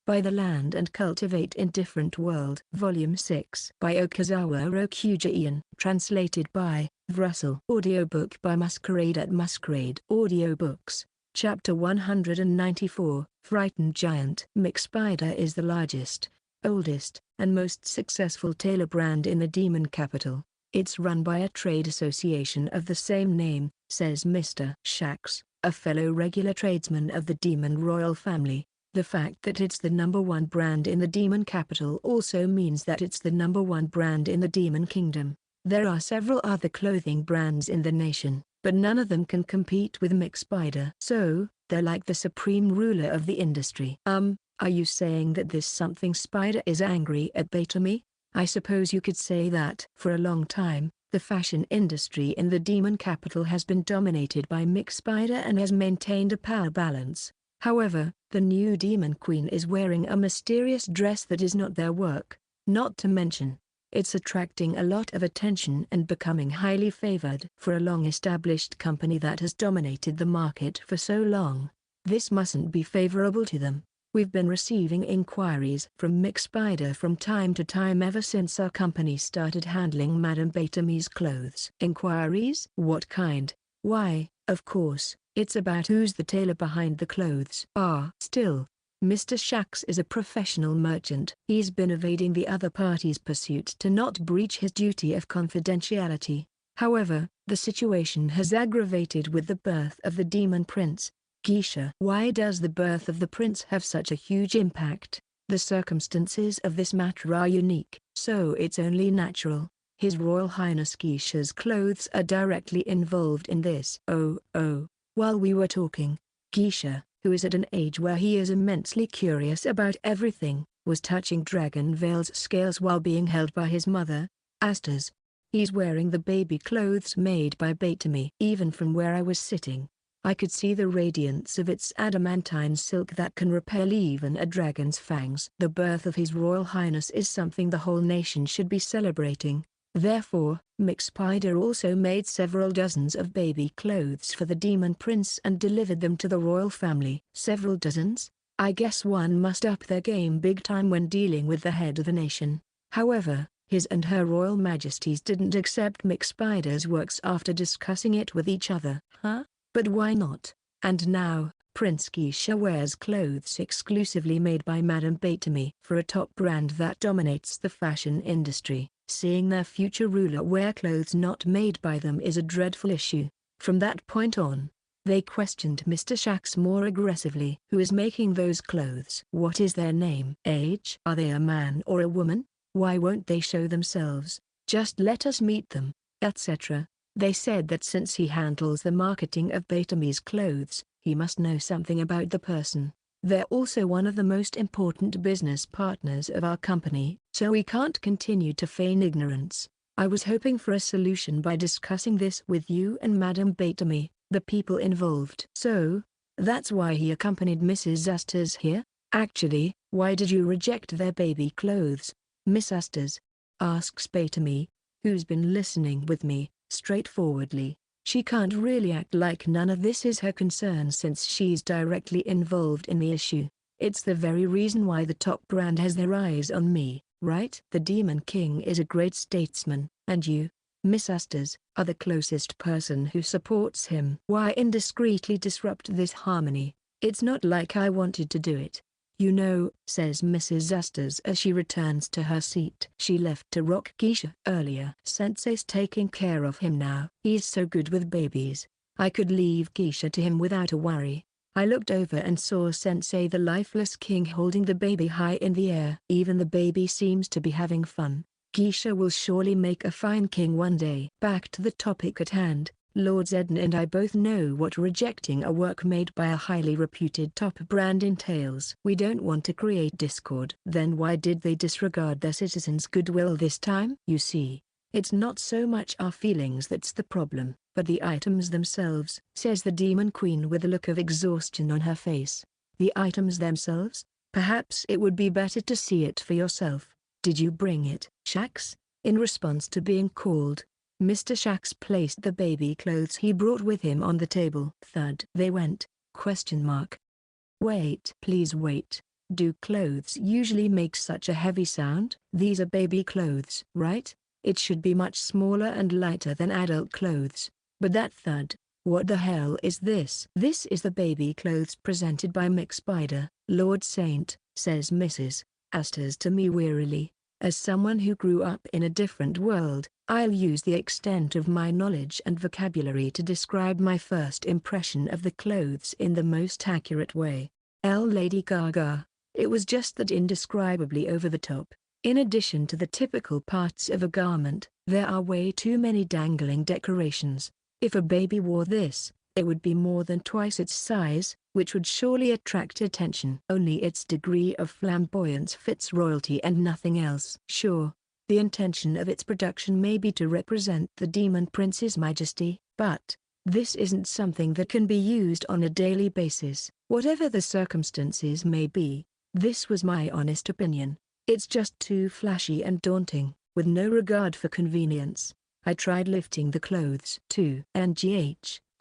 Buy the Land and Cultivate Indifferent World. Volume 6 by Okazawa Rokuja. Translated by Russell. Audiobook by Masquerade at Masquerade Audiobooks. Chapter 194, Frightened Giant. McSpider is the largest, oldest, and most successful tailor brand in the demon capital. It's run by a trade association of the same name, says Mr. Shax, a fellow regular tradesman of the demon royal family. The fact that it's the #1 brand in the demon capital also means that it's the #1 brand in the demon kingdom. There are several other clothing brands in the nation, but none of them can compete with McSpider. So, they're like the supreme ruler of the industry. Are you saying that this something spider is angry at Batemy? I suppose you could say that. For a long time, the fashion industry in the demon capital has been dominated by McSpider and has maintained a power balance. However, the new demon queen is wearing a mysterious dress that is not their work. Not to mention, it's attracting a lot of attention and becoming highly favored. For a long-established company that has dominated the market for so long, this mustn't be favorable to them. We've been receiving inquiries from McSpider from time to time ever since our company started handling Madame Batemy's clothes. Inquiries? What kind? Why, of course, it's about who's the tailor behind the clothes. Still, Mr. Shax is a professional merchant. He's been evading the other party's pursuit to not breach his duty of confidentiality. However, the situation has aggravated with the birth of the demon prince, Geisha. Why does the birth of the prince have such a huge impact? The circumstances of this matter are unique, so it's only natural. His Royal Highness Geisha's clothes are directly involved in this. While we were talking, Geisha, who is at an age where he is immensely curious about everything, was touching Dragon Veil's scales while being held by his mother, Astas. He's wearing the baby clothes made by Batemy. Even from where I was sitting, I could see the radiance of its adamantine silk that can repel even a dragon's fangs. The birth of His Royal Highness is something the whole nation should be celebrating. Therefore, McSpider also made several dozens of baby clothes for the demon prince and delivered them to the royal family. Several dozens? I guess one must up their game big time when dealing with the head of a nation. However, His and Her Royal Majesties didn't accept McSpider's works after discussing it with each other. But why not? And now, Prince Geisha wears clothes exclusively made by Madame Batemy. For a top brand that dominates the fashion industry, seeing their future ruler wear clothes not made by them is a dreadful issue. From that point on, they questioned Mr. Shax more aggressively. Who is making those clothes? What is their name? Age? Are they a man or a woman? Why won't they show themselves? Just let us meet them, etc. They said that since he handles the marketing of Batemy's clothes, he must know something about the person. They're also one of the most important business partners of our company, so we can't continue to feign ignorance. I was hoping for a solution by discussing this with you and Madame Batemy, the people involved. So, that's why he accompanied Mrs. Astas here? Actually, why did you reject their baby clothes, Miss Astas? Asks Batemy, who's been listening with me, straightforwardly. She can't really act like none of this is her concern since she's directly involved in the issue. It's the very reason why the top brand has their eyes on me, right? The Demon King is a great statesman, and you, Miss Astas, are the closest person who supports him. Why indiscreetly disrupt this harmony? It's not like I wanted to do it. You know, says Mrs. Astas as she returns to her seat. She left to rock Geisha earlier. Sensei's taking care of him now. He's so good with babies. I could leave Geisha to him without a worry. I looked over and saw Sensei the lifeless king holding the baby high in the air. Even the baby seems to be having fun. Geisha will surely make a fine king one day. Back to the topic at hand. Lord Zedden and I both know what rejecting a work made by a highly reputed top brand entails. We don't want to create discord. Then why did they disregard their citizens' goodwill this time? You see, it's not so much our feelings that's the problem, but the items themselves, says the Demon Queen with a look of exhaustion on her face. The items themselves? Perhaps it would be better to see it for yourself. Did you bring it, Shax? In response to being called, Mr. Shax placed the baby clothes he brought with him on the table. Thud. They went, ? Wait. Please wait. Do clothes usually make such a heavy sound? These are baby clothes, right? It should be much smaller and lighter than adult clothes. But that thud. What the hell is this? This is the baby clothes presented by McSpider, Lord Saint, says Mrs. Asters to me wearily. As someone who grew up in a different world, I'll use the extent of my knowledge and vocabulary to describe my first impression of the clothes in the most accurate way. Lady Gaga. It was just that indescribably over the top. In addition to the typical parts of a garment, there are way too many dangling decorations. If a baby wore this, it would be more than twice its size, which would surely attract attention. Only its degree of flamboyance fits royalty and nothing else. Sure, the intention of its production may be to represent the Demon Prince's majesty, but this isn't something that can be used on a daily basis. Whatever the circumstances may be, this was my honest opinion. It's just too flashy and daunting, with no regard for convenience. I tried lifting the clothes too. And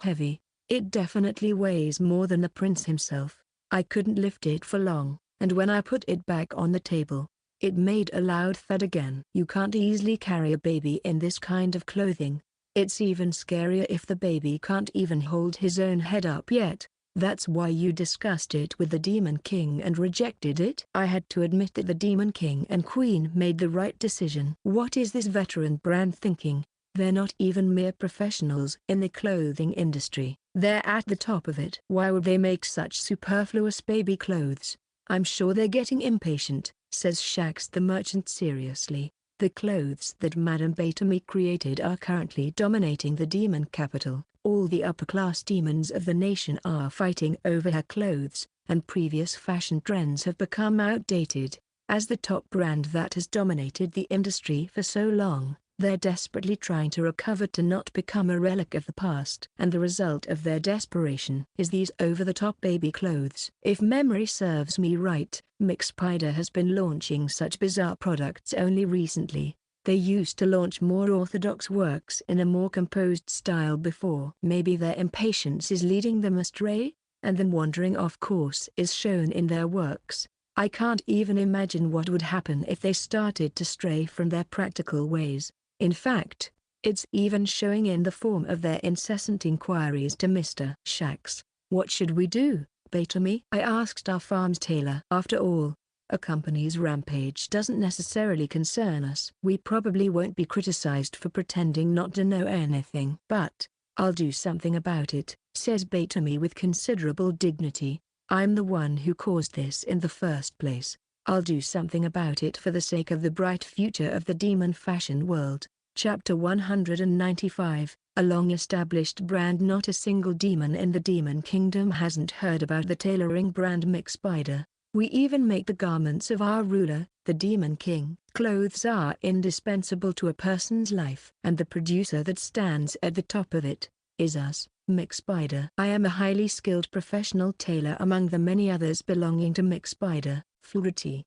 heavy. It definitely weighs more than the prince himself. I couldn't lift it for long, and when I put it back on the table, it made a loud thud again. You can't easily carry a baby in this kind of clothing. It's even scarier if the baby can't even hold his own head up yet. That's why you discussed it with the Demon King and rejected it. I had to admit that the Demon King and Queen made the right decision. What is this veteran brand thinking? They're not even mere professionals in the clothing industry. They're at the top of it. Why would they make such superfluous baby clothes? I'm sure they're getting impatient, says Shax the merchant seriously. The clothes that Madame Batemy created are currently dominating the demon capital. All the upper-class demons of the nation are fighting over her clothes, and previous fashion trends have become outdated. As the top brand that has dominated the industry for so long, they're desperately trying to recover to not become a relic of the past. And the result of their desperation is these over-the-top baby clothes. If memory serves me right, McSpider has been launching such bizarre products only recently. They used to launch more orthodox works in a more composed style before. Maybe their impatience is leading them astray, and them wandering off course is shown in their works. I can't even imagine what would happen if they started to stray from their practical ways. In fact, it's even showing in the form of their incessant inquiries to Mr. Shax. What should we do, Batemy? I asked our farm's tailor. After all, a company's rampage doesn't necessarily concern us. We probably won't be criticized for pretending not to know anything. But I'll do something about it, says Batemy with considerable dignity. I'm the one who caused this in the first place. I'll do something about it for the sake of the bright future of the demon fashion world. Chapter 195, a long-established brand. Not a single demon in the demon kingdom hasn't heard about the tailoring brand McSpider. We even make the garments of our ruler, the Demon King. Clothes are indispensable to a person's life, and the producer that stands at the top of it is us, McSpider. I am a highly skilled professional tailor among the many others belonging to McSpider.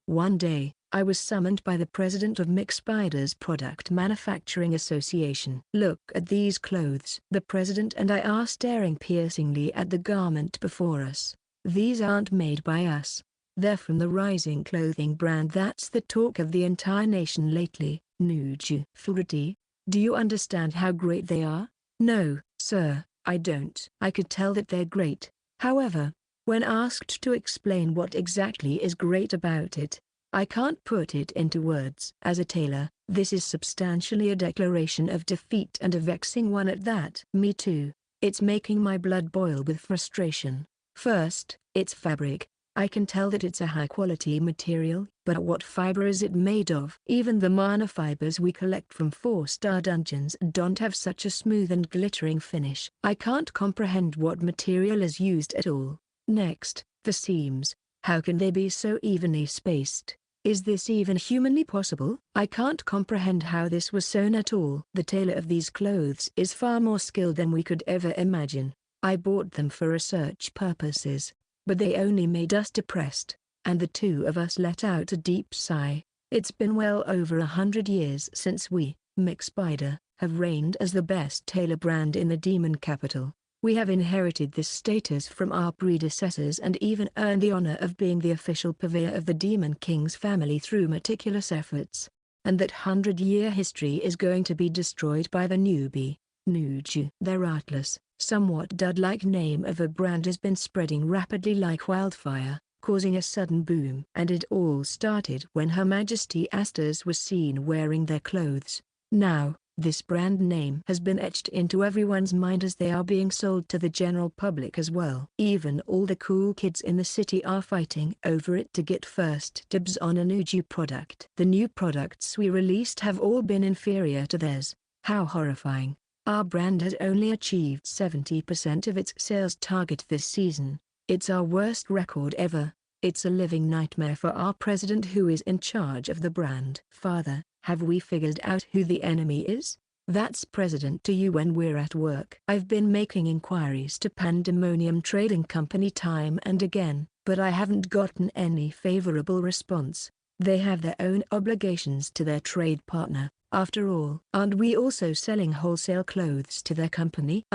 One day, I was summoned by the president of McSpider's Product Manufacturing Association. Look at these clothes. The president and I are staring piercingly at the garment before us. These aren't made by us. They're from the rising clothing brand that's the talk of the entire nation lately, Nuju. Do you understand how great they are? No, sir, I don't. I could tell that they're great. However, when asked to explain what exactly is great about it, I can't put it into words. As a tailor, this is substantially a declaration of defeat, and a vexing one at that. Me too. It's making my blood boil with frustration. First, it's fabric. I can tell that it's a high-quality material, but what fiber is it made of? Even the mana fibers we collect from 4-star dungeons don't have such a smooth and glittering finish. I can't comprehend what material is used at all. Next, the seams. How can they be so evenly spaced? Is this even humanly possible? I can't comprehend how this was sewn at all. The tailor of these clothes is far more skilled than we could ever imagine. I bought them for research purposes, but they only made us depressed, and the two of us let out a deep sigh. It's been well over 100 years since we, McSpider, have reigned as the best tailor brand in the demon capital. We have inherited this status from our predecessors and even earned the honor of being the official purveyor of the Demon King's family through meticulous efforts. And that 100-year history is going to be destroyed by the newbie, Nuju. Their artless, somewhat dud-like name of a brand has been spreading rapidly like wildfire, causing a sudden boom. And it all started when Her Majesty Astas was seen wearing their clothes. Now, this brand name has been etched into everyone's mind as they are being sold to the general public as well. Even all the cool kids in the city are fighting over it to get first dibs on a Nuju product. The new products we released have all been inferior to theirs. How horrifying. Our brand has only achieved 70% of its sales target this season. It's our worst record ever. It's a living nightmare for our president who is in charge of the brand. Father, have we figured out who the enemy is? That's president to you when we're at work. I've been making inquiries to Pandemonium Trading Company time and again, but I haven't gotten any favorable response. They have their own obligations to their trade partner. After all, aren't we also selling wholesale clothes to their company?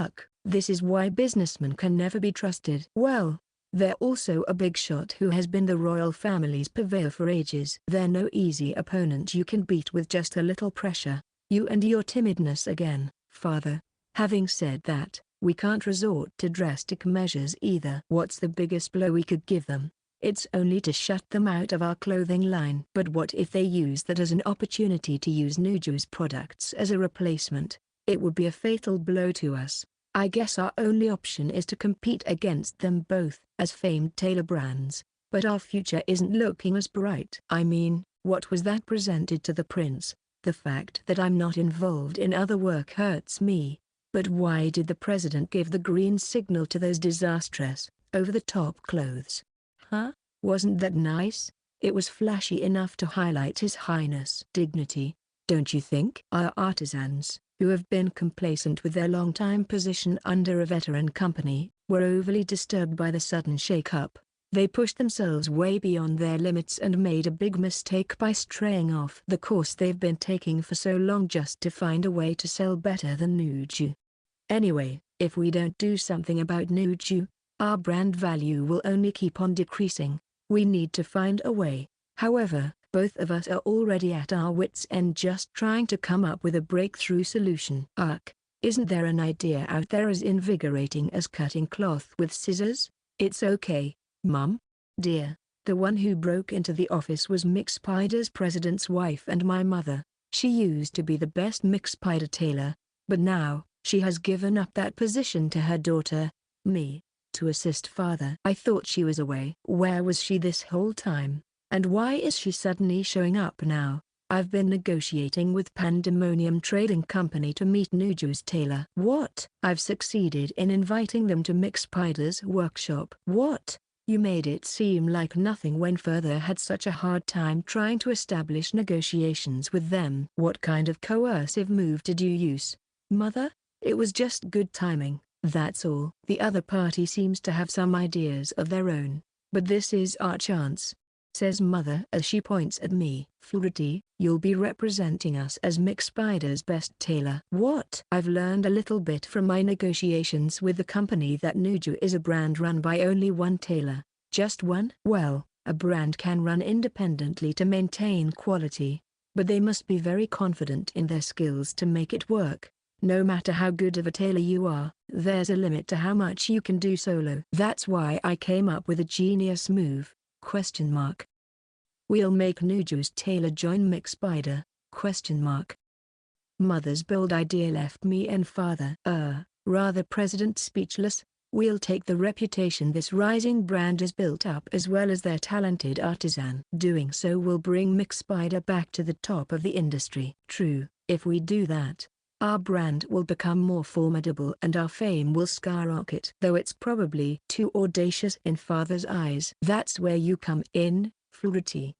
This is why businessmen can never be trusted. Well, they're also a big shot who has been the royal family's purveyor for ages. They're no easy opponent you can beat with just a little pressure. You and your timidness again, father. Having said that, we can't resort to drastic measures either. What's the biggest blow we could give them? It's only to shut them out of our clothing line. But what if they use that as an opportunity to use Nuju's products as a replacement? It would be a fatal blow to us. I guess our only option is to compete against them both as famed tailor brands, but our future isn't looking as bright. I mean, what was that presented to the prince? The fact that I'm not involved in other work hurts me. But why did the president give the green signal to those disastrous, over-the-top clothes? Huh? Wasn't that nice? It was flashy enough to highlight His Highness' dignity, don't you think? Our artisans, who have been complacent with their long-time position under a veteran company, were overly disturbed by the sudden shake-up. They pushed themselves way beyond their limits and made a big mistake by straying off the course they've been taking for so long just to find a way to sell better than Nuju. Anyway, if we don't do something about Nuju, our brand value will only keep on decreasing. We need to find a way. However, both of us are already at our wits' end just trying to come up with a breakthrough solution. Isn't there an idea out there as invigorating as cutting cloth with scissors? It's okay, Mum. Dear, the one who broke into the office was McSpider's president's wife and my mother. She used to be the best McSpider tailor, but now, she has given up that position to her daughter, me, to assist father. I thought she was away. Where was she this whole time? And why is she suddenly showing up now? I've been negotiating with Pandemonium Trading Company to meet Nuju's tailor. What? I've succeeded in inviting them to McSpider's workshop. What? You made it seem like nothing when Further had such a hard time trying to establish negotiations with them. What kind of coercive move did you use, Mother? It was just good timing, that's all. The other party seems to have some ideas of their own, but this is our chance, says Mother as she points at me. Fluidity, you'll be representing us as McSpider's best tailor. What? I've learned a little bit from my negotiations with the company that Nuju is a brand run by only one tailor. Just one? Well, a brand can run independently to maintain quality, but they must be very confident in their skills to make it work. No matter how good of a tailor you are, there's a limit to how much you can do solo. That's why I came up with a genius move, ? We'll make Nuju's tailor join McSpider, ? Mother's bold idea left me and father rather president speechless. We'll take the reputation this rising brand has built up as well as their talented artisan. Doing so will bring McSpider back to the top of the industry. True, if we do that, our brand will become more formidable and our fame will skyrocket. Though it's probably too audacious in father's eyes. That's where you come in, Fluidity.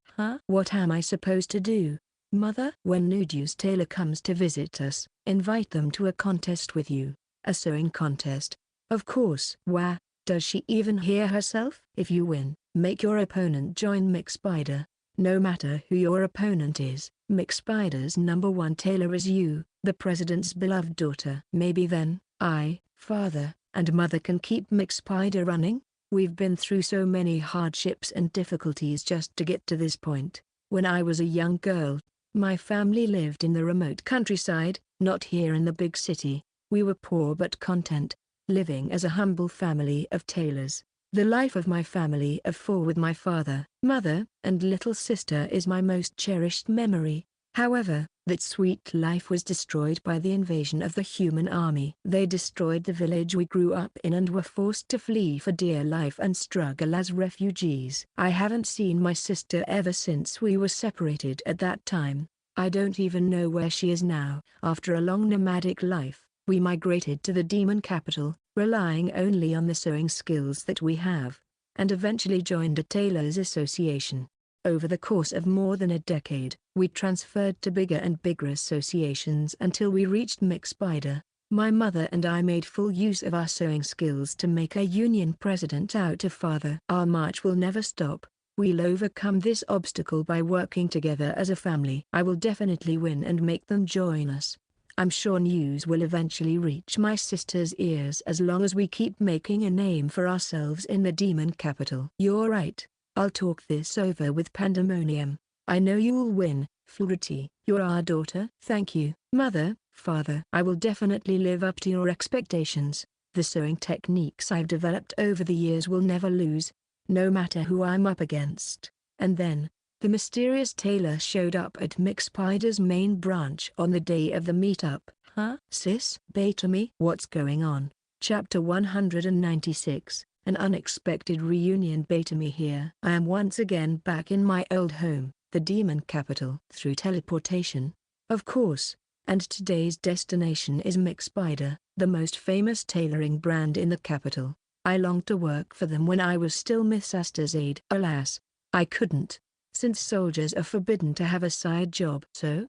What am I supposed to do, Mother? When Nuju's tailor comes to visit us, invite them to a contest with you. A sewing contest. Of course. Wah, does she even hear herself? If you win, make your opponent join McSpider. No matter who your opponent is, McSpider's #1 tailor is you, the president's beloved daughter. Maybe then, I, father, And mother can keep McSpider running? We've been through so many hardships and difficulties just to get to this point. When I was a young girl, my family lived in the remote countryside, not here in the big city. We were poor but content, living as a humble family of tailors. The life of my family of four with my father, mother, and little sister is my most cherished memory. However, that sweet life was destroyed by the invasion of the human army. They destroyed the village we grew up in and were forced to flee for dear life and struggle as refugees. I haven't seen my sister ever since we were separated at that time. I don't even know where she is now. After a long nomadic life, we migrated to the demon capital, relying only on the sewing skills that we have, and eventually joined a tailors' association. Over the course of more than a decade, we transferred to bigger and bigger associations until we reached McSpider. My mother and I made full use of our sewing skills to make a union president out of father. Our march will never stop. We'll overcome this obstacle by working together as a family. I will definitely win and make them join us. I'm sure news will eventually reach my sister's ears as long as we keep making a name for ourselves in the demon capital. You're right. I'll talk this over with Pandemonium. I know you'll win, Fluidity. You're our daughter. Thank you, mother, father. I will definitely live up to your expectations. The sewing techniques I've developed over the years will never lose, no matter who I'm up against. And then, the mysterious tailor showed up at McSpider's main branch on the day of the meetup. Huh? Sis? Batemy? What's going on? Chapter 196. An unexpected reunion. Batemy here. I am once again back in my old home, the demon capital. Through teleportation, of course, and today's destination is McSpider, the most famous tailoring brand in the capital. I longed to work for them when I was still Miss Asta's aide. Alas, I couldn't, since soldiers are forbidden to have a side job. So?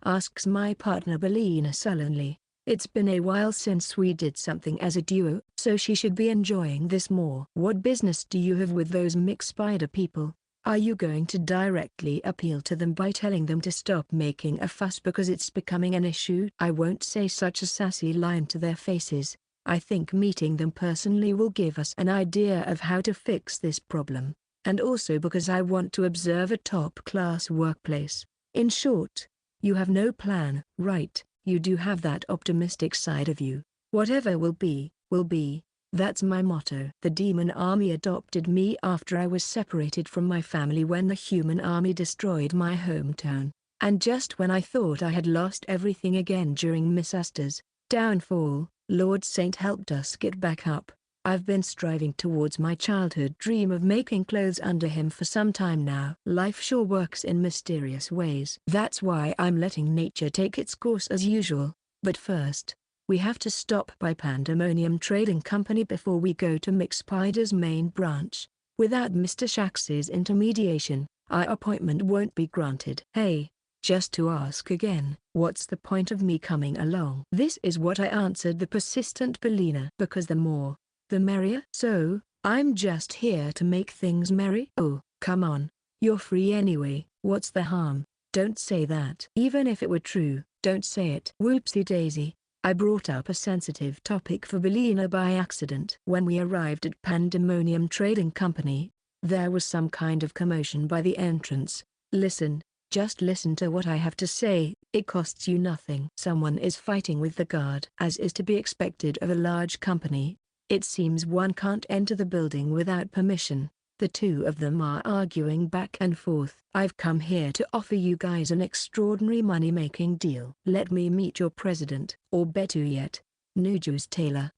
Asks my partner Belina sullenly. It's been a while since we did something as a duo, so she should be enjoying this more. What business do you have with those McSpider people? Are you going to directly appeal to them by telling them to stop making a fuss because it's becoming an issue? I won't say such a sassy line to their faces. I think meeting them personally will give us an idea of how to fix this problem, and also because I want to observe a top-class workplace. In short, you have no plan. Right, you do have that optimistic side of you. Whatever will be, will be. That's my motto. The demon army adopted me after I was separated from my family when the human army destroyed my hometown. And just when I thought I had lost everything again during Miss Asta's downfall, Lord Saint helped us get back up. I've been striving towards my childhood dream of making clothes under him for some time now. Life sure works in mysterious ways. That's why I'm letting nature take its course as usual. But first, we have to stop by Pandemonium Trading Company before we go to McSpider's main branch. Without Mr. Shax's intermediation, our appointment won't be granted. Hey, just to ask again, what's the point of me coming along? This is what I answered the persistent Belina. Because the more, the merrier. So, I'm just here to make things merry. Oh, come on. You're free anyway. What's the harm? Don't say that. Even if it were true, don't say it. Whoopsie daisy. I brought up a sensitive topic for Belina by accident. When we arrived at Pandemonium Trading Company, there was some kind of commotion by the entrance. Listen, just listen to what I have to say. It costs you nothing. Someone is fighting with the guard. As is to be expected of a large company, it seems one can't enter the building without permission. The two of them are arguing back and forth. I've come here to offer you guys an extraordinary money-making deal. Let me meet your president, or better yet, Nuju's tailor.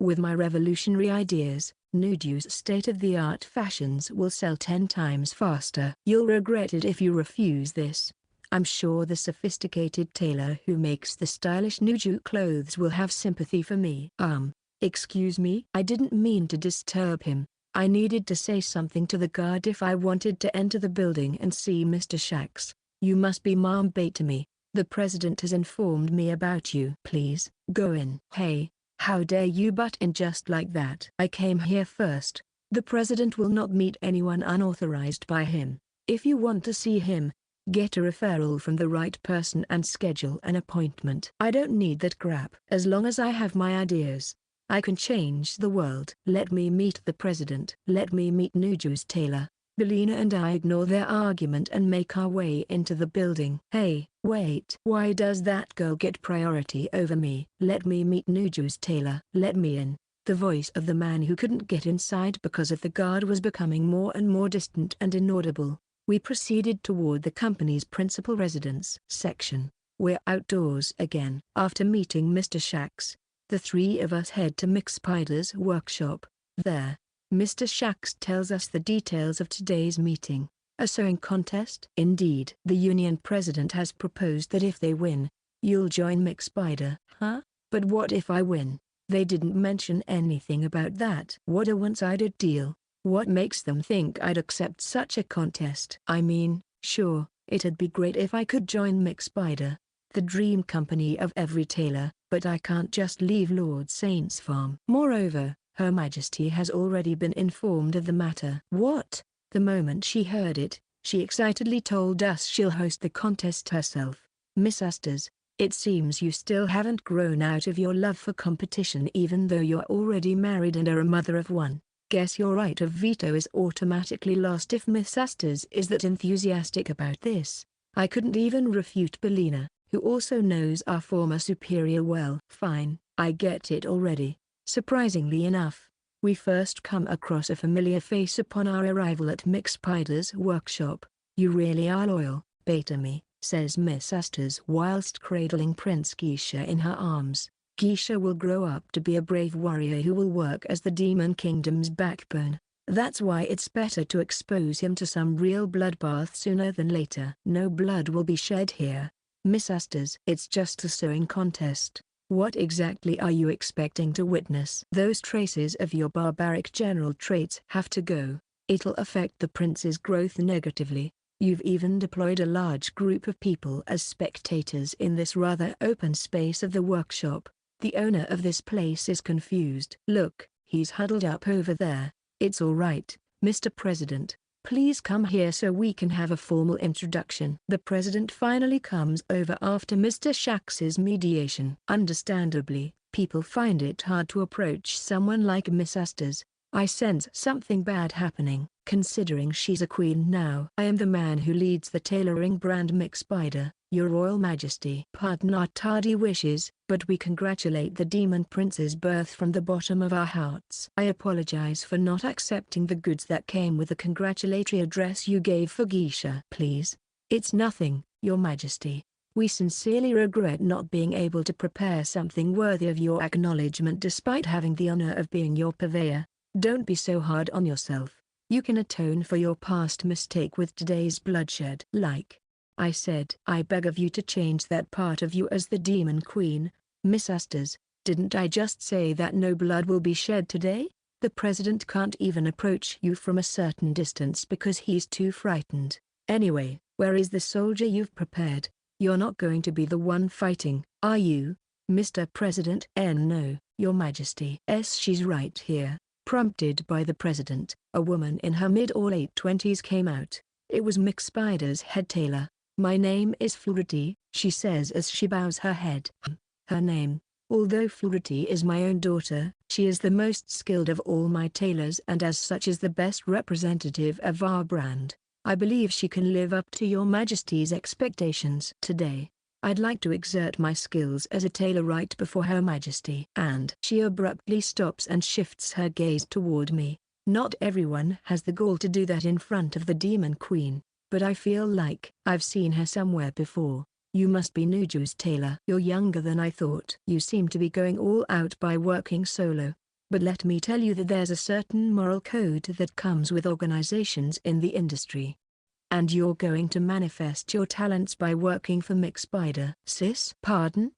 With my revolutionary ideas, Nuju's state-of-the-art fashions will sell 10 times faster. You'll regret it if you refuse this. I'm sure the sophisticated tailor who makes the stylish Nuju clothes will have sympathy for me. Excuse me? I didn't mean to disturb him. I needed to say something to the guard if I wanted to enter the building and see Mr. Shax. You must be Mom Batemy. The president has informed me about you. Please, go in. Hey, how dare you butt in just like that? I came here first. The president will not meet anyone unauthorized by him. If you want to see him, get a referral from the right person and schedule an appointment. I don't need that crap. As long as I have my ideas, I can change the world. Let me meet the president. Let me meet Nuju's tailor. Belina and I ignore their argument and make our way into the building. Hey, wait. Why does that girl get priority over me? Let me meet Nuju's tailor. Let me in. The voice of the man who couldn't get inside because of the guard was becoming more and more distant and inaudible. We proceeded toward the company's principal residence section. We're outdoors again. After meeting Mr. Shax, the three of us head to McSpider's workshop. There, Mr. Shax tells us the details of today's meeting. A sewing contest? Indeed. The union president has proposed that if they win, you'll join McSpider. Huh? But what if I win? They didn't mention anything about that. What a one-sided deal. What makes them think I'd accept such a contest? I mean, sure, it'd be great if I could join McSpider, the dream company of every tailor, but I can't just leave Lord Saint's farm. Moreover, Her Majesty has already been informed of the matter. What? The moment she heard it, she excitedly told us she'll host the contest herself. Miss Asters, it seems you still haven't grown out of your love for competition even though you're already married and are a mother of one. Guess your right of veto is automatically lost if Miss Asters is that enthusiastic about this. I couldn't even refute Belina, who also knows our former superior well. Fine, I get it already. Surprisingly enough, we first come across a familiar face upon our arrival at McSpider's workshop. You really are loyal, Batemy, says Miss Asters whilst cradling Prince Geisha in her arms. Geisha will grow up to be a brave warrior who will work as the Demon Kingdom's backbone. That's why it's better to expose him to some real bloodbath sooner than later. No blood will be shed here, Miss Asters. It's just a sewing contest. What exactly are you expecting to witness? Those traces of your barbaric general traits have to go. It'll affect the prince's growth negatively. You've even deployed a large group of people as spectators in this rather open space of the workshop. The owner of this place is confused. Look, he's huddled up over there. It's all right, Mr. President. Please come here so we can have a formal introduction. The president finally comes over after Mr. Shax's mediation. Understandably, people find it hard to approach someone like Miss Asters. I sense something bad happening. Considering she's a queen now. I am the man who leads the tailoring brand McSpider, Your Royal Majesty. Pardon our tardy wishes, but we congratulate the Demon Prince's birth from the bottom of our hearts. I apologize for not accepting the goods that came with the congratulatory address you gave for Geisha. Please. It's nothing, Your Majesty. We sincerely regret not being able to prepare something worthy of your acknowledgement despite having the honor of being your purveyor. Don't be so hard on yourself. You can atone for your past mistake with today's bloodshed. Like I said, I beg of you to change that part of you as the Demon Queen, Miss Asters. Didn't I just say that no blood will be shed today? The president can't even approach you from a certain distance because he's too frightened. Anyway, where is the soldier you've prepared? You're not going to be the one fighting, are you, Mr. President? No, Your Majesty. She's right here. Prompted by the president, a woman in her mid or late 20s came out. It was McSpider's head tailor. My name is Fluidity, she says as she bows her head. Her name. Although Fluidity is my own daughter, she is the most skilled of all my tailors and as such is the best representative of our brand. I believe she can live up to Your Majesty's expectations. Today, I'd like to exert my skills as a tailor right before Her Majesty. And she abruptly stops and shifts her gaze toward me. Not everyone has the gall to do that in front of the Demon Queen, but I feel like I've seen her somewhere before. You must be Nuju's tailor. You're younger than I thought. You seem to be going all out by working solo. But let me tell you that there's a certain moral code that comes with organizations in the industry. And you're going to manifest your talents by working for McSpider. Sis? Pardon?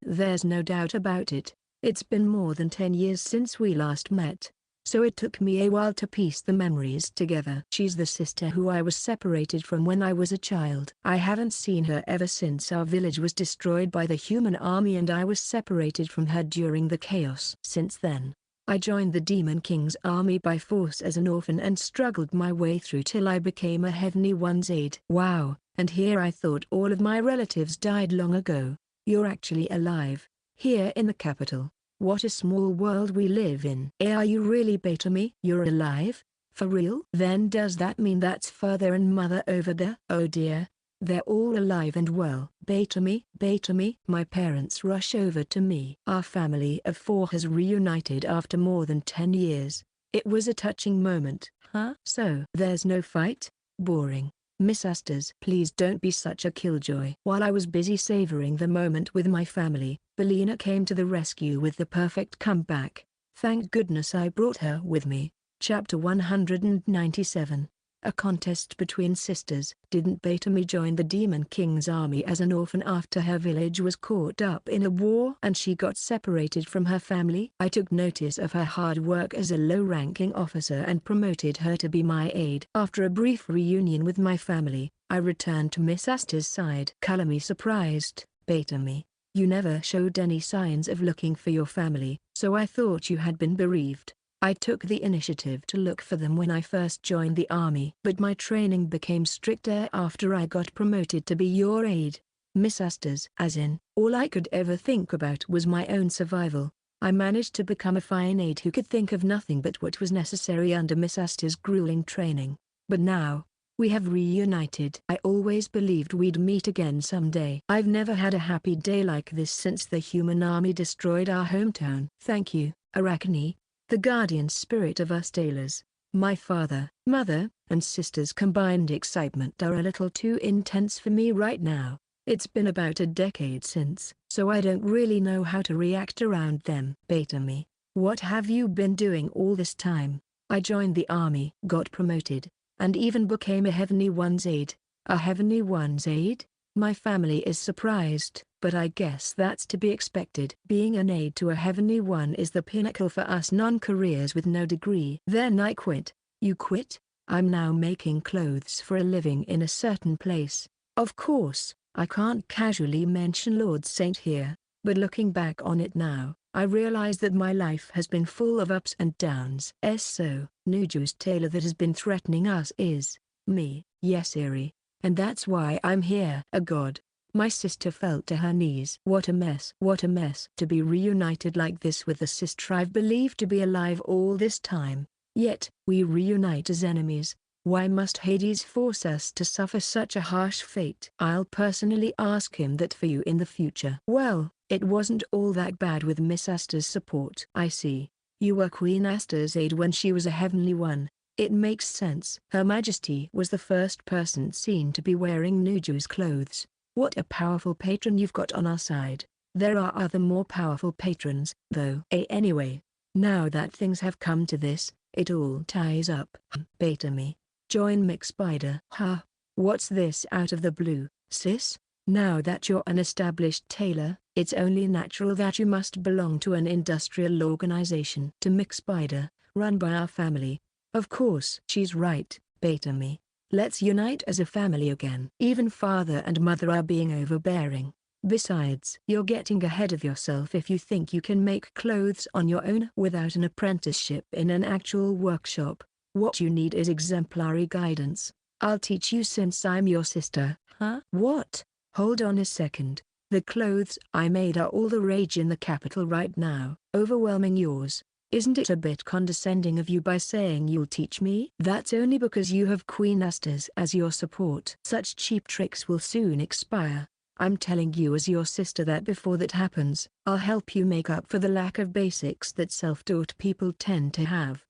There's no doubt about it. It's been more than 10 years since we last met. So it took me a while to piece the memories together. She's the sister who I was separated from when I was a child. I haven't seen her ever since our village was destroyed by the human army and I was separated from her during the chaos. Since then, I joined the Demon King's army by force as an orphan and struggled my way through till I became a Heavenly One's aide. Wow, and here I thought all of my relatives died long ago. You're actually alive, here in the capital. What a small world we live in. Are you really Batemy? You're alive? For real? Then does that mean that's father and mother over there? Oh dear. They're all alive and well. Batemy, Batemy. My parents rush over to me. Our family of 4 has reunited after more than 10 years. It was a touching moment. Huh? So there's no fight? Boring. Miss Astor's. Please don't be such a killjoy. While I was busy savoring the moment with my family, Belina came to the rescue with the perfect comeback. Thank goodness I brought her with me. Chapter 197. A contest between sisters. Didn't Batemy join the Demon King's army as an orphan after her village was caught up in a war and she got separated from her family? I took notice of her hard work as a low-ranking officer and promoted her to be my aide. After a brief reunion with my family, I returned to Miss Astor's side. Color me surprised, Batemy. You never showed any signs of looking for your family, so I thought you had been bereaved. I took the initiative to look for them when I first joined the army. But my training became stricter after I got promoted to be your aide. Miss Astor's. As in, all I could ever think about was my own survival. I managed to become a fine aide who could think of nothing but what was necessary under Miss Astor's grueling training. But now, we have reunited. I always believed we'd meet again someday. I've never had a happy day like this since the human army destroyed our hometown. Thank you, Arachne, the guardian spirit of us tailors. My father, mother, and sister's combined excitement are a little too intense for me right now. It's been about a decade since, so I don't really know how to react around them. Batemy, what have you been doing all this time? I joined the army, got promoted, and even became a Heavenly One's aide. A Heavenly One's aide? My family is surprised, but I guess that's to be expected. Being an aide to a Heavenly One is the pinnacle for us non-careers with no degree. Then I quit. You quit? I'm now making clothes for a living in a certain place. Of course, I can't casually mention Lord Saint here, but looking back on it now, I realize that my life has been full of ups and downs. So, Nuju's tailor that has been threatening us is me. Yes, Eerie. And that's why I'm here. A god. My sister fell to her knees. What a mess. What a mess. To be reunited like this with the sister I've believed to be alive all this time. Yet, we reunite as enemies. Why must Hades force us to suffer such a harsh fate? I'll personally ask him that for you in the future. Well, it wasn't all that bad with Miss Astor's support. I see. You were Queen Astor's aide when she was a Heavenly One. It makes sense. Her Majesty was the first person seen to be wearing Nuju's clothes. What a powerful patron you've got on our side. There are other more powerful patrons, though. Anyway, now that things have come to this, it all ties up. Batemy, join McSpider. Huh? What's this out of the blue, sis? Now that you're an established tailor, it's only natural that you must belong to an industrial organization. To McSpider, run by our family. Of course. She's right, Batemy. Let's unite as a family again. Even father and mother are being overbearing. Besides, you're getting ahead of yourself if you think you can make clothes on your own without an apprenticeship in an actual workshop. What you need is exemplary guidance. I'll teach you since I'm your sister. Huh? What? Hold on a second. The clothes I made are all the rage in the capital right now, overwhelming yours. Isn't it a bit condescending of you by saying you'll teach me? That's only because you have Queen Astor's as your support. Such cheap tricks will soon expire. I'm telling you as your sister that before that happens, I'll help you make up for the lack of basics that self-taught people tend to have.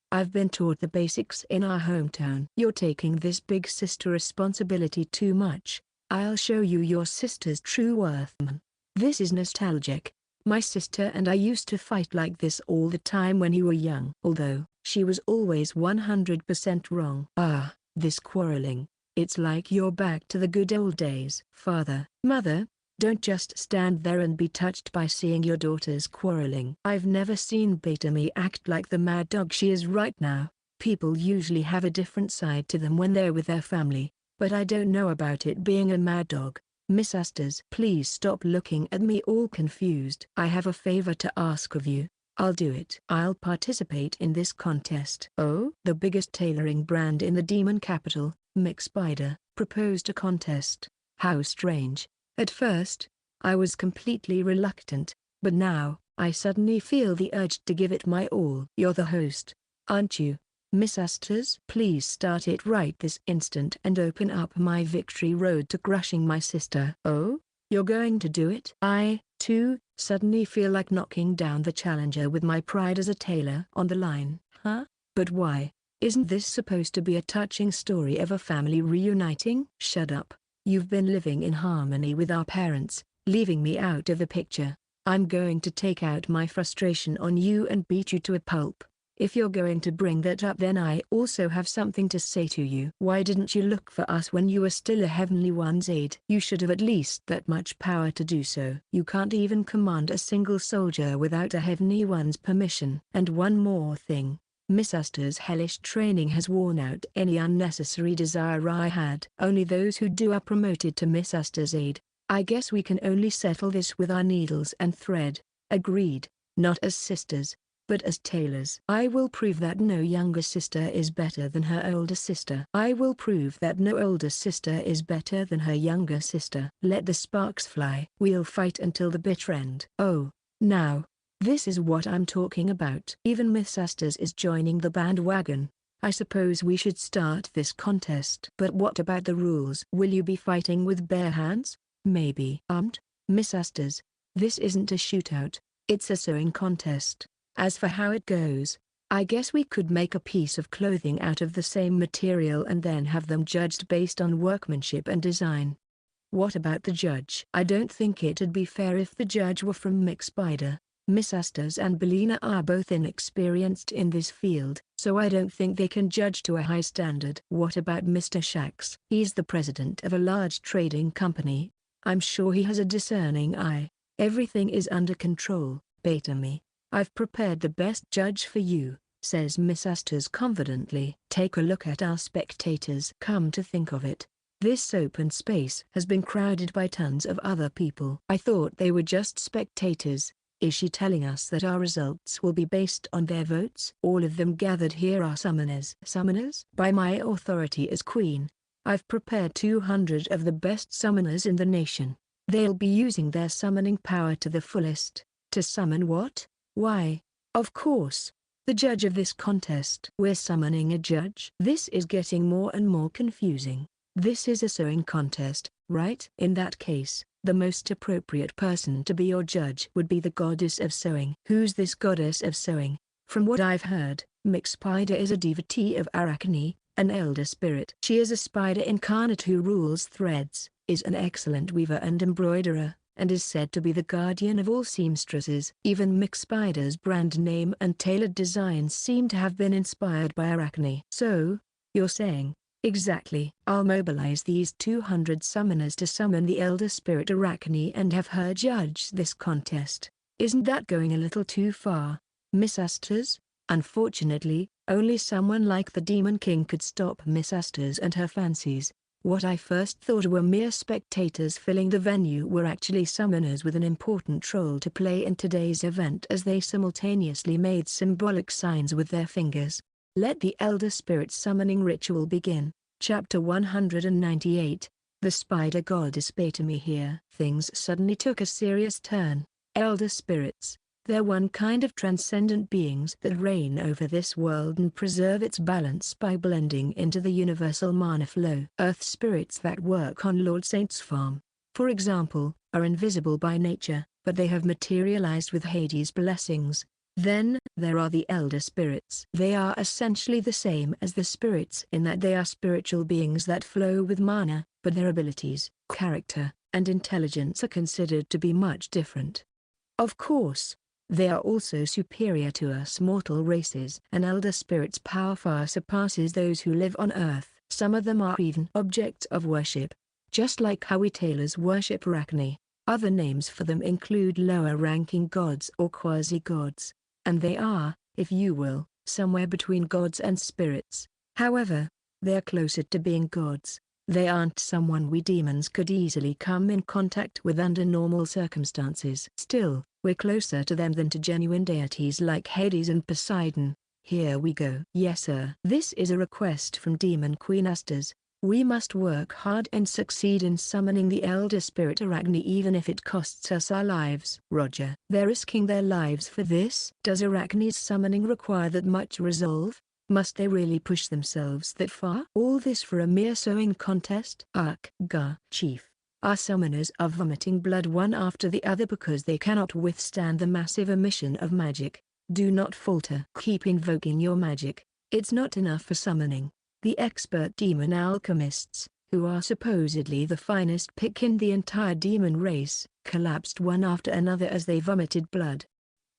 I've been taught the basics in our hometown. You're taking this big sister responsibility too much. I'll show you your sister's true worth. This is nostalgic. My sister and I used to fight like this all the time when you were young. Although, she was always 100% wrong. Ah, this quarreling. It's like you're back to the good old days. Father, mother, don't just stand there and be touched by seeing your daughters quarreling. I've never seen Batemy act like the mad dog she is right now. People usually have a different side to them when they're with their family, but I don't know about it being a mad dog. Miss Astor's. Please stop looking at me all confused. I have a favor to ask of you. I'll do it. I'll participate in this contest. Oh? The biggest tailoring brand in the demon capital, McSpider, proposed a contest. How strange. At first, I was completely reluctant, but now, I suddenly feel the urge to give it my all. You're the host, aren't you, Miss Asters? Please start it right this instant and open up my victory road to crushing my sister. Oh? You're going to do it? I, too, suddenly feel like knocking down the challenger with my pride as a tailor on the line. Huh? But why? Isn't this supposed to be a touching story of a family reuniting? Shut up. You've been living in harmony with our parents, leaving me out of the picture. I'm going to take out my frustration on you and beat you to a pulp. If you're going to bring that up, then I also have something to say to you. Why didn't you look for us when you were still a Heavenly One's aide? You should have at least that much power to do so. You can't even command a single soldier without a Heavenly One's permission. And one more thing. Miss Aster's hellish training has worn out any unnecessary desire I had. Only those who do are promoted to Miss Aster's aide. I guess we can only settle this with our needles and thread. Agreed. Not as sisters, but as tailors. I will prove that no younger sister is better than her older sister. I will prove that no older sister is better than her younger sister. Let the sparks fly. We'll fight until the bitter end. Oh, now, this is what I'm talking about. Even Miss Asters is joining the bandwagon. I suppose we should start this contest. But what about the rules? Will you be fighting with bare hands? Maybe. Miss Asters, this isn't a shootout. It's a sewing contest. As for how it goes, I guess we could make a piece of clothing out of the same material and then have them judged based on workmanship and design. What about the judge? I don't think it'd be fair if the judge were from McSpider. Miss Asters and Belina are both inexperienced in this field, so I don't think they can judge to a high standard. What about Mr. Shax? He's the president of a large trading company. I'm sure he has a discerning eye. Everything is under control, Batemy. I've prepared the best judge for you, says Miss Asters confidently. Take a look at our spectators. Come to think of it, this open space has been crowded by tons of other people. I thought they were just spectators. Is she telling us that our results will be based on their votes? All of them gathered here are summoners. Summoners? By my authority as queen, I've prepared 200 of the best summoners in the nation. They'll be using their summoning power to the fullest. To summon what? Why, of course, the judge of this contest. We're summoning a judge? This is getting more and more confusing. This is a sewing contest, right? In that case, the most appropriate person to be your judge would be the goddess of sewing. Who's this goddess of sewing? From what I've heard, McSpider is a devotee of Arachne, an elder spirit. She is a spider incarnate who rules threads, is an excellent weaver and embroiderer, and is said to be the guardian of all seamstresses. Even McSpider's brand name and tailored designs seem to have been inspired by Arachne. So, you're saying, exactly. I'll mobilize these 200 summoners to summon the elder spirit Arachne and have her judge this contest. Isn't that going a little too far, Miss Asters? Unfortunately, only someone like the Demon King could stop Miss Asters and her fancies. What I first thought were mere spectators filling the venue were actually summoners with an important role to play in today's event, as they simultaneously made symbolic signs with their fingers. Let the Elder Spirit summoning ritual begin. Chapter 198. The Spider Goddess Batemy. Here, things suddenly took a serious turn. Elder Spirits, they're one kind of transcendent beings that reign over this world and preserve its balance by blending into the universal mana flow. Earth spirits that work on Lord Saint's farm, for example, are invisible by nature, but they have materialized with Hades' blessings. Then, there are the Elder Spirits. They are essentially the same as the spirits in that they are spiritual beings that flow with mana, but their abilities, character, and intelligence are considered to be much different. Of course, they are also superior to us mortal races. An Elder Spirit's power far surpasses those who live on Earth. Some of them are even objects of worship, just like how we tailors worship Arachne. Other names for them include lower-ranking gods or quasi-gods, and they are, if you will, somewhere between gods and spirits. However, they're closer to being gods. They aren't someone we demons could easily come in contact with under normal circumstances. Still, we're closer to them than to genuine deities like Hades and Poseidon. Here we go. Yes sir. This is a request from Demon Queen Asters. We must work hard and succeed in summoning the elder spirit Arachne even if it costs us our lives. Roger. They're risking their lives for this? Does Arachne's summoning require that much resolve? Must they really push themselves that far? All this for a mere sewing contest? Chief. Our summoners are vomiting blood one after the other because they cannot withstand the massive emission of magic. Do not falter. Keep invoking your magic. It's not enough for summoning. The expert demon alchemists, who are supposedly the finest pick in the entire demon race, collapsed one after another as they vomited blood.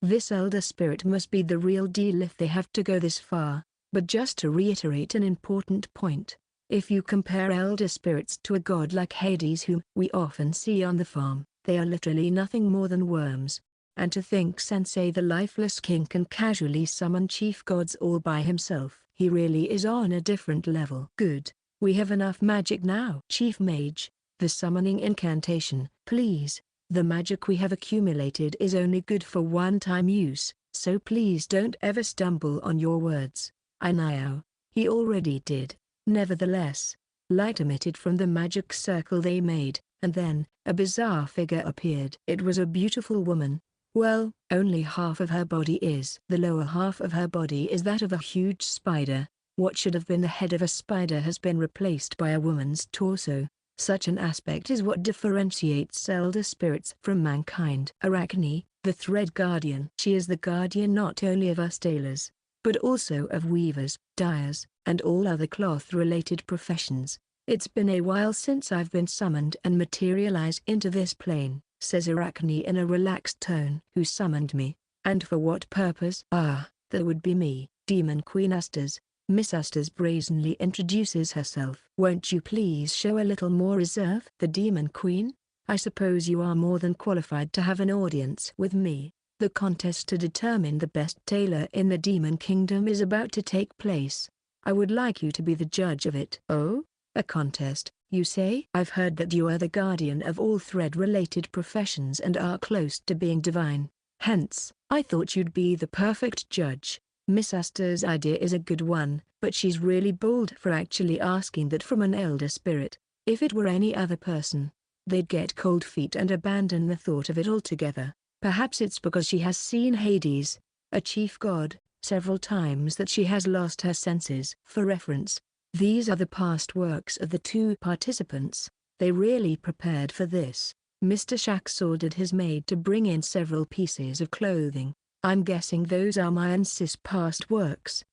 This elder spirit must be the real deal if they have to go this far. But just to reiterate an important point, if you compare elder spirits to a god like Hades whom we often see on the farm, they are literally nothing more than worms. And to think Sensei the lifeless king can casually summon chief gods all by himself, he really is on a different level. Good, we have enough magic now. Chief Mage, the summoning incantation, please. The magic we have accumulated is only good for one-time use, so please don't ever stumble on your words. I know, he already did. Nevertheless, light emitted from the magic circle they made, and then, a bizarre figure appeared. It was a beautiful woman. Well, only half of her body is. The lower half of her body is that of a huge spider. What should have been the head of a spider has been replaced by a woman's torso. Such an aspect is what differentiates elder spirits from mankind. Arachne, the thread guardian. She is the guardian not only of us tailors, but also of weavers, dyers, and all other cloth-related professions. It's been a while since I've been summoned and materialized into this plane, says Arachne in a relaxed tone. Who summoned me, and for what purpose? That would be me, Demon Queen Astas. Miss Astas brazenly introduces herself. Won't you please show a little more reserve? The Demon Queen? I suppose you are more than qualified to have an audience with me. The contest to determine the best tailor in the Demon Kingdom is about to take place. I would like you to be the judge of it. Oh? A contest, you say? I've heard that you are the guardian of all thread-related professions and are close to being divine. Hence, I thought you'd be the perfect judge. Miss Astor's idea is a good one, but she's really bold for actually asking that from an elder spirit. If it were any other person, they'd get cold feet and abandon the thought of it altogether. Perhaps it's because she has seen Hades, a chief god, several times that she has lost her senses. For reference, these are the past works of the two participants. They really prepared for this. Mr. Shax ordered his maid to bring in several pieces of clothing. I'm guessing those are my and Sis' past works.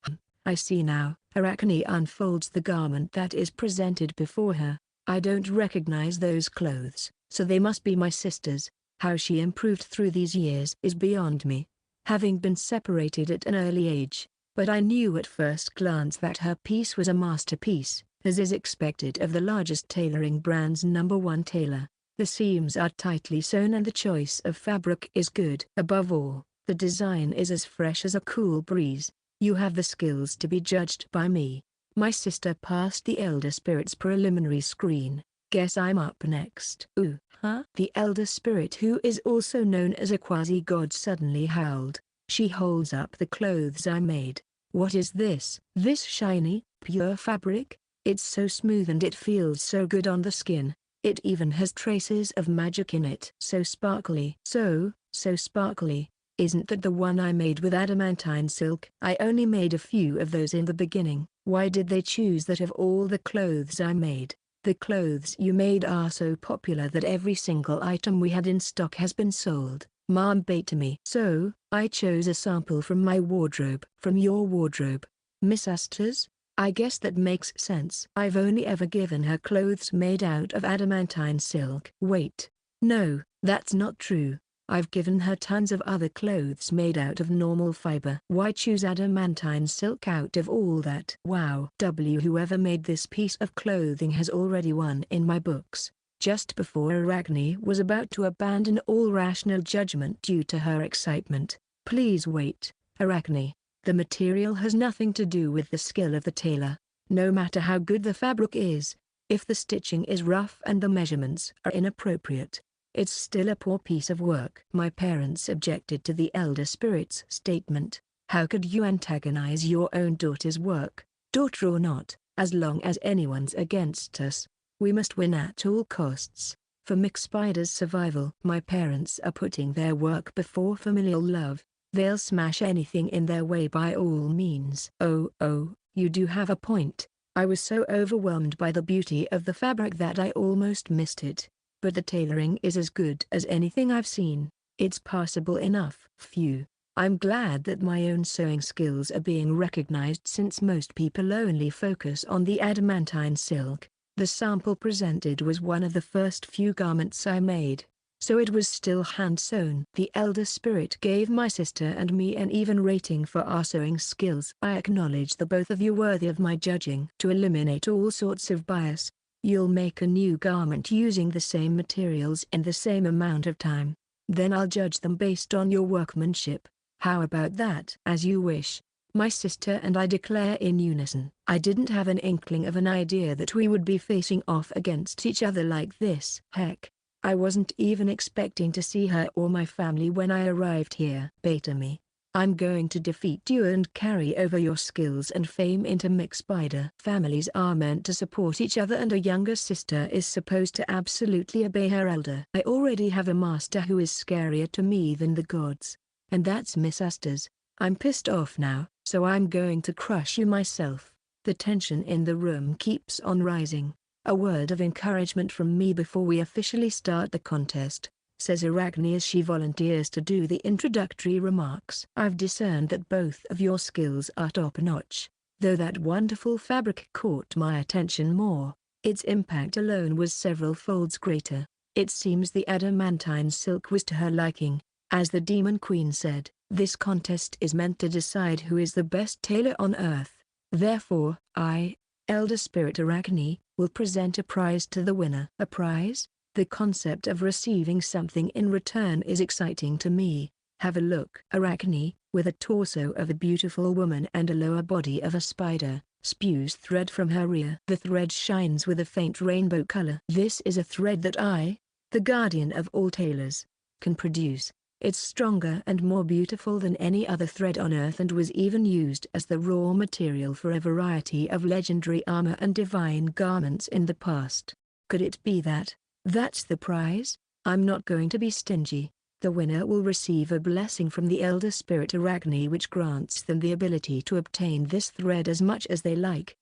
I see now. Arachne unfolds the garment that is presented before her. I don't recognize those clothes, so they must be my sister's. How she improved through these years is beyond me, having been separated at an early age, but I knew at first glance that her piece was a masterpiece, as is expected of the largest tailoring brand's #1 tailor. The seams are tightly sewn and the choice of fabric is good. Above all, the design is as fresh as a cool breeze. You have the skills to be judged by me. My sister passed the Elder Spirit's preliminary screen. Guess I'm up next. Ooh, huh? The Elder Spirit, who is also known as a quasi-god, suddenly howled. She holds up the clothes I made. What is this? This shiny, pure fabric? It's so smooth and it feels so good on the skin. It even has traces of magic in it. So sparkly. So sparkly. Isn't that the one I made with adamantine silk? I only made a few of those in the beginning. Why did they choose that of all the clothes I made? The clothes you made are so popular that every single item we had in stock has been sold. Mom Batemy. So, I chose a sample from my wardrobe. From your wardrobe, Miss Astor's? I guess that makes sense. I've only ever given her clothes made out of adamantine silk. Wait. No, that's not true. I've given her tons of other clothes made out of normal fiber. Why choose adamantine silk out of all that? Wow. Whoever made this piece of clothing has already won in my books. Just before Arachne was about to abandon all rational judgment due to her excitement. Please wait, Arachne. The material has nothing to do with the skill of the tailor. No matter how good the fabric is, if the stitching is rough and the measurements are inappropriate, it's still a poor piece of work. My parents objected to the Elder Spirit's statement. How could you antagonize your own daughter's work, daughter or not? As long as anyone's against us, we must win at all costs. For Mick Spider's survival, my parents are putting their work before familial love. They'll smash anything in their way by all means. Oh, you do have a point. I was so overwhelmed by the beauty of the fabric that I almost missed it. But the tailoring is as good as anything I've seen. It's passable enough. Phew. I'm glad that my own sewing skills are being recognized, since most people only focus on the adamantine silk. The sample presented was one of the first few garments I made, so it was still hand-sewn. The Elder Spirit gave my sister and me an even rating for our sewing skills. I acknowledge the both of you worthy of my judging. To eliminate all sorts of bias, you'll make a new garment using the same materials in the same amount of time. Then I'll judge them based on your workmanship. How about that? As you wish, my sister and I declare in unison. I didn't have an inkling of an idea that we would be facing off against each other like this. Heck, I wasn't even expecting to see her or my family when I arrived here. Batemy, I'm going to defeat you and carry over your skills and fame into Mick Spider. Families are meant to support each other, and a younger sister is supposed to absolutely obey her elder. I already have a master who is scarier to me than the gods, and that's Miss Astor's. I'm pissed off now, so I'm going to crush you myself. The tension in the room keeps on rising. A word of encouragement from me before we officially start the contest, says Arachne as she volunteers to do the introductory remarks. I've discerned that both of your skills are top-notch, though that wonderful fabric caught my attention more. Its impact alone was several folds greater. It seems the adamantine silk was to her liking. As the Demon Queen said, this contest is meant to decide who is the best tailor on Earth. Therefore, I, Elder Spirit Arachne, will present a prize to the winner. A prize? The concept of receiving something in return is exciting to me. Have a look. Arachne, with a torso of a beautiful woman and a lower body of a spider, spews thread from her rear. The thread shines with a faint rainbow color. This is a thread that I, the guardian of all tailors, can produce. It's stronger and more beautiful than any other thread on Earth, and was even used as the raw material for a variety of legendary armor and divine garments in the past. Could it be that? That's the prize? I'm not going to be stingy. The winner will receive a blessing from the Elder Spirit Arachne, which grants them the ability to obtain this thread as much as they like.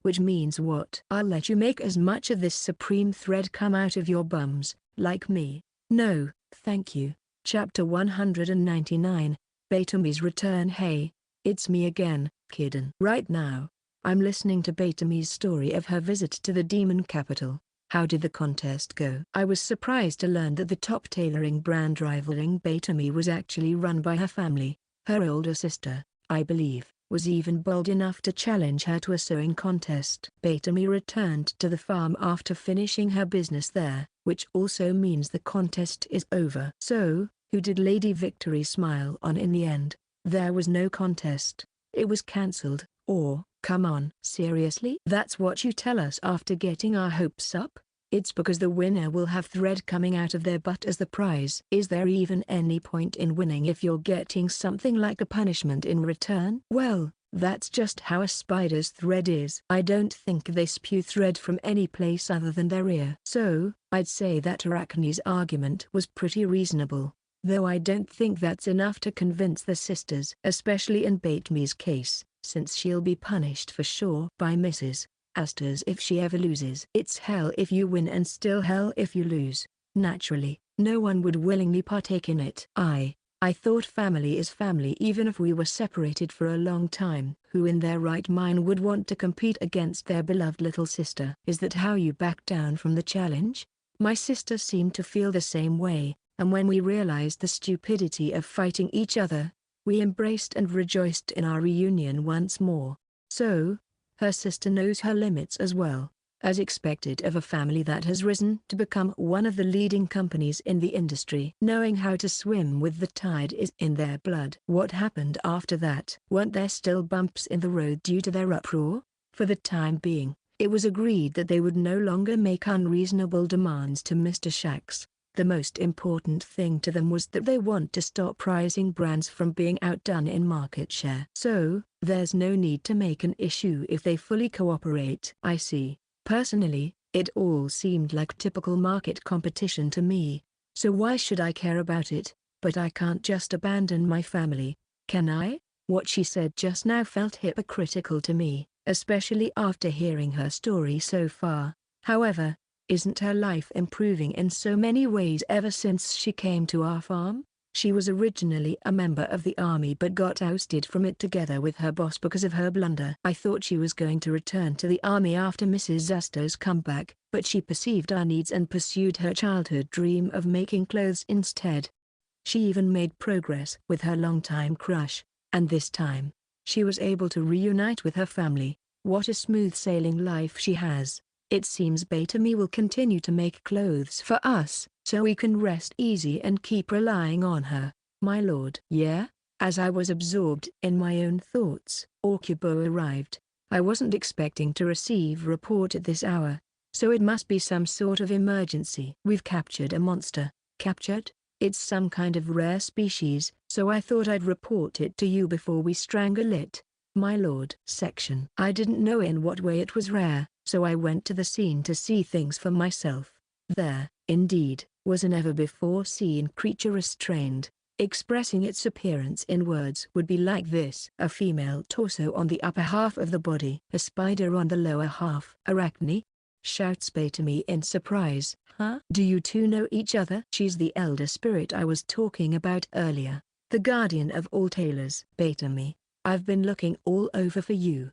Which means what? I'll let you make as much of this supreme thread come out of your bums, like me. No, thank you. Chapter 199, Batemy's Return. Hey, it's me again, kidden. Right now, I'm listening to Batemy's story of her visit to the demon capital. How did the contest go? I was surprised to learn that the top tailoring brand rivaling Batemy was actually run by her family. Her older sister, I believe, was even bold enough to challenge her to a sewing contest. Batemy returned to the farm after finishing her business there, which also means the contest is over. So, who did Lady Victory smile on in the end? There was no contest. It was cancelled. Or, come on. Seriously? That's what you tell us after getting our hopes up? It's because the winner will have thread coming out of their butt as the prize. Is there even any point in winning if you're getting something like a punishment in return? Well, that's just how a spider's thread is. I don't think they spew thread from any place other than their ear. So, I'd say that Arachne's argument was pretty reasonable, though I don't think that's enough to convince the sisters, especially in Batemy's case, since she'll be punished for sure by Mrs. Astor's if she ever loses. It's hell if you win and still hell if you lose. Naturally, no one would willingly partake in it. I thought family is family even if we were separated for a long time. Who in their right mind would want to compete against their beloved little sister? Is that how you back down from the challenge? My sister seemed to feel the same way, and when we realized the stupidity of fighting each other, we embraced and rejoiced in our reunion once more. So, her sister knows her limits as well, as expected of a family that has risen to become one of the leading companies in the industry. Knowing how to swim with the tide is in their blood. What happened after that? Weren't there still bumps in the road due to their uproar? For the time being, it was agreed that they would no longer make unreasonable demands to Mr. Shax. The most important thing to them was that they want to stop prizing brands from being outdone in market share. So, there's no need to make an issue if they fully cooperate. I see. Personally, it all seemed like typical market competition to me. So why should I care about it? But I can't just abandon my family, can I? What she said just now felt hypocritical to me, especially after hearing her story so far. However, isn't her life improving in so many ways ever since she came to our farm? She was originally a member of the army but got ousted from it together with her boss because of her blunder. I thought she was going to return to the army after Mrs. Astor's comeback, but she perceived our needs and pursued her childhood dream of making clothes instead. She even made progress with her longtime crush, and this time, she was able to reunite with her family. What a smooth sailing life she has. It seems Batemy will continue to make clothes for us, so we can rest easy and keep relying on her, my lord. Yeah? As I was absorbed in my own thoughts, Okubo arrived. I wasn't expecting to receive report at this hour, so it must be some sort of emergency. We've captured a monster. Captured? It's some kind of rare species, so I thought I'd report it to you before we strangle it, my lord. Section. I didn't know in what way it was rare, so I went to the scene to see things for myself. There, indeed, was a never-before-seen creature restrained. Expressing its appearance in words would be like this: a female torso on the upper half of the body, a spider on the lower half. Arachne? Shouts Batemy in surprise. Huh? Do you two know each other? She's the elder spirit I was talking about earlier, the guardian of all tailors. Batemy, I've been looking all over for you,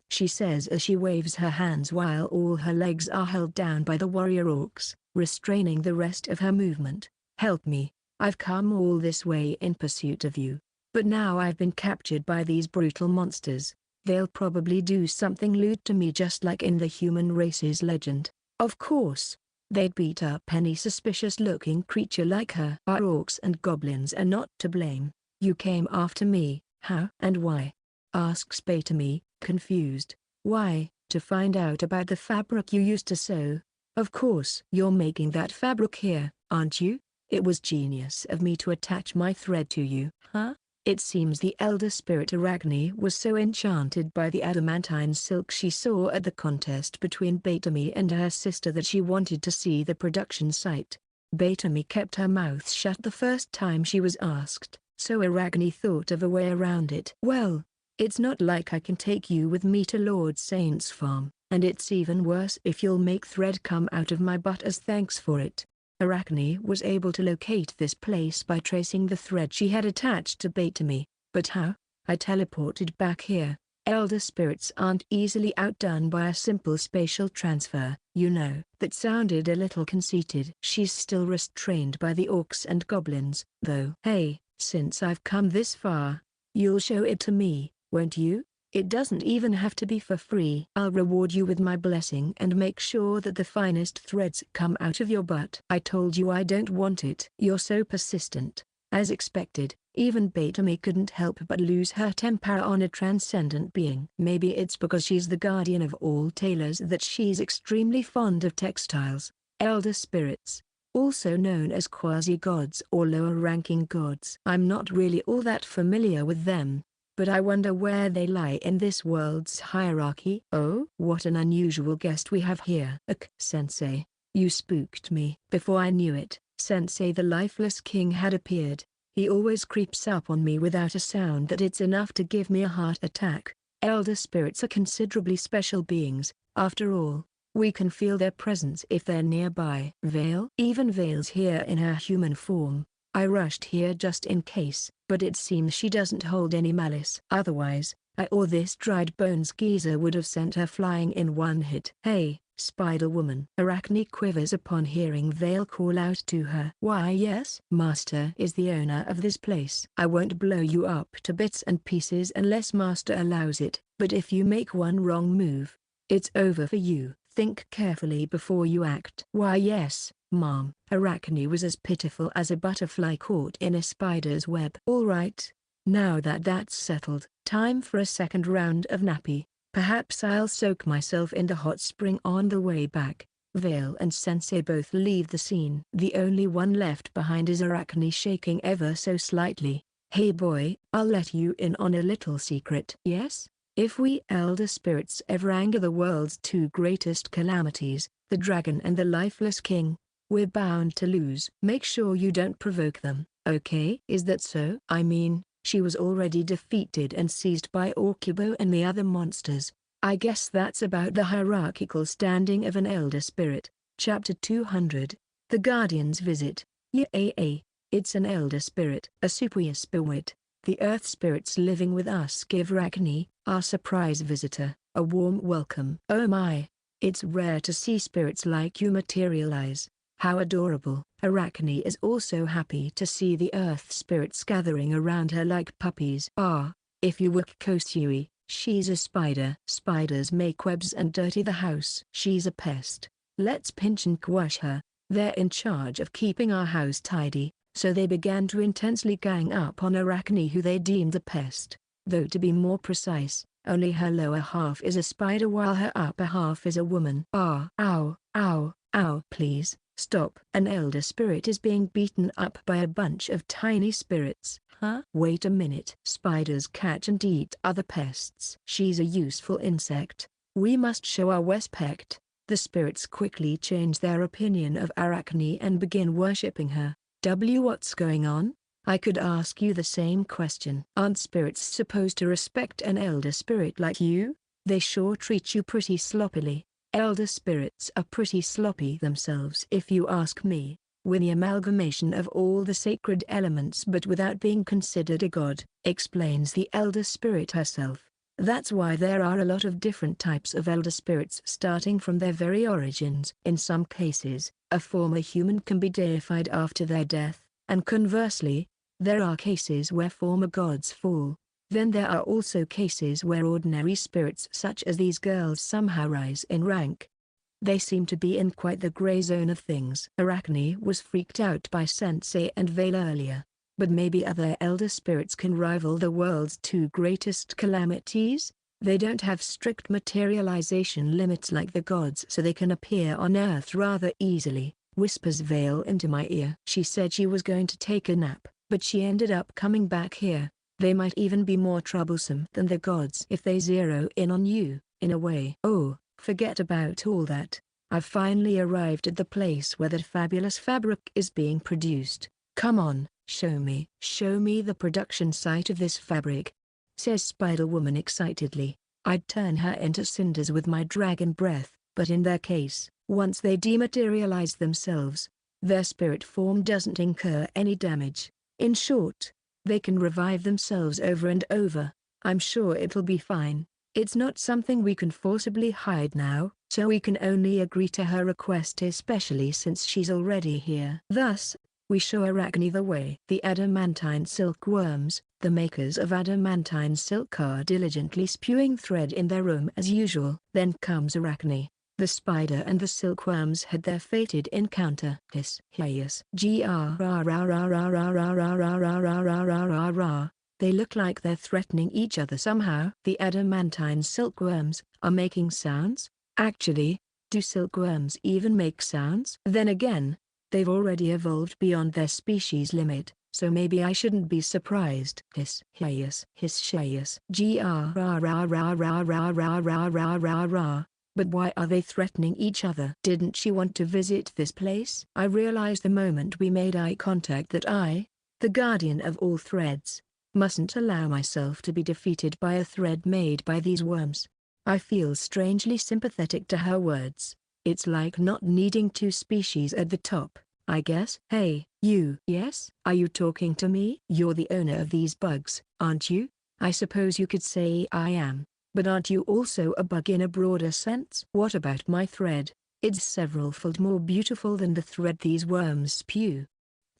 she says as she waves her hands while all her legs are held down by the warrior orcs, restraining the rest of her movement. Help me, I've come all this way in pursuit of you, but now I've been captured by these brutal monsters. They'll probably do something lewd to me just like in the human race's legend. Of course, they'd beat up any suspicious-looking creature like her. Our orcs and goblins are not to blame. You came after me, how and why? Asks Batemy, confused. Why? To find out about the fabric you used to sew. Of course. You're making that fabric here, aren't you? It was genius of me to attach my thread to you. Huh? It seems the elder spirit Arachne was so enchanted by the adamantine silk she saw at the contest between Batemy and her sister that she wanted to see the production site. Batemy kept her mouth shut the first time she was asked, so Arachne thought of a way around it. Well, it's not like I can take you with me to Lord Saint's farm, and it's even worse if you'll make thread come out of my butt as thanks for it. Arachne was able to locate this place by tracing the thread she had attached to Batemy, but how? I teleported back here. Elder spirits aren't easily outdone by a simple spatial transfer, you know. That sounded a little conceited. She's still restrained by the orcs and goblins, though. Hey, since I've come this far, you'll show it to me, won't you? It doesn't even have to be for free. I'll reward you with my blessing and make sure that the finest threads come out of your butt. I told you I don't want it. You're so persistent. As expected, even Batemy couldn't help but lose her temper on a transcendent being. Maybe it's because she's the guardian of all tailors that she's extremely fond of textiles. Elder spirits, also known as quasi-gods or lower-ranking gods. I'm not really all that familiar with them, but I wonder where they lie in this world's hierarchy. Oh, what an unusual guest we have here. Sensei, you spooked me. Before I knew it, Sensei the lifeless king had appeared. He always creeps up on me without a sound that it's enough to give me a heart attack. Elder spirits are considerably special beings, after all. We can feel their presence if they're nearby. Vale? Even Vale's here in her human form. I rushed here just in case, but it seems she doesn't hold any malice. Otherwise, I or this dried bones geezer would have sent her flying in one hit. Hey, Spider-Woman. Arachne quivers upon hearing Vale call out to her. Why yes? Master is the owner of this place. I won't blow you up to bits and pieces unless Master allows it, but if you make one wrong move, it's over for you. Think carefully before you act. Why yes, Mom. Arachne was as pitiful as a butterfly caught in a spider's web. All right, now that that's settled, time for a second round of nappy. Perhaps I'll soak myself in the hot spring on the way back. Vale and Sensei both leave the scene. The only one left behind is Arachne, shaking ever so slightly. Hey boy, I'll let you in on a little secret. Yes? If we elder spirits ever anger the world's two greatest calamities, the dragon and the lifeless king, we're bound to lose. Make sure you don't provoke them, okay? Is that so? I mean, she was already defeated and seized by Orcubo and the other monsters. I guess that's about the hierarchical standing of an elder spirit. Chapter 200. The Guardian's Visit. Yay! It's an elder spirit. A superior spirit. The earth spirits living with us give Arachne, our surprise visitor, a warm welcome. Oh my! It's rare to see spirits like you materialize. How adorable. Arachne is also happy to see the earth spirits gathering around her like puppies. Ah, if you were Kosui, she's a spider. Spiders make webs and dirty the house. She's a pest. Let's pinch and quash her. They're in charge of keeping our house tidy, so they began to intensely gang up on Arachne, who they deemed a pest. Though to be more precise, only her lower half is a spider while her upper half is a woman. Ah! Ow! Ow! Ow! Please, stop. An elder spirit is being beaten up by a bunch of tiny spirits. Huh? Wait a minute. Spiders catch and eat other pests. She's a useful insect. We must show our respect. The spirits quickly change their opinion of Arachne and begin worshipping her. What's going on? I could ask you the same question. Aren't spirits supposed to respect an elder spirit like you? They sure treat you pretty sloppily. Elder spirits are pretty sloppy themselves if you ask me. With the amalgamation of all the sacred elements but without being considered a god, explains the elder spirit herself. That's why there are a lot of different types of elder spirits starting from their very origins. In some cases, a former human can be deified after their death, and conversely, there are cases where former gods fall. Then there are also cases where ordinary spirits such as these girls somehow rise in rank. They seem to be in quite the gray zone of things. Arachne was freaked out by Sensei and Vale earlier, but maybe other elder spirits can rival the world's two greatest calamities? They don't have strict materialization limits like the gods, so they can appear on Earth rather easily, whispers Vale into my ear. She said she was going to take a nap, but she ended up coming back here. They might even be more troublesome than the gods if they zero in on you, in a way. Oh, forget about all that. I've finally arrived at the place where that fabulous fabric is being produced. Come on, show me. Show me the production site of this fabric, says Spider-Woman excitedly. I'd turn her into cinders with my dragon breath, but in their case, once they dematerialize themselves, their spirit form doesn't incur any damage. In short, they can revive themselves over and over. I'm sure it'll be fine. It's not something we can forcibly hide now, so we can only agree to her request, especially since she's already here. Thus, we show Arachne the way. The adamantine silkworms, the makers of adamantine silk, are diligently spewing thread in their room as usual. Then comes Arachne. The spider and the silkworms had their fated encounter. Hiss, hiss, They look like they're threatening each other somehow. The adamantine silkworms are making sounds? Actually, do silkworms even make sounds? Then again, they've already evolved beyond their species limit, so maybe I shouldn't be surprised. Hiss, hiss, hiss, hiss, But why are they threatening each other? Didn't she want to visit this place? I realized the moment we made eye contact that I, the guardian of all threads, mustn't allow myself to be defeated by a thread made by these worms. I feel strangely sympathetic to her words. It's like not needing two species at the top, I guess. Hey, you. Yes? Are you talking to me? You're the owner of these bugs, aren't you? I suppose you could say I am. But aren't you also a bug in a broader sense? What about my thread? It's several-fold more beautiful than the thread these worms spew,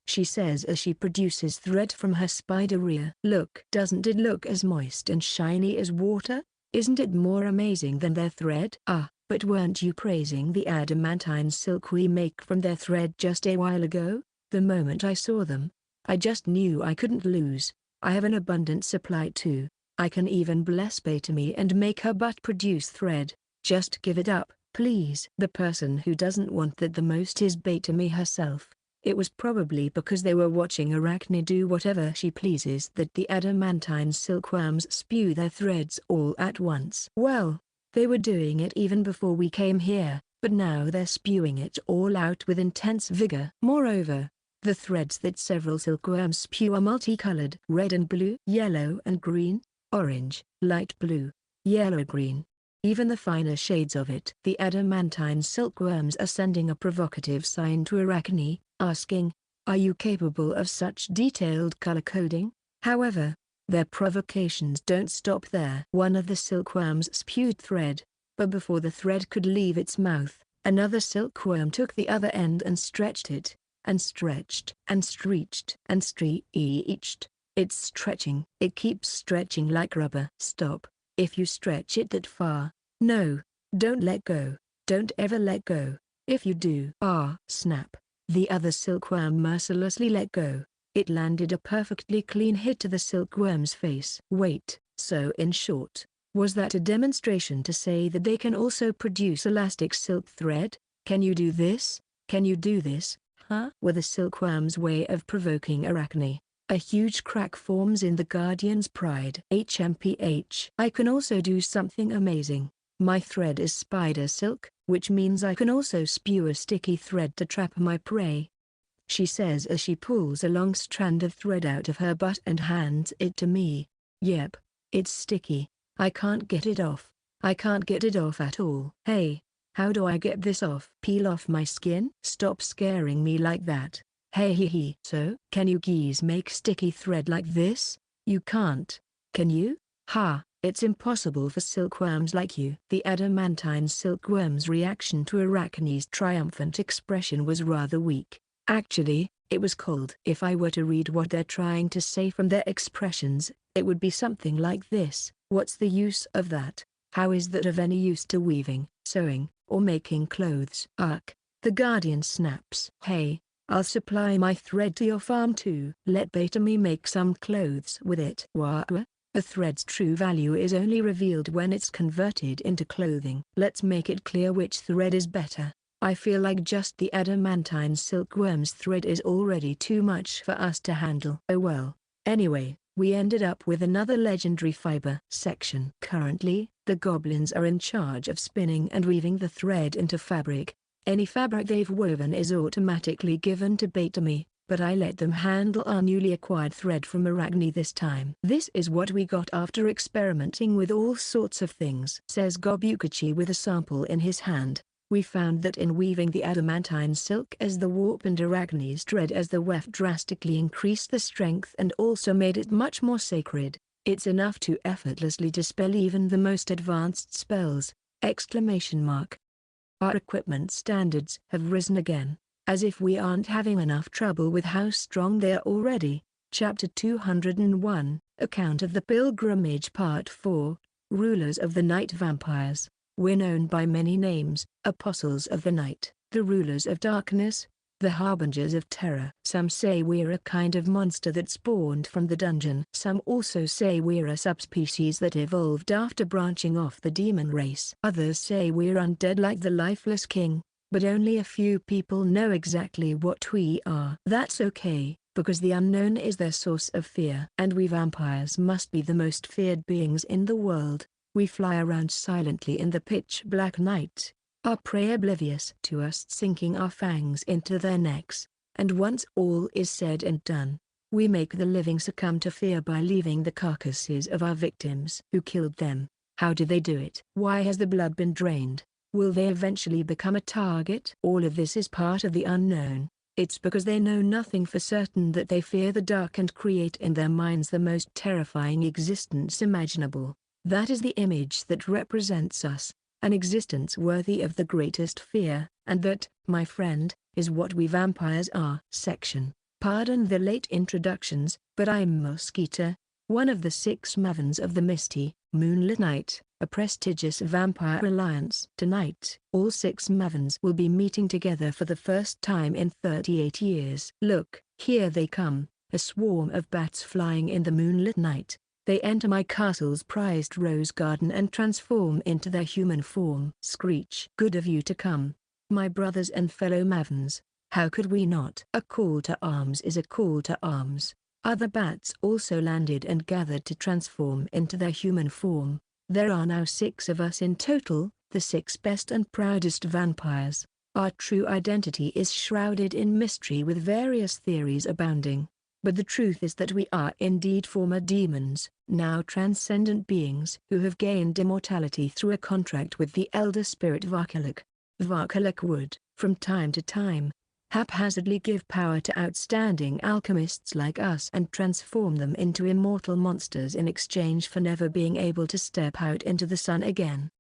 she says as she produces thread from her spider ear. Look, doesn't it look as moist and shiny as water? Isn't it more amazing than their thread? Ah, but weren't you praising the adamantine silk we make from their thread just a while ago? The moment I saw them, I just knew I couldn't lose. I have an abundant supply too. I can even bless Batemy and make her butt produce thread. Just give it up, Please. The person who doesn't want that the most is Batemy herself. It was probably because they were watching Arachne do whatever she pleases that the adamantine silkworms spew their threads all at once. Well, they were doing it even before we came here, but now they're spewing it all out with intense vigor. Moreover, the threads that several silkworms spew are multicolored: red and blue, yellow and green, orange, light blue, yellow-green. Even the finer shades of it. The adamantine silkworms are sending a provocative sign to Arachne, asking, "Are you capable of such detailed color coding?" However, their provocations don't stop there. One of the silkworms spewed thread, but before the thread could leave its mouth, another silkworm took the other end and stretched it, and stretched, and stretched, and stretched. It's stretching. It keeps stretching like rubber. Stop. If you stretch it that far. No, don't let go. Don't ever let go. If you do. Snap. The other silkworm mercilessly let go. It landed a perfectly clean hit to the silkworm's face. Wait, so in short, was that a demonstration to say that they can also produce elastic silk thread? Can you do this? Can you do this, huh? Were the silkworm's way of provoking Arachne. A huge crack forms in the Guardian's pride. HMPH. I can also do something amazing. My thread is spider silk, which means I can also spew a sticky thread to trap my prey, she says as she pulls a long strand of thread out of her butt and hands it to me. Yep, it's sticky. I can't get it off. I can't get it off at all. Hey, how do I get this off? Peel off my skin? Stop scaring me like that. Hey hee hee. So, can you geese make sticky thread like this? You can't. Can you? Ha, it's impossible for silkworms like you. The adamantine silkworm's reaction to Arachne's triumphant expression was rather weak. Actually, it was cold. If I were to read what they're trying to say from their expressions, it would be something like this. What's the use of that? How is that of any use to weaving, sewing, or making clothes? Ugh. The Guardian snaps. Hey, I'll supply my thread to your farm too. Let Batemy make some clothes with it. What? A thread's true value is only revealed when it's converted into clothing. Let's make it clear which thread is better. I feel like just the adamantine silkworm's thread is already too much for us to handle. Oh well. Anyway, we ended up with another legendary fiber section. Currently, the goblins are in charge of spinning and weaving the thread into fabric. Any fabric they've woven is automatically given to Batemy, but I let them handle our newly acquired thread from Arachne this time. This is what we got after experimenting with all sorts of things, says Gobukachi with a sample in his hand. We found that in weaving the adamantine silk as the warp and Arachne's thread as the weft drastically increased the strength and also made it much more sacred. It's enough to effortlessly dispel even the most advanced spells! Our equipment standards have risen again, as if we aren't having enough trouble with how strong they are already. Chapter 201, Account of the Pilgrimage Part 4, Rulers of the Night Vampires. We're known by many names: Apostles of the Night, the Rulers of Darkness, the Harbingers of Terror. Some say we're a kind of monster that spawned from the dungeon. Some also say we're a subspecies that evolved after branching off the demon race. Others say we're undead like the Lifeless King, but only a few people know exactly what we are. That's okay, because the unknown is their source of fear. And we vampires must be the most feared beings in the world. We fly around silently in the pitch-black night, our prey oblivious to us, sinking our fangs into their necks, and once all is said and done, we make the living succumb to fear by leaving the carcasses of our victims. Who killed them? How did they do it? Why has the blood been drained? Will they eventually become a target? All of this is part of the unknown. It's because they know nothing for certain that they fear the dark and create in their minds the most terrifying existence imaginable. That is the image that represents us, an existence worthy of the greatest fear, and that, my friend, is what we vampires are. Pardon the late introductions, but I'm Mosquito, one of the 6 mavens of the misty, moonlit night, a prestigious vampire alliance. Tonight, all 6 mavens will be meeting together for the first time in 38 years. Look, here they come, a swarm of bats flying in the moonlit night. They enter my castle's prized rose garden and transform into their human form. Screech. Good of you to come, my brothers and fellow Mavens. How could we not? A call to arms is a call to arms. Other bats also landed and gathered to transform into their human form. There are now 6 of us in total, the 6 best and proudest vampires. Our true identity is shrouded in mystery with various theories abounding. But the truth is that we are indeed former demons, now transcendent beings who have gained immortality through a contract with the elder spirit Varkalak. Varkalak would, from time to time, haphazardly give power to outstanding alchemists like us and transform them into immortal monsters in exchange for never being able to step out into the sun again.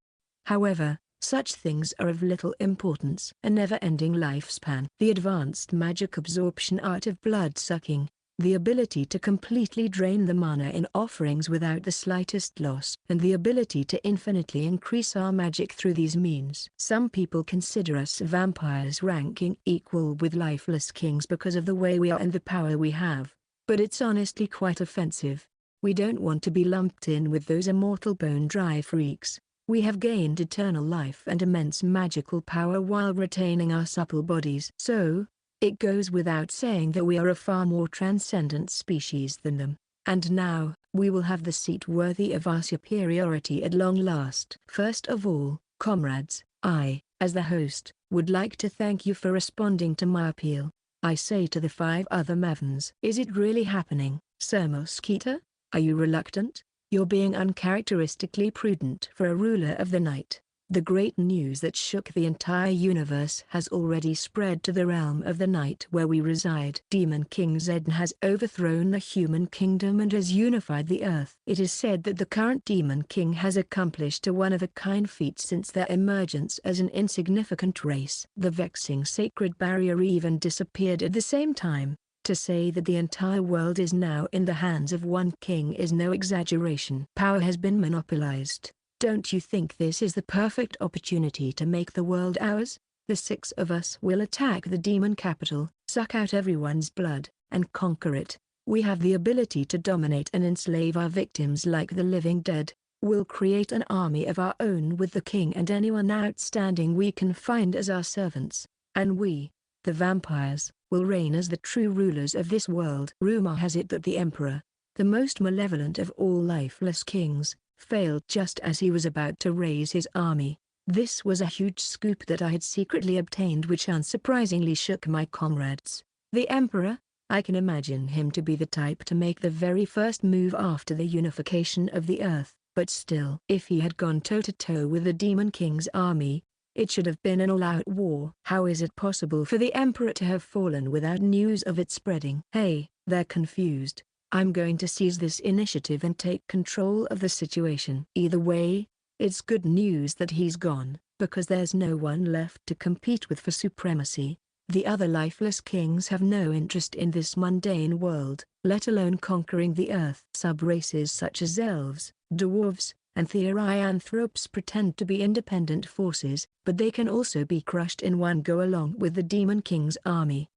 However, such things are of little importance. A never-ending lifespan. The advanced magic absorption art of blood-sucking, the ability to completely drain the mana in offerings without the slightest loss, and the ability to infinitely increase our magic through these means. Some people consider us vampires ranking equal with lifeless kings because of the way we are and the power we have, but it's honestly quite offensive. We don't want to be lumped in with those immortal bone-dry freaks. We have gained eternal life and immense magical power while retaining our supple bodies. So, it goes without saying that we are a far more transcendent species than them, and now, we will have the seat worthy of our superiority at long last. First of all, comrades, I, as the host, would like to thank you for responding to my appeal. I say to the 5 other Mavens. Is it really happening, Sir Mosquito? Are you reluctant? You're being uncharacteristically prudent for a ruler of the night. The great news that shook the entire universe has already spread to the realm of the night where we reside. Demon King Zed has overthrown the human kingdom and has unified the earth. It is said that the current Demon King has accomplished a one-of-a-kind feat since their emergence as an insignificant race. The vexing sacred barrier even disappeared at the same time. To say that the entire world is now in the hands of one king is no exaggeration. Power has been monopolized. Don't you think this is the perfect opportunity to make the world ours? The 6 of us will attack the demon capital, suck out everyone's blood, and conquer it. We have the ability to dominate and enslave our victims like the living dead. We'll create an army of our own with the king and anyone outstanding we can find as our servants. And we, the vampires, will reign as the true rulers of this world. Rumor has it that the emperor, the most malevolent of all lifeless kings, failed just as he was about to raise his army. This was a huge scoop that I had secretly obtained which unsurprisingly shook my comrades. The Emperor? I can imagine him to be the type to make the very first move after the unification of the Earth, but still. If he had gone toe-to-toe with the Demon King's army, it should have been an all-out war. How is it possible for the Emperor to have fallen without news of it spreading? Hey, they're confused. I'm going to seize this initiative and take control of the situation. Either way, it's good news that he's gone, because there's no one left to compete with for supremacy. The other lifeless kings have no interest in this mundane world, let alone conquering the earth. Sub-races such as elves, dwarves, and therianthropes pretend to be independent forces, but they can also be crushed in one go along with the Demon King's army.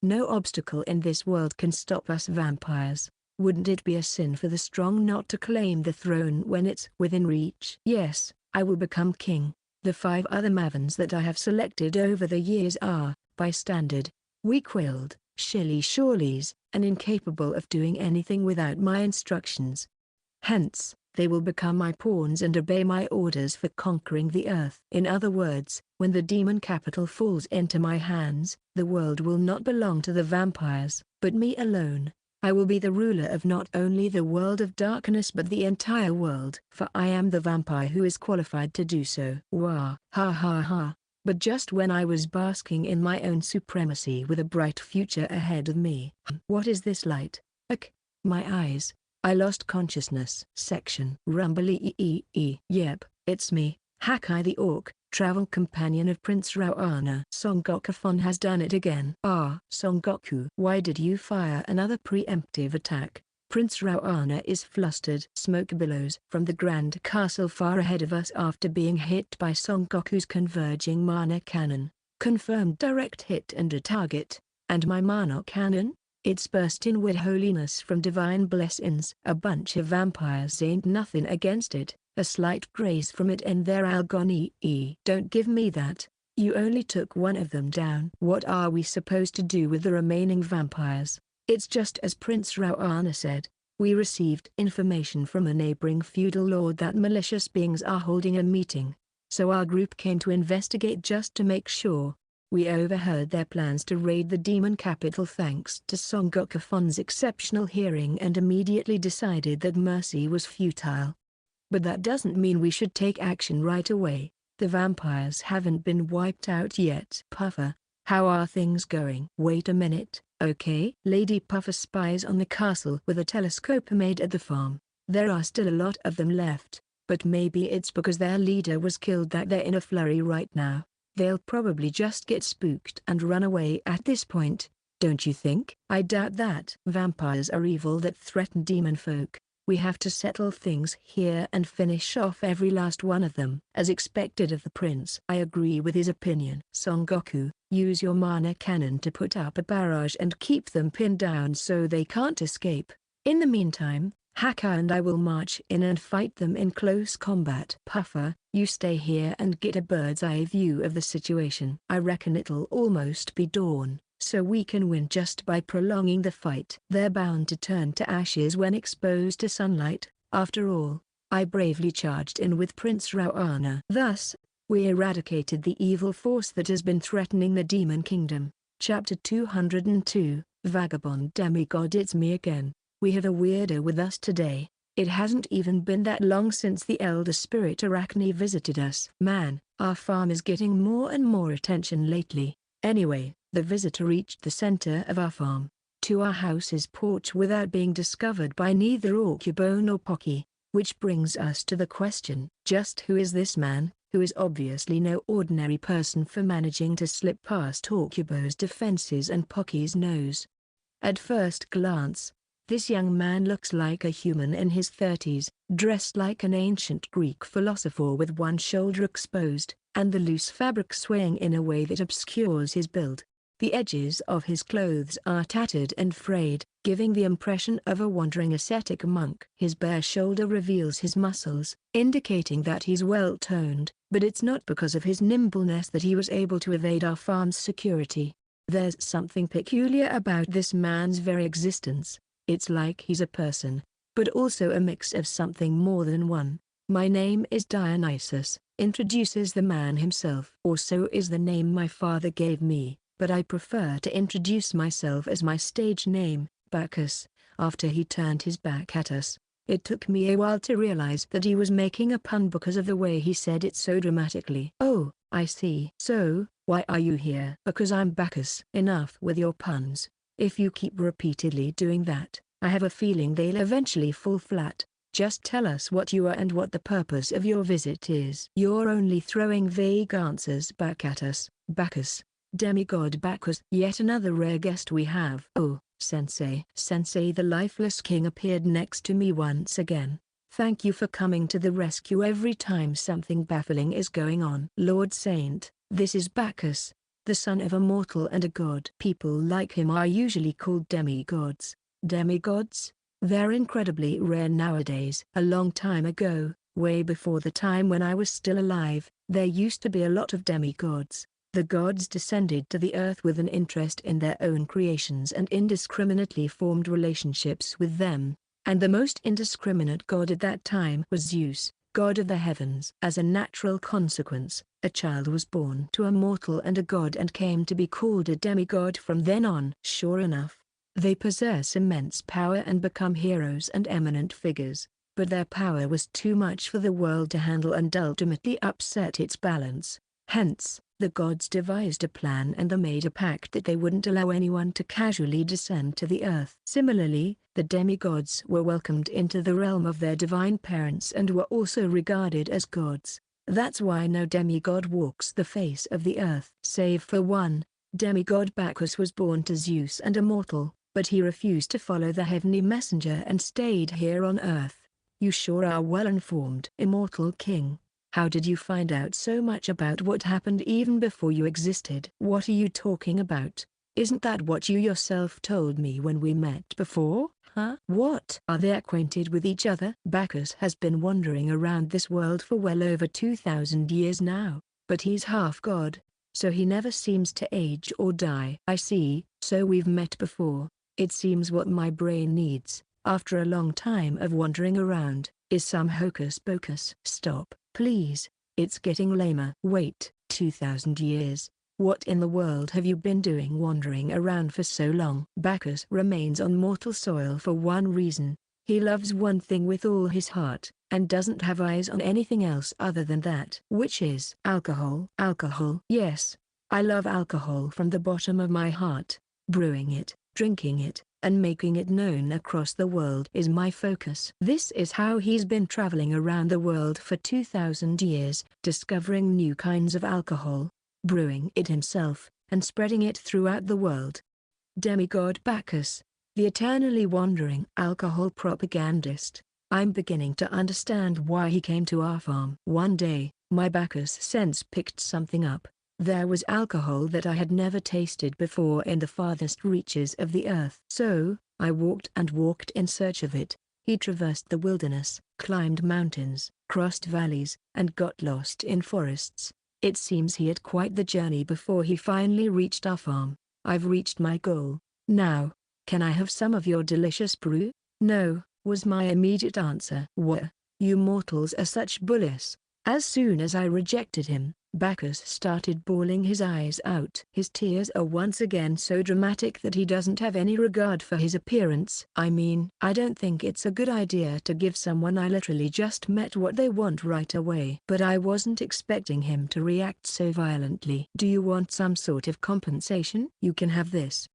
No obstacle in this world can stop us vampires. Wouldn't it be a sin for the strong not to claim the throne when it's within reach? Yes, I will become king. The 5 other Mavens that I have selected over the years are, by standard, weak-willed, shilly-shorlies, and incapable of doing anything without my instructions. Hence, they will become my pawns and obey my orders for conquering the earth. In other words, when the demon capital falls into my hands, the world will not belong to the vampires, but me alone. I will be the ruler of not only the world of darkness but the entire world. For I am the vampire who is qualified to do so. Wah ha ha ha. But just when I was basking in my own supremacy with a bright future ahead of me. What is this light? My eyes. I lost consciousness. Section. Rumbly. Yep, it's me, Hakai the Orc, travel companion of Prince Rauana. Son Gokufon has done it again. Ah, Son Goku. Why did you fire another preemptive attack? Prince Rauana is flustered. Smoke billows from the Grand Castle far ahead of us after being hit by Son Goku's converging mana cannon. Confirmed direct hit and a target. And my mana cannon? It's bursting with holiness from divine blessings. A bunch of vampires ain't nothing against it, a slight grace from it and they're all gone. Don't give me that. You only took one of them down. What are we supposed to do with the remaining vampires? It's just as Prince Rauana said. We received information from a neighboring feudal lord that malicious beings are holding a meeting. So our group came to investigate just to make sure. We overheard their plans to raid the demon capital thanks to Son Goku's exceptional hearing and immediately decided that mercy was futile. But that doesn't mean we should take action right away. The vampires haven't been wiped out yet. Puffer, how are things going? Wait a minute, okay? Lady Puffer spies on the castle with a telescope made at the farm. There are still a lot of them left, but maybe it's because their leader was killed that they're in a flurry right now. They'll probably just get spooked and run away at this point, don't you think? I doubt that. Vampires are evil that threaten demon folk. We have to settle things here and finish off every last one of them. As expected of the prince. I agree with his opinion. Son Goku, use your mana cannon to put up a barrage and keep them pinned down so they can't escape. In the meantime, Haka and I will march in and fight them in close combat. Puffer, you stay here and get a bird's eye view of the situation. I reckon it'll almost be dawn, so we can win just by prolonging the fight. They're bound to turn to ashes when exposed to sunlight, after all. I bravely charged in with Prince Rauana. Thus, we eradicated the evil force that has been threatening the Demon Kingdom. Chapter 202, Vagabond Demigod. It's me again. We have a weirdo with us today. It hasn't even been that long since the elder spirit Arachne visited us. Man, our farm is getting more and more attention lately. Anyway, the visitor reached the center of our farm, to our house's porch without being discovered by neither Okubo nor Pocky. Which brings us to the question, just who is this man, who is obviously no ordinary person for managing to slip past Okubo's defenses and Pocky's nose? At first glance, this young man looks like a human in his 30s, dressed like an ancient Greek philosopher with one shoulder exposed, and the loose fabric swaying in a way that obscures his build. The edges of his clothes are tattered and frayed, giving the impression of a wandering ascetic monk. His bare shoulder reveals his muscles, indicating that he's well-toned, but it's not because of his nimbleness that he was able to evade our farm's security. There's something peculiar about this man's very existence. It's like he's a person, but also a mix of something more than one. My name is Dionysus, introduces the man himself. Or so is the name my father gave me, but I prefer to introduce myself as my stage name, Bacchus, after he turned his back at us. It took me a while to realize that he was making a pun because of the way he said it so dramatically. Oh, I see. So, why are you here? Because I'm Bacchus. Enough with your puns. If you keep repeatedly doing that, I have a feeling they'll eventually fall flat. Just tell us what you are and what the purpose of your visit is. You're only throwing vague answers back at us, Bacchus. Demigod Bacchus. Yet another rare guest we have. Oh, Sensei. Sensei the lifeless king appeared next to me once again. Thank you for coming to the rescue every time something baffling is going on. Lord Saint, this is Bacchus, the son of a mortal and a god. People like him are usually called demigods. Demigods? They're incredibly rare nowadays. A long time ago, way before the time when I was still alive, there used to be a lot of demigods. The gods descended to the earth with an interest in their own creations and indiscriminately formed relationships with them, and the most indiscriminate god at that time was Zeus, god of the heavens. As a natural consequence, a child was born to a mortal and a god and came to be called a demigod from then on. Sure enough, they possess immense power and become heroes and eminent figures, but their power was too much for the world to handle and ultimately upset its balance. Hence, the gods devised a plan and they made a pact that they wouldn't allow anyone to casually descend to the earth. Similarly, the demigods were welcomed into the realm of their divine parents and were also regarded as gods. That's why no demigod walks the face of the earth. Save for one, demigod Bacchus was born to Zeus and immortal, but he refused to follow the heavenly messenger and stayed here on earth. You sure are well informed. Immortal king. How did you find out so much about what happened even before you existed? What are you talking about? Isn't that what you yourself told me when we met before, huh? What? Are they acquainted with each other? Bacchus has been wandering around this world for well over 2,000 years now, but he's half god, so he never seems to age or die. I see, so we've met before. It seems what my brain needs, after a long time of wandering around, is some hocus pocus. Stop, please, it's getting lamer. Wait, 2,000 years? What in the world have you been doing wandering around for so long? Bacchus remains on mortal soil for one reason. He loves one thing with all his heart, and doesn't have eyes on anything else other than that. Which is alcohol. Alcohol. Yes, I love alcohol from the bottom of my heart. Brewing it, drinking it, and making it known across the world is my focus. This is how he's been traveling around the world for 2,000 years, discovering new kinds of alcohol, brewing it himself, and spreading it throughout the world. Demigod Bacchus, the eternally wandering alcohol propagandist. I'm beginning to understand why he came to our farm. One day, my Bacchus sense picked something up. There was alcohol that I had never tasted before in the farthest reaches of the earth. So, I walked and walked in search of it. He traversed the wilderness, climbed mountains, crossed valleys, and got lost in forests. It seems he had quite the journey before he finally reached our farm. I've reached my goal. Now, can I have some of your delicious brew? No, was my immediate answer. Wha? You mortals are such bullies. As soon as I rejected him, Bacchus started bawling his eyes out. His tears are once again so dramatic that he doesn't have any regard for his appearance. I mean, I don't think it's a good idea to give someone I literally just met what they want right away. But I wasn't expecting him to react so violently. Do you want some sort of compensation? You can have this,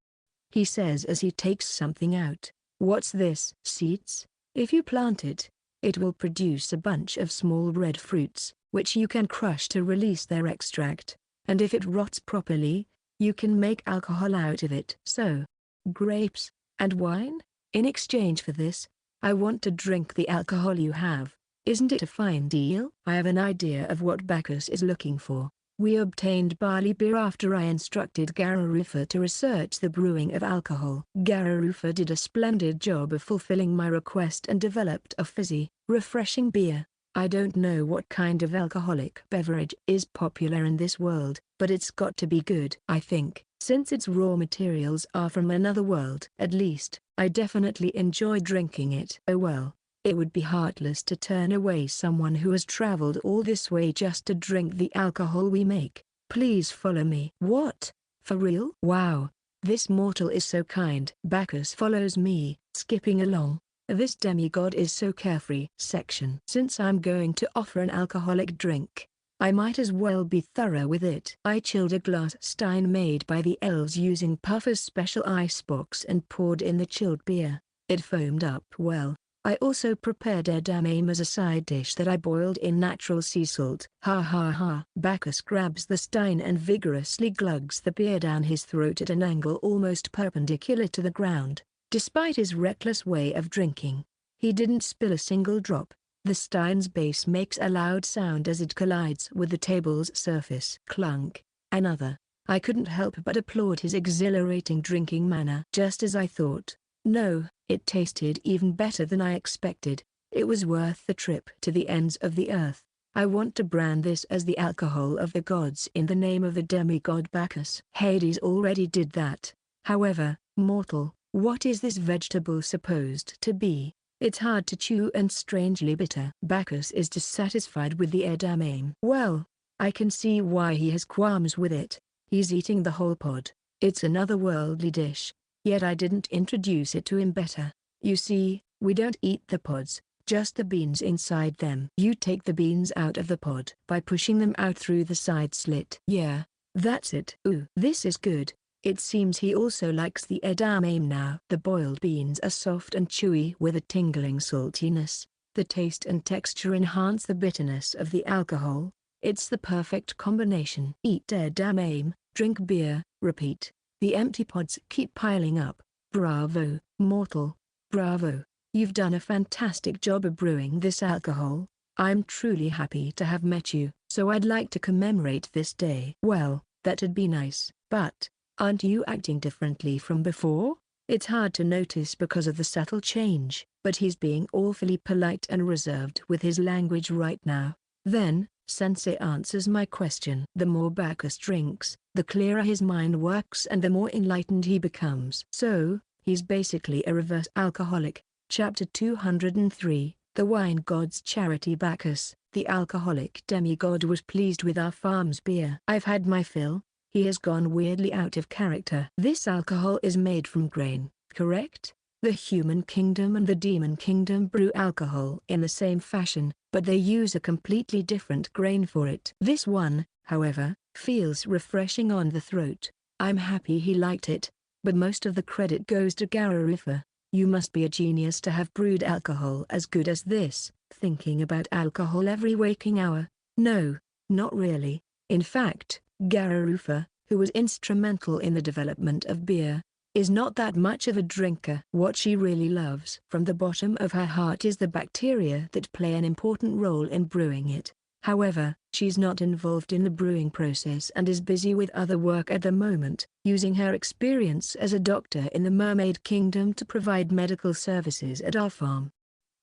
he says as he takes something out. What's this? Seeds? If you plant it, it will produce a bunch of small red fruits, which you can crush to release their extract, and if it rots properly, you can make alcohol out of it. So, grapes, and wine? In exchange for this, I want to drink the alcohol you have. Isn't it a fine deal? I have an idea of what Bacchus is looking for. We obtained barley beer after I instructed Garufa to research the brewing of alcohol. Garufa did a splendid job of fulfilling my request and developed a fizzy, refreshing beer. I don't know what kind of alcoholic beverage is popular in this world, but it's got to be good. I think, since its raw materials are from another world. At least, I definitely enjoy drinking it. Oh well. It would be heartless to turn away someone who has traveled all this way just to drink the alcohol we make. Please follow me. What? For real? Wow. This mortal is so kind. Bacchus follows me, skipping along. This demigod is so carefree. Section. Since I'm going to offer an alcoholic drink, I might as well be thorough with it. I chilled a glass stein made by the elves using Puffer's special icebox and poured in the chilled beer. It foamed up well. I also prepared edamame as a side dish that I boiled in natural sea salt. Ha ha ha. Bacchus grabs the stein and vigorously glugs the beer down his throat at an angle almost perpendicular to the ground. Despite his reckless way of drinking, he didn't spill a single drop. The stein's base makes a loud sound as it collides with the table's surface. Clunk. Another. I couldn't help but applaud his exhilarating drinking manner. Just as I thought. No, it tasted even better than I expected. It was worth the trip to the ends of the earth. I want to brand this as the alcohol of the gods in the name of the demigod Bacchus. Hades already did that. However, mortal, what is this vegetable supposed to be? It's hard to chew and strangely bitter. Bacchus is dissatisfied with the edamame. Well, I can see why he has qualms with it. He's eating the whole pod. It's an otherworldly dish. Yet I didn't introduce it to him better. You see, we don't eat the pods, just the beans inside them. You take the beans out of the pod by pushing them out through the side slit. Yeah, that's it. Ooh, this is good. It seems he also likes the edamame now. The boiled beans are soft and chewy with a tingling saltiness. The taste and texture enhance the bitterness of the alcohol. It's the perfect combination. Eat edamame, drink beer, repeat. The empty pods keep piling up. Bravo, mortal. Bravo. You've done a fantastic job of brewing this alcohol. I'm truly happy to have met you. So I'd like to commemorate this day. Well, that'd be nice. But, Aren't you acting differently from before? It's hard to notice because of the subtle change, but he's being awfully polite and reserved with his language right now. Then, Sensei answers my question. The more Bacchus drinks, the clearer his mind works and the more enlightened he becomes. So, he's basically a reverse alcoholic. Chapter 203, The Wine God's Charity. Bacchus, the alcoholic demigod, was pleased with our farm's beer. I've had my fill. He has gone weirdly out of character. This alcohol is made from grain, correct? The human kingdom and the demon kingdom brew alcohol in the same fashion, but they use a completely different grain for it. This one, however, feels refreshing on the throat. I'm happy he liked it, but most of the credit goes to Garufa. You must be a genius to have brewed alcohol as good as this. Thinking about alcohol every waking hour? No, not really. In fact, Garufa, who was instrumental in the development of beer, is not that much of a drinker. What she really loves from the bottom of her heart is the bacteria that play an important role in brewing it. However, she's not involved in the brewing process and is busy with other work at the moment, using her experience as a doctor in the Mermaid Kingdom to provide medical services at our farm.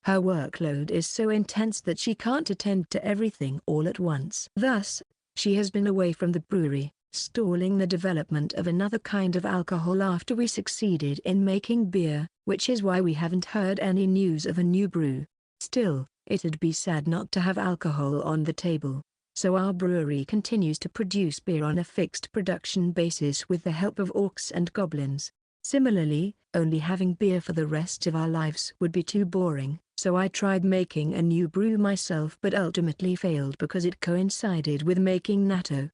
Her workload is so intense that she can't attend to everything all at once. Thus, she has been away from the brewery, stalling the development of another kind of alcohol after we succeeded in making beer, which is why we haven't heard any news of a new brew. Still, it'd be sad not to have alcohol on the table. So our brewery continues to produce beer on a fixed production basis with the help of orcs and goblins. Similarly, only having beer for the rest of our lives would be too boring, so I tried making a new brew myself but ultimately failed because it coincided with making natto.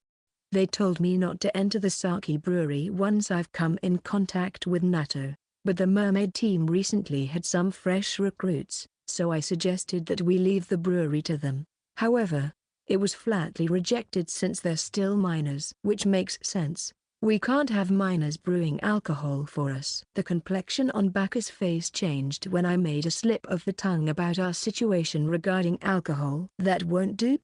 They told me not to enter the sake brewery once I've come in contact with natto, but the mermaid team recently had some fresh recruits, so I suggested that we leave the brewery to them. However, it was flatly rejected since they're still minors. Which makes sense. We can't have minors brewing alcohol for us. The complexion on Bacchus' face changed when I made a slip of the tongue about our situation regarding alcohol. That won't do.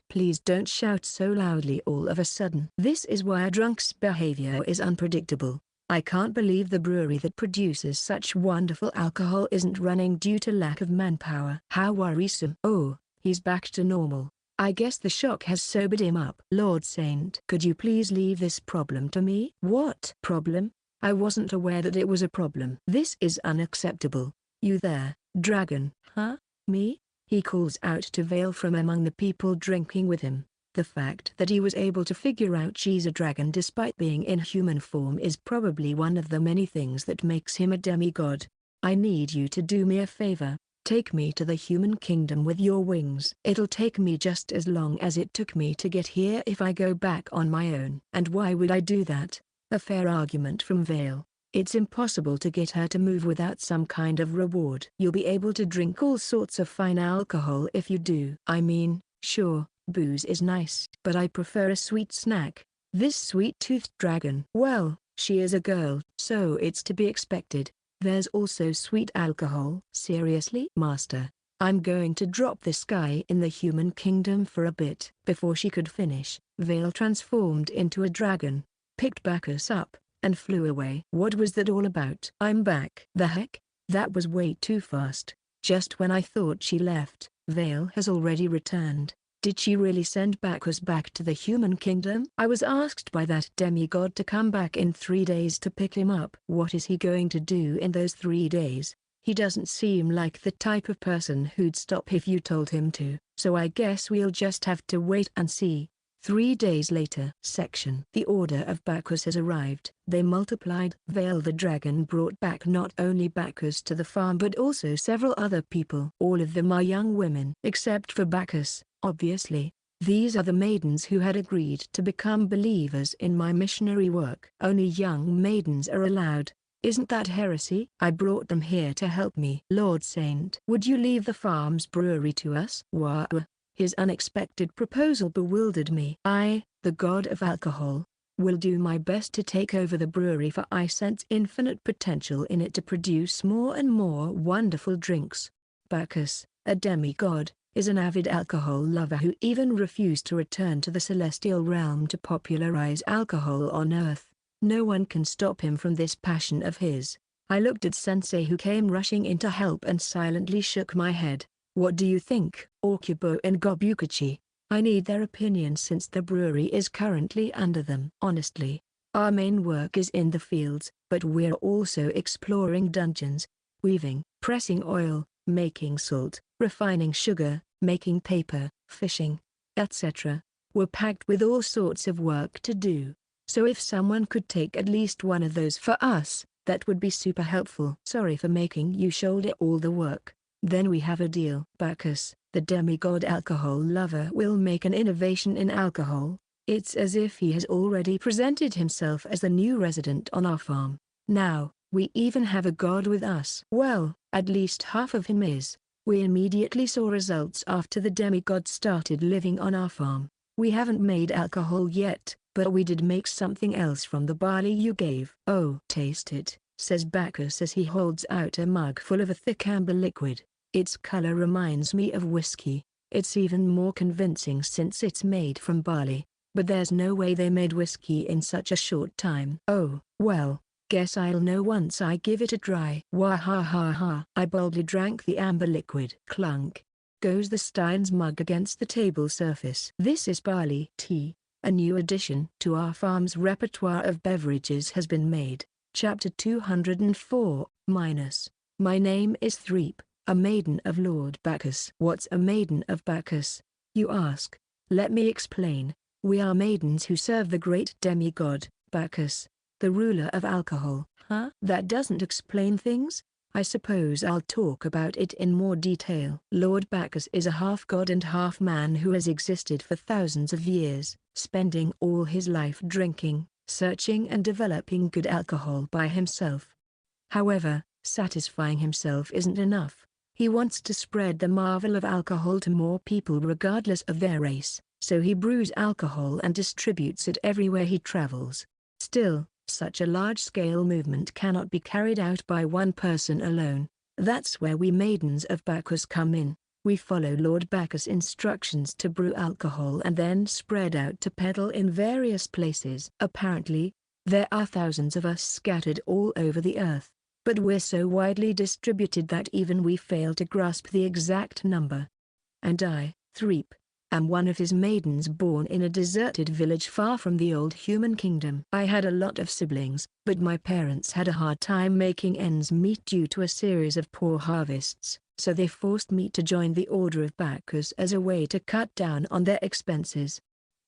Please don't shout so loudly all of a sudden. This is why a drunk's behavior is unpredictable. I can't believe the brewery that produces such wonderful alcohol isn't running due to lack of manpower. How worrisome. Oh, he's back to normal. I guess the shock has sobered him up. Lord Saint, could you please leave this problem to me? What problem? I wasn't aware that it was a problem. This is unacceptable. You there, dragon? Huh? Me? He calls out to Vale from among the people drinking with him. The fact that he was able to figure out she's a dragon despite being in human form is probably one of the many things that makes him a demigod. I need you to do me a favor. Take me to the human kingdom with your wings. It'll take me just as long as it took me to get here if I go back on my own. And why would I do that? A fair argument from Vale. It's impossible to get her to move without some kind of reward. You'll be able to drink all sorts of fine alcohol if you do. I mean, sure, booze is nice, but I prefer a sweet snack. This sweet-toothed dragon. Well, she is a girl, so it's to be expected. There's also sweet alcohol. Seriously? Master, I'm going to drop this guy in the human kingdom for a bit. Before she could finish, Vale transformed into a dragon, picked Bacchus up, and flew away. What was that all about? I'm back. The heck? That was way too fast. Just when I thought she left, Vale has already returned. Did she really send Bacchus back to the human kingdom? I was asked by that demigod to come back in 3 days to pick him up. What is he going to do in those 3 days? He doesn't seem like the type of person who'd stop if you told him to, so I guess we'll just have to wait and see. 3 days later. Section. The order of Bacchus has arrived. They multiplied. Vale the dragon brought back not only Bacchus to the farm but also several other people. All of them are young women. Except for Bacchus, obviously. These are the maidens who had agreed to become believers in my missionary work. Only young maidens are allowed. Isn't that heresy? I brought them here to help me. Lord Saint, would you leave the farm's brewery to us? What? His unexpected proposal bewildered me. I, the god of alcohol, will do my best to take over the brewery, for I sense infinite potential in it to produce more and more wonderful drinks. Bacchus, a demigod, is an avid alcohol lover who even refused to return to the celestial realm to popularize alcohol on Earth. No one can stop him from this passion of his. I looked at Sensei, who came rushing in to help, and silently shook my head. What do you think, Okubo and Gobukachi? I need their opinion since the brewery is currently under them. Honestly, our main work is in the fields, but we're also exploring dungeons, weaving, pressing oil, making salt, refining sugar, making paper, fishing, etc. We're packed with all sorts of work to do. So if someone could take at least one of those for us, that would be super helpful. Sorry for making you shoulder all the work. Then we have a deal. Bacchus, the demigod alcohol lover, will make an innovation in alcohol. It's as if he has already presented himself as the new resident on our farm. Now, we even have a god with us. Well, at least half of him is. We immediately saw results after the demigod started living on our farm. We haven't made alcohol yet, but we did make something else from the barley you gave. Oh, taste it, says Bacchus as he holds out a mug full of a thick amber liquid. Its color reminds me of whiskey. It's even more convincing since it's made from barley. But there's no way they made whiskey in such a short time. Oh, well, guess I'll know once I give it a try. Wahahaha. I boldly drank the amber liquid. Clunk goes the Stein's mug against the table surface. This is barley tea. A new addition to our farm's repertoire of beverages has been made. Chapter 204, minus. My name is Threep, a maiden of Lord Bacchus. What's a maiden of Bacchus, you ask? Let me explain. We are maidens who serve the great demigod, Bacchus, the ruler of alcohol. Huh? That doesn't explain things? I suppose I'll talk about it in more detail. Lord Bacchus is a half-god and half-man who has existed for thousands of years, spending all his life drinking, searching and developing good alcohol by himself. However, satisfying himself isn't enough. He wants to spread the marvel of alcohol to more people regardless of their race, so he brews alcohol and distributes it everywhere he travels. Still, such a large-scale movement cannot be carried out by one person alone. That's where we maidens of Bacchus come in. We follow Lord Bacchus' instructions to brew alcohol and then spread out to peddle in various places. Apparently, there are thousands of us scattered all over the earth, but we're so widely distributed that even we fail to grasp the exact number. And I, Threep, am one of his maidens born in a deserted village far from the old human kingdom. I had a lot of siblings, but my parents had a hard time making ends meet due to a series of poor harvests, so they forced me to join the Order of Bacchus as a way to cut down on their expenses.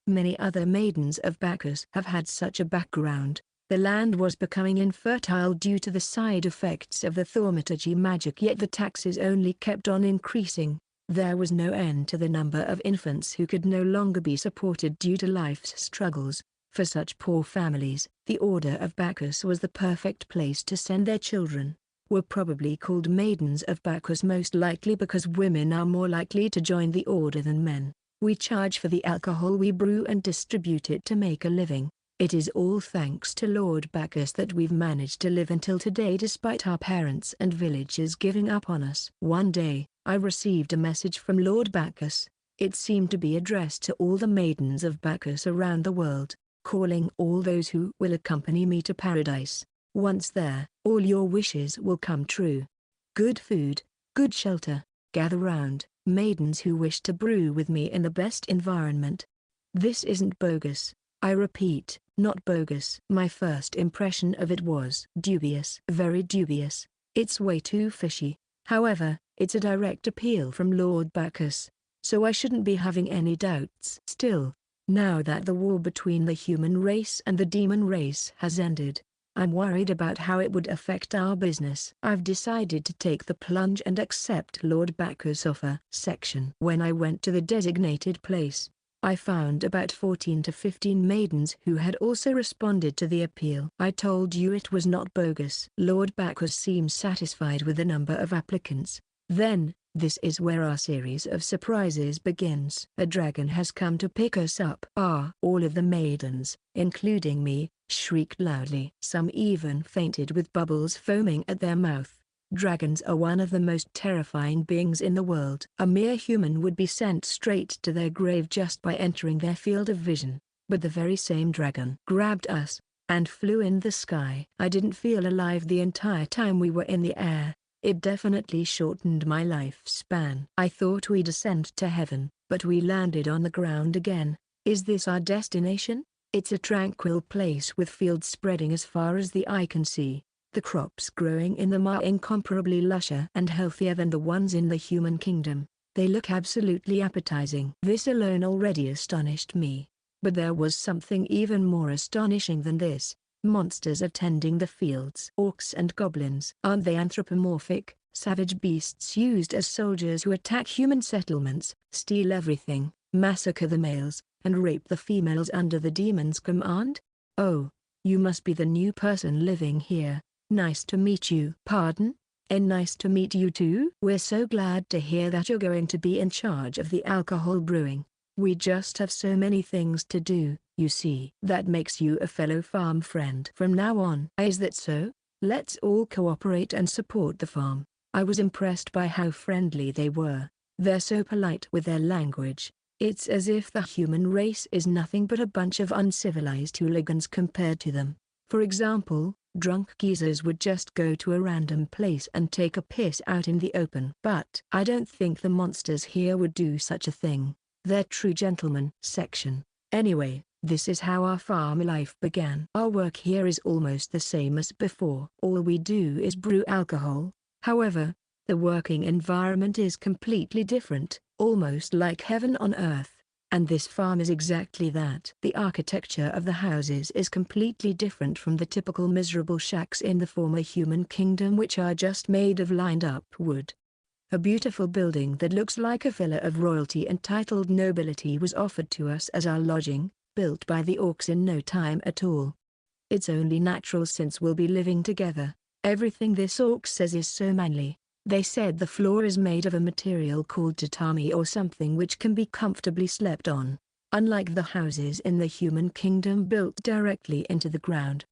Many other maidens of Bacchus have had such a background. The land was becoming infertile due to the side effects of the thaumaturgy magic, yet the taxes only kept on increasing. There was no end to the number of infants who could no longer be supported due to life's struggles. For such poor families, the Order of Bacchus was the perfect place to send their children. We're probably called maidens of Bacchus most likely because women are more likely to join the order than men. We charge for the alcohol we brew and distribute it to make a living. It is all thanks to Lord Bacchus that we've managed to live until today despite our parents and villagers giving up on us. One day, I received a message from Lord Bacchus. It seemed to be addressed to all the maidens of Bacchus around the world, calling all those who will accompany me to paradise. Once there, all your wishes will come true. Good food, good shelter, gather round, maidens who wish to brew with me in the best environment. This isn't bogus. I repeat, not bogus. My first impression of it was dubious. Very dubious. It's way too fishy. However, it's a direct appeal from Lord Bacchus, so I shouldn't be having any doubts. Still, now that the war between the human race and the demon race has ended, I'm worried about how it would affect our business. I've decided to take the plunge and accept Lord Bacchus' offer. Section. When I went to the designated place, I found about 14 to 15 maidens who had also responded to the appeal. I told you it was not bogus. Lord Bacchus seems satisfied with the number of applicants. Then, this is where our series of surprises begins. A dragon has come to pick us up. All of the maidens, including me, shrieked loudly. Some even fainted with bubbles foaming at their mouth. Dragons are one of the most terrifying beings in the world. A mere human would be sent straight to their grave just by entering their field of vision. But the very same dragon grabbed us and flew in the sky. I didn't feel alive the entire time we were in the air. It definitely shortened my lifespan. I thought we'd ascend to heaven, but we landed on the ground again. Is this our destination? It's a tranquil place with fields spreading as far as the eye can see. The crops growing in them are incomparably lusher and healthier than the ones in the human kingdom. They look absolutely appetizing. This alone already astonished me. But there was something even more astonishing than this. Monsters attending the fields. Orcs and goblins. Aren't they anthropomorphic, savage beasts used as soldiers who attack human settlements, steal everything, massacre the males, and rape the females under the demon's command? Oh, you must be the new person living here. Nice to meet you. Pardon? And nice to meet you too. We're so glad to hear that you're going to be in charge of the alcohol brewing. We just have so many things to do, you see. That makes you a fellow farm friend from now on. Is that so? Let's all cooperate and support the farm. I was impressed by how friendly they were. They're so polite with their language. It's as if the human race is nothing but a bunch of uncivilized hooligans compared to them. For example, drunk geezers would just go to a random place and take a piss out in the open. But I don't think the monsters here would do such a thing. They're true gentlemen. Section. Anyway, this is how our farm life began. Our work here is almost the same as before. All we do is brew alcohol. However, the working environment is completely different, almost like heaven on earth. And this farm is exactly that. The architecture of the houses is completely different from the typical miserable shacks in the former human kingdom, which are just made of lined-up wood. A beautiful building that looks like a villa of royalty and titled nobility was offered to us as our lodging, built by the orcs in no time at all. It's only natural since we'll be living together. Everything this orc says is so manly. They said the floor is made of a material called tatami or something which can be comfortably slept on, unlike the houses in the human kingdom built directly into the ground.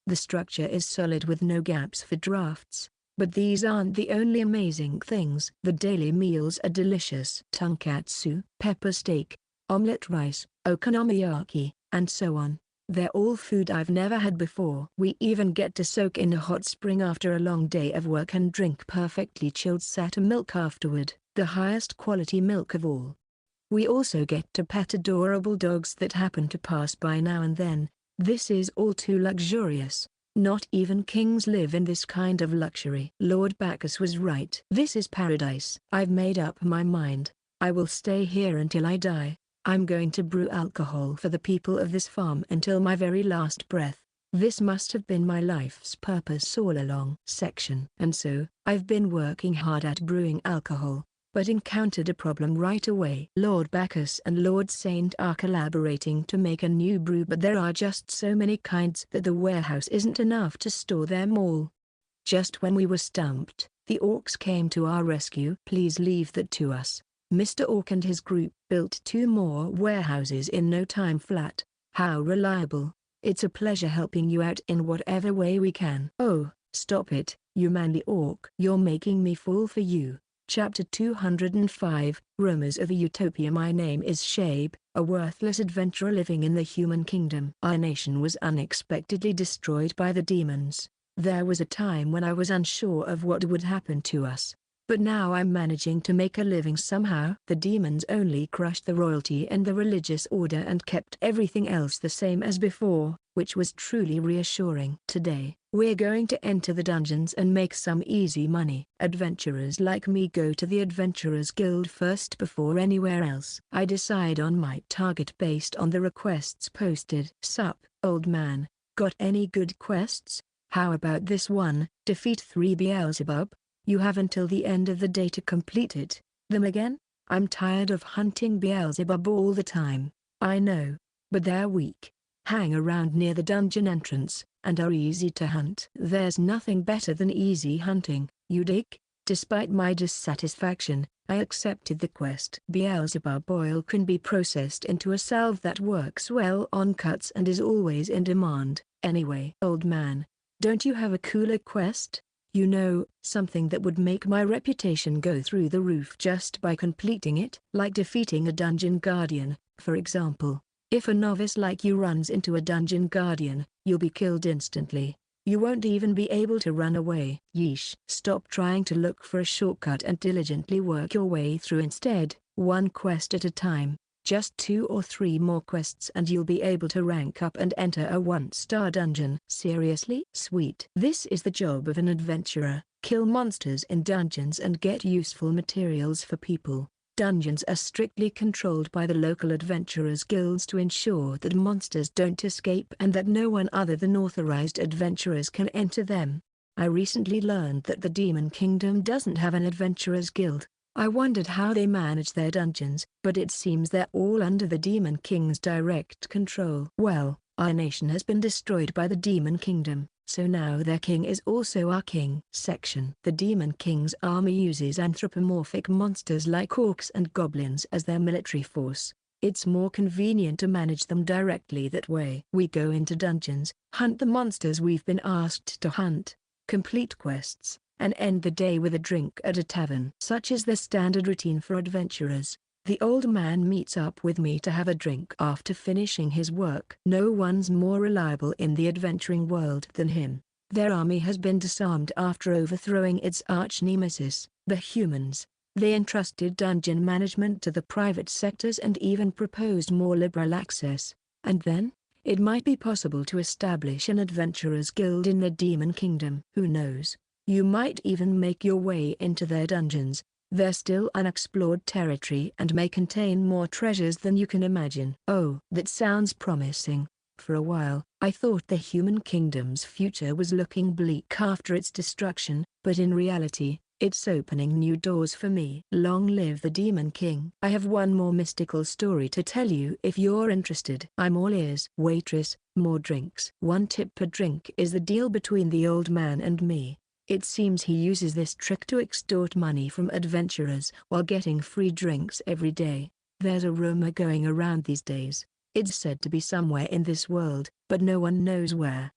The structure is solid with no gaps for drafts. But these aren't the only amazing things. The daily meals are delicious. Tonkatsu, pepper steak, omelette rice, okonomiyaki, and so on. They're all food I've never had before. We even get to soak in a hot spring after a long day of work and drink perfectly chilled Sata milk afterward, the highest quality milk of all. We also get to pet adorable dogs that happen to pass by now and then. This is all too luxurious. Not even kings live in this kind of luxury. Lord Bacchus was right. This is paradise. I've made up my mind. I will stay here until I die. I'm going to brew alcohol for the people of this farm until my very last breath. This must have been my life's purpose all along. Section. And so, I've been working hard at brewing alcohol, but encountered a problem right away. Lord Bacchus and Lord Saint are collaborating to make a new brew, but there are just so many kinds that the warehouse isn't enough to store them all. Just when we were stumped, the orcs came to our rescue. Please leave that to us. Mr. Orc and his group built 2 more warehouses in no time flat. How reliable. It's a pleasure helping you out in whatever way we can. Oh, stop it, you manly orc. You're making me fall for you. Chapter 205, Rumors of a Utopia. My name is Shabe, a worthless adventurer living in the human kingdom. Our nation was unexpectedly destroyed by the demons. There was a time when I was unsure of what would happen to us. But now I'm managing to make a living somehow. The demons only crushed the royalty and the religious order and kept everything else the same as before, which was truly reassuring. Today, we're going to enter the dungeons and make some easy money. Adventurers like me go to the Adventurers Guild first before anywhere else. I decide on my target based on the requests posted. Sup, old man, got any good quests? How about this one, defeat 3 Beelzebub? You have until the end of the day to complete it. Them again? I'm tired of hunting Beelzebub all the time. I know. But they're weak. Hang around near the dungeon entrance, and are easy to hunt. There's nothing better than easy hunting, you dig? Despite my dissatisfaction, I accepted the quest. Beelzebub oil can be processed into a salve that works well on cuts and is always in demand. Anyway, old man, don't you have a cooler quest? You know, something that would make my reputation go through the roof just by completing it. Like defeating a dungeon guardian, for example. If a novice like you runs into a dungeon guardian, you'll be killed instantly. You won't even be able to run away. Yeesh. Stop trying to look for a shortcut and diligently work your way through instead, one quest at a time. Just 2 or 3 more quests and you'll be able to rank up and enter a 1-star dungeon. Seriously? Sweet. This is the job of an adventurer. Kill monsters in dungeons and get useful materials for people. Dungeons are strictly controlled by the local adventurers' guilds to ensure that monsters don't escape and that no one other than authorized adventurers can enter them. I recently learned that the Demon Kingdom doesn't have an adventurers' guild. I wondered how they manage their dungeons, but it seems they're all under the Demon King's direct control. Well, our nation has been destroyed by the Demon Kingdom, so now their king is also our king. Section. The Demon King's army uses anthropomorphic monsters like orcs and goblins as their military force. It's more convenient to manage them directly that way. We go into dungeons, hunt the monsters we've been asked to hunt, complete quests, and end the day with a drink at a tavern. Such is the standard routine for adventurers. The old man meets up with me to have a drink after finishing his work. No one's more reliable in the adventuring world than him. Their army has been disarmed after overthrowing its arch-nemesis, the humans. They entrusted dungeon management to the private sectors and even proposed more liberal access. And then, it might be possible to establish an adventurers' guild in the Demon Kingdom. Who knows? You might even make your way into their dungeons. They're still unexplored territory and may contain more treasures than you can imagine. Oh, that sounds promising. For a while, I thought the human kingdom's future was looking bleak after its destruction, but in reality, it's opening new doors for me. Long live the Demon King. I have one more mystical story to tell you if you're interested. I'm all ears. Waitress, more drinks. 1 tip per drink is the deal between the old man and me. It seems he uses this trick to extort money from adventurers while getting free drinks every day. There's a rumor going around these days. It's said to be somewhere in this world, but no one knows where.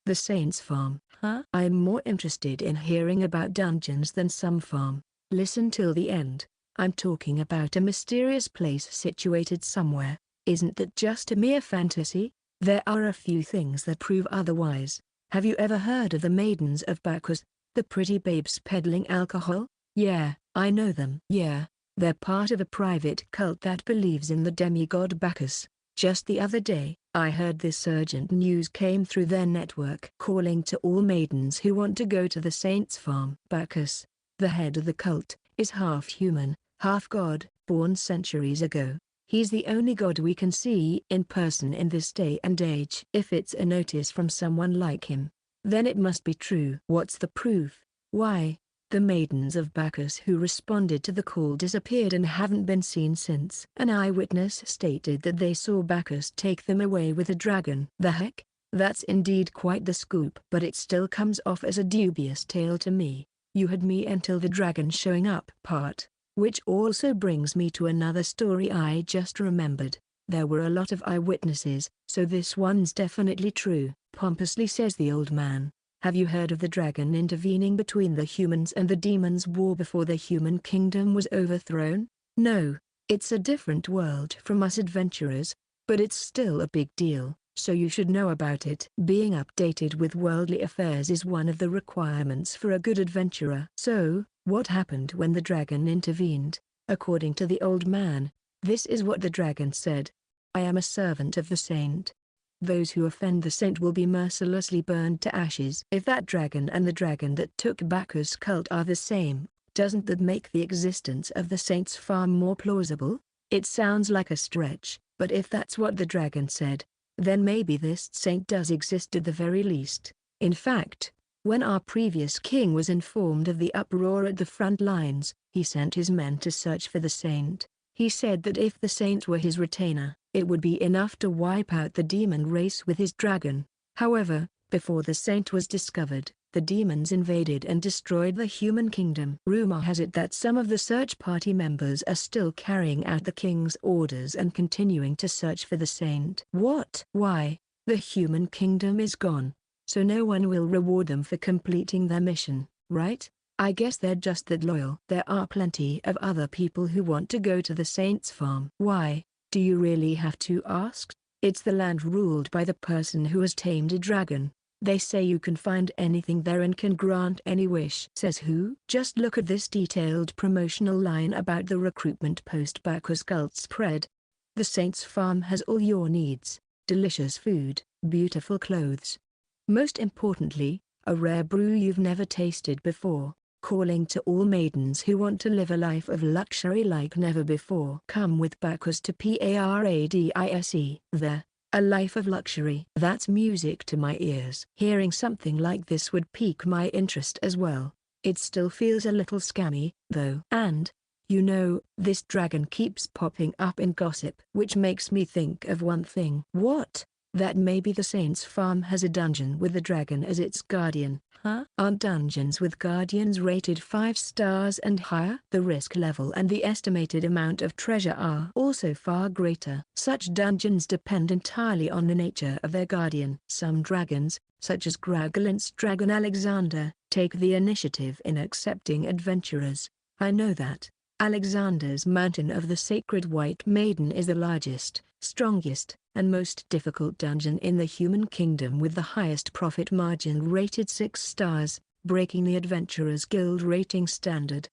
The Saints Farm. Huh? I'm more interested in hearing about dungeons than some farm. Listen till the end. I'm talking about a mysterious place situated somewhere. Isn't that just a mere fantasy? There are a few things that prove otherwise. Have you ever heard of the Maidens of Bacchus, the pretty babes peddling alcohol? Yeah, I know them. Yeah, they're part of a private cult that believes in the demigod Bacchus. Just the other day, I heard this urgent news came through their network calling to all maidens who want to go to the Saints Farm. Bacchus, the head of the cult, is half human, half god, born centuries ago. He's the only god we can see in person in this day and age. If it's a notice from someone like him, then it must be true. What's the proof? Why, the maidens of Bacchus who responded to the call disappeared and haven't been seen since. An eyewitness stated that they saw Bacchus take them away with a dragon. The heck? That's indeed quite the scoop. But it still comes off as a dubious tale to me. You had me until the dragon showing up part. Which also brings me to another story I just remembered. There were a lot of eyewitnesses, so this one's definitely true. Pompously says the old man. Have you heard of the dragon intervening between the humans and the demons' war before the human kingdom was overthrown? No, it's a different world from us adventurers, but it's still a big deal, so you should know about it. Being updated with worldly affairs is one of the requirements for a good adventurer. So, what happened when the dragon intervened? According to the old man, this is what the dragon said. I am a servant of the saint. Those who offend the saint will be mercilessly burned to ashes. If that dragon and the dragon that took Bacchus' cult are the same, doesn't that make the existence of the saints far more plausible? It sounds like a stretch, but if that's what the dragon said, then maybe this saint does exist at the very least. In fact, when our previous king was informed of the uproar at the front lines, he sent his men to search for the saint. He said that if the saint were his retainer, it would be enough to wipe out the demon race with his dragon. However, before the saint was discovered, the demons invaded and destroyed the human kingdom. Rumor has it that some of the search party members are still carrying out the king's orders and continuing to search for the saint. What? Why? The human kingdom is gone. so no one will reward them for completing their mission, right? I guess they're just that loyal. There are plenty of other people who want to go to the Saints' farm. Why, do you really have to ask? It's the land ruled by the person who has tamed a dragon. They say you can find anything there and can grant any wish. Says who? Just look at this detailed promotional line about the recruitment post Bacchus Cult spread. The Saints Farm has all your needs, delicious food, beautiful clothes. Most importantly, a rare brew you've never tasted before, calling to all maidens who want to live a life of luxury like never before. Come with Bacchus to Paradise there. A life of luxury. That's music to my ears. Hearing something like this would pique my interest as well. It still feels a little scammy, though. And, you know, this dragon keeps popping up in gossip. Which makes me think of one thing. What? That maybe the Saints Farm has a dungeon with the dragon as its guardian. Huh? Aren't dungeons with guardians rated 5 stars and higher? The risk level and the estimated amount of treasure are also far greater. Such dungeons depend entirely on the nature of their guardian. Some dragons, such as Gragolant's dragon Alexander, take the initiative in accepting adventurers. I know that. Alexander's Mountain of the Sacred White Maiden is the largest, strongest, and most difficult dungeon in the human kingdom with the highest profit margin rated 6 stars, breaking the Adventurers Guild rating standard.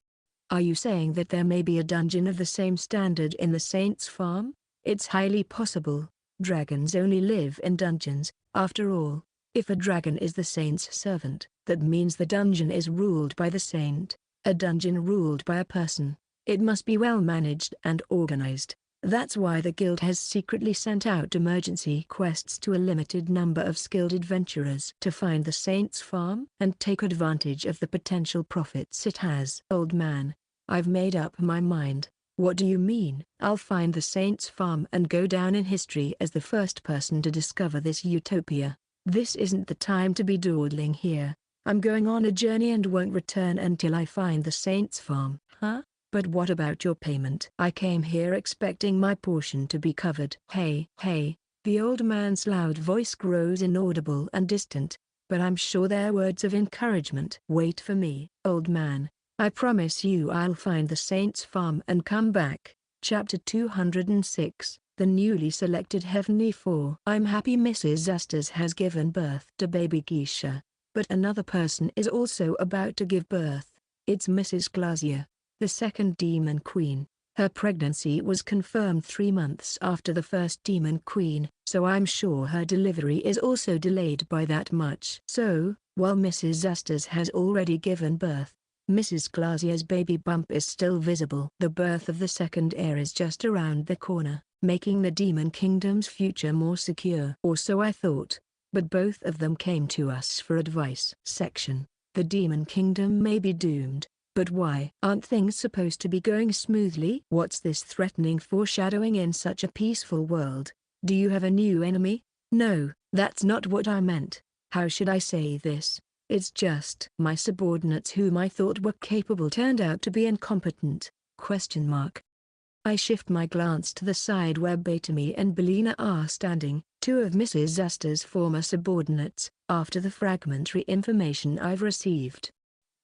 Are you saying that there may be a dungeon of the same standard in the Saints' Farm? It's highly possible. Dragons only live in dungeons, after all. If a dragon is the saint's servant, that means the dungeon is ruled by the saint. A dungeon ruled by a person. It must be well managed and organized. That's why the guild has secretly sent out emergency quests to a limited number of skilled adventurers to find the Saints' Farm and take advantage of the potential profits it has. Old man, I've made up my mind. What do you mean? I'll find the Saints' Farm and go down in history as the first person to discover this utopia. This isn't the time to be dawdling here. I'm going on a journey and won't return until I find the Saints' Farm. Huh? But what about your payment? I came here expecting my portion to be covered. Hey, the old man's loud voice grows inaudible and distant, but I'm sure they're words of encouragement. Wait for me, old man. I promise you I'll find the Saints' Farm and come back. Chapter 206, The Newly Selected Heavenly Four. I'm happy Mrs. Jests has given birth to baby Geisha, but another person is also about to give birth. It's Mrs. Glacier, the second Demon Queen. Her pregnancy was confirmed 3 months after the first Demon Queen, so I'm sure her delivery is also delayed by that much. So, while Mrs. Jests has already given birth, Mrs. Glacier's baby bump is still visible. The birth of the second heir is just around the corner, making the Demon Kingdom's future more secure. Or so I thought, but both of them came to us for advice. Section: The Demon Kingdom may be doomed. But why? Aren't things supposed to be going smoothly? What's this threatening foreshadowing in such a peaceful world? Do you have a new enemy? No, that's not what I meant. How should I say this? It's just my subordinates whom I thought were capable turned out to be incompetent. ? I shift my glance to the side where Batemy and Belina are standing, 2 of Mrs. Jests' former subordinates, after the fragmentary information I've received.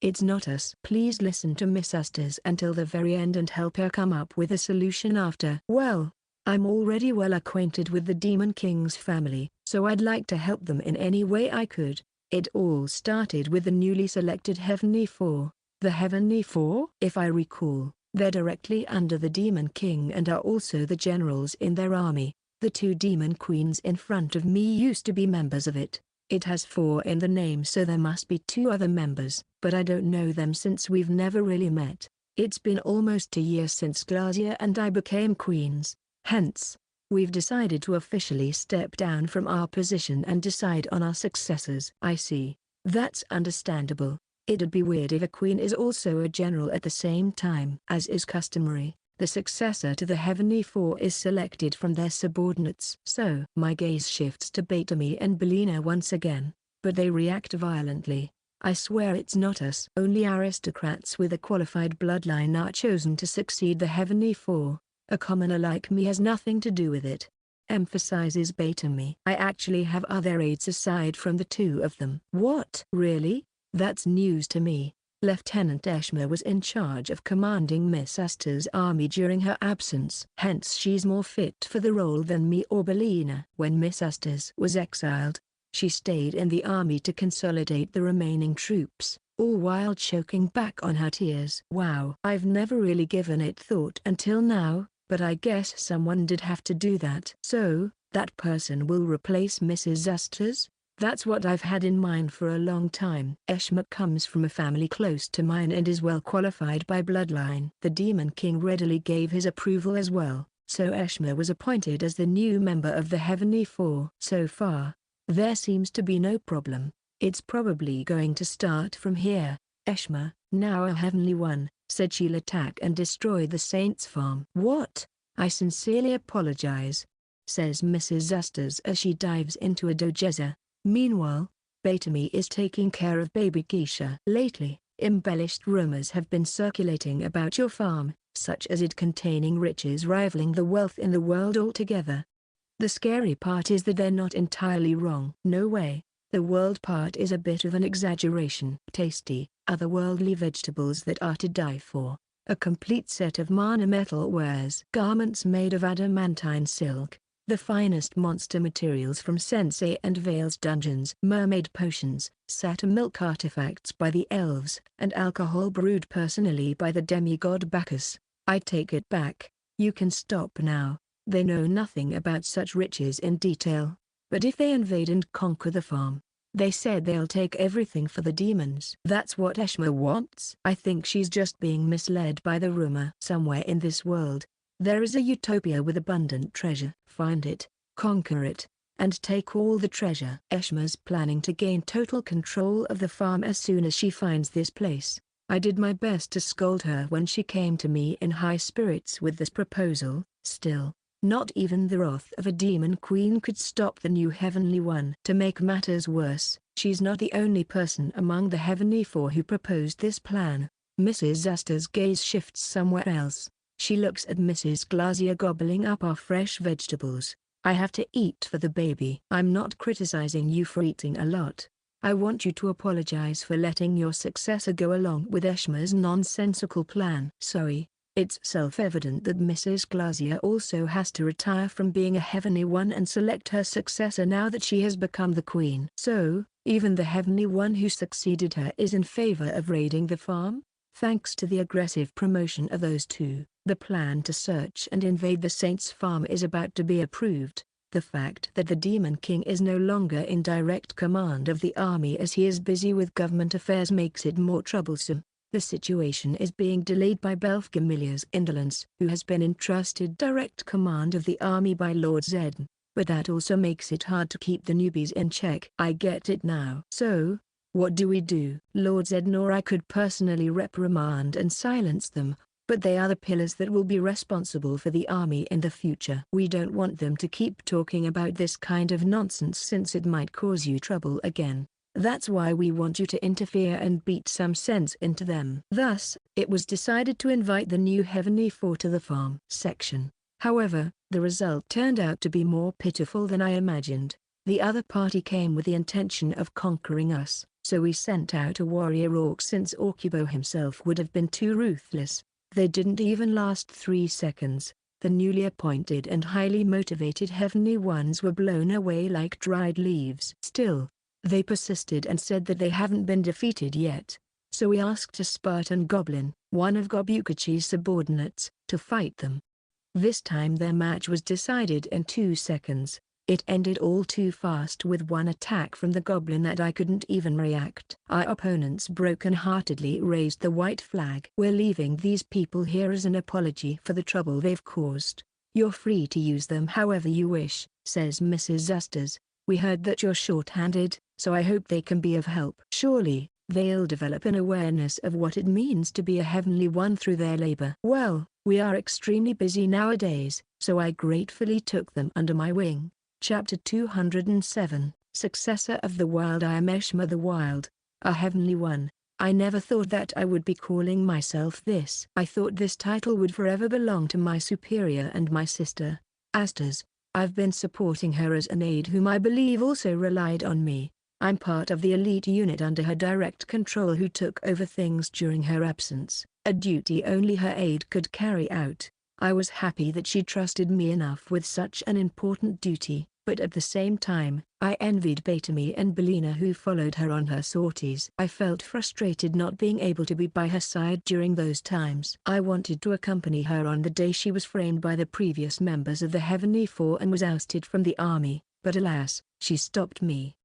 It's not us. Please listen to Miss Jests until the very end and help her come up with a solution after. Well, I'm already well acquainted with the Demon King's family, so I'd like to help them in any way I could. It all started with the newly selected Heavenly Four. The Heavenly Four? If I recall, they're directly under the Demon King and are also the generals in their army. The 2 Demon Queens in front of me used to be members of it. It has 4 in the name, so there must be 2 other members, but I don't know them since we've never really met. It's been almost a year since Glacier and I became queens, hence, we've decided to officially step down from our position and decide on our successors. I see. That's understandable. It'd be weird if a queen is also a general at the same time. As is customary, the successor to the Heavenly Four is selected from their subordinates. So my gaze shifts to Batemy and Belina once again, but they react violently. I swear it's not us. Only aristocrats with a qualified bloodline are chosen to succeed the Heavenly Four. A commoner like me has nothing to do with it. emphasizes Batemy. I actually have other aides aside from the two of them. What? Really? That's news to me. Lieutenant Eshma was in charge of commanding Miss Asta's army during her absence. Hence she's more fit for the role than me or Belina. When Miss Asta's was exiled, she stayed in the army to consolidate the remaining troops, all while choking back on her tears. Wow. I've never really given it thought until now, but I guess someone did have to do that. So, that person will replace Mrs. Astas? That's what I've had in mind for a long time. Eshma comes from a family close to mine and is well qualified by bloodline. The Demon King readily gave his approval as well, so Eshma was appointed as the new member of the Heavenly Four. So far, there seems to be no problem. It's probably going to start from here. Eshma, now a Heavenly One, said she'll attack and destroy the Saints' farm. What? I sincerely apologize, says Mrs. Astas as she dives into a dojeza. Meanwhile, Batemy is taking care of baby Geisha. Lately, embellished rumors have been circulating about your farm, such as it containing riches rivaling the wealth in the world altogether. The scary part is that they're not entirely wrong. No way. The world part is a bit of an exaggeration. Tasty, otherworldly vegetables that are to die for. A complete set of mana metal wares. Garments made of adamantine silk. The finest monster materials from Sensei and Vale's dungeons. Mermaid potions, satyr milk artifacts by the elves, and alcohol brewed personally by the demigod Bacchus. I take it back. You can stop now. They know nothing about such riches in detail. But if they invade and conquer the farm, they said they'll take everything for the demons. That's what Eshma wants? I think she's just being misled by the rumor. Somewhere in this world, there is a utopia with abundant treasure. Find it, conquer it, and take all the treasure. Eshma's planning to gain total control of the farm as soon as she finds this place. I did my best to scold her when she came to me in high spirits with this proposal. Still, not even the wrath of a demon queen could stop the new Heavenly One. To make matters worse, she's not the only person among the Heavenly Four who proposed this plan. Mrs. Asta's gaze shifts somewhere else. She looks at Mrs. Glazier gobbling up our fresh vegetables. I have to eat for the baby. I'm not criticizing you for eating a lot. I want you to apologize for letting your successor go along with Eshma's nonsensical plan. Sorry, it's self-evident that Mrs. Glazier also has to retire from being a Heavenly One and select her successor now that she has become the queen. So, even the Heavenly One who succeeded her is in favor of raiding the farm? Thanks to the aggressive promotion of those two, the plan to search and invade the Saints' farm is about to be approved. The fact that the Demon King is no longer in direct command of the army as he is busy with government affairs makes it more troublesome. The situation is being delayed by Belfgamilia's indolence, who has been entrusted direct command of the army by Lord Zed, but that also makes it hard to keep the newbies in check. I get it now. So, what do we do? Lord Zed nor I could personally reprimand and silence them, but they are the pillars that will be responsible for the army in the future. We don't want them to keep talking about this kind of nonsense since it might cause you trouble again. That's why we want you to interfere and beat some sense into them. Thus, it was decided to invite the new Heavenly Four to the farm section. However, the result turned out to be more pitiful than I imagined. The other party came with the intention of conquering us, so we sent out a warrior orc since Orcubo himself would have been too ruthless. They didn't even last 3 seconds. The newly appointed and highly motivated Heavenly Ones were blown away like dried leaves. Still, they persisted and said that they haven't been defeated yet. So we asked a Spartan Goblin, one of Gobukachi's subordinates, to fight them. This time their match was decided in 2 seconds. It ended all too fast with one attack from the goblin that I couldn't even react. Our opponents broken-heartedly raised the white flag. We're leaving these people here as an apology for the trouble they've caused. You're free to use them however you wish, says Mrs. Astas. We heard that you're short-handed, so I hope they can be of help. Surely, they'll develop an awareness of what it means to be a Heavenly One through their labor. Well, we are extremely busy nowadays, so I gratefully took them under my wing. Chapter 207, Successor of the Wild. I am Eshma the Wild, a Heavenly One. I never thought that I would be calling myself this. I thought this title would forever belong to my superior and my sister, Astas. I've been supporting her as an aide whom I believe also relied on me. I'm part of the elite unit under her direct control who took over things during her absence, a duty only her aide could carry out. I was happy that she trusted me enough with such an important duty, but at the same time, I envied Batemy and Belina who followed her on her sorties. I felt frustrated not being able to be by her side during those times. I wanted to accompany her on the day she was framed by the previous members of the Heavenly Four and was ousted from the army, but alas, she stopped me.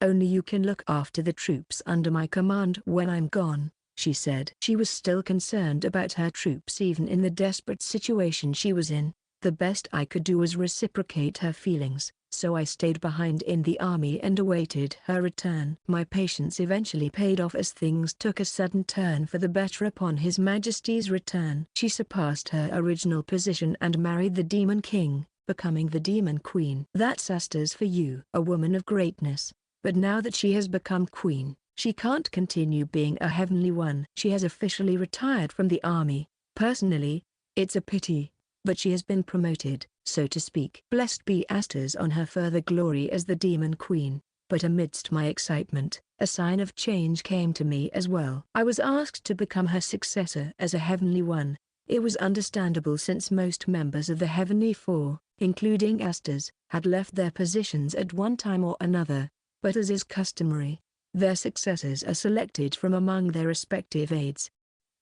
"Only you can look after the troops under my command when I'm gone," she said. She was still concerned about her troops even in the desperate situation she was in. The best I could do was reciprocate her feelings, so I stayed behind in the army and awaited her return. My patience eventually paid off as things took a sudden turn for the better upon His Majesty's return. She surpassed her original position and married the Demon King, becoming the Demon Queen. That's Astas for you. A woman of greatness. But now that she has become queen, she can't continue being a heavenly one. She has officially retired from the army. Personally, it's a pity, but she has been promoted, so to speak. Blessed be Astas on her further glory as the Demon Queen. But amidst my excitement, a sign of change came to me as well. I was asked to become her successor as a heavenly one. It was understandable since most members of the Heavenly Four, including Astas, had left their positions at one time or another. But as is customary, their successors are selected from among their respective aides.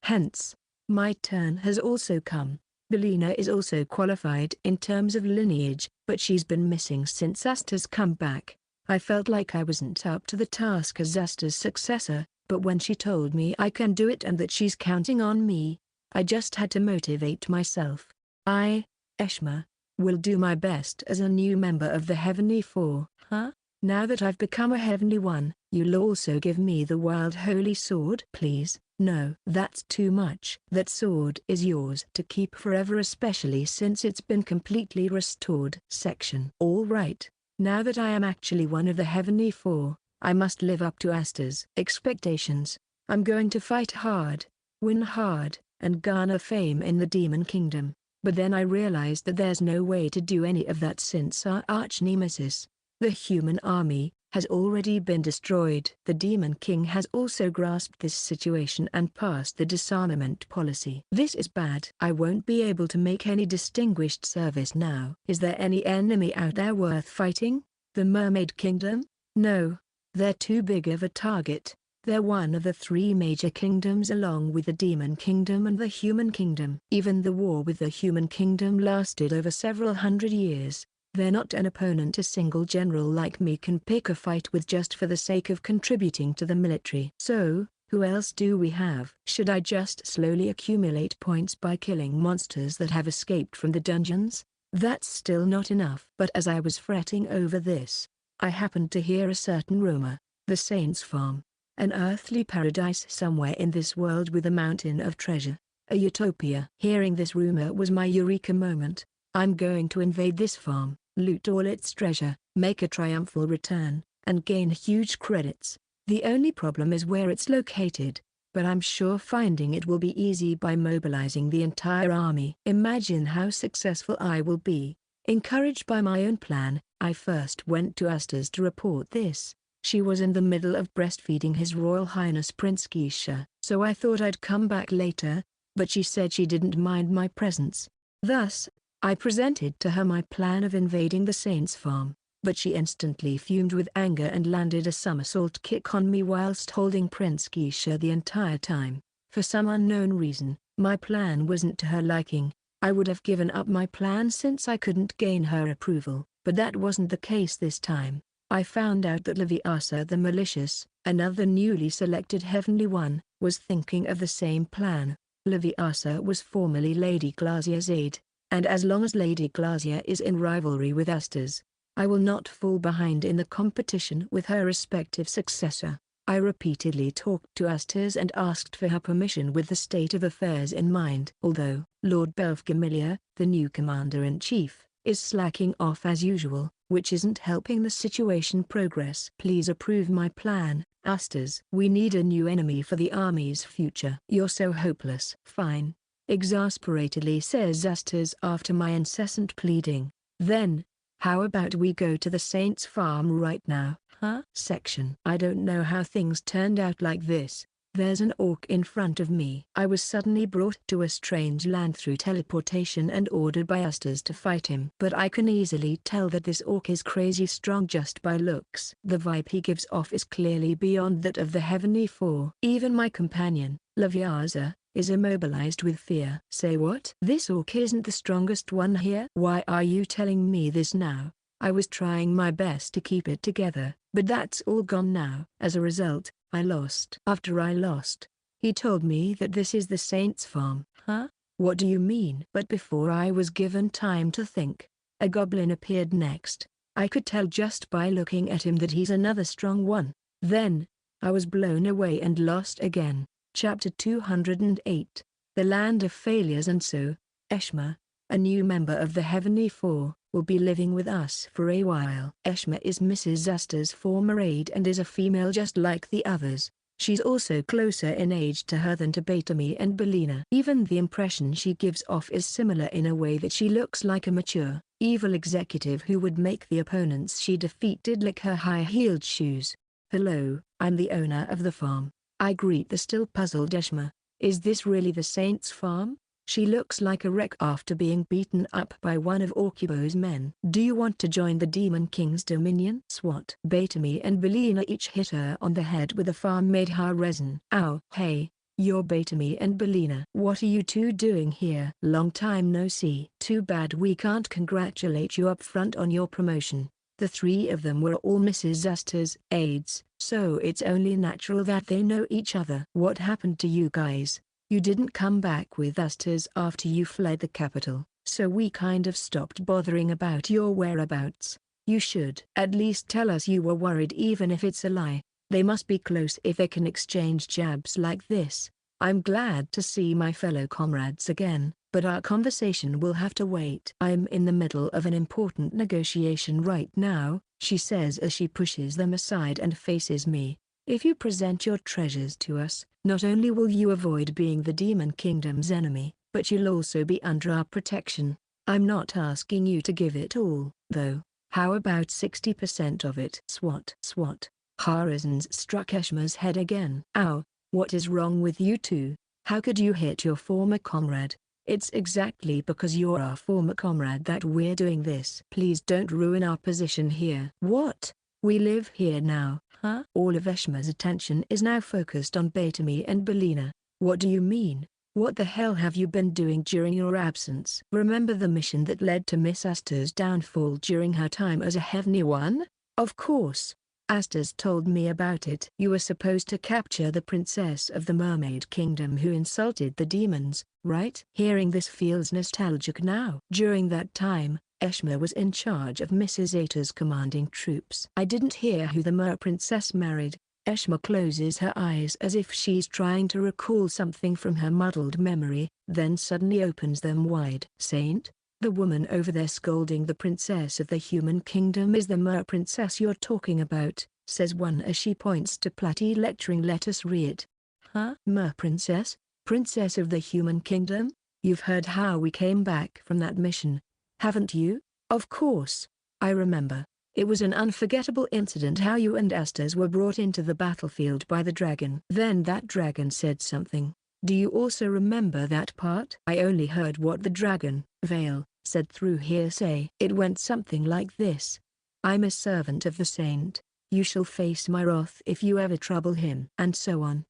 Hence, my turn has also come. Belina is also qualified in terms of lineage, but she's been missing since Asta's come back. I felt like I wasn't up to the task as Asta's successor, but when she told me I can do it and that she's counting on me, I just had to motivate myself. I, Eshma, will do my best as a new member of the Heavenly Four. Huh? Now that I've become a heavenly one, you'll also give me the wild holy sword? Please, no. That's too much. That sword is yours to keep forever, especially since it's been completely restored. Section. All right. Now that I am actually one of the Heavenly Four, I must live up to Asta's expectations. I'm going to fight hard, win hard, and garner fame in the Demon Kingdom. But then I realized that there's no way to do any of that since our arch-nemesis, the human army, has already been destroyed. The Demon King has also grasped this situation and passed the disarmament policy. This is bad. I won't be able to make any distinguished service now. Is there any enemy out there worth fighting? The Mermaid Kingdom? No. They're too big of a target. They're one of the three major kingdoms along with the Demon Kingdom and the Human Kingdom. Even the war with the Human Kingdom lasted over several hundred years. They're not an opponent a single general like me can pick a fight with just for the sake of contributing to the military. So, who else do we have? Should I just slowly accumulate points by killing monsters that have escaped from the dungeons? That's still not enough. But as I was fretting over this, I happened to hear a certain rumor. The Saints' Farm. An earthly paradise somewhere in this world with a mountain of treasure. A utopia. Hearing this rumor was my eureka moment. I'm going to invade this farm, loot all its treasure, make a triumphal return, and gain huge credits. The only problem is where it's located, but I'm sure finding it will be easy by mobilizing the entire army. Imagine how successful I will be. Encouraged by my own plan, I first went to Astas to report this. She was in the middle of breastfeeding His Royal Highness Prince Geisha, so I thought I'd come back later, but she said she didn't mind my presence. Thus, I presented to her my plan of invading the Saints' Farm, but she instantly fumed with anger and landed a somersault kick on me whilst holding Prince Geisha the entire time. For some unknown reason, my plan wasn't to her liking. I would have given up my plan since I couldn't gain her approval, but that wasn't the case this time. I found out that Leviasa the Malicious, another newly selected Heavenly One, was thinking of the same plan. Leviasa was formerly Lady Glacia's aide, and as long as Lady Glacia is in rivalry with Astas, I will not fall behind in the competition with her respective successor. I repeatedly talked to Astas and asked for her permission with the state of affairs in mind. Although Lord Belfgamilia, the new commander-in-chief, is slacking off as usual, which isn't helping the situation progress. Please approve my plan, Astas. We need a new enemy for the army's future. You're so hopeless. Fine. Exasperatedly says Astas after my incessant pleading. Then, How about we go to the Saint's farm right now, huh? Section. I don't know how things turned out like this. There's an orc in front of me. I was suddenly brought to a strange land through teleportation and ordered by Ustas to fight him. But I can easily tell that this orc is crazy strong just by looks. The vibe he gives off is clearly beyond that of the Heavenly Four. Even my companion, Lavyaza, is immobilized with fear. Say what? This orc isn't the strongest one here? Why are you telling me this now? I was trying my best to keep it together, but that's all gone now. As a result, I lost. After I lost, he told me that this is the Saint's farm. Huh? What do you mean? But before I was given time to think, a goblin appeared next. I could tell just by looking at him that he's another strong one. Then, I was blown away and lost again. Chapter 208. The Land of Failures. And so, Eshma, a new member of the Heavenly Four, will be living with us for a while. Eshma is Mrs. Usta's former aide and is a female just like the others. She's also closer in age to her than to Batemy and Belina. Even the impression she gives off is similar in a way that she looks like a mature, evil executive who would make the opponents she defeated lick her high-heeled shoes. Hello, I'm the owner of the farm. I greet the still puzzled Eshma. Is this really the Saint's farm? She looks like a wreck after being beaten up by one of Orkibo's men. Do you want to join the Demon King's dominion? Swat. Batemy and Belina each hit her on the head with a farm-made resin. Ow. Hey, you're Batemy and Belina. What are you two doing here? Long time no see. Too bad we can't congratulate you up front on your promotion. The three of them were all Mrs. Usta's aides, so it's only natural that they know each other. What happened to you guys? You didn't come back with Ustas after you fled the capital, so we kind of stopped bothering about your whereabouts. You should at least tell us you were worried even if it's a lie. They must be close if they can exchange jabs like this. I'm glad to see my fellow comrades again, but our conversation will have to wait. I'm in the middle of an important negotiation right now, she says as she pushes them aside and faces me. If you present your treasures to us, not only will you avoid being the Demon Kingdom's enemy, but you'll also be under our protection. I'm not asking you to give it all, though. How about 60% of it? Swat. Swat. Horizons struck Eshma's head again. Ow, what is wrong with you two? How could you hit your former comrade? It's exactly because you're our former comrade that we're doing this. Please don't ruin our position here. What? We live here now, huh? All of Eshma's attention is now focused on Batemy and Belina. What do you mean? What the hell have you been doing during your absence? Remember the mission that led to Miss Usta's downfall during her time as a Heavenly One? Of course. Usta's told me about it. You were supposed to capture the princess of the Mermaid Kingdom who insulted the demons, right? Hearing this feels nostalgic now. During that time, Eshma was in charge of Mrs. Ata's commanding troops. I didn't hear who the Mer Princess married. Eshma closes her eyes as if she's trying to recall something from her muddled memory, then suddenly opens them wide. Saint? The woman over there scolding the princess of the human kingdom is the Mer Princess you're talking about, says one as she points to Platy lecturing. Let us read it. Huh? Mer Princess? Princess of the human kingdom? You've heard how we came back from that mission, haven't you? Of course. I remember. It was an unforgettable incident how you and Estas were brought into the battlefield by the dragon. Then that dragon said something. Do you also remember that part? I only heard what the dragon, Vale, said through hearsay. It went something like this. I'm a servant of the saint. You shall face my wrath if you ever trouble him. And so on.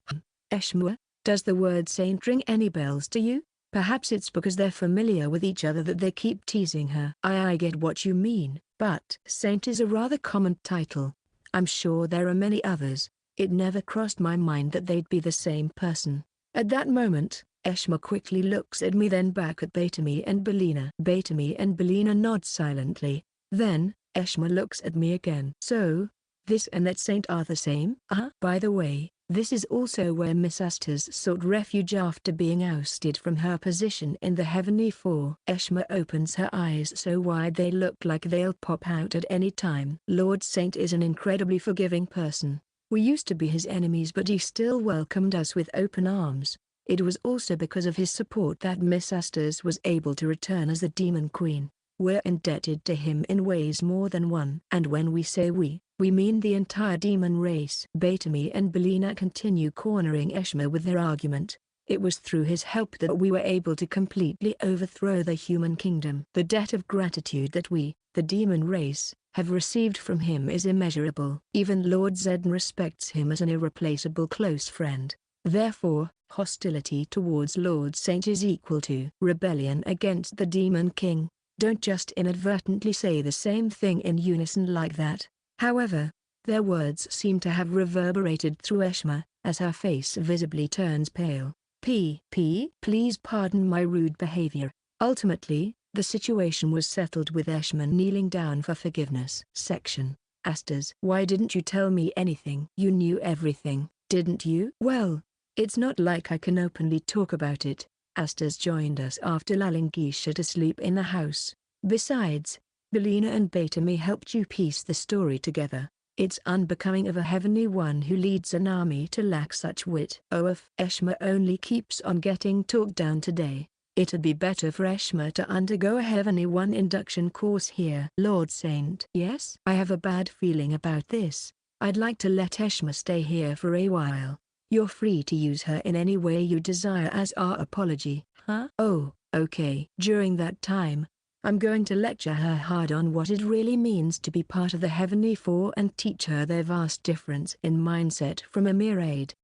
Eshma, does the word saint ring any bells to you? Perhaps it's because they're familiar with each other that they keep teasing her. I get what you mean, but saint is a rather common title. I'm sure there are many others. It never crossed my mind that they'd be the same person. At that moment, Eshma quickly looks at me, then back at Batemy and Belina. Batemy and Belina nod silently. Then, Eshma looks at me again. So, this and that saint are the same? By the way, this is also where Miss Usta's sought refuge after being ousted from her position in the Heavenly Four. Eshma opens her eyes so wide they look like they'll pop out at any time. Lord Saint is an incredibly forgiving person. We used to be his enemies, but he still welcomed us with open arms. It was also because of his support that Miss Usta's was able to return as the Demon Queen. We're indebted to him in ways more than one. And when we say we mean the entire demon race. Batemy and Belina continue cornering Eshma with their argument. It was through his help that we were able to completely overthrow the human kingdom. The debt of gratitude that we, the demon race, have received from him is immeasurable. Even Lord Zed respects him as an irreplaceable close friend. Therefore, hostility towards Lord Saint is equal to rebellion against the Demon King. Don't just inadvertently say the same thing in unison like that. However, their words seem to have reverberated through Eshma, as her face visibly turns pale. Please pardon my rude behavior. Ultimately, the situation was settled with Eshma kneeling down for forgiveness. Section. Asters. Why didn't you tell me anything? You knew everything, didn't you? Well, it's not like I can openly talk about it. Asters joined us after lulling Geisha to sleep in the house. Besides, Belina and Batemy helped you piece the story together. It's unbecoming of a heavenly one who leads an army to lack such wit. Oh, if Eshma only keeps on getting talked down today, it'd be better for Eshma to undergo a heavenly one induction course here. Lord Saint. Yes? I have a bad feeling about this. I'd like to let Eshma stay here for a while. You're free to use her in any way you desire as our apology. Huh? Oh, okay. During that time, I'm going to lecture her hard on what it really means to be part of the Heavenly Four and teach her their vast difference in mindset from a mere aide.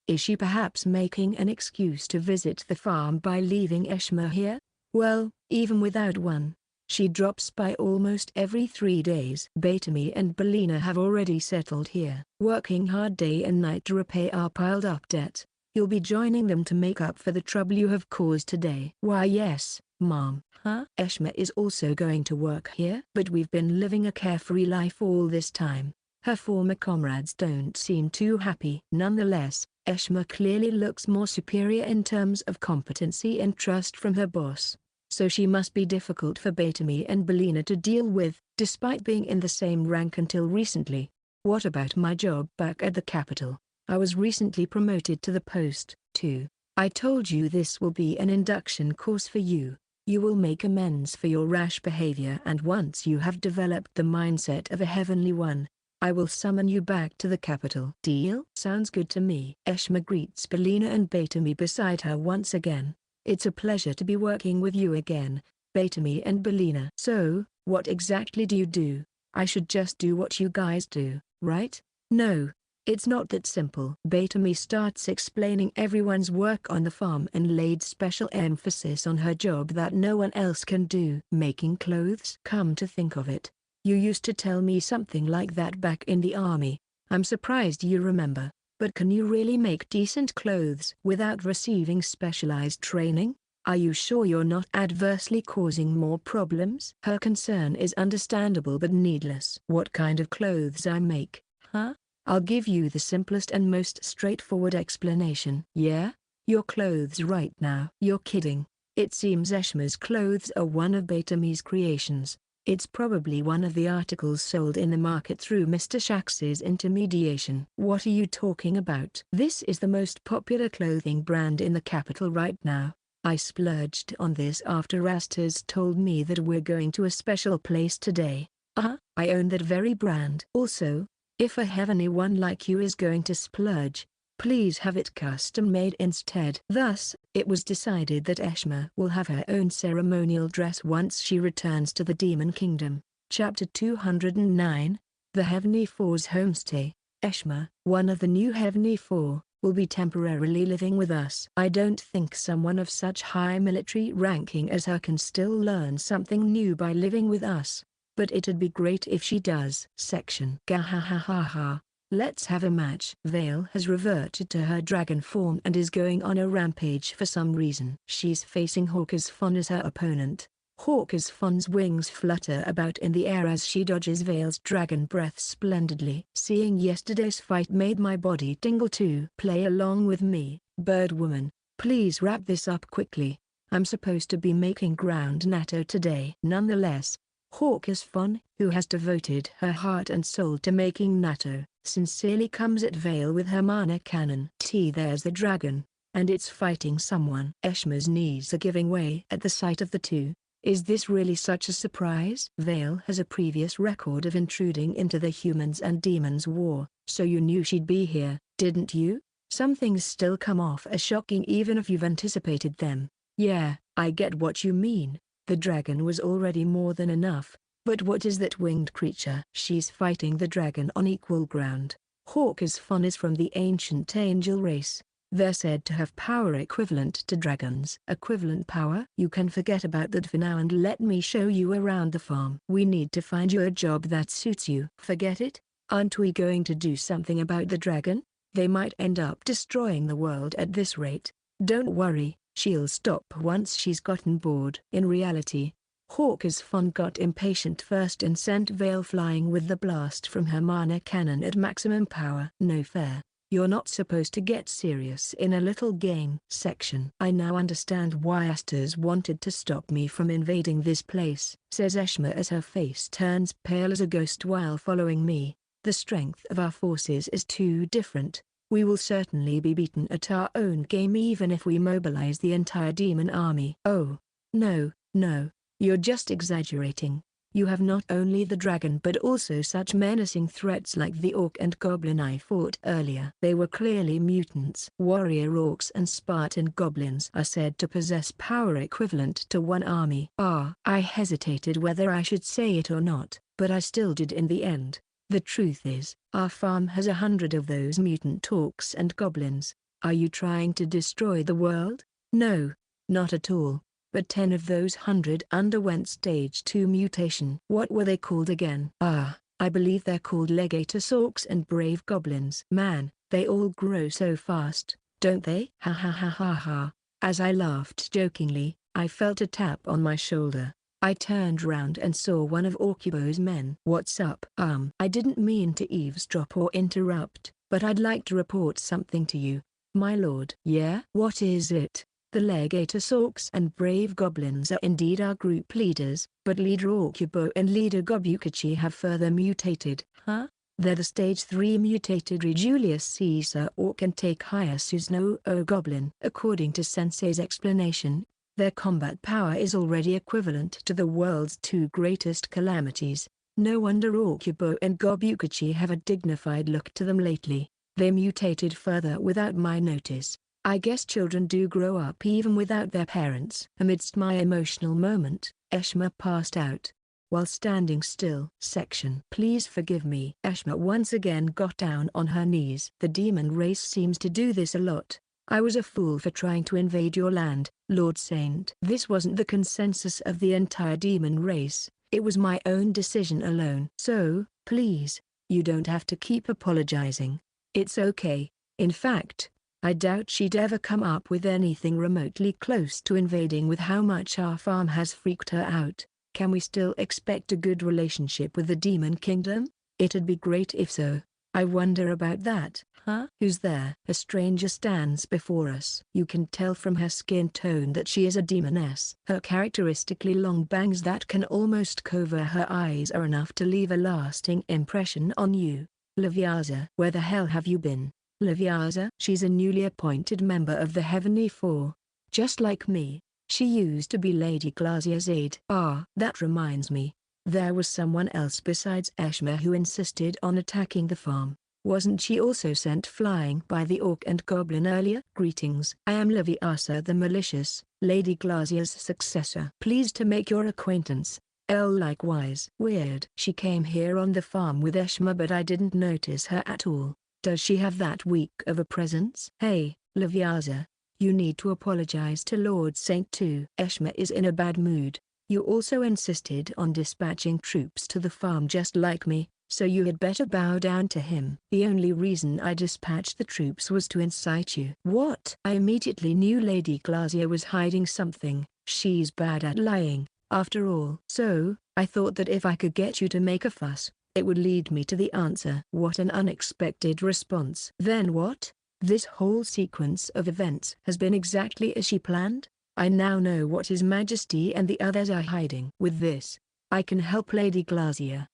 Is she perhaps making an excuse to visit the farm by leaving Eshma here? Well, even without one, she drops by almost every 3 days. Batemy and Belina have already settled here, working hard day and night to repay our piled-up debt. You'll be joining them to make up for the trouble you have caused today. Why yes, Mom. Huh? Eshma is also going to work here? But we've been living a carefree life all this time. Her former comrades don't seem too happy. Nonetheless, Eshma clearly looks more superior in terms of competency and trust from her boss. So she must be difficult for Batemy and Belina to deal with, despite being in the same rank until recently. What about my job back at the capital? I was recently promoted to the post, too. I told you this will be an induction course for you. You will make amends for your rash behavior, and once you have developed the mindset of a heavenly one, I will summon you back to the capital. Deal? Sounds good to me. Eshma greets Belina and Batemy beside her once again. It's a pleasure to be working with you again, Batemy and Belina. So, what exactly do you do? I should just do what you guys do, right? No. It's not that simple. Batemy starts explaining everyone's work on the farm and laid special emphasis on her job that no one else can do. Making clothes? Come to think of it, you used to tell me something like that back in the army. I'm surprised you remember, but can you really make decent clothes without receiving specialized training? Are you sure you're not adversely causing more problems? Her concern is understandable but needless. What kind of clothes I make, huh? I'll give you the simplest and most straightforward explanation. Yeah? Your clothes right now. You're kidding. It seems Eshma's clothes are one of Batemy's creations. It's probably one of the articles sold in the market through Mr. Shax's intermediation. What are you talking about? This is the most popular clothing brand in the capital right now. I splurged on this after Rastas told me that we're going to a special place today. I own that very brand. Also, if a heavenly one like you is going to splurge, please have it custom made instead. Thus, it was decided that Eshma will have her own ceremonial dress once she returns to the Demon Kingdom. Chapter 209, The Heavenly Four's Homestay. Eshma, one of the new Heavenly Four, will be temporarily living with us. I don't think someone of such high military ranking as her can still learn something new by living with us. But it'd be great if she does. Section. Gahahaha. Let's have a match. Vale has reverted to her dragon form and is going on a rampage for some reason. She's facing Hawker's Fawn as her opponent. Hawker's Fawn's wings flutter about in the air as she dodges Vale's dragon breath splendidly. Seeing yesterday's fight made my body tingle too. Play along with me, bird woman. Please wrap this up quickly. I'm supposed to be making ground natto today. Nonetheless, Hawker's Fawn, who has devoted her heart and soul to making natto, sincerely comes at Vale with her mana cannon. There's the dragon, and it's fighting someone. Eshma's knees are giving way at the sight of the two. Is this really such a surprise? Vale has a previous record of intruding into the humans and demons war, so you knew she'd be here, didn't you? Some things still come off as shocking even if you've anticipated them. Yeah, I get what you mean. The dragon was already more than enough. But what is that winged creature? She's fighting the dragon on equal ground. Hawker's Fun is from the ancient angel race. They're said to have power equivalent to dragons. Equivalent power? You can forget about that for now and let me show you around the farm. We need to find you a job that suits you. Forget it? Aren't we going to do something about the dragon? They might end up destroying the world at this rate. Don't worry, she'll stop once she's gotten bored. In reality, Hawker's Fun got impatient first and sent Vale flying with the blast from her mana cannon at maximum power. No fair. You're not supposed to get serious in a little game. Section. I now understand why Asters wanted to stop me from invading this place, says Eshma as her face turns pale as a ghost while following me. The strength of our forces is too different. We will certainly be beaten at our own game even if we mobilize the entire demon army. Oh, no, no. You're just exaggerating. You have not only the dragon but also such menacing threats like the orc and goblin I fought earlier. They were clearly mutants. Warrior orcs and Spartan goblins are said to possess power equivalent to one army. I hesitated whether I should say it or not, but I still did in the end. The truth is, our farm has 100 of those mutant orcs and goblins. Are you trying to destroy the world? No, not at all. But 10 of those 100 underwent stage 2 mutation. What were they called again? I believe they're called Legatus orcs and brave goblins. Man, they all grow so fast, don't they? Ha ha ha ha ha. As I laughed jokingly, I felt a tap on my shoulder. I turned round and saw one of Orkibo's men. What's up? I didn't mean to eavesdrop or interrupt, but I'd like to report something to you, my lord. Yeah? What is it? The Legatus orcs and brave goblins are indeed our group leaders, but leader Orkibo and leader Gobukachi have further mutated. Huh? They're the stage 3 mutated Julius Caesar orc and Takaya Suzuno O goblin. According to Sensei's explanation, their combat power is already equivalent to the world's 2 greatest calamities. No wonder Orkibo and Gobukachi have a dignified look to them lately. They mutated further without my notice. I guess children do grow up even without their parents. Amidst my emotional moment, Eshma passed out. While standing still. Section. Please forgive me. Eshma once again got down on her knees. The demon race seems to do this a lot. I was a fool for trying to invade your land, Lord Saint. This wasn't the consensus of the entire demon race, it was my own decision alone. So, please, you don't have to keep apologizing. It's okay. In fact, I doubt she'd ever come up with anything remotely close to invading with how much our farm has freaked her out. Can we still expect a good relationship with the Demon Kingdom? It'd be great if so. I wonder about that. Huh? Who's there? A stranger stands before us. You can tell from her skin tone that she is a demoness. Her characteristically long bangs that can almost cover her eyes are enough to leave a lasting impression on you. Lavyaza. Where the hell have you been? Lavyaza? She's a newly appointed member of the Heavenly Four. Just like me, she used to be Lady Glazia's aide. That reminds me. There was someone else besides Eshma who insisted on attacking the farm. Wasn't she also sent flying by the orc and goblin earlier? Greetings. I am Lavyaza the Malicious, Lady Glazia's successor. Pleased to make your acquaintance. Likewise. Weird. She came here on the farm with Eshma but I didn't notice her at all. Does she have that weak of a presence? Hey, Lavyaza, you need to apologize to Lord Saint too. Eshma is in a bad mood. You also insisted on dispatching troops to the farm just like me, so you had better bow down to him. The only reason I dispatched the troops was to incite you. What? I immediately knew Lady Glazia was hiding something. She's bad at lying, after all. So, I thought that if I could get you to make a fuss, it would lead me to the answer. What an unexpected response. Then what? This whole sequence of events has been exactly as she planned? I now know what His Majesty and the others are hiding. With this, I can help Lady Glazia.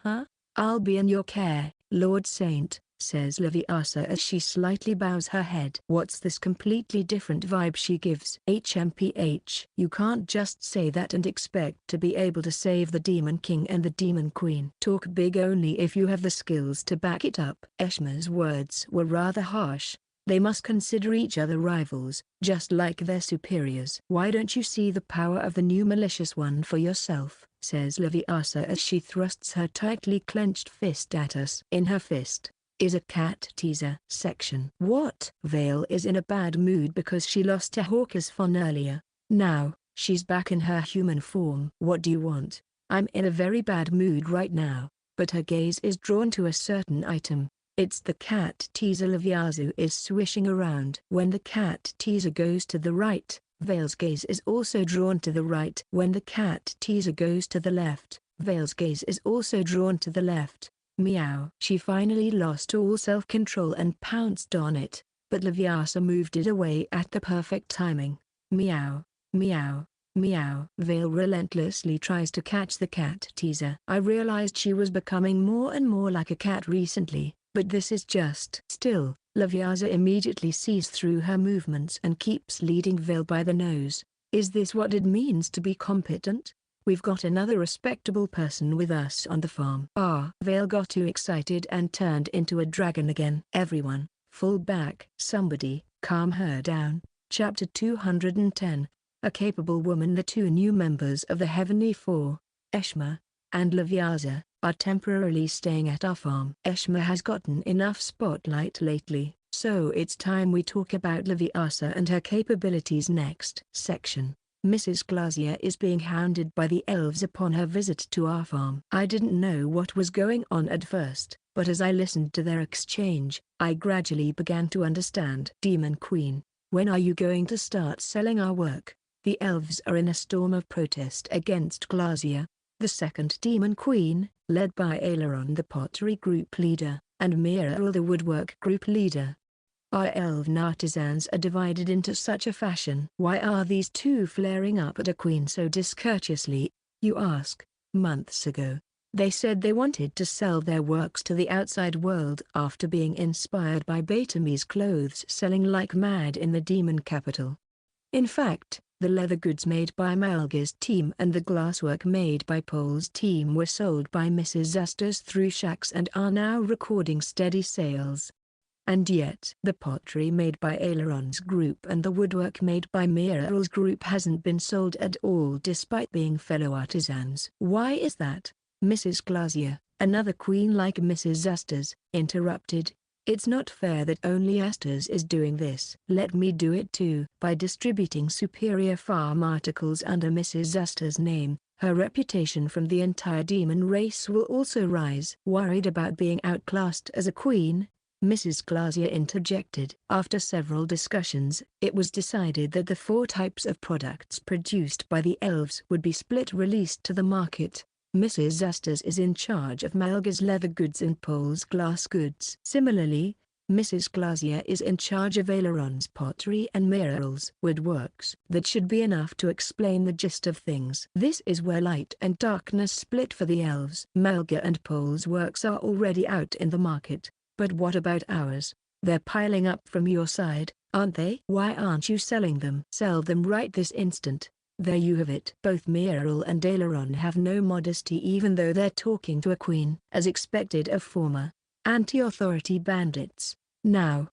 Huh? I'll be in your care, Lord Saint. says Leviasa as she slightly bows her head. What's this completely different vibe she gives? HMPH. You can't just say that and expect to be able to save the Demon King and the Demon Queen. Talk big only if you have the skills to back it up. Eshma's words were rather harsh. They must consider each other rivals, just like their superiors. Why don't you see the power of the new malicious one for yourself, says Leviasa as she thrusts her tightly clenched fist at us. In her fist is a cat teaser. Section. What? Vale is in a bad mood because she lost to Hawker's phone earlier. Now, she's back in her human form. What do you want? I'm in a very bad mood right now, but her gaze is drawn to a certain item. It's the cat teaser. Leviasu is swishing around. When the cat teaser goes to the right, Vale's gaze is also drawn to the right. When the cat teaser goes to the left, Vale's gaze is also drawn to the left. Meow. She finally lost all self-control and pounced on it, but Leviasa moved it away at the perfect timing. Meow, meow, meow. Vale relentlessly tries to catch the cat teaser. I realized she was becoming more and more like a cat recently, but this is just. Still, Leviasa immediately sees through her movements and keeps leading Vale by the nose. Is this what it means to be competent? We've got another respectable person with us on the farm. Vale got too excited and turned into a dragon again. Everyone, fall back. Somebody, calm her down. Chapter 210. A capable woman. The two new members of the Heavenly Four, Eshma and Leviasa, are temporarily staying at our farm. Eshma has gotten enough spotlight lately, so it's time we talk about Leviasa and her capabilities next. Section. Mrs. Glazier is being hounded by the elves upon her visit to our farm. I didn't know what was going on at first, but as I listened to their exchange, I gradually began to understand. Demon Queen, when are you going to start selling our work? The elves are in a storm of protest against Glazier, the second Demon Queen, led by Aileron the pottery group leader, and Mirael the woodwork group leader. Our elven artisans are divided into such a fashion. Why are these two flaring up at a queen so discourteously, you ask? Months ago, they said they wanted to sell their works to the outside world after being inspired by Batemy's clothes selling like mad in the demon capital. In fact, the leather goods made by Malga's team and the glasswork made by Pole's team were sold by Mrs. Zestas through shacks and are now recording steady sales. And yet, the pottery made by Aileron's group and the woodwork made by Mirael's group hasn't been sold at all despite being fellow artisans. Why is that? Mrs. Glazier, another queen like Mrs. Zestas, interrupted. It's not fair that only Estes is doing this. Let me do it too. By distributing superior farm articles under Mrs. Zestas' name, her reputation from the entire demon race will also rise. Worried about being outclassed as a queen, Mrs. Glazier interjected. After several discussions, it was decided that the 4 types of products produced by the elves would be split released to the market. Mrs. Zestas is in charge of Malga's leather goods and Pole's glass goods. Similarly, Mrs. Glazier is in charge of Aileron's pottery and Mirael's woodworks. That should be enough to explain the gist of things. This is where light and darkness split for the elves. Malga and Pole's works are already out in the market, but what about ours? They're piling up from your side, aren't they? Why aren't you selling them? Sell them right this instant. There you have it. Both Mirael and Aileron have no modesty even though they're talking to a queen. As expected of former anti-authority bandits. Now,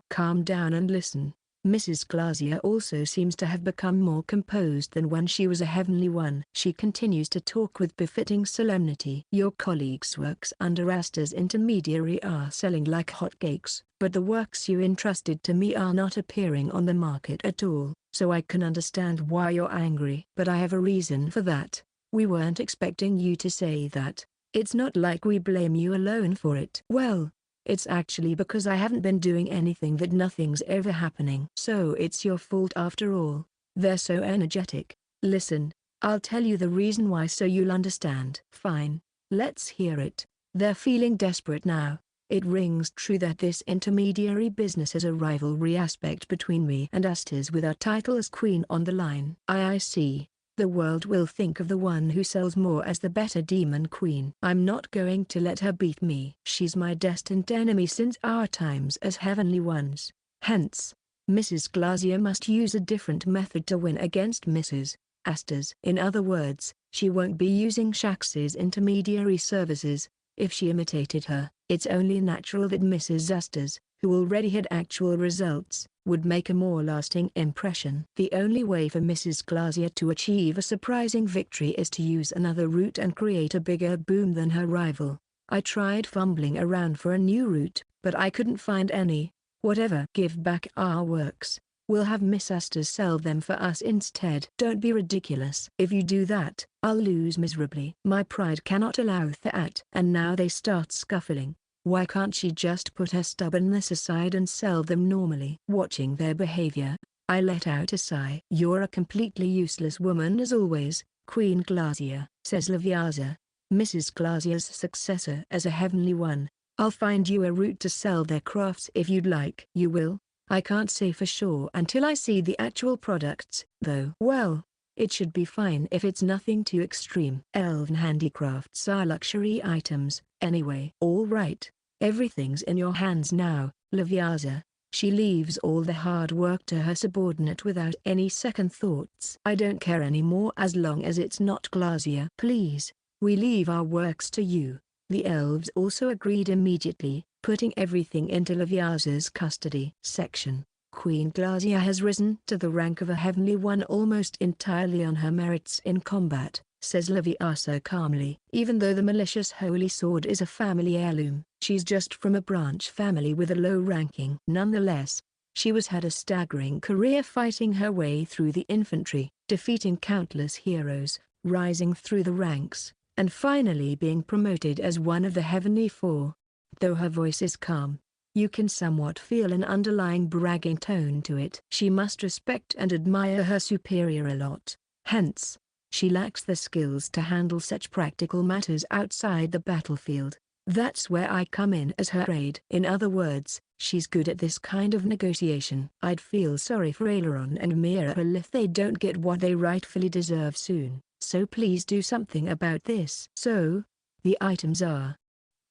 calm down and listen. Mrs. Glazier also seems to have become more composed than when she was a heavenly one. She continues to talk with befitting solemnity. Your colleagues' works under Asta's intermediary are selling like hotcakes, but the works you entrusted to me are not appearing on the market at all, so I can understand why you're angry. But I have a reason for that. We weren't expecting you to say that. It's not like we blame you alone for it. Well, it's actually because I haven't been doing anything that nothing's ever happening. So it's your fault after all. They're so energetic. Listen, I'll tell you the reason why so you'll understand. Fine, let's hear it. They're feeling desperate now. It rings true that this intermediary business has a rivalry aspect between me and Astas with our title as queen on the line. I see. The world will think of the one who sells more as the better demon queen. I'm not going to let her beat me. She's my destined enemy since our times as heavenly ones. Hence, Mrs. Glacier must use a different method to win against Mrs. Astor's. In other words, she won't be using Shax's intermediary services. If she imitated her, it's only natural that Mrs. Astor's, who already had actual results, would make a more lasting impression. The only way for Mrs. Glacier to achieve a surprising victory is to use another route and create a bigger boom than her rival. I tried fumbling around for a new route, but I couldn't find any. Whatever. Give back our works. We'll have Miss Astor sell them for us instead. Don't be ridiculous. If you do that, I'll lose miserably. My pride cannot allow that. And now they start scuffling. Why can't she just put her stubbornness aside and sell them normally? Watching their behavior, I let out a sigh. You're a completely useless woman as always, Queen Glacier, says Laviaza, Mrs. Glacier's successor as a heavenly one. I'll find you a route to sell their crafts if you'd like. You will? I can't say for sure until I see the actual products, though. Well, it should be fine if it's nothing too extreme. Elven handicrafts are luxury items, anyway. All right. Everything's in your hands now, Laviaza. She leaves all the hard work to her subordinate without any second thoughts. I don't care anymore as long as it's not Glacier. Please, we leave our works to you. The elves also agreed immediately, putting everything into Laviaza's custody. Section. Queen Glacier has risen to the rank of a heavenly one almost entirely on her merits in combat, says Laviaza calmly. Even though the malicious holy sword is a family heirloom, she's just from a branch family with a low ranking. Nonetheless, she had a staggering career fighting her way through the infantry, defeating countless heroes, rising through the ranks, and finally being promoted as one of the Heavenly Four. Though her voice is calm, you can somewhat feel an underlying bragging tone to it. She must respect and admire her superior a lot. Hence, she lacks the skills to handle such practical matters outside the battlefield. That's where I come in as her aide. In other words, she's good at this kind of negotiation. I'd feel sorry for Aileron and Miracle if they don't get what they rightfully deserve soon. So please do something about this. So, the items are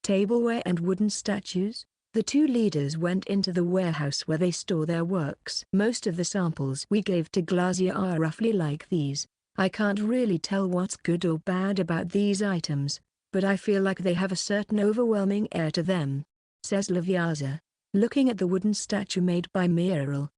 tableware and wooden statues. The two leaders went into the warehouse where they store their works. Most of the samples we gave to Glacier are roughly like these. I can't really tell what's good or bad about these items, but I feel like they have a certain overwhelming air to them, says Laviaza, looking at the wooden statue made by Miracle.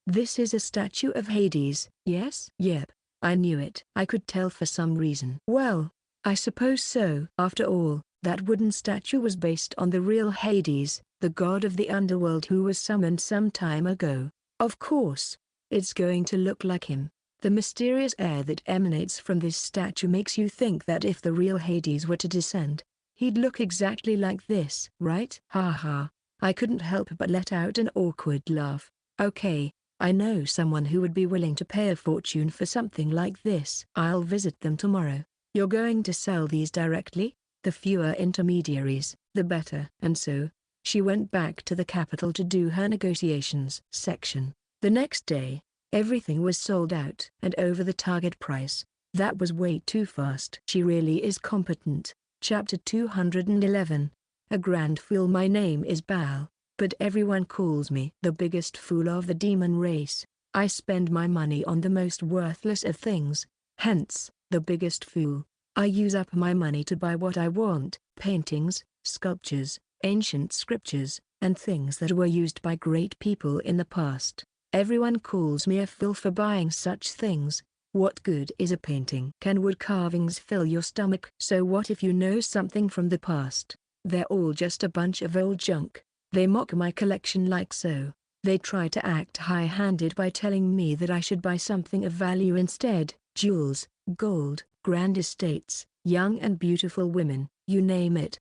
This is a statue of Hades, yes? Yep, I knew it. I could tell for some reason. Well, I suppose so. After all, that wooden statue was based on the real Hades, the god of the underworld who was summoned some time ago. Of course, it's going to look like him. The mysterious air that emanates from this statue makes you think that if the real Hades were to descend, he'd look exactly like this, right? Ha ha. I couldn't help but let out an awkward laugh. Okay, I know someone who would be willing to pay a fortune for something like this. I'll visit them tomorrow. You're going to sell these directly? The fewer intermediaries, the better. And so, she went back to the capital to do her negotiations. Section. The next day, everything was sold out and over the target price. That was way too fast. She really is competent. Chapter 211. A grand fool. My name is Baal, but everyone calls me the biggest fool of the demon race. I spend my money on the most worthless of things, hence, the biggest fool. I use up my money to buy what I want, paintings, sculptures, ancient scriptures, and things that were used by great people in the past. Everyone calls me a fool for buying such things. What good is a painting? Can wood carvings fill your stomach? So what if you know something from the past? They're all just a bunch of old junk. They mock my collection like so. They try to act high-handed by telling me that I should buy something of value instead. Jewels, gold, grand estates, young and beautiful women, you name it.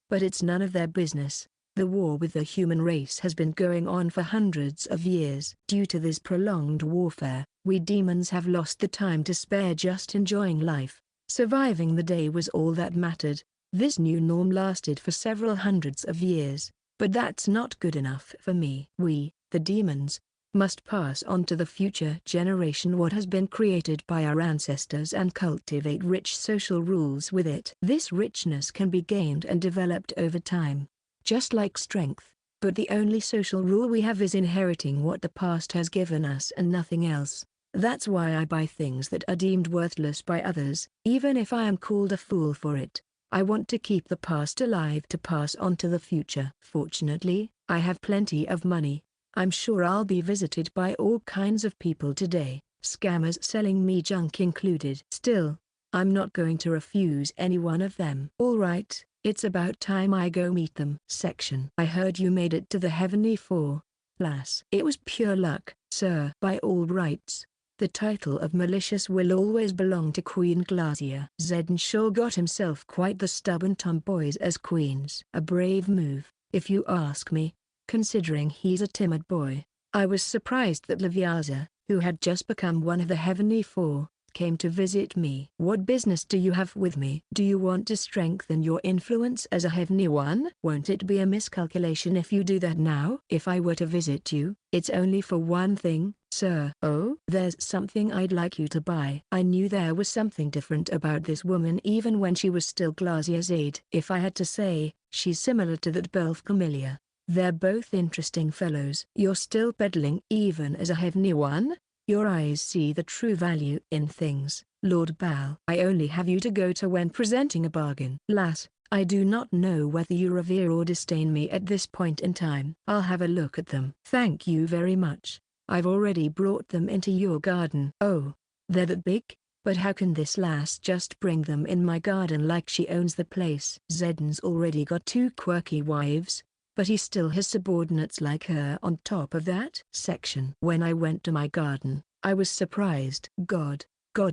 But it's none of their business. The war with the human race has been going on for hundreds of years. Due to this prolonged warfare, we demons have lost the time to spare just enjoying life. Surviving the day was all that mattered. This new norm lasted for several hundreds of years, but that's not good enough for me. We, the demons, must pass on to the future generation what has been created by our ancestors and cultivate rich social rules with it. This richness can be gained and developed over time, just like strength, but the only social rule we have is inheriting what the past has given us and nothing else. That's why I buy things that are deemed worthless by others, even if I am called a fool for it. I want to keep the past alive to pass on to the future. Fortunately, I have plenty of money. I'm sure I'll be visited by all kinds of people today, scammers selling me junk included. Still, I'm not going to refuse any one of them. Alright, it's about time I go meet them. Section. I heard you made it to the Heavenly Four. Lass. It was pure luck, sir. By all rights, the title of malicious will always belong to Queen Glacia. Zedden sure got himself quite the stubborn tomboys as queens. A brave move, if you ask me, considering he's a timid boy. I was surprised that Laviaza, who had just become one of the Heavenly Four, came to visit me. What business do you have with me? Do you want to strengthen your influence as a Heavenly One? Won't it be a miscalculation if you do that now? If I were to visit you, it's only for one thing, sir. Oh? There's something I'd like you to buy. I knew there was something different about this woman even when she was still Glacia's aide. If I had to say, she's similar to that Belf Camellia. They're both interesting fellows. You're still peddling even as a Heavenly One? Your eyes see the true value in things, Lord Bal. I only have you to go to when presenting a bargain. Lass, I do not know whether you revere or disdain me at this point in time. I'll have a look at them. Thank you very much. I've already brought them into your garden. Oh, they're that big? But how can this lass just bring them in my garden like she owns the place? Zedden's already got 2 quirky wives, but he still has subordinates like her on top of that. Section. When I went to my garden, I was surprised. God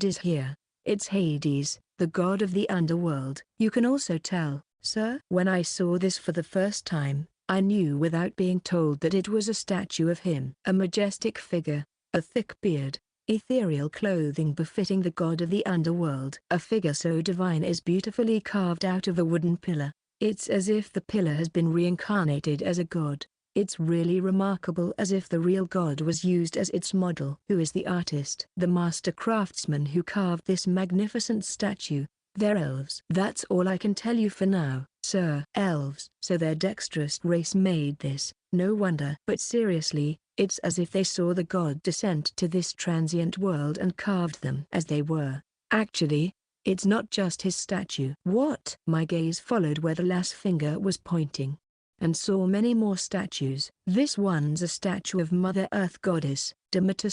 is here. It's Hades, the god of the underworld. You can also tell, sir. When I saw this for the first time, I knew without being told that it was a statue of him. A majestic figure, a thick beard, ethereal clothing befitting the god of the underworld. A figure so divine is beautifully carved out of a wooden pillar. It's as if the pillar has been reincarnated as a god. It's really remarkable, as if the real god was used as its model. Who is the artist? The master craftsman who carved this magnificent statue. They're elves. That's all I can tell you for now, sir. Elves. So their dexterous race made this. No wonder. But seriously, it's as if they saw the god descend to this transient world and carved them as they were. Actually, it's not just his statue. What? My gaze followed where the lass finger was pointing, and saw many more statues. This one's a statue of Mother Earth Goddess, Demeter,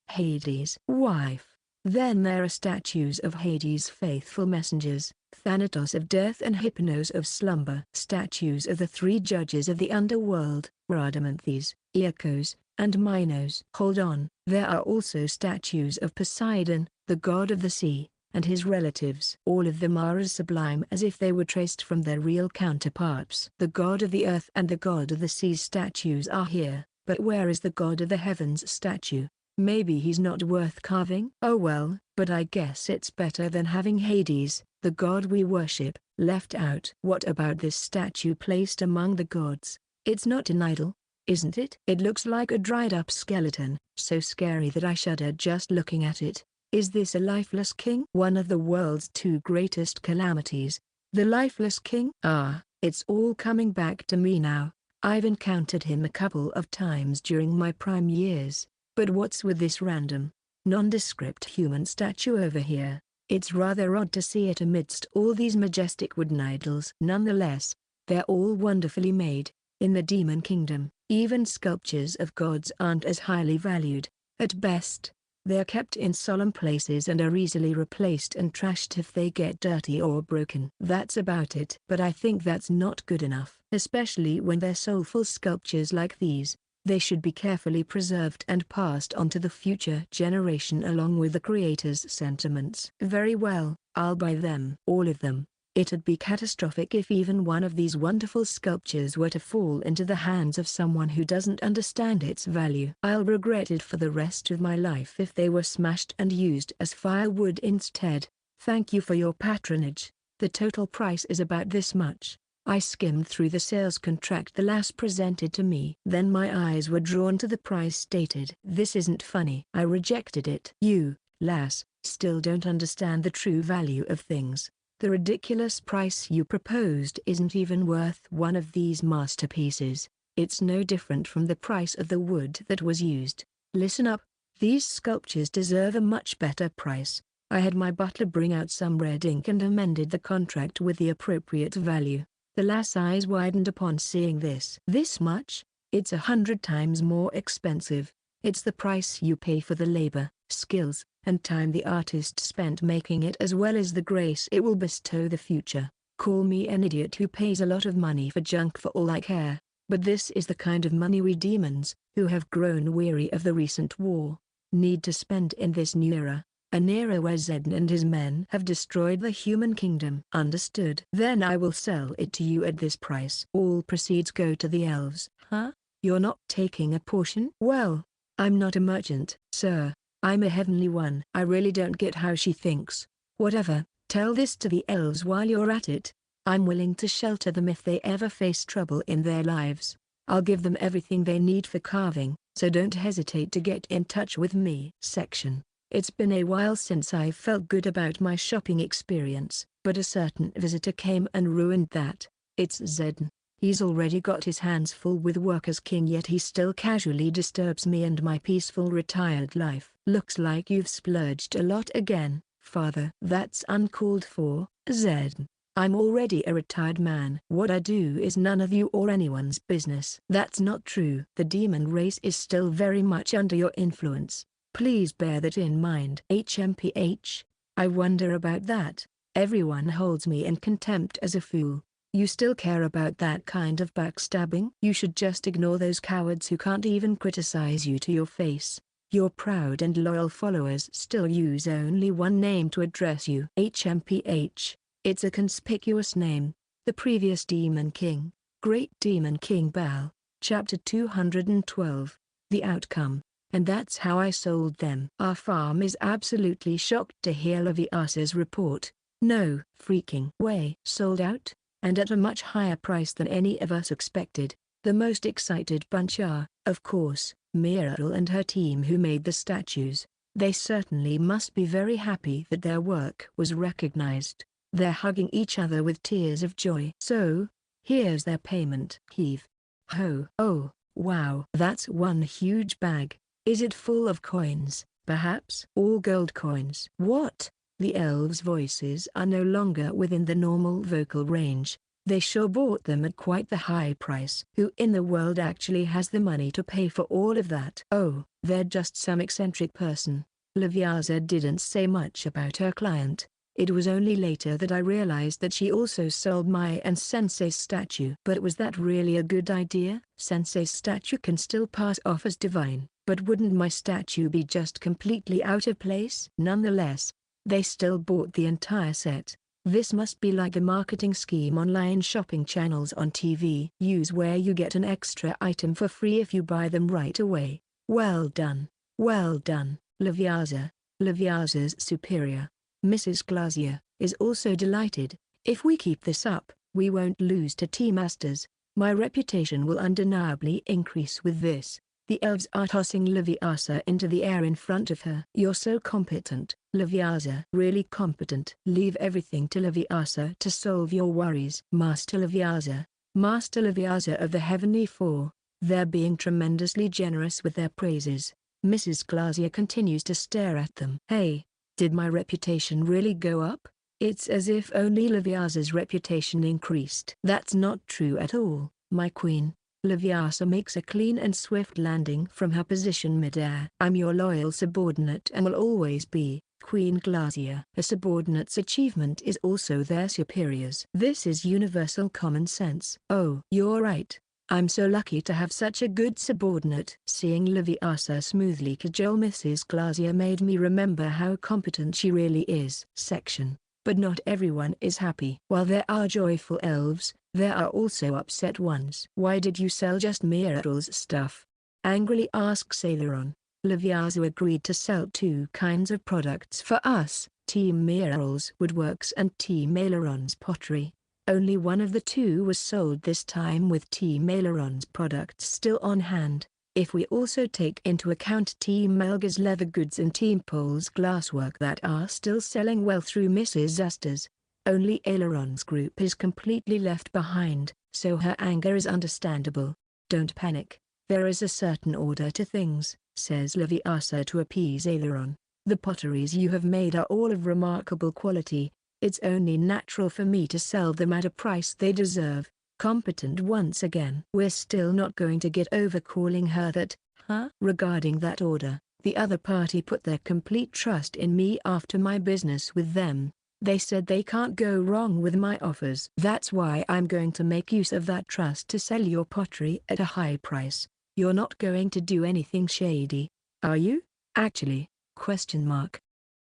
Hades' wife. Then there are statues of Hades' faithful messengers, Thanatos of death and Hypnos of slumber. Statues of the 3 judges of the underworld, Rhadamanthys, Iacchos, and Minos. Hold on. There are also statues of Poseidon, the god of the sea, and his relatives. All of them are as sublime as if they were traced from their real counterparts. The god of the earth and the god of the sea's statues are here, but where is the god of the heavens statue? Maybe he's not worth carving? Oh well, but I guess it's better than having Hades, the god we worship, left out. What about this statue placed among the gods? It's not an idol, isn't it? It looks like a dried-up skeleton, so scary that I shudder just looking at it. Is this a lifeless king? One of the world's 2 greatest calamities. The lifeless king? Ah, it's all coming back to me now. I've encountered him a couple of times during my prime years. But what's with this random, nondescript human statue over here? It's rather odd to see it amidst all these majestic wooden idols. Nonetheless, they're all wonderfully made. In the demon kingdom, even sculptures of gods aren't as highly valued. At best, they're kept in solemn places and are easily replaced and trashed if they get dirty or broken. That's about it. But I think that's not good enough. Especially when they're soulful sculptures like these. They should be carefully preserved and passed on to the future generation along with the creator's sentiments. Very well, I'll buy them. All of them. It'd be catastrophic if even one of these wonderful sculptures were to fall into the hands of someone who doesn't understand its value. I'll regret it for the rest of my life if they were smashed and used as firewood instead. Thank you for your patronage. The total price is about this much. I skimmed through the sales contract the lass presented to me. Then my eyes were drawn to the price stated. This isn't funny. I rejected it. You, lass, still don't understand the true value of things. The ridiculous price you proposed isn't even worth one of these masterpieces. It's no different from the price of the wood that was used. Listen up. These sculptures deserve a much better price. I had my butler bring out some red ink and amended the contract with the appropriate value. The lass' eyes widened upon seeing this. This much? It's 100 times more expensive. It's the price you pay for the labor, skills, and time the artist spent making it, as well as the grace it will bestow the future. Call me an idiot who pays a lot of money for junk for all I care, but this is the kind of money we demons, who have grown weary of the recent war, need to spend in this new era. An era where Zed and his men have destroyed the human kingdom. Understood? Then I will sell it to you at this price. All proceeds go to the elves. Huh? You're not taking a portion? Well, I'm not a merchant, sir. I'm a heavenly one. I really don't get how she thinks. Whatever, tell this to the elves while you're at it. I'm willing to shelter them if they ever face trouble in their lives. I'll give them everything they need for carving, so don't hesitate to get in touch with me. Section. It's been a while since I felt good about my shopping experience, but a certain visitor came and ruined that. It's Zed. He's already got his hands full with work as king, yet he still casually disturbs me and my peaceful retired life. Looks like you've splurged a lot again, father. That's uncalled for, Zed. I'm already a retired man. What I do is none of you or anyone's business. That's not true. The demon race is still very much under your influence. Please bear that in mind. HMPH, I wonder about that. Everyone holds me in contempt as a fool. You still care about that kind of backstabbing? You should just ignore those cowards who can't even criticize you to your face. Your proud and loyal followers still use only one name to address you. HMPH, it's a conspicuous name. The previous Demon King, Great Demon King Baal, Chapter 212. The outcome. And that's how I sold them. Our farm is absolutely shocked to hear Leviasa's report. No freaking way. Sold out? And at a much higher price than any of us expected. The most excited bunch are, of course, Myrtle and her team who made the statues. They certainly must be very happy that their work was recognized. They're hugging each other with tears of joy. So, here's their payment. Heave ho. Oh, wow. That's one huge bag. Is it full of coins, perhaps? All gold coins. What? The elves' voices are no longer within the normal vocal range. They sure bought them at quite the high price. Who in the world actually has the money to pay for all of that? Oh, they're just some eccentric person. Leviasa didn't say much about her client. It was only later that I realized that she also sold Mai and Sensei's statue. But was that really a good idea? Sensei's statue can still pass off as divine, but wouldn't my statue be just completely out of place? Nonetheless, they still bought the entire set. This must be like the marketing scheme online shopping channels on TV use, where you get an extra item for free if you buy them right away. Well done. Well done, Leviasa. Leviasa's superior, Mrs. Glazier, is also delighted. If we keep this up, we won't lose to Tea Masters. My reputation will undeniably increase with this. The elves are tossing Leviasa into the air in front of her. You're so competent, Leviasa. Really competent. Leave everything to Leviasa to solve your worries. Master Leviasa of the Heavenly Four. They're being tremendously generous with their praises. Mrs. Glazier continues to stare at them. Hey, did my reputation really go up? It's as if only Leviasa's reputation increased. That's not true at all, my queen. Leviasa makes a clean and swift landing from her position midair. I'm your loyal subordinate and will always be, Queen Glazier. A subordinate's achievement is also their superior's. This is universal common sense. Oh, you're right. I'm so lucky to have such a good subordinate. Seeing Leviasa smoothly cajole Mrs. Glazier made me remember how competent she really is. Section. But not everyone is happy. While there are joyful elves, there are also upset ones. Why did you sell just Myrtle's stuff? Angrily asks Aileron. Leviasa agreed to sell two kinds of products for us, Team Myrtle's woodworks and Team Aileron's pottery. Only one of the two was sold this time with Team Aileron's products still on hand. If we also take into account Team Melga's leather goods and Team Pole's glasswork that are still selling well through Mrs. Astor's, only Aileron's group is completely left behind, so her anger is understandable. Don't panic. There is a certain order to things, says Leviasa to appease Aileron. The potteries you have made are all of remarkable quality. It's only natural for me to sell them at a price they deserve. Competent once again. We're still not going to get over calling her that, huh? Regarding that order, the other party put their complete trust in me after my business with them. They said they can't go wrong with my offers. That's why I'm going to make use of that trust to sell your pottery at a high price. You're not going to do anything shady, are you? Actually, ?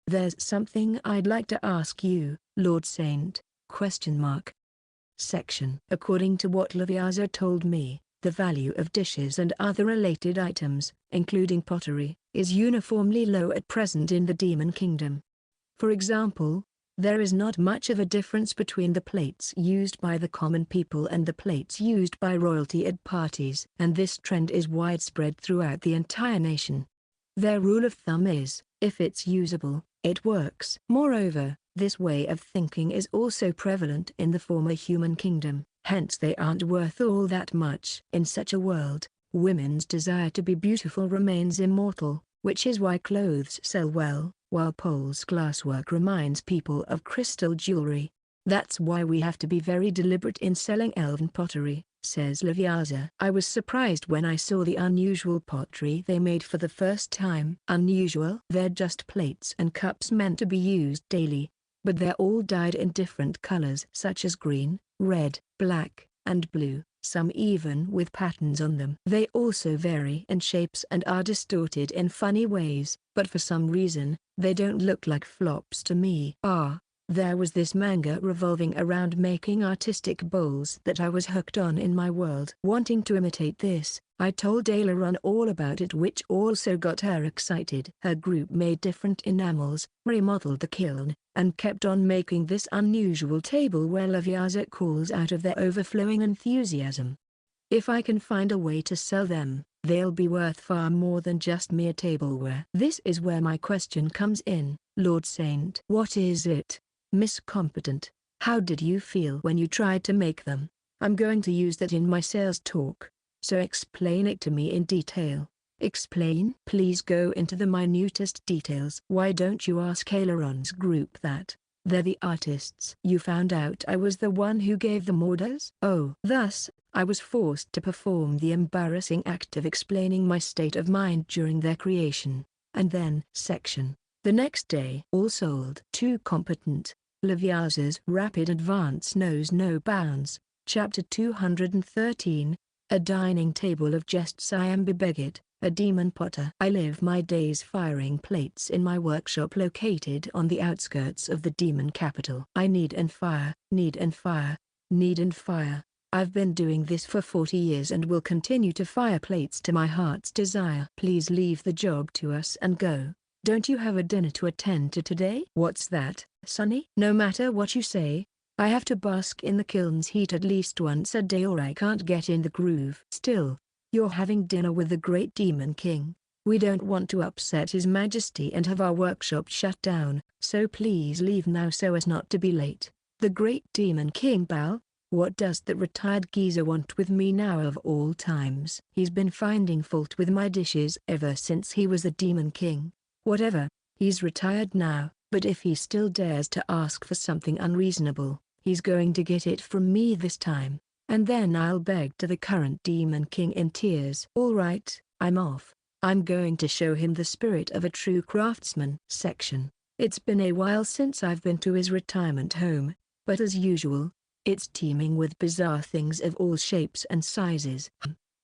There's something I'd like to ask you, Lord Saint, ? Section. According to what Leviasa told me, the value of dishes and other related items, including pottery, is uniformly low at present in the Demon Kingdom. For example, there is not much of a difference between the plates used by the common people and the plates used by royalty at parties. And this trend is widespread throughout the entire nation. Their rule of thumb is, if it's usable, it works. Moreover, this way of thinking is also prevalent in the former human kingdom, hence they aren't worth all that much. In such a world, women's desire to be beautiful remains immortal, which is why clothes sell well, while Pole's glasswork reminds people of crystal jewelry. That's why we have to be very deliberate in selling elven pottery, says Leviasa. I was surprised when I saw the unusual pottery they made for the first time. Unusual? They're just plates and cups meant to be used daily, but they're all dyed in different colors such as green, red, black, and blue, some even with patterns on them. They also vary in shapes and are distorted in funny ways, but for some reason, they don't look like flops to me. There was this manga revolving around making artistic bowls that I was hooked on in my world. Wanting to imitate this, I told Aileron all about it, which also got her excited. Her group made different enamels, remodeled the kiln, and kept on making this unusual table where Leviasa calls out of their overflowing enthusiasm. If I can find a way to sell them, they'll be worth far more than just mere tableware. This is where my question comes in, Lord Saint. What is it? Miss Competent, how did you feel when you tried to make them? I'm going to use that in my sales talk, so explain it to me in detail. Explain? Please go into the minutest details. Why don't you ask Aileron's group that? They're the artists. You found out I was the one who gave them orders? Oh. Thus, I was forced to perform the embarrassing act of explaining my state of mind during their creation. And then, section. The next day. All sold. Too competent. Leviasa's rapid advance knows no bounds. Chapter 213, A Dining Table of Jests. I am Beged, a demon potter. I live my days firing plates in my workshop located on the outskirts of the demon capital. I need and fire, need and fire, need and fire. I've been doing this for 40 years and will continue to fire plates to my heart's desire. Please leave the job to us and go. Don't you have a dinner to attend to today? What's that, Sonny? No matter what you say, I have to bask in the kiln's heat at least once a day or I can't get in the groove. Still, you're having dinner with the great Demon King. We don't want to upset His Majesty and have our workshop shut down, so please leave now so as not to be late. The great Demon King Bal? What does that retired geezer want with me now of all times? He's been finding fault with my dishes ever since he was the Demon King. Whatever, he's retired now, but if he still dares to ask for something unreasonable, he's going to get it from me this time, and then I'll beg to the current Demon King in tears. All right, I'm off. I'm going to show him the spirit of a true craftsman. Section. It's been a while since I've been to his retirement home, but as usual, it's teeming with bizarre things of all shapes and sizes.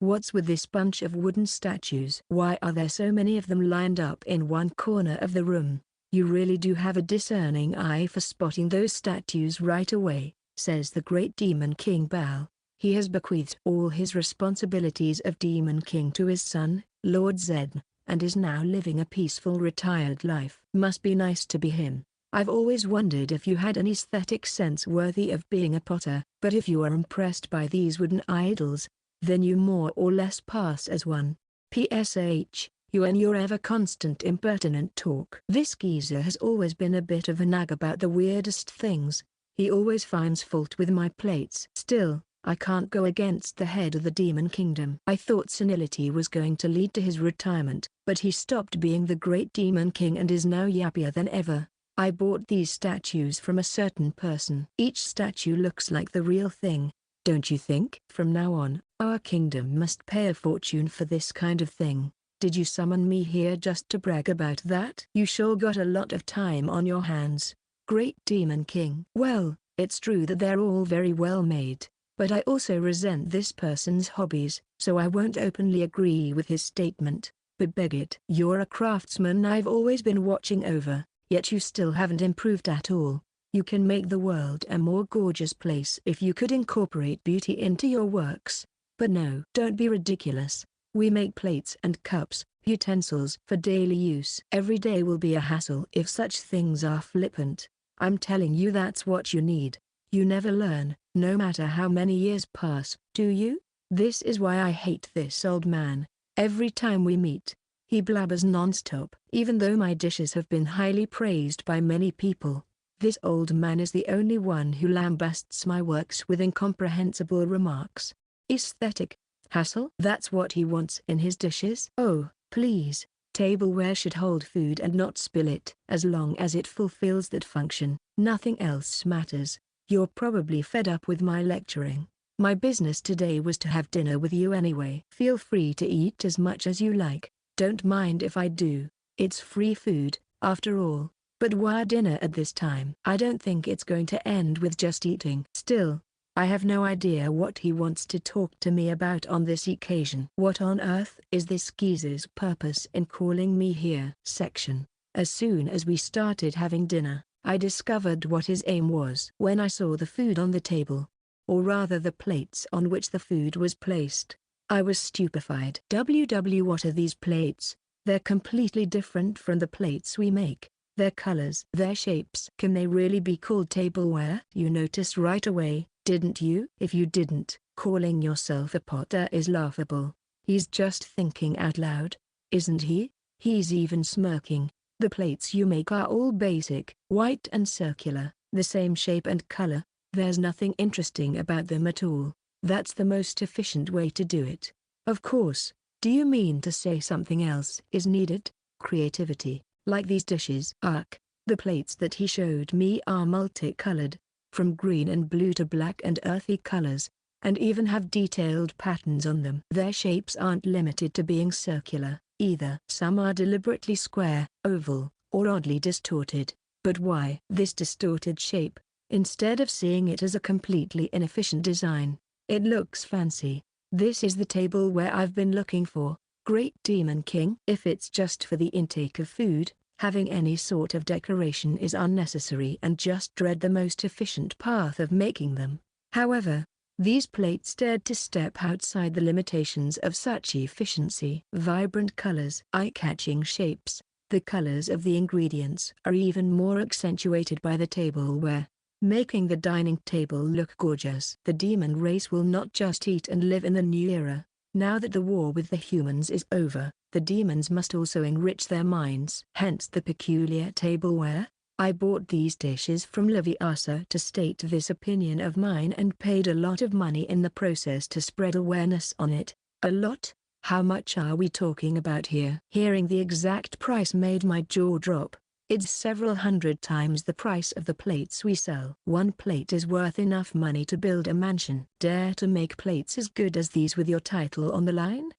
What's with this bunch of wooden statues? Why are there so many of them lined up in one corner of the room? You really do have a discerning eye for spotting those statues right away, says the great Demon King Bal. He has bequeathed all his responsibilities of Demon King to his son, Lord Zed, and is now living a peaceful retired life. Must be nice to be him. I've always wondered if you had an aesthetic sense worthy of being a potter. But if you are impressed by these wooden idols, then you more or less pass as one. PSH, you and your ever-constant impertinent talk. This geezer has always been a bit of a nag about the weirdest things. He always finds fault with my plates. Still, I can't go against the head of the demon kingdom. I thought senility was going to lead to his retirement, but he stopped being the great demon king and is now yappier than ever. I bought these statues from a certain person. Each statue looks like the real thing, don't you think? From now on, our kingdom must pay a fortune for this kind of thing. Did you summon me here just to brag about that? You sure got a lot of time on your hands, Great Demon King. Well, it's true that they're all very well made, but I also resent this person's hobbies, so I won't openly agree with his statement, but beg it. You're a craftsman I've always been watching over, yet you still haven't improved at all. You can make the world a more gorgeous place if you could incorporate beauty into your works. But no, don't be ridiculous. We make plates and cups, utensils for daily use. Every day will be a hassle if such things are flippant. I'm telling you that's what you need. You never learn, no matter how many years pass, do you? This is why I hate this old man. Every time we meet, he blabbers non-stop. Even though my dishes have been highly praised by many people, this old man is the only one who lambasts my works with incomprehensible remarks. Aesthetic hassle? That's what he wants in his dishes? Oh, please, tableware should hold food and not spill it. As long as it fulfills that function, nothing else matters. You're probably fed up with my lecturing. My business today was to have dinner with you anyway. Feel free to eat as much as you like. Don't mind if I do. It's free food, after all. But why dinner at this time? I don't think it's going to end with just eating. Still, I have no idea what he wants to talk to me about on this occasion. What on earth is this geezer's purpose in calling me here? Section. As soon as we started having dinner, I discovered what his aim was. When I saw the food on the table, or rather the plates on which the food was placed, I was stupefied. What are these plates? They're completely different from the plates we make. Their colors, their shapes. Can they really be called tableware? You noticed right away, didn't you? If you didn't, calling yourself a potter is laughable. He's just thinking out loud, isn't he? He's even smirking. The plates you make are all basic, white and circular, the same shape and color. There's nothing interesting about them at all. That's the most efficient way to do it. Of course, do you mean to say something else is needed? Creativity, like these dishes. The plates that he showed me are multicolored, from green and blue to black and earthy colors, and even have detailed patterns on them. Their shapes aren't limited to being circular, either. Some are deliberately square, oval, or oddly distorted. But why this distorted shape? Instead of seeing it as a completely inefficient design, it looks fancy. This is the tableware I've been looking for, Great Demon King. If it's just for the intake of food, having any sort of decoration is unnecessary and just tread the most efficient path of making them. However, these plates dared to step outside the limitations of such efficiency. Vibrant colors, eye-catching shapes, the colors of the ingredients are even more accentuated by the tableware, making the dining table look gorgeous. The demon race will not just eat and live in the new era. Now that the war with the humans is over, the demons must also enrich their minds. Hence the peculiar tableware. I bought these dishes from Leviasa to state this opinion of mine and paid a lot of money in the process to spread awareness on it. A lot? How much are we talking about here? Hearing the exact price made my jaw drop. It's several hundred times the price of the plates we sell. One plate is worth enough money to build a mansion. Dare to make plates as good as these with your title on the line?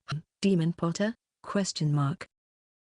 Demon Potter? ?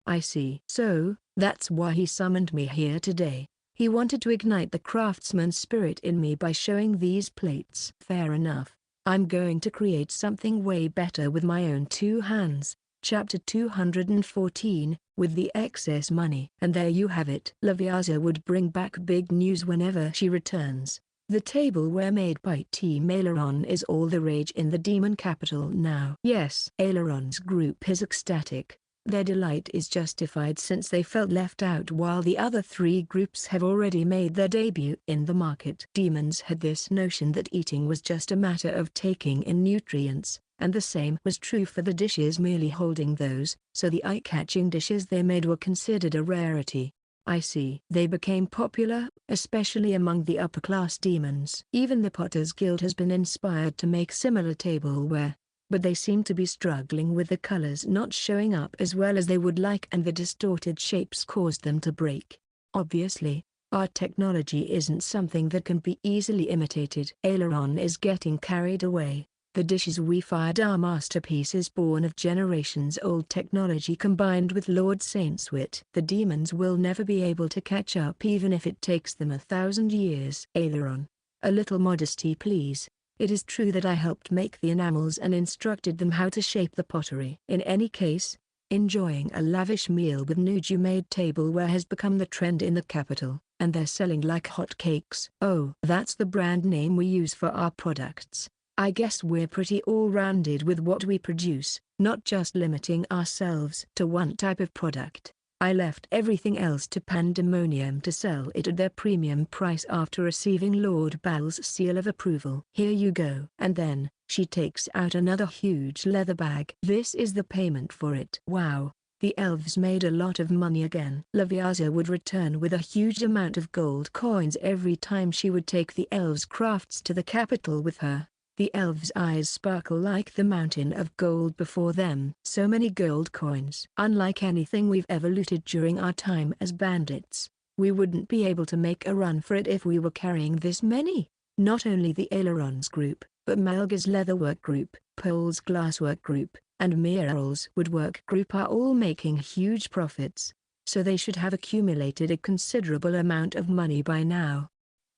I see. So, that's why he summoned me here today. He wanted to ignite the craftsman's spirit in me by showing these plates. Fair enough. I'm going to create something way better with my own two hands. Chapter 214, with the excess money. And there you have it. Leviasa would bring back big news whenever she returns. The tableware made by Team Aileron is all the rage in the demon capital now. Yes, Aileron's group is ecstatic. Their delight is justified since they felt left out while the other three groups have already made their debut in the market. Demons had this notion that eating was just a matter of taking in nutrients, and the same was true for the dishes merely holding those, so the eye-catching dishes they made were considered a rarity. I see. They became popular, especially among the upper-class demons. Even the Potter's Guild has been inspired to make similar tableware, but they seem to be struggling with the colors not showing up as well as they would like, and the distorted shapes caused them to break. Obviously, our technology isn't something that can be easily imitated. Aileron is getting carried away. The dishes we fired are masterpieces born of generations-old technology combined with Lord Saint's wit. The demons will never be able to catch up even if it takes them 1,000 years. Aileron, a little modesty please. It is true that I helped make the enamels and instructed them how to shape the pottery. In any case, enjoying a lavish meal with Nuju-made tableware has become the trend in the capital, and they're selling like hotcakes. Oh, that's the brand name we use for our products. I guess we're pretty all-rounded with what we produce, not just limiting ourselves to one type of product. I left everything else to Pandemonium to sell it at their premium price after receiving Lord Bal's seal of approval. Here you go. And then, she takes out another huge leather bag. This is the payment for it. Wow, the elves made a lot of money again. Laviaza would return with a huge amount of gold coins every time she would take the elves' crafts to the capital with her. The elves' eyes sparkle like the mountain of gold before them. So many gold coins. Unlike anything we've ever looted during our time as bandits, we wouldn't be able to make a run for it if we were carrying this many. Not only the Ailerons group, but Malga's leatherwork group, Pole's glasswork group, and Miral's woodwork group are all making huge profits, so they should have accumulated a considerable amount of money by now.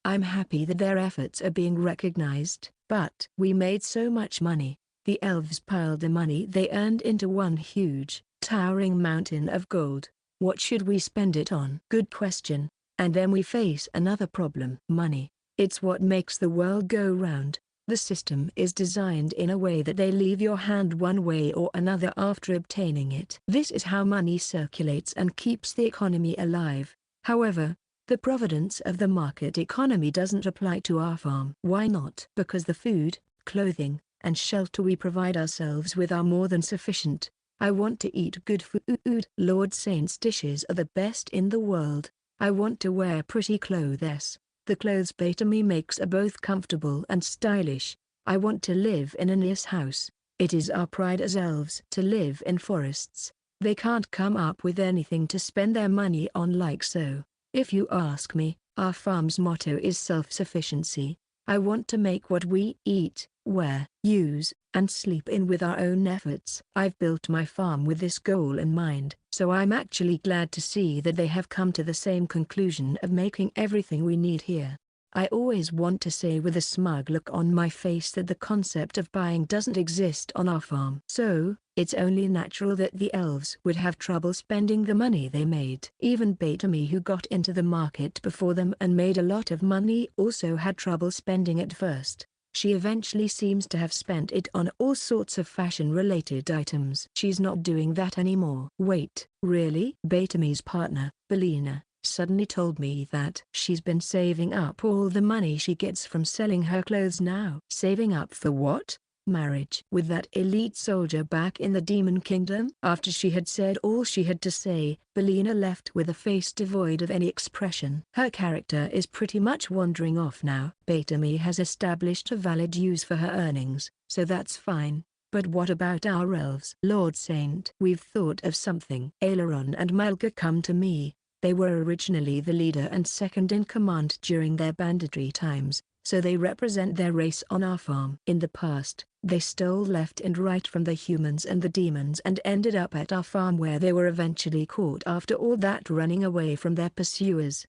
I'm happy that their efforts are being recognized. But we made so much money. The elves piled the money they earned into one huge, towering mountain of gold. What should we spend it on? Good question. And then we face another problem. Money. It's what makes the world go round. The system is designed in a way that they leave your hand one way or another after obtaining it. This is how money circulates and keeps the economy alive. However, the providence of the market economy doesn't apply to our farm. Why not? Because the food, clothing, and shelter we provide ourselves with are more than sufficient. I want to eat good food. Lord Saint's dishes are the best in the world. I want to wear pretty clothes. The clothes Batemy makes are both comfortable and stylish. I want to live in a nice house. It is our pride as elves to live in forests. They can't come up with anything to spend their money on like so. If you ask me, our farm's motto is self-sufficiency. I want to make what we eat, wear, use, and sleep in with our own efforts. I've built my farm with this goal in mind, so I'm actually glad to see that they have come to the same conclusion of making everything we need here. I always want to say with a smug look on my face that the concept of buying doesn't exist on our farm. So, it's only natural that the elves would have trouble spending the money they made. Even Batemy, who got into the market before them and made a lot of money, also had trouble spending at first. She eventually seems to have spent it on all sorts of fashion-related items. She's not doing that anymore. Wait, really? Batemy's partner, Belina, suddenly told me that she's been saving up all the money she gets from selling her clothes now. Saving up for what? Marriage with that elite soldier back in the Demon Kingdom? After she had said all she had to say, Belina left with a face devoid of any expression. Her character is pretty much wandering off now. Batemy has established a valid use for her earnings, so that's fine. But what about our elves? Lord Saint, we've thought of something. Aileron and Malga come to me. They were originally the leader and second in command during their banditry times, so they represent their race on our farm. In the past, they stole left and right from the humans and the demons and ended up at our farm where they were eventually caught after all that running away from their pursuers.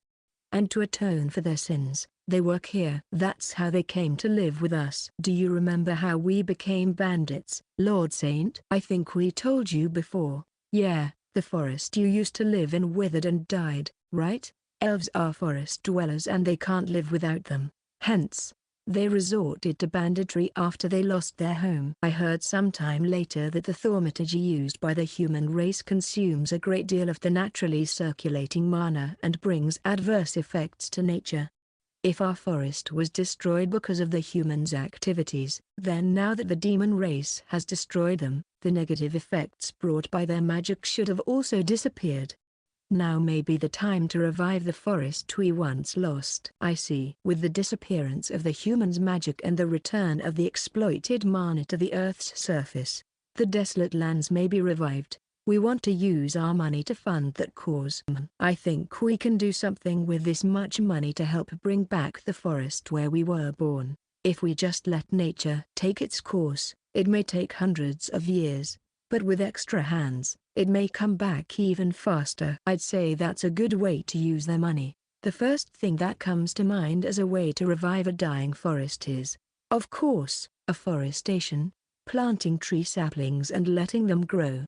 And to atone for their sins, they work here. That's how they came to live with us. Do you remember how we became bandits, Lord Saint? I think we told you before. Yeah. The forest you used to live in withered and died, right? Elves are forest dwellers and they can't live without them. Hence, They resorted to banditry after they lost their home. I heard sometime later that the thaumaturgy used by the human race consumes a great deal of the naturally circulating mana and brings adverse effects to nature. If our forest was destroyed because of the humans' activities, then now that the demon race has destroyed them, the negative effects brought by their magic should have also disappeared. Now may be the time to revive the forest we once lost. I see. With the disappearance of the humans' magic and the return of the exploited mana to the Earth's surface, the desolate lands may be revived. We want to use our money to fund that cause. I think we can do something with this much money to help bring back the forest where we were born. If we just let nature take its course, it may take hundreds of years, but with extra hands, it may come back even faster. I'd say that's a good way to use their money. The first thing that comes to mind as a way to revive a dying forest is, of course, afforestation, planting tree saplings and letting them grow.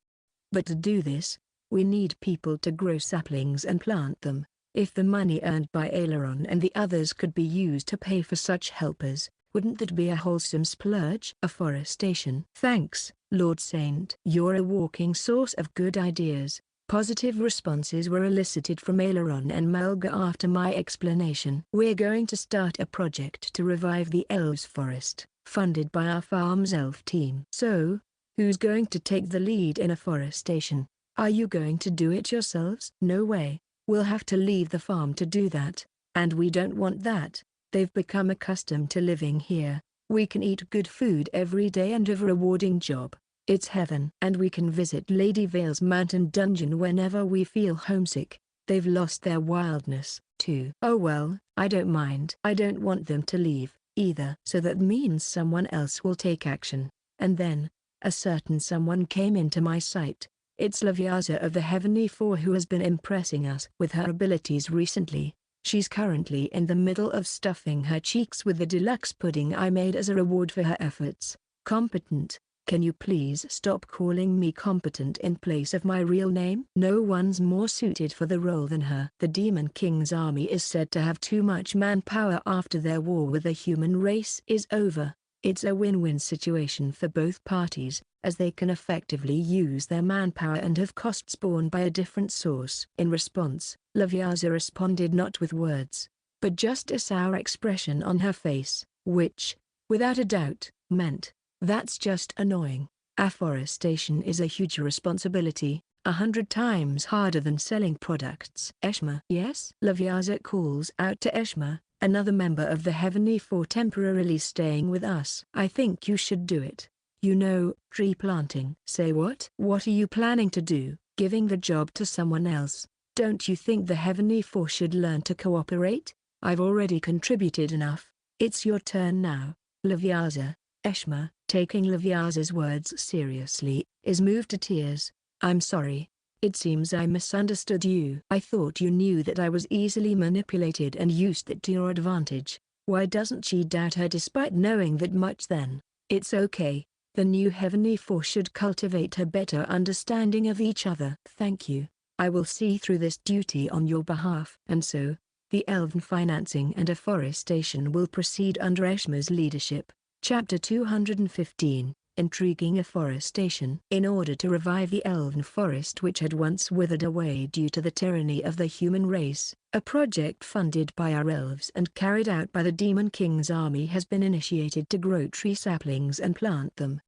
But to do this, we need people to grow saplings and plant them. If the money earned by Aileron and the others could be used to pay for such helpers, wouldn't that be a wholesome splurge? Afforestation. Thanks, Lord Saint. You're a walking source of good ideas. Positive responses were elicited from Aileron and Melga after my explanation. We're going to start a project to revive the Elves' Forest, funded by our farm's elf team. So, who's going to take the lead in afforestation? Are you going to do it yourselves? No way. We'll have to leave the farm to do that, and we don't want that. They've become accustomed to living here. We can eat good food every day and have a rewarding job. It's heaven. And we can visit Lady Vale's mountain dungeon whenever we feel homesick. They've lost their wildness, too. Oh well, I don't mind. I don't want them to leave, either. So that means someone else will take action. And then, a certain someone came into my sight. It's Laviaza of the Heavenly Four who has been impressing us with her abilities recently. She's currently in the middle of stuffing her cheeks with the deluxe pudding I made as a reward for her efforts. Competent. Can you please stop calling me competent in place of my real name? No one's more suited for the role than her. The Demon King's army is said to have too much manpower after their war with the human race is over. It's a win-win situation for both parties, as they can effectively use their manpower and have costs borne by a different source. In response, Laviaza responded not with words, but just a sour expression on her face, which, without a doubt, meant, that's just annoying. Afforestation is a huge responsibility, 100 times harder than selling products. Eshma. Yes? Laviaza calls out to Eshma, another member of the Heavenly Four temporarily staying with us. I think you should do it. You know, tree planting. Say what? What are you planning to do? Giving the job to someone else? Don't you think the Heavenly Four should learn to cooperate? I've already contributed enough. It's your turn now. Laviaza. Eshma, taking Laviaza's words seriously, is moved to tears. I'm sorry. It seems I misunderstood you. I thought you knew that I was easily manipulated and used it to your advantage. Why doesn't she doubt her despite knowing that much then? It's okay. The new Heavenly Four should cultivate a better understanding of each other. Thank you. I will see through this duty on your behalf. And so, the Elven financing and afforestation will proceed under Eshma's leadership. Chapter 215. In-tree-guing Afforestation. In order to revive the elven forest which had once withered away due to the tyranny of the human race, a project funded by our elves and carried out by the Demon King's army has been initiated to grow tree saplings and plant them.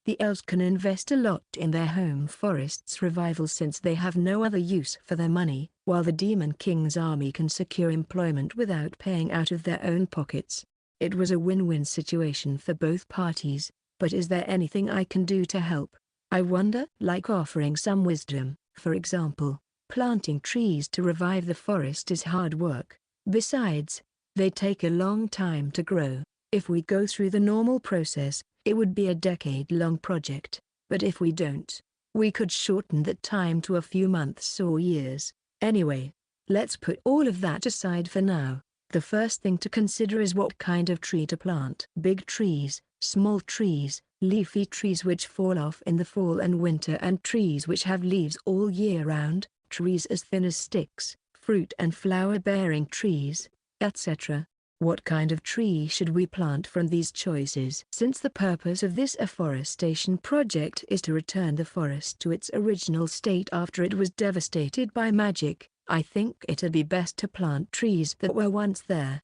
The elves can invest a lot in their home forest's revival since they have no other use for their money, while the Demon King's army can secure employment without paying out of their own pockets. It was a win-win situation for both parties. But is there anything I can do to help? I wonder. Like offering some wisdom, for example. Planting trees to revive the forest is hard work. Besides, they take a long time to grow. If we go through the normal process, it would be a decade-long project. But if we don't, we could shorten that time to a few months or years. Anyway, let's put all of that aside for now. The first thing to consider is what kind of tree to plant. Big trees, small trees, leafy trees which fall off in the fall and winter and trees which have leaves all year round, trees as thin as sticks, fruit and flower-bearing trees, etc. What kind of tree should we plant from these choices? Since the purpose of this afforestation project is to return the forest to its original state after it was devastated by magic, I think it'd be best to plant trees that were once there.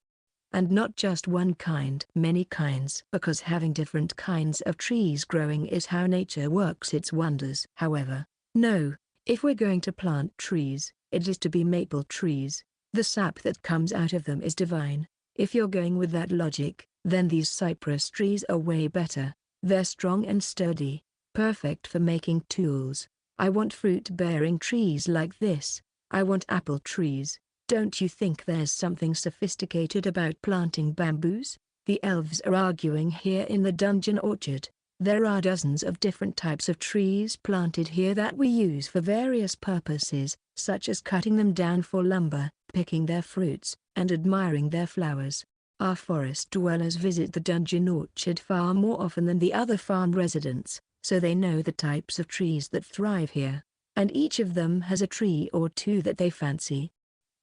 And not just one kind, many kinds, because having different kinds of trees growing is how nature works its wonders. However, no, if we're going to plant trees, it is to be maple trees. The sap that comes out of them is divine. If you're going with that logic, then these cypress trees are way better. They're strong and sturdy, perfect for making tools. I want fruit-bearing trees like this. I want apple trees. Don't you think there's something sophisticated about planting bamboos? The elves are arguing here in the dungeon orchard. There are dozens of different types of trees planted here that we use for various purposes, such as cutting them down for lumber, picking their fruits, and admiring their flowers. Our forest dwellers visit the dungeon orchard far more often than the other farm residents, so they know the types of trees that thrive here. And each of them has a tree or two that they fancy.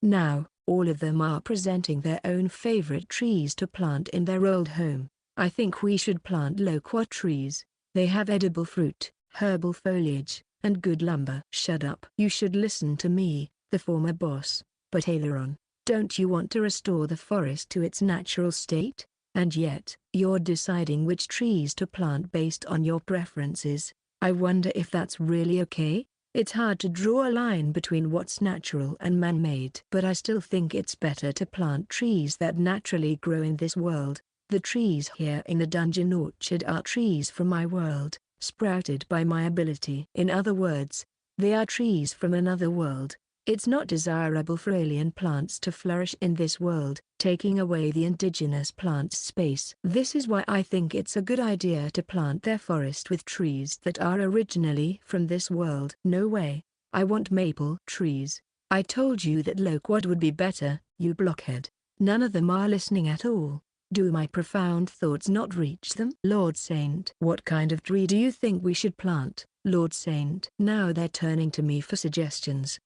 Now, all of them are presenting their own favorite trees to plant in their old home. I think we should plant loquat trees. They have edible fruit, herbal foliage, and good lumber. Shut up. You should listen to me, the former boss. But Aileron, don't you want to restore the forest to its natural state? And yet, you're deciding which trees to plant based on your preferences. I wonder if that's really okay? It's hard to draw a line between what's natural and man-made. But I still think it's better to plant trees that naturally grow in this world. The trees here in the dungeon orchard are trees from my world, sprouted by my ability. In other words, they are trees from another world. It's not desirable for alien plants to flourish in this world, taking away the indigenous plant's space. This is why I think it's a good idea to plant their forest with trees that are originally from this world. No way. I want maple trees. I told you that loquat would be better, you blockhead. None of them are listening at all. Do my profound thoughts not reach them? Lord Saint. What kind of tree do you think we should plant, Lord Saint? Now they're turning to me for suggestions.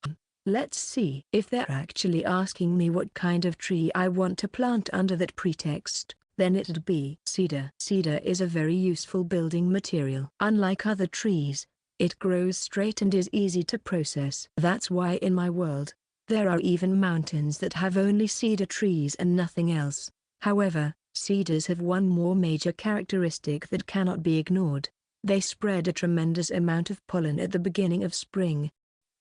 Let's see. If they're actually asking me what kind of tree I want to plant under that pretext, then it'd be cedar. Cedar is a very useful building material. Unlike other trees, it grows straight and is easy to process. That's why in my world, there are even mountains that have only cedar trees and nothing else. However, cedars have one more major characteristic that cannot be ignored. They spread a tremendous amount of pollen at the beginning of spring.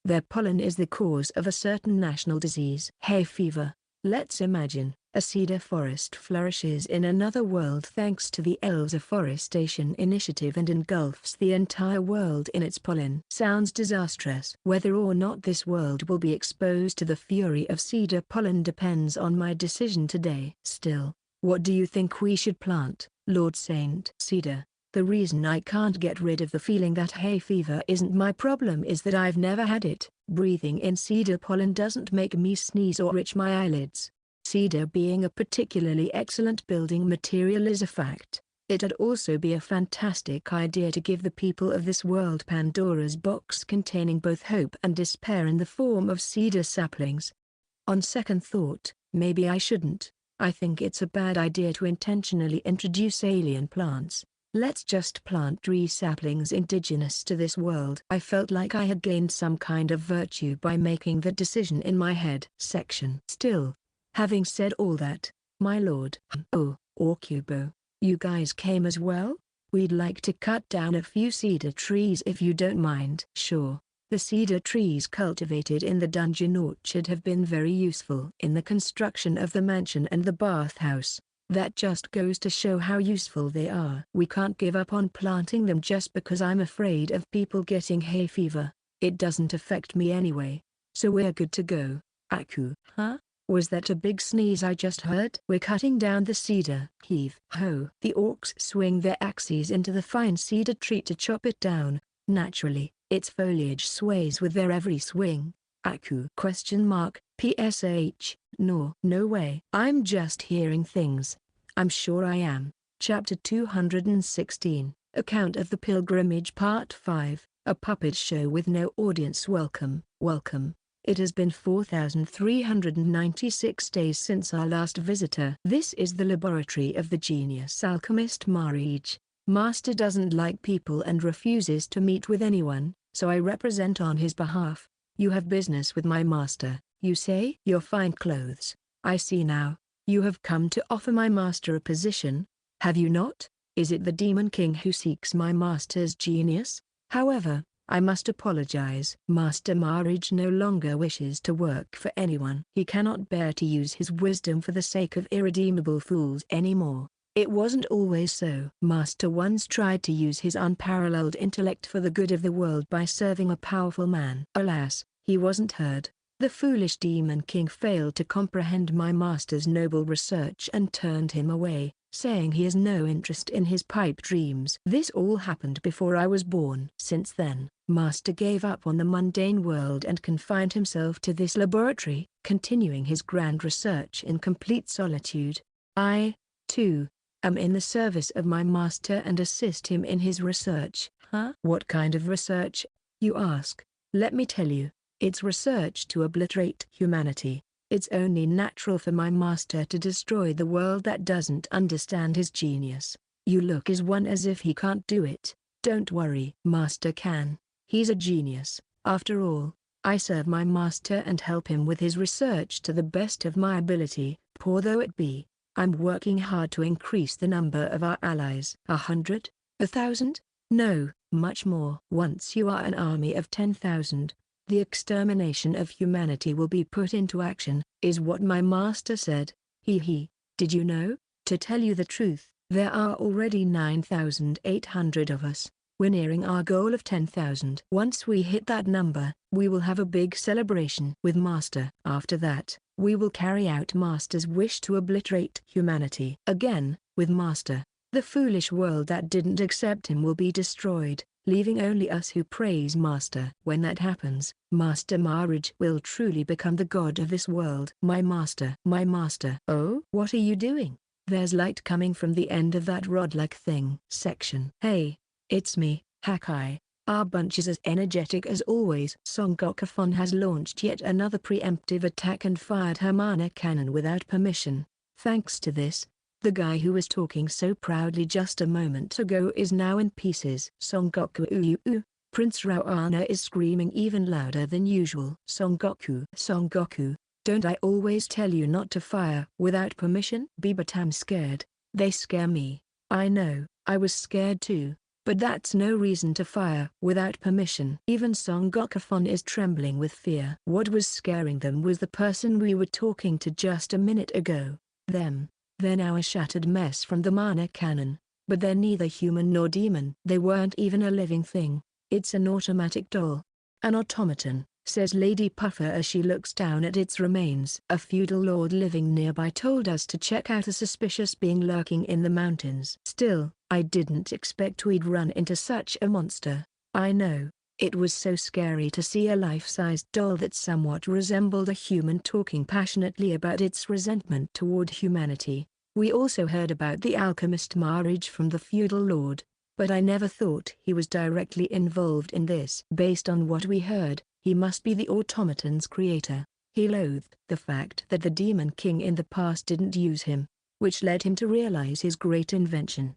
Their pollen is the cause of a certain national disease. Hay fever. Let's imagine, a cedar forest flourishes in another world thanks to the elves' Afforestation initiative and engulfs the entire world in its pollen. Sounds disastrous. Whether or not this world will be exposed to the fury of cedar pollen depends on my decision today. Still, what do you think we should plant, Lord Saint? Cedar. The reason I can't get rid of the feeling that hay fever isn't my problem is that I've never had it. Breathing in cedar pollen doesn't make me sneeze or itch my eyelids. Cedar being a particularly excellent building material is a fact. It'd also be a fantastic idea to give the people of this world Pandora's box containing both hope and despair in the form of cedar saplings. On second thought, maybe I shouldn't. I think it's a bad idea to intentionally introduce alien plants. Let's just plant tree saplings indigenous to this world. I felt like I had gained some kind of virtue by making that decision in my head. Section. Still, having said all that, my lord. Oh, Orcubo, you guys came as well? We'd like to cut down a few cedar trees if you don't mind. Sure. The cedar trees cultivated in the dungeon orchard have been very useful in the construction of the mansion and the bathhouse. That just goes to show how useful they are. We can't give up on planting them just because I'm afraid of people getting hay fever. It doesn't affect me anyway. So we're good to go. Aku. Huh? Was that a big sneeze I just heard? We're cutting down the cedar. Heave ho. The orcs swing their axes into the fine cedar tree to chop it down. Naturally, its foliage sways with their every swing. Aku? PSH. No way. I'm just hearing things. I'm sure I am. Chapter 216, Account of the Pilgrimage Part 5, A Puppet Show with No Audience. Welcome. It has been 4,396 days since our last visitor. This is the laboratory of the genius alchemist Marij. Master doesn't like people and refuses to meet with anyone, so I represent on his behalf. You have business with my master, you say? Your fine clothes. I see now. You have come to offer my master a position, have you not? Is it the Demon King who seeks my master's genius? However, I must apologize. Master Marij no longer wishes to work for anyone. He cannot bear to use his wisdom for the sake of irredeemable fools anymore. It wasn't always so. Master once tried to use his unparalleled intellect for the good of the world by serving a powerful man. Alas, he wasn't heard. The foolish Demon King failed to comprehend my master's noble research and turned him away, saying he has no interest in his pipe dreams. This all happened before I was born. Since then, Master gave up on the mundane world and confined himself to this laboratory, continuing his grand research in complete solitude. I, too, am in the service of my master and assist him in his research. Huh? What kind of research, you ask? Let me tell you, it's research to obliterate humanity. It's only natural for my master to destroy the world that doesn't understand his genius. You look as if he can't do it. Don't worry. Master can. He's a genius. After all, I serve my master and help him with his research to the best of my ability, poor though it be. I'm working hard to increase the number of our allies. 100? 1,000? No, much more. Once you are an army of 10,000, the extermination of humanity will be put into action, is what my master said. Did you know? To tell you the truth, there are already 9,800 of us. We're nearing our goal of 10,000. Once we hit that number, we will have a big celebration with Master. After that, we will carry out Master's wish to obliterate humanity. Again, with Master, the foolish world that didn't accept him will be destroyed, leaving only us who praise Master. When that happens, Master Marij will truly become the god of this world. My master. Oh? What are you doing? There's light coming from the end of that rod-like thing. Section. Hey, it's me, Hakai. Our bunch is as energetic as always. Son Goku has launched yet another preemptive attack and fired her mana cannon without permission. Thanks to this, the guy who was talking so proudly just a moment ago is now in pieces. Son Goku. Prince Roana is screaming even louder than usual. Son Goku, don't I always tell you not to fire without permission? But I'm scared. They scare me. I know, I was scared too. But that's no reason to fire without permission. Even Son Goku is trembling with fear. What was scaring them was the person we were talking to just a minute ago. Them. They're now a shattered mess from the mana cannon. But they're neither human nor demon. They weren't even a living thing. It's an automatic doll. An automaton, says Lady Puffer as she looks down at its remains. A feudal lord living nearby told us to check out a suspicious being lurking in the mountains. Still, I didn't expect we'd run into such a monster. I know, it was so scary to see a life-sized doll that somewhat resembled a human talking passionately about its resentment toward humanity. We also heard about the alchemist Marij from the feudal lord, but I never thought he was directly involved in this. Based on what we heard, he must be the automaton's creator. He loathed the fact that the Demon King in the past didn't use him, which led him to realize his great invention.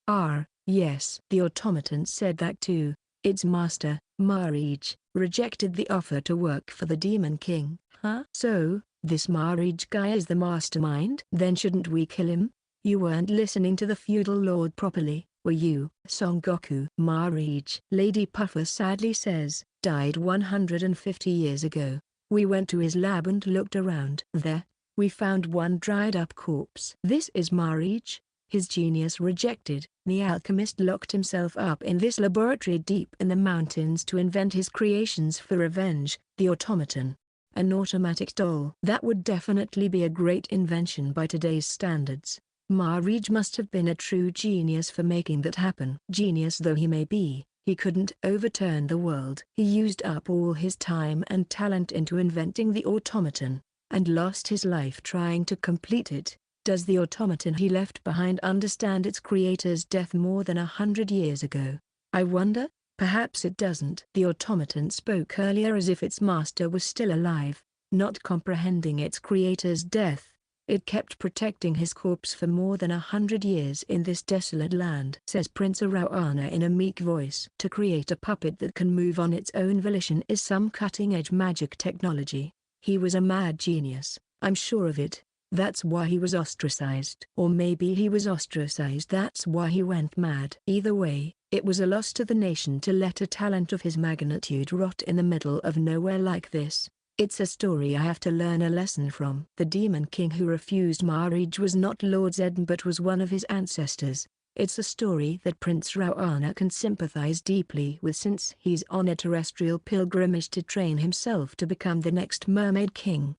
Yes. The automaton said that too. Its master, Marij, rejected the offer to work for the Demon King. Huh? So, this Marij guy is the mastermind? Then shouldn't we kill him? You weren't listening to the feudal lord properly, were you? Son Goku. Marij, Lady Puffer sadly says, died 150 years ago. We went to his lab and looked around. There, we found one dried-up corpse. This is Marij, his genius rejected. The alchemist locked himself up in this laboratory deep in the mountains to invent his creations for revenge. The automaton. An automatic doll. That would definitely be a great invention by today's standards. Marij must have been a true genius for making that happen. Genius though he may be, he couldn't overturn the world. He used up all his time and talent into inventing the automaton, and lost his life trying to complete it. Does the automaton he left behind understand its creator's death more than 100 years ago? I wonder. Perhaps it doesn't. The automaton spoke earlier as if its master was still alive. not comprehending its creator's death. It kept protecting his corpse for more than 100 years in this desolate land, says Prince Arowana in a meek voice. To create a puppet that can move on its own volition is some cutting-edge magic technology. He was a mad genius, I'm sure of it. That's why he was ostracized. Or maybe he was ostracized, that's why he went mad. Either way, it was a loss to the nation to let a talent of his magnitude rot in the middle of nowhere like this. It's a story I have to learn a lesson from. The demon king who refused marriage was not Lord Zed but was one of his ancestors. It's a story that Prince Rawana can sympathize deeply with since he's on a terrestrial pilgrimage to train himself to become the next mermaid king.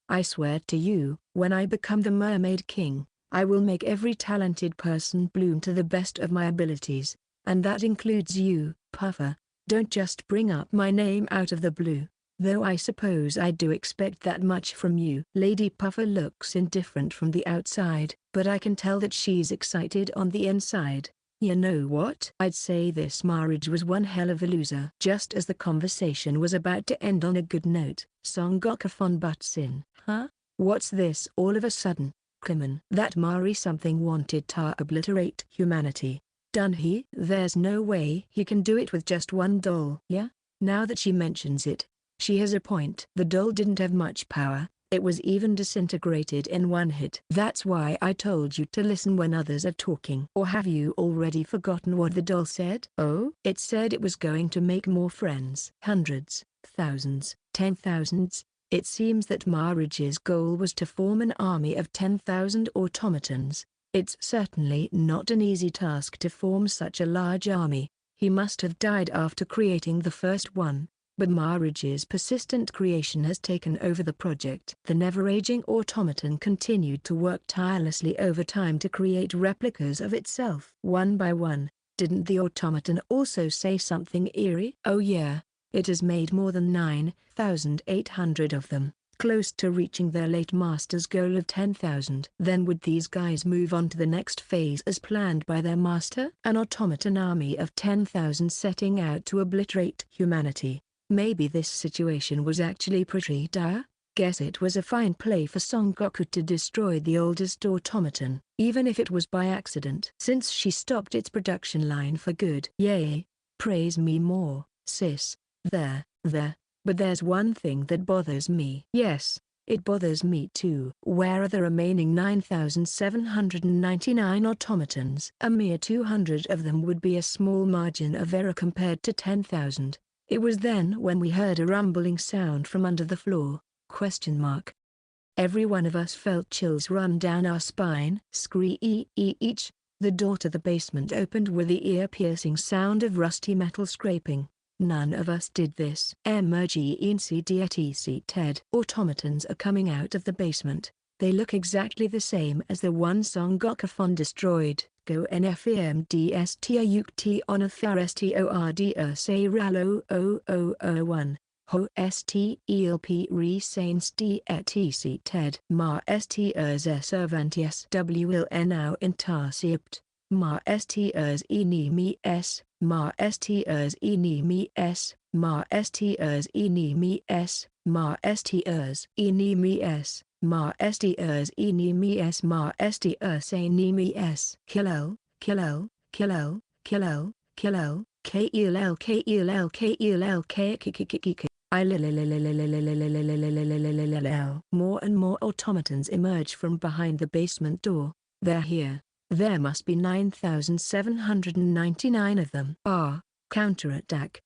I swear to you, when I become the mermaid king, I will make every talented person bloom to the best of my abilities, and that includes you, Puffer. Don't just bring up my name out of the blue. Though I suppose I do expect that much from you. Lady Puffer looks indifferent from the outside, but I can tell that she's excited on the inside. You know what? I'd say this marriage was one hell of a loser. Just as the conversation was about to end on a good note, Son Gokufon butts in. Huh? What's this all of a sudden? Crimin. That Mari something wanted to obliterate humanity. Done he? There's no way he can do it with just one doll. Yeah? Now that she mentions it, she has a point. The doll didn't have much power, it was even disintegrated in one hit. That's why I told you to listen when others are talking. Or have you already forgotten what the doll said? Oh? It said it was going to make more friends. Hundreds, thousands, 10,000s. It seems that Marriage's goal was to form an army of 10,000 automatons. It's certainly not an easy task to form such a large army. He must have died after creating the first one. But Marriage's persistent creation has taken over the project. The never-aging automaton continued to work tirelessly over time to create replicas of itself. One by one, didn't the automaton also say something eerie? Oh yeah, it has made more than 9,800 of them, close to reaching their late master's goal of 10,000. Then would these guys move on to the next phase as planned by their master? An automaton army of 10,000 setting out to obliterate humanity. Maybe this situation was actually pretty dire? Guess it was a fine play for Son Goku to destroy the oldest automaton, even if it was by accident. Since she stopped its production line for good. Yay! Praise me more, sis. There. But there's one thing that bothers me. Yes, it bothers me too. Where are the remaining 9,799 automatons? A mere 200 of them would be a small margin of error compared to 10,000. It was then when we heard a rumbling sound from under the floor. Every one of us felt chills run down our spine. Screech. The door to the basement opened with the ear-piercing sound of rusty metal scraping. None of us did this. Emergency automatons are coming out of the basement. They look exactly the same as the one Son Gokufon destroyed. Go nfemdst on Afforestation say ralo 0001. Ho stelp resains etc ted. Ma sters servantias will now intercept. Ma sters enemy s. Ma sters enemy s. Ma sters enemy s. Ma sters enemy s. Ma sters enemy s. Ma sters enemy s. Killel killel killel More and more automatons emerge from behind the basement door. They're here. There must be 9,799 of them. Counterattack.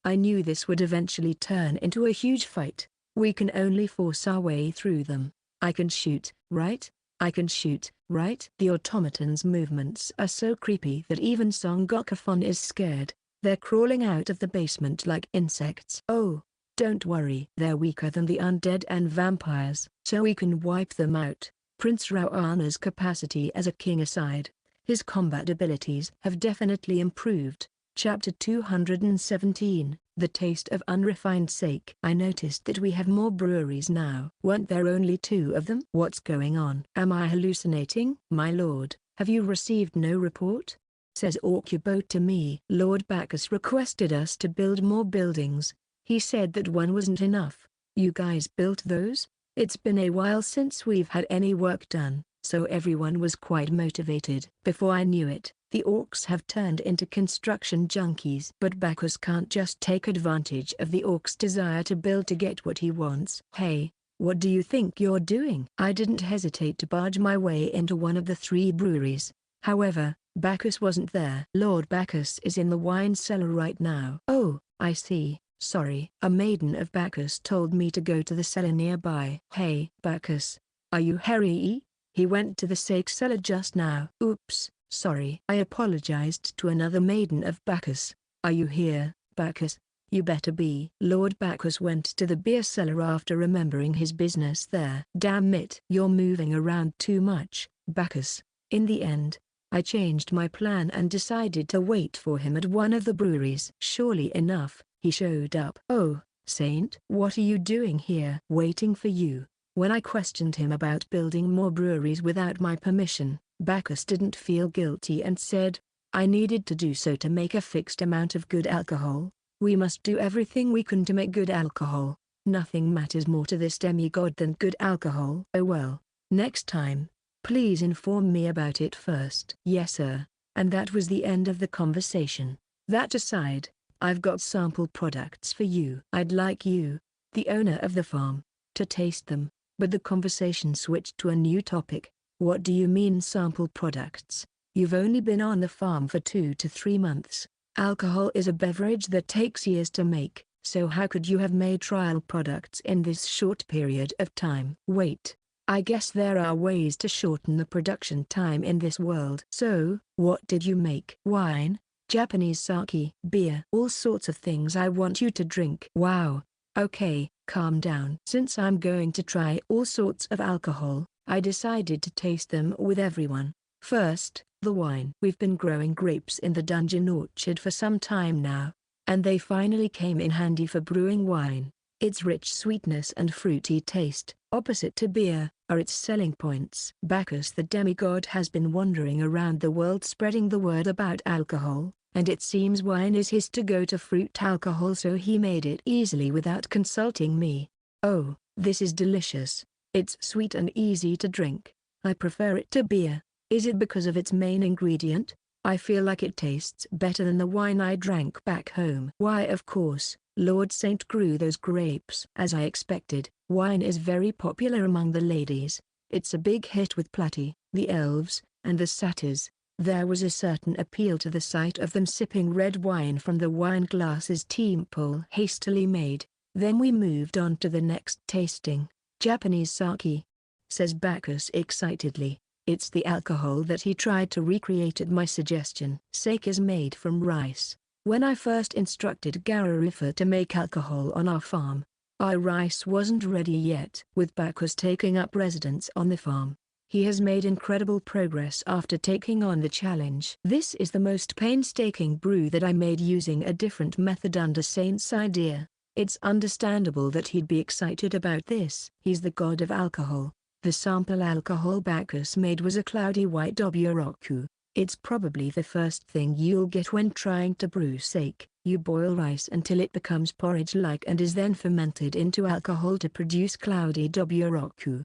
I knew this would eventually turn into a huge fight. We can only force our way through them. I can shoot, right? The automaton's movements are so creepy that even Son Gokufon is scared. They're crawling out of the basement like insects. Oh, don't worry. They're weaker than the undead and vampires, so we can wipe them out. Prince Rawana's capacity as a king aside, his combat abilities have definitely improved. Chapter 217, The Taste of Unrefined Sake. I noticed that we have more breweries now. Weren't there only 2 of them? What's going on? Am I hallucinating? My lord, have you received no report? Says Okubo to me. Lord Bacchus requested us to build more buildings. He said that one wasn't enough. You guys built those? It's been a while since we've had any work done, so everyone was quite motivated. Before I knew it, the orcs have turned into construction junkies. But Bacchus can't just take advantage of the orcs' desire to build to get what he wants. Hey, what do you think you're doing? I didn't hesitate to barge my way into one of the 3 breweries. However, Bacchus wasn't there. Lord Bacchus is in the wine cellar right now. Oh, I see. Sorry. A maiden of Bacchus told me to go to the cellar nearby. Hey, Bacchus. Are you Harry? He went to the sake cellar just now. Oops, sorry. I apologized to another maiden of Bacchus. Are you here, Bacchus? You better be. Lord Bacchus went to the beer cellar after remembering his business there. Damn it. You're moving around too much, Bacchus. In the end, I changed my plan and decided to wait for him at one of the breweries. Surely enough, he showed up. Oh, Saint. What are you doing here? Waiting for you. When I questioned him about building more breweries without my permission, Bacchus didn't feel guilty and said, I needed to do so to make a fixed amount of good alcohol. We must do everything we can to make good alcohol. Nothing matters more to this demigod than good alcohol. Oh well, next time, please inform me about it first. Yes sir. And that was the end of the conversation. That aside, I've got sample products for you. I'd like you, the owner of the farm, to taste them. But the conversation switched to a new topic. What do you mean sample products? You've only been on the farm for 2 to 3 months. Alcohol is a beverage that takes years to make, so how could you have made trial products in this short period of time? Wait, I guess there are ways to shorten the production time in this world. So, what did you make? Wine, Japanese sake, beer, all sorts of things I want you to drink. Wow. Okay, calm down. Since I'm going to try all sorts of alcohol, I decided to taste them with everyone. First, the wine. We've been growing grapes in the dungeon orchard for some time now, and they finally came in handy for brewing wine. Its rich sweetness and fruity taste, opposite to beer, are its selling points. Bacchus the demigod has been wandering around the world spreading the word about alcohol, and it seems wine is his to-go to fruit alcohol, so he made it easily without consulting me. Oh, this is delicious. It's sweet and easy to drink. I prefer it to beer. Is it because of its main ingredient? I feel like it tastes better than the wine I drank back home. Why, of course, Lord Saint grew those grapes. As I expected, wine is very popular among the ladies. It's a big hit with Platy, the elves, and the satyrs. There was a certain appeal to the sight of them sipping red wine from the wine glasses Teampole hastily made. Then we moved on to the next tasting. Japanese sake, says Bacchus excitedly. It's the alcohol that he tried to recreate at my suggestion. Sake is made from rice. When I first instructed Gararifa to make alcohol on our farm, our rice wasn't ready yet. With Bacchus taking up residence on the farm, he has made incredible progress after taking on the challenge. This is the most painstaking brew that I made using a different method under Saint's idea. It's understandable that he'd be excited about this. He's the god of alcohol. The sample alcohol Bacchus made was a cloudy white Doburoku. It's probably the first thing you'll get when trying to brew sake. You boil rice until it becomes porridge-like and is then fermented into alcohol to produce cloudy Doburoku.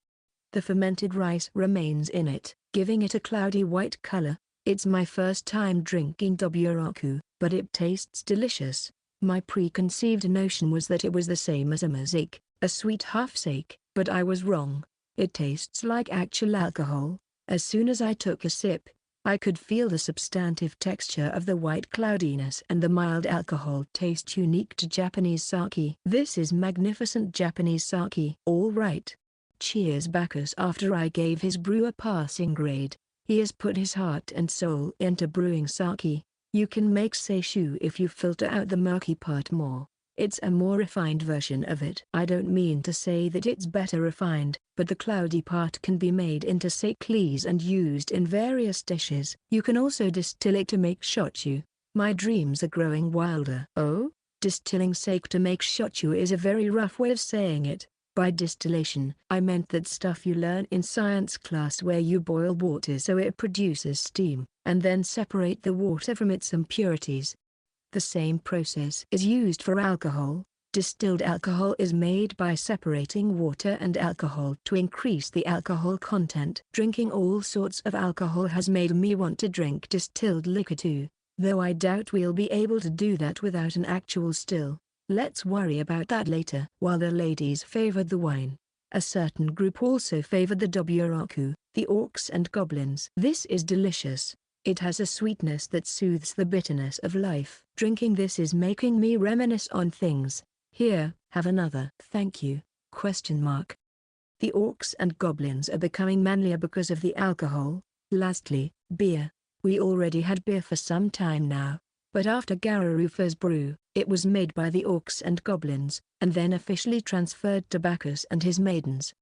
The fermented rice remains in it, giving it a cloudy white color. It's my first time drinking Doburoku, but it tastes delicious. My preconceived notion was that it was the same as a mosaic, a sweet half sake, but I was wrong. It tastes like actual alcohol. As soon as I took a sip, I could feel the substantive texture of the white cloudiness and the mild alcohol taste unique to Japanese sake. This is magnificent Japanese sake. All right. Cheers Bacchus. After I gave his brew a passing grade, he has put his heart and soul into brewing sake. You can make seishu if you filter out the murky part more. It's a more refined version of it. I don't mean to say that it's better refined, but the cloudy part can be made into sakelis and used in various dishes. You can also distill it to make shochu. My dreams are growing wilder. Oh? Distilling sake to make shochu is a very rough way of saying it. By distillation, I meant that stuff you learn in science class where you boil water so it produces steam, and then separate the water from its impurities. The same process is used for alcohol. Distilled alcohol is made by separating water and alcohol to increase the alcohol content. Drinking all sorts of alcohol has made me want to drink distilled liquor too, though I doubt we'll be able to do that without an actual still. Let's worry about that later. While the ladies favored the wine, a certain group also favored the Doburaku, the orcs and goblins. This is delicious. It has a sweetness that soothes the bitterness of life. Drinking this is making me reminisce on things. Here, have another. Thank you. The orcs and goblins are becoming manlier because of the alcohol. Lastly, beer. We already had beer for some time now, but after Garurufa's brew, it was made by the orcs and goblins, and then officially transferred to Bacchus and his maidens.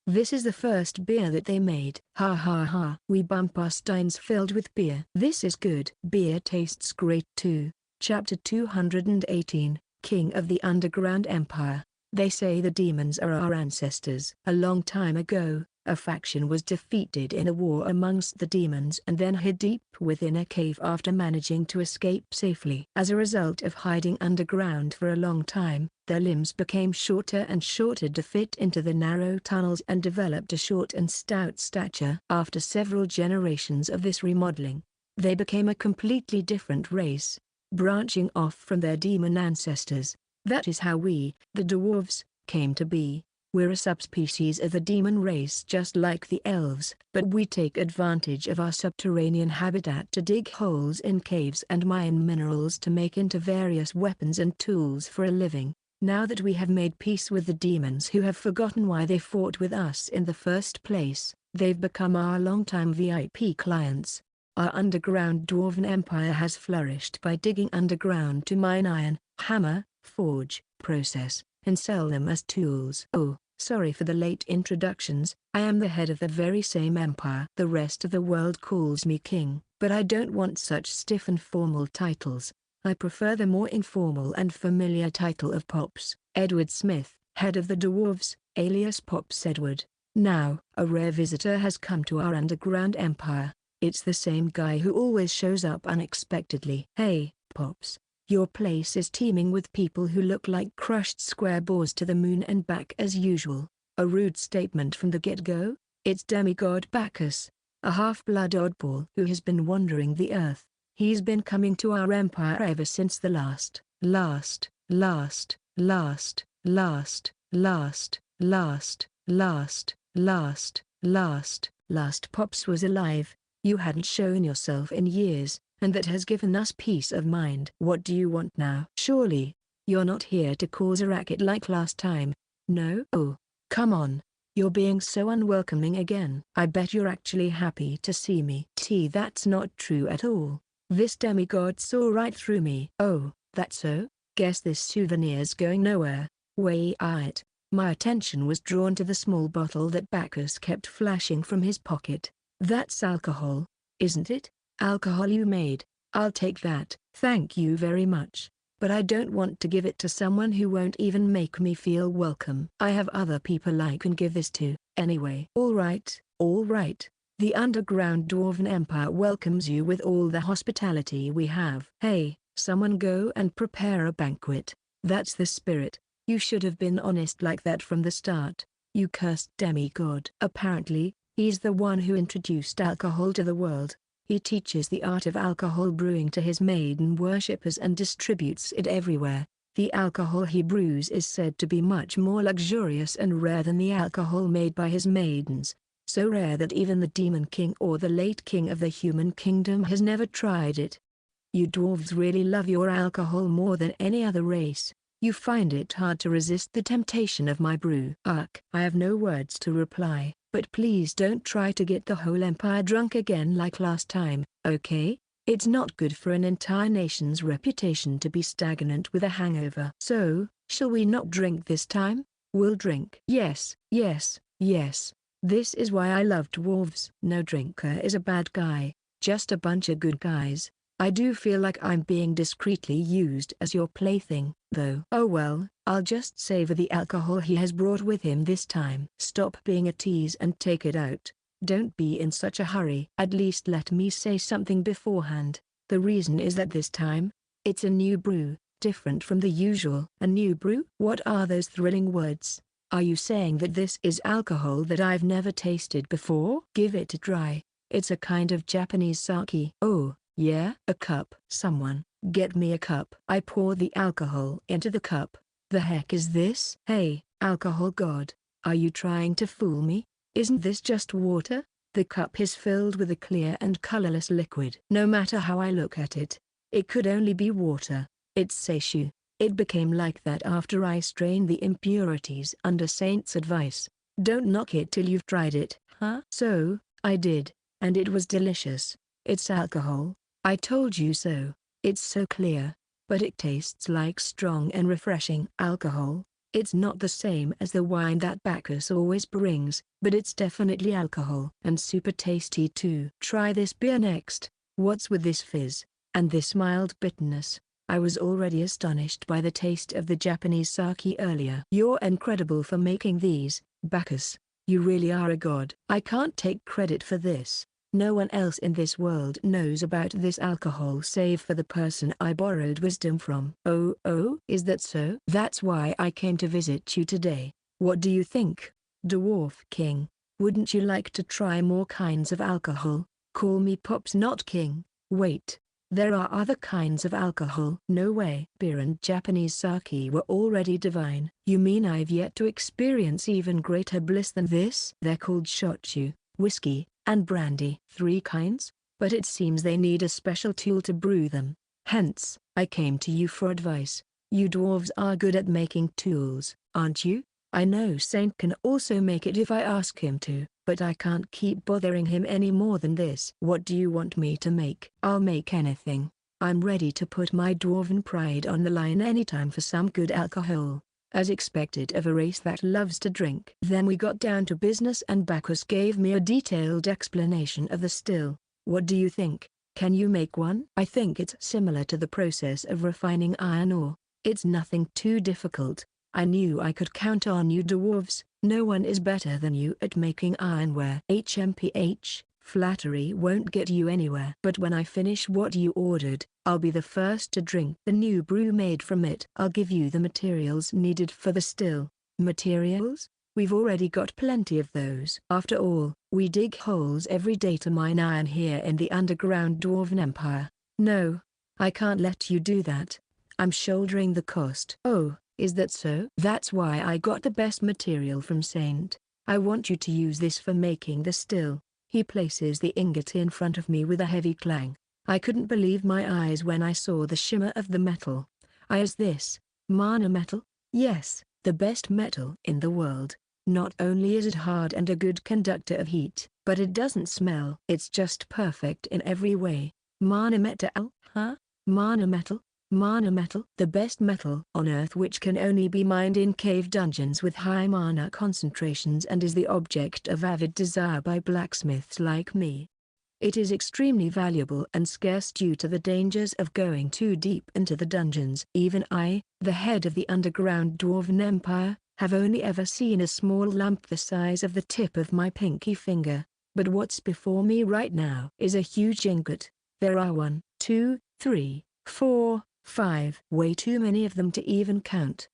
This is the first beer that they made. Ha ha ha. We bump our steins filled with beer. This is good. Beer tastes great too. Chapter 218, King of the Underground Empire. They say the demons are our ancestors. A long time ago, a faction was defeated in a war amongst the demons and then hid deep within a cave after managing to escape safely. As a result of hiding underground for a long time, their limbs became shorter and shorter to fit into the narrow tunnels and developed a short and stout stature. After several generations of this remodeling, they became a completely different race, branching off from their demon ancestors. That is how we, the dwarves, came to be. We're a subspecies of the demon race just like the elves, but we take advantage of our subterranean habitat to dig holes in caves and mine minerals to make into various weapons and tools for a living. Now that we have made peace with the demons who have forgotten why they fought with us in the first place, they've become our longtime VIP clients. Our underground dwarven empire has flourished by digging underground to mine iron, hammer, forge, process, and sell them as tools. Oh, sorry for the late introductions. I am the head of the very same empire. The rest of the world calls me king, but I don't want such stiff and formal titles. I prefer the more informal and familiar title of Pops. Edward Smith, head of the dwarves, alias Pops Edward. Now, a rare visitor has come to our underground empire. It's the same guy who always shows up unexpectedly. Hey, Pops. Your place is teeming with people who look like crushed square balls to the moon and back as usual. A rude statement from the get-go? It's Demigod Bacchus, a half-blood oddball who has been wandering the earth. He's been coming to our empire ever since the last Pops was alive. You hadn't shown yourself in years, and that has given us peace of mind. What do you want now? Surely, you're not here to cause a racket like last time, no? Oh, come on. You're being so unwelcoming again. I bet you're actually happy to see me. That's not true at all. This demigod saw right through me. Oh, that's so? Guess this souvenir's going nowhere. Wait. My attention was drawn to the small bottle that Bacchus kept flashing from his pocket. That's alcohol, isn't it? Alcohol you made. I'll take that. Thank you very much. But I don't want to give it to someone who won't even make me feel welcome. I have other people I can give this to, anyway. All right. The underground dwarven empire welcomes you with all the hospitality we have. Hey, someone go and prepare a banquet. That's the spirit. You should have been honest like that from the start. You cursed demigod. Apparently, he's the one who introduced alcohol to the world. He teaches the art of alcohol brewing to his maiden worshippers and distributes it everywhere. The alcohol he brews is said to be much more luxurious and rare than the alcohol made by his maidens. So rare that even the Demon King or the late King of the Human Kingdom has never tried it. You dwarves really love your alcohol more than any other race. You find it hard to resist the temptation of my brew. I have no words to reply, but please don't try to get the whole empire drunk again like last time, okay? It's not good for an entire nation's reputation to be stagnant with a hangover. So, shall we not drink this time? We'll drink. Yes. This is why I love dwarves. No drinker is a bad guy, just a bunch of good guys. I do feel like I'm being discreetly used as your plaything, though. Oh well, I'll just savor the alcohol he has brought with him this time. Stop being a tease and take it out. Don't be in such a hurry. At least let me say something beforehand. The reason is that this time, it's a new brew, different from the usual. A new brew? What are those thrilling words? Are you saying that this is alcohol that I've never tasted before? Give it a try. It's a kind of Japanese sake. Oh, yeah? A cup. Someone, get me a cup. I pour the alcohol into the cup. The heck is this? Hey, alcohol god. Are you trying to fool me? Isn't this just water? The cup is filled with a clear and colorless liquid. No matter how I look at it, it could only be water. It's seishu. It became like that after I strained the impurities under Saint's advice. Don't knock it till you've tried it. Huh? So, I did, and it was delicious. It's alcohol. I told you so. It's so clear, but it tastes like strong and refreshing alcohol. It's not the same as the wine that Bacchus always brings, but it's definitely alcohol. And super tasty too. Try this beer next. What's with this fizz, and this mild bitterness? I was already astonished by the taste of the Japanese sake earlier. You're incredible for making these, Bacchus. You really are a god. I can't take credit for this. No one else in this world knows about this alcohol save for the person I borrowed wisdom from. Oh, is that so? That's why I came to visit you today. What do you think, Dwarf King? Wouldn't you like to try more kinds of alcohol? Call me Pops, not King. Wait. There are other kinds of alcohol. No way. Beer and Japanese sake were already divine. You mean I've yet to experience even greater bliss than this? They're called shochu, whiskey, and brandy. 3 kinds? But it seems they need a special tool to brew them. Hence, I came to you for advice. You dwarves are good at making tools, aren't you? I know Saint can also make it if I ask him to, but I can't keep bothering him any more than this. What do you want me to make? I'll make anything. I'm ready to put my dwarven pride on the line anytime for some good alcohol, as expected of a race that loves to drink. Then we got down to business and Bacchus gave me a detailed explanation of the still. What do you think? Can you make one? I think it's similar to the process of refining iron ore. It's nothing too difficult. I knew I could count on you dwarves. No one is better than you at making ironware. HMPH, flattery won't get you anywhere. But when I finish what you ordered, I'll be the first to drink the new brew made from it. I'll give you the materials needed for the still. Materials? We've already got plenty of those. After all, we dig holes every day to mine iron here in the underground Dwarven Empire. No, I can't let you do that. I'm shouldering the cost. Oh, is that so? That's why I got the best material from Saint. I want you to use this for making the still. He places the ingot in front of me with a heavy clang. I couldn't believe my eyes when I saw the shimmer of the metal. Is this mana metal? Yes, the best metal in the world. Not only is it hard and a good conductor of heat, but it doesn't smell. It's just perfect in every way. Mana metal? Huh? Mana metal? Mana metal? The best metal on Earth, which can only be mined in cave dungeons with high mana concentrations and is the object of avid desire by blacksmiths like me. It is extremely valuable and scarce due to the dangers of going too deep into the dungeons. Even I, the head of the underground Dwarven Empire, have only ever seen a small lump the size of the tip of my pinky finger. But what's before me right now is a huge ingot. There are 1, 2, 3, 4, 5. Way too many of them to even count.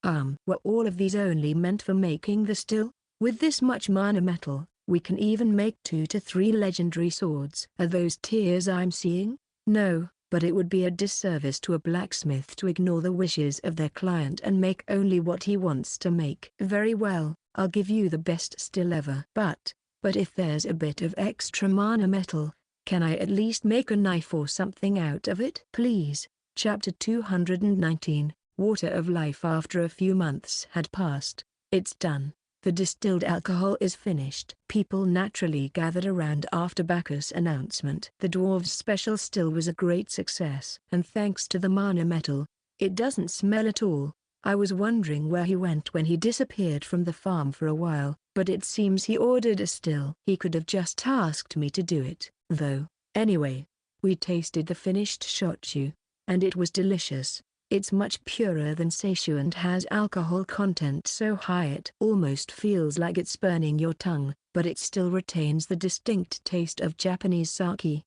Were all of these only meant for making the still? With this much mana metal, we can even make 2 to 3 legendary swords. Are those tears I'm seeing? No, but it would be a disservice to a blacksmith to ignore the wishes of their client and make only what he wants to make. Very well, I'll give you the best still ever. But if there's a bit of extra mana metal, can I at least make a knife or something out of it? Please. Chapter 219, Water of Life. After a few months had passed, it's done. The distilled alcohol is finished. People naturally gathered around after Bacchus' announcement. The dwarves' special still was a great success. And thanks to the mana metal, it doesn't smell at all. I was wondering where he went when he disappeared from the farm for a while, but it seems he ordered a still. He could have just asked me to do it, though. Anyway, we tasted the finished shochu, and it was delicious. It's much purer than seishu and has alcohol content so high it almost feels like it's burning your tongue, but it still retains the distinct taste of Japanese sake.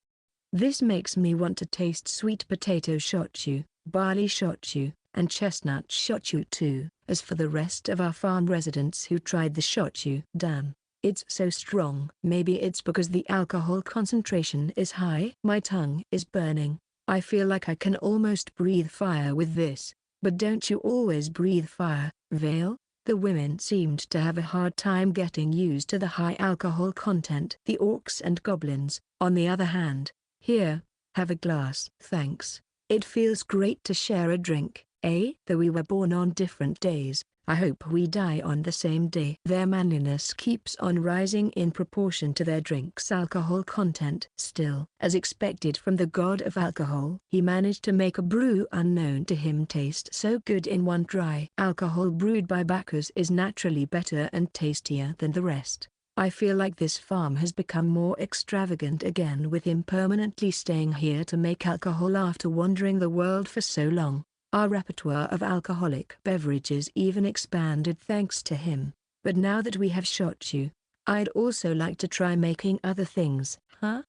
This makes me want to taste sweet potato shochu, barley shochu, and chestnut shochu too. As for the rest of our farm residents who tried the shochu, damn, it's so strong. Maybe it's because the alcohol concentration is high. My tongue is burning. I feel like I can almost breathe fire with this. But don't you always breathe fire, Vale? The women seemed to have a hard time getting used to the high alcohol content. The orcs and goblins, on the other hand, here, have a glass. Thanks. It feels great to share a drink, eh? Though we were born on different days, I hope we die on the same day. Their manliness keeps on rising in proportion to their drink's alcohol content. Still, as expected from the god of alcohol, he managed to make a brew unknown to him taste so good in one try. Alcohol brewed by Bacchus is naturally better and tastier than the rest. I feel like this farm has become more extravagant again with him permanently staying here to make alcohol after wandering the world for so long. Our repertoire of alcoholic beverages even expanded thanks to him. But now that we have shochu, I'd also like to try making other things. Huh?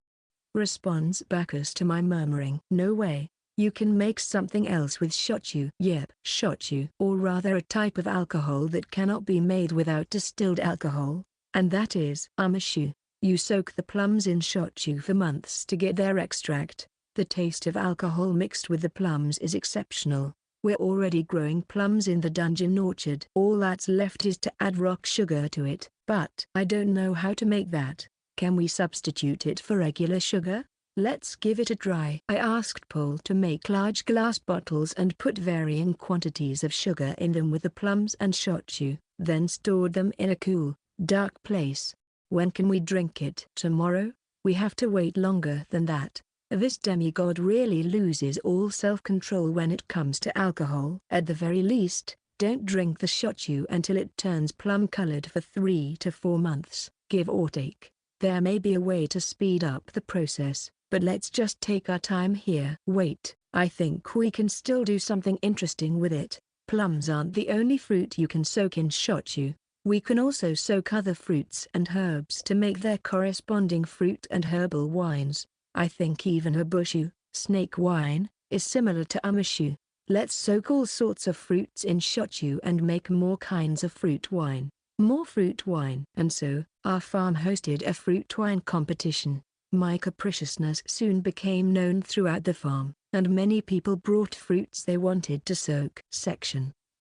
Responds Bacchus to my murmuring. No way. You can make something else with shochu. Yep. Shochu, or rather a type of alcohol that cannot be made without distilled alcohol, and that is amashu. You soak the plums in shochu for months to get their extract. The taste of alcohol mixed with the plums is exceptional. We're already growing plums in the dungeon orchard. All that's left is to add rock sugar to it. But I don't know how to make that. Can we substitute it for regular sugar? Let's give it a try. I asked Paul to make large glass bottles and put varying quantities of sugar in them with the plums and shochu, then stored them in a cool, dark place. When can we drink it? Tomorrow? We have to wait longer than that. This demigod really loses all self-control when it comes to alcohol. At the very least, don't drink the shochu until it turns plum-colored for 3 to 4 months, give or take. There may be a way to speed up the process, but let's just take our time here. Wait, I think we can still do something interesting with it. Plums aren't the only fruit you can soak in shochu. We can also soak other fruits and herbs to make their corresponding fruit and herbal wines. I think even habushu, snake wine, is similar to amashu. Let's soak all sorts of fruits in shochu and make more kinds of fruit wine. More fruit wine. And so, our farm hosted a fruit wine competition. My capriciousness soon became known throughout the farm, and many people brought fruits they wanted to soak.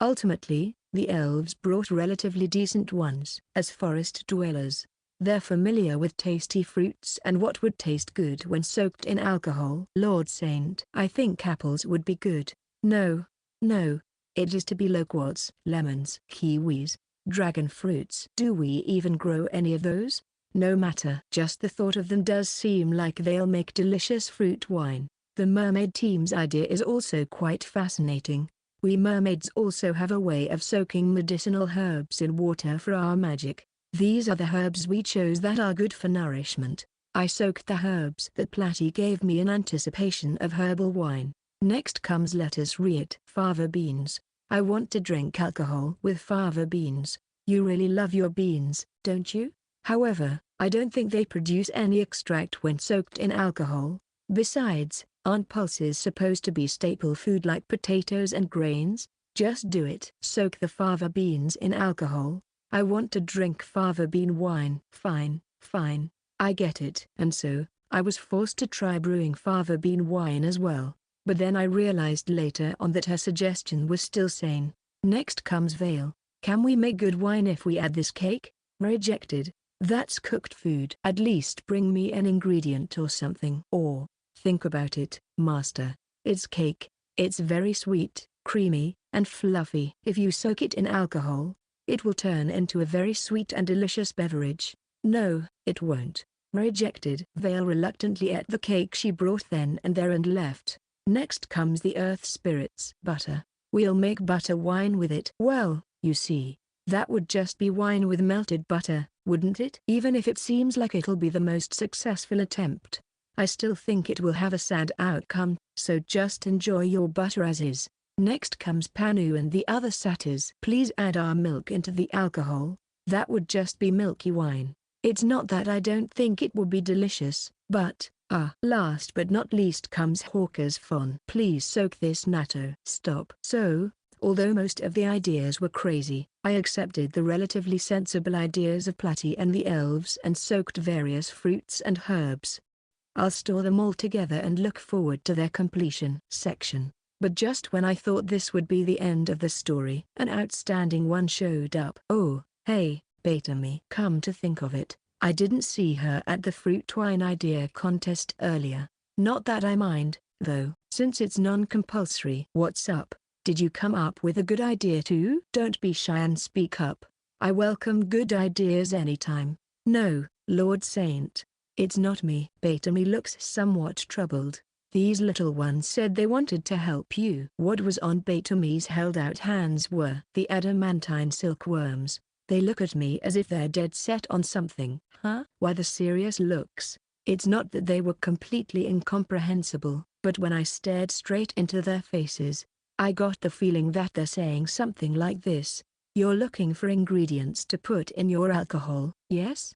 Ultimately, the elves brought relatively decent ones. As forest dwellers, they're familiar with tasty fruits and what would taste good when soaked in alcohol. Lord Saint, I think apples would be good. No. It is to be loquats, lemons, kiwis, dragon fruits. Do we even grow any of those? No matter. Just the thought of them does seem like they'll make delicious fruit wine. The mermaid team's idea is also quite fascinating. We mermaids also have a way of soaking medicinal herbs in water for our magic. These are the herbs we chose that are good for nourishment. I soaked the herbs that Platy gave me in anticipation of herbal wine. Next comes lettuce reet. Fava beans. I want to drink alcohol with fava beans. You really love your beans, don't you? However, I don't think they produce any extract when soaked in alcohol. Besides, aren't pulses supposed to be staple food like potatoes and grains? Just do it. Soak the fava beans in alcohol. I want to drink fava bean wine. Fine. I get it. And so, I was forced to try brewing fava bean wine as well. But then I realized later on that her suggestion was still sane. Next comes Vale. Can we make good wine if we add this cake? Rejected. That's cooked food. At least bring me an ingredient or something. Or, think about it, master. It's cake. It's very sweet, creamy, and fluffy. If you soak it in alcohol, it will turn into a very sweet and delicious beverage. No, it won't. Rejected. Vale reluctantly ate the cake she brought then and there and left. Next comes the earth spirits. Butter. We'll make butter wine with it. Well, you see, that would just be wine with melted butter, wouldn't it? Even if it seems like it'll be the most successful attempt, I still think it will have a sad outcome, so just enjoy your butter as is. Next comes Panu and the other satyrs. Please add our milk into the alcohol. That would just be milky wine. It's not that I don't think it would be delicious, but Last but not least comes Hawker's Fon. Please soak this natto. Stop. So, although most of the ideas were crazy, I accepted the relatively sensible ideas of Platy and the elves and soaked various fruits and herbs. I'll store them all together and look forward to their completion. Section. But just when I thought this would be the end of the story, an outstanding one showed up. Oh, hey, Batemy. Come to think of it, I didn't see her at the fruit twine idea contest earlier. Not that I mind, though, since it's non-compulsory. What's up? Did you come up with a good idea too? Don't be shy and speak up. I welcome good ideas anytime. No, Lord Saint. It's not me. Batemy looks somewhat troubled. These little ones said they wanted to help you. What was on Batemy's held-out hands were the adamantine silkworms. They look at me as if they're dead set on something. Huh? Why the serious looks? It's not that they were completely incomprehensible, but when I stared straight into their faces, I got the feeling that they're saying something like this. You're looking for ingredients to put in your alcohol, yes?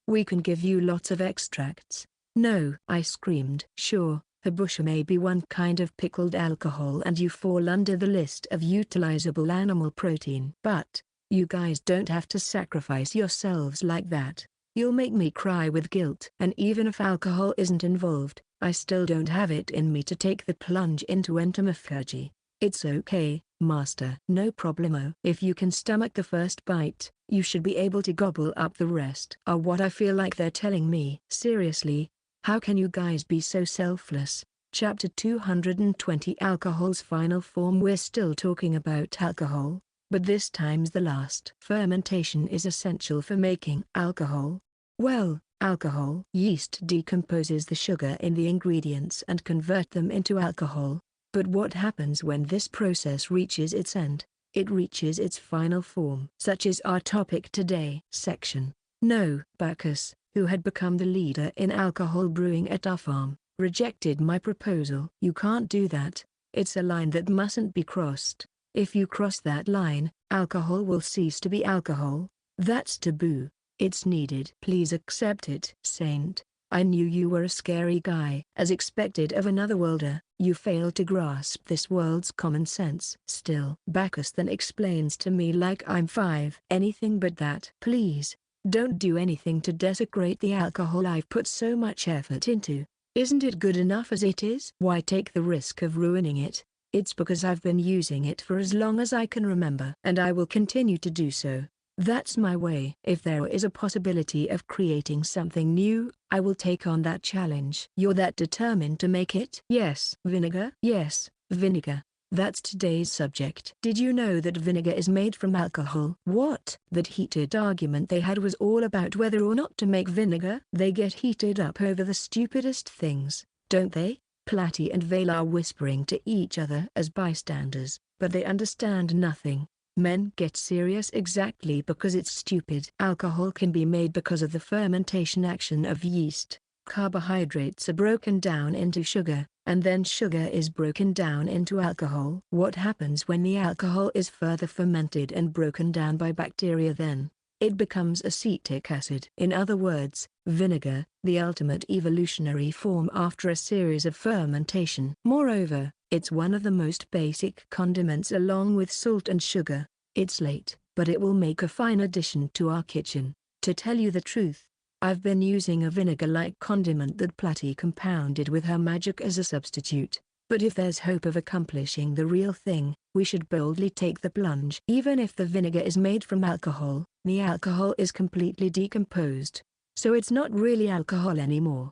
We can give you lots of extracts. No, I screamed. Sure, Habusha may be one kind of pickled alcohol and you fall under the list of utilizable animal protein. But, you guys don't have to sacrifice yourselves like that. You'll make me cry with guilt. And even if alcohol isn't involved, I still don't have it in me to take the plunge into entomophagy. It's okay, Master. No problemo. If you can stomach the first bite, you should be able to gobble up the rest. Are what I feel like they're telling me. Seriously, how can you guys be so selfless? Chapter 220 Alcohol's Final Form. We're still talking about alcohol, but this time's the last. Fermentation is essential for making alcohol. Well, alcohol. Yeast decomposes the sugar in the ingredients and convert them into alcohol. But what happens when this process reaches its end? It reaches its final form. Such is our topic today. Section. No. Bacchus, who had become the leader in alcohol brewing at our farm, rejected my proposal. You can't do that. It's a line that mustn't be crossed. If you cross that line, alcohol will cease to be alcohol. That's taboo. It's needed. Please accept it. Saint, I knew you were a scary guy. As expected of another worlder, you failed to grasp this world's common sense. Still, Bacchus then explains to me like I'm 5. Anything but that. Please, don't do anything to desecrate the alcohol I've put so much effort into. Isn't it good enough as it is? Why take the risk of ruining it? It's because I've been using it for as long as I can remember. And I will continue to do so. That's my way. If there is a possibility of creating something new, I will take on that challenge. You're that determined to make it? Yes. Vinegar? Yes, vinegar. That's today's subject. Did you know that vinegar is made from alcohol? What? That heated argument they had was all about whether or not to make vinegar. They get heated up over the stupidest things, don't they? Platy and Vale are whispering to each other as bystanders, but they understand nothing. Men get serious exactly because it's stupid. Alcohol can be made because of the fermentation action of yeast. Carbohydrates are broken down into sugar, and then sugar is broken down into alcohol. What happens when the alcohol is further fermented and broken down by bacteria then? It becomes acetic acid. In other words, vinegar, the ultimate evolutionary form after a series of fermentation. Moreover, it's one of the most basic condiments along with salt and sugar. It's late, but it will make a fine addition to our kitchen. To tell you the truth, I've been using a vinegar-like condiment that Platy compounded with her magic as a substitute. But if there's hope of accomplishing the real thing, we should boldly take the plunge. Even if the vinegar is made from alcohol, the alcohol is completely decomposed. So it's not really alcohol anymore.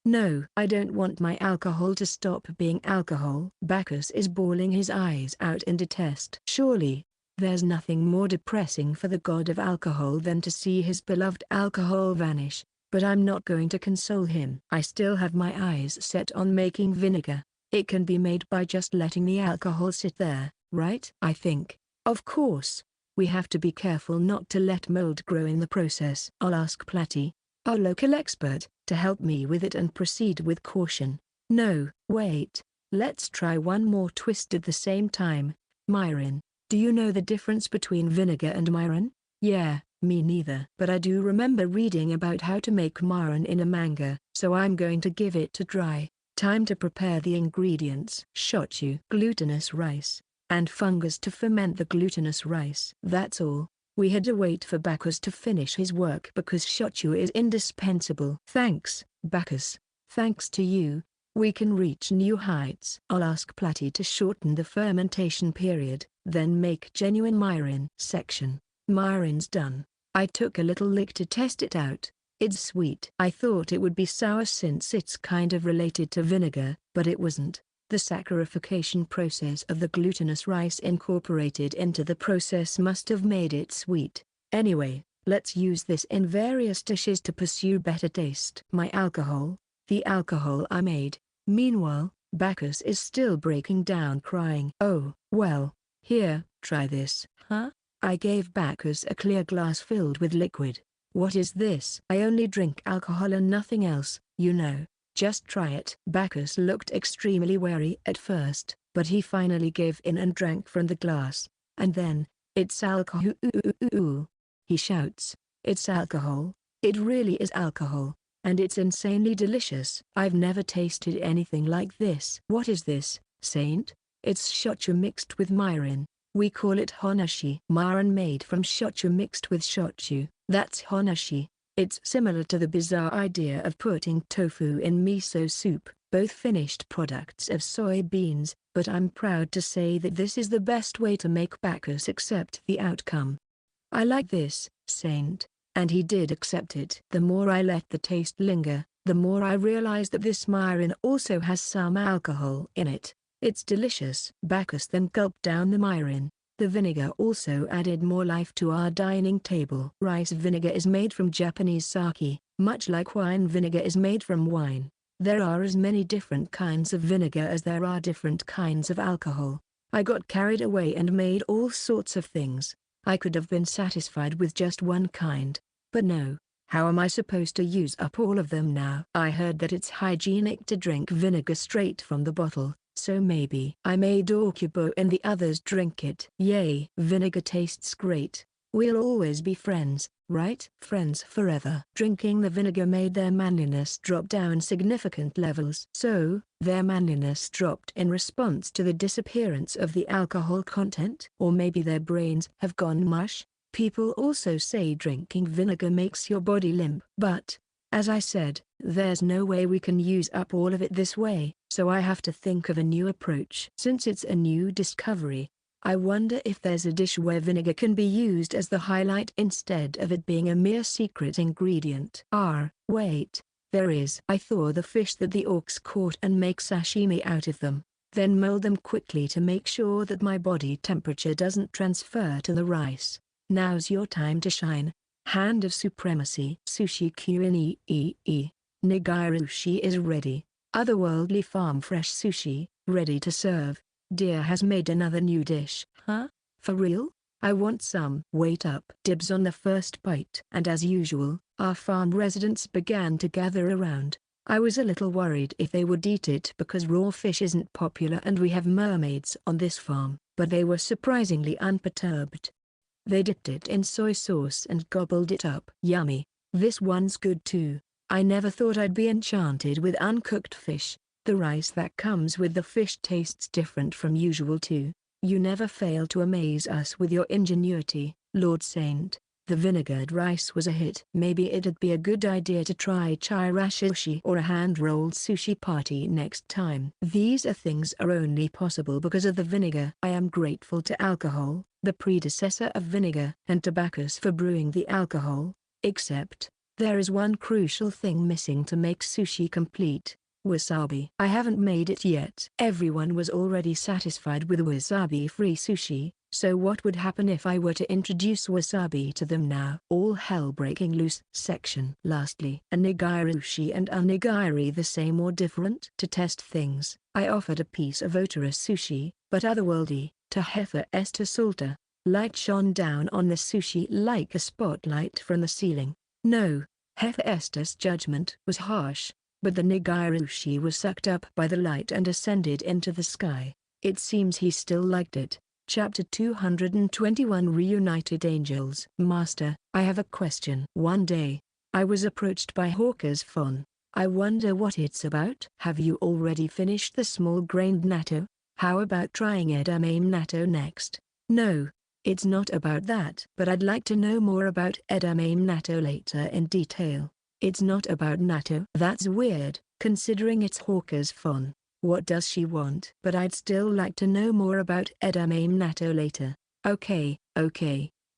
No, I don't want my alcohol to stop being alcohol. Bacchus is bawling his eyes out in detest. Surely, there's nothing more depressing for the god of alcohol than to see his beloved alcohol vanish. But I'm not going to console him. I still have my eyes set on making vinegar. It can be made by just letting the alcohol sit there, right? I think. Of course, we have to be careful not to let mold grow in the process. I'll ask Platy, our local expert, to help me with it and proceed with caution. No, wait. Let's try one more twist at the same time. Myron, do you know the difference between vinegar and myron? Yeah, Me neither. But I do remember reading about how to make mirin in a manga, so I'm going to give it a try. Time to prepare the ingredients. Shochu, glutinous rice, and fungus to ferment the glutinous rice. That's all. We had to wait for Bacchus to finish his work because shochu is indispensable. Thanks, Bacchus. Thanks to you, we can reach new heights. I'll ask Platy to shorten the fermentation period, then make genuine mirin. Section. Mirin's done. I took a little lick to test it out. It's sweet. I thought it would be sour since it's kind of related to vinegar, but it wasn't. The saccharification process of the glutinous rice incorporated into the process must have made it sweet. Anyway, let's use this in various dishes to pursue better taste. My alcohol, the alcohol I made. Meanwhile, Bacchus is still breaking down crying. Oh, well, here, try this. Huh? I gave Bacchus a clear glass filled with liquid. What is this? I only drink alcohol and nothing else, you know. Just try it. Bacchus looked extremely wary at first, but he finally gave in and drank from the glass. And then, it's alcohol. He shouts. It's alcohol. It really is alcohol. And it's insanely delicious. I've never tasted anything like this. What is this, Saint? It's shochu mixed with mirin. We call it honashi. Mirin made from shochu mixed with shochu. That's honashi. It's similar to the bizarre idea of putting tofu in miso soup, both finished products of soybeans, but I'm proud to say that this is the best way to make Bacchus accept the outcome. I like this, Saint, and he did accept it. The more I let the taste linger, the more I realize that this mirin also has some alcohol in it. It's delicious. Bacchus then gulped down the mirin. The vinegar also added more life to our dining table. Rice vinegar is made from Japanese sake, much like wine vinegar is made from wine. There are as many different kinds of vinegar as there are different kinds of alcohol. I got carried away and made all sorts of things. I could have been satisfied with just one kind. But no, how am I supposed to use up all of them now? I heard that it's hygienic to drink vinegar straight from the bottle. So maybe I made Okubo and the others drink it. Yay! Vinegar tastes great. We'll always be friends, right? Friends forever. Drinking the vinegar made their manliness drop down significant levels. So, their manliness dropped in response to the disappearance of the alcohol content? Or maybe their brains have gone mush? People also say drinking vinegar makes your body limp. But, as I said, there's no way we can use up all of it this way, so I have to think of a new approach. Since it's a new discovery, I wonder if there's a dish where vinegar can be used as the highlight instead of it being a mere secret ingredient. Wait, there is. I thaw the fish that the orcs caught and make sashimi out of them, then mold them quickly to make sure that my body temperature doesn't transfer to the rice. Now's your time to shine. Hand of Supremacy. Sushi Q-N-E-E-E. Nigiri is ready. Otherworldly farm fresh sushi, ready to serve. Deer has made another new dish. Huh? For real? I want some. Wait up. Dibs on the first bite. And as usual, our farm residents began to gather around. I was a little worried if they would eat it because raw fish isn't popular and we have mermaids on this farm, but they were surprisingly unperturbed. They dipped it in soy sauce and gobbled it up. Yummy. This one's good too. I never thought I'd be enchanted with uncooked fish. The rice that comes with the fish tastes different from usual too. You never fail to amaze us with your ingenuity, Lord Saint. The vinegared rice was a hit. Maybe it'd be a good idea to try chirashi sushi or a hand-rolled sushi party next time. These things are only possible because of the vinegar. I am grateful to alcohol, the predecessor of vinegar, and to Bacchus for brewing the alcohol, except, there is one crucial thing missing to make sushi complete. Wasabi. I haven't made it yet. Everyone was already satisfied with wasabi-free sushi, so what would happen if I were to introduce wasabi to them now? All hell breaking loose. Section. Lastly, a nigiri and onigiri the same or different? To test things, I offered a piece of otara sushi, but otherworldly, to Afforestation. Light shone down on the sushi like a spotlight from the ceiling. No, Hephaestus' judgment was harsh, but the nigiri was sucked up by the light and ascended into the sky. It seems he still liked it. Chapter 221 Reunited Angels. Master, I have a question. One day, I was approached by Hawker's phone. I wonder what it's about. Have you already finished the small-grained natto? How about trying edamame natto next? No, it's not about that. But I'd like to know more about edamame natto later in detail. It's not about natto. That's weird, considering it's Hawker's phone. What does she want? But I'd still like to know more about edamame natto later. Okay,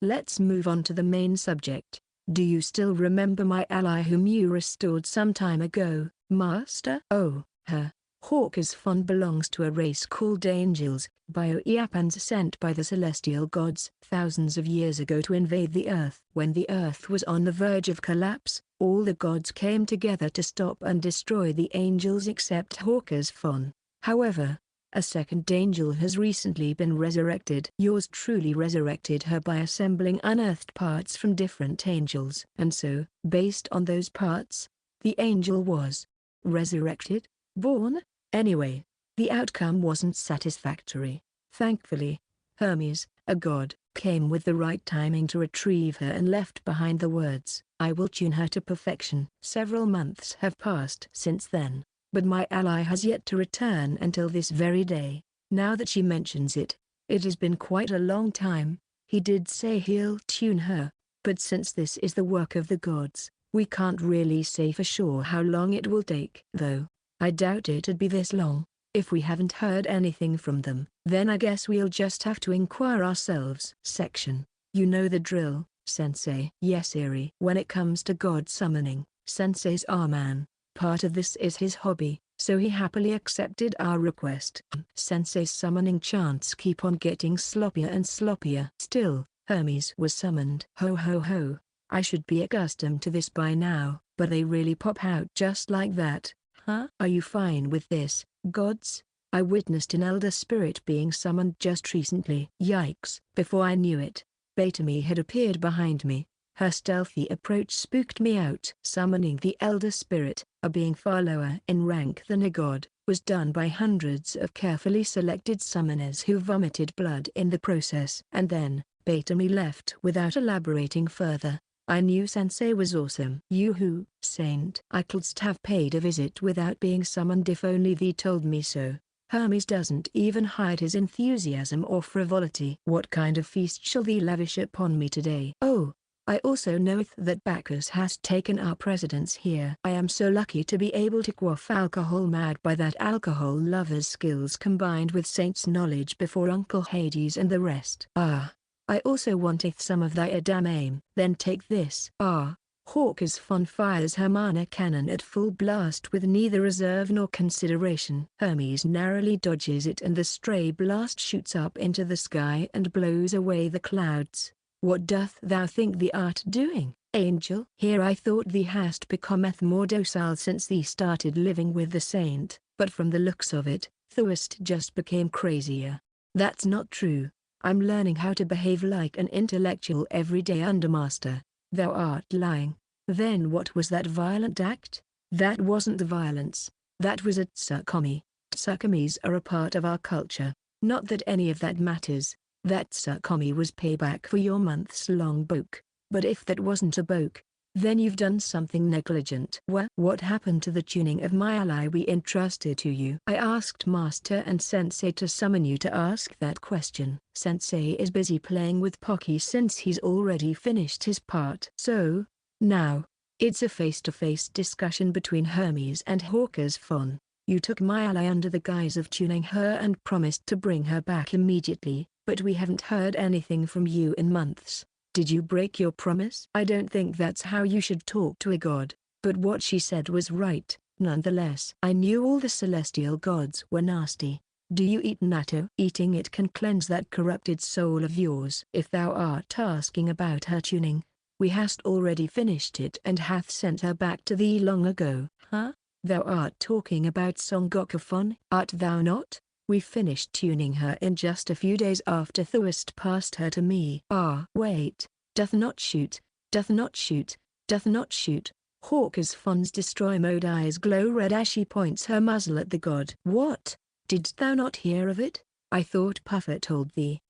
let's move on to the main subject. Do you still remember my ally whom you restored some time ago, Master? Oh, her. Hawker's phone belongs to a race called Angels, bio-Iapans sent by the celestial gods thousands of years ago to invade the Earth. When the Earth was on the verge of collapse, all the gods came together to stop and destroy the angels except Hawker's phone. However, a second angel has recently been resurrected. Yours truly resurrected her by assembling unearthed parts from different angels. And so, based on those parts, the angel was resurrected? Born? Anyway, the outcome wasn't satisfactory. Thankfully, Hermes, a god, came with the right timing to retrieve her and left behind the words, "I will tune her to perfection." Several months have passed since then, but my ally has yet to return until this very day. Now that she mentions it, it has been quite a long time. He did say he'll tune her, but since this is the work of the gods, we can't really say for sure how long it will take. Though, I doubt it'd be this long. If we haven't heard anything from them, then I guess we'll just have to inquire ourselves. Section. You know the drill, Sensei. Yes, Eri. When it comes to god summoning, Sensei's our man. Part of this is his hobby, so he happily accepted our request. Sensei's summoning chants keep on getting sloppier and sloppier. Still, Hermes was summoned. Ho ho ho. I should be accustomed to this by now, but they really pop out just like that. Huh? Are you fine with this, gods? I witnessed an elder spirit being summoned just recently. Yikes. Before I knew it, Batemy had appeared behind me. Her stealthy approach spooked me out. Summoning the elder spirit, a being far lower in rank than a god, was done by hundreds of carefully selected summoners who vomited blood in the process. And then, Batemy left without elaborating further. I knew Sensei was awesome. Yoo-hoo, saint. I could have paid a visit without being summoned if only thee told me so. Hermes doesn't even hide his enthusiasm or frivolity. What kind of feast shall thee lavish upon me today? Oh, I also knoweth that Bacchus has taken our precedence here. I am so lucky to be able to quaff alcohol mad by that alcohol lover's skills combined with saint's knowledge before Uncle Hades and the rest. Ah. I also wanteth some of thy edamame. Then take this. Ah, Hawker's phone fires her mana cannon at full blast with neither reserve nor consideration. Hermes narrowly dodges it and the stray blast shoots up into the sky and blows away the clouds. What doth thou think thee art doing, angel? Here I thought thee hast becometh more docile since thee started living with the saint, but from the looks of it, thou'st just became crazier. That's not true. I'm learning how to behave like an intellectual every day undermaster. Thou art lying. Then what was that violent act? That wasn't the violence. That was a tsukkomi. Tsukkomis are a part of our culture. Not that any of that matters. That tsukkomi was payback for your months-long boke. But if that wasn't a boke, then you've done something negligent. What happened to the tuning of my ally we entrusted to you? I asked Master and Sensei to summon you to ask that question. Sensei is busy playing with Pocky since he's already finished his part. So, now, it's a face-to-face discussion between Hermes and Hawker's phone. You took my ally under the guise of tuning her and promised to bring her back immediately, but we haven't heard anything from you in months. Did you break your promise? I don't think that's how you should talk to a god, but what she said was right, nonetheless. I knew all the celestial gods were nasty. Do you eat natto? Eating it can cleanse that corrupted soul of yours. If thou art asking about her tuning, we hast already finished it and hath sent her back to thee long ago. Huh? Thou art talking about Songoku-phone? Art thou not? We finished tuning her in just a few days after thou'st passed her to me. Ah, wait. Doth not shoot. Doth not shoot. Doth not shoot. Hawker's phone's destroy mode eyes glow red as she points her muzzle at the god. What? Didst thou not hear of it? I thought Puffer told thee.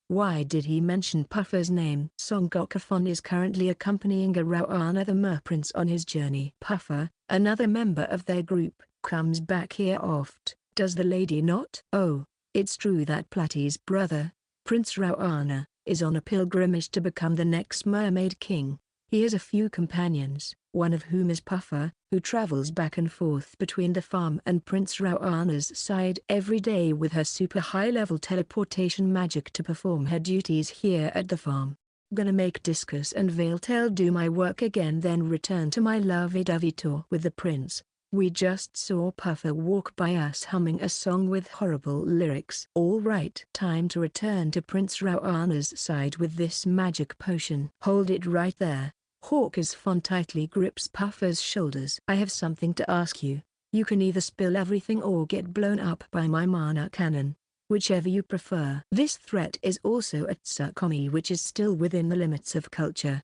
Why did he mention Puffer's name? Son Gokufon is currently accompanying a Rauana the merprince on his journey. Puffer, another member of their group, comes back here oft, does the lady not? Oh, it's true that Platy's brother, Prince Rauana, is on a pilgrimage to become the next mermaid king. He has a few companions, one of whom is Puffer, who travels back and forth between the farm and Prince Rauana's side every day with her super high-level teleportation magic to perform her duties here at the farm. Gonna make Discus and Veiltail do my work again, then return to my lovey-dovey tour with the prince. We just saw Puffer walk by us humming a song with horrible lyrics. All right, time to return to Prince Rauana's side with this magic potion. Hold it right there. Hawker's Fon tightly grips Puffer's shoulders. I have something to ask you. You can either spill everything or get blown up by my mana cannon. Whichever you prefer. This threat is also a Tsukomi, which is still within the limits of culture.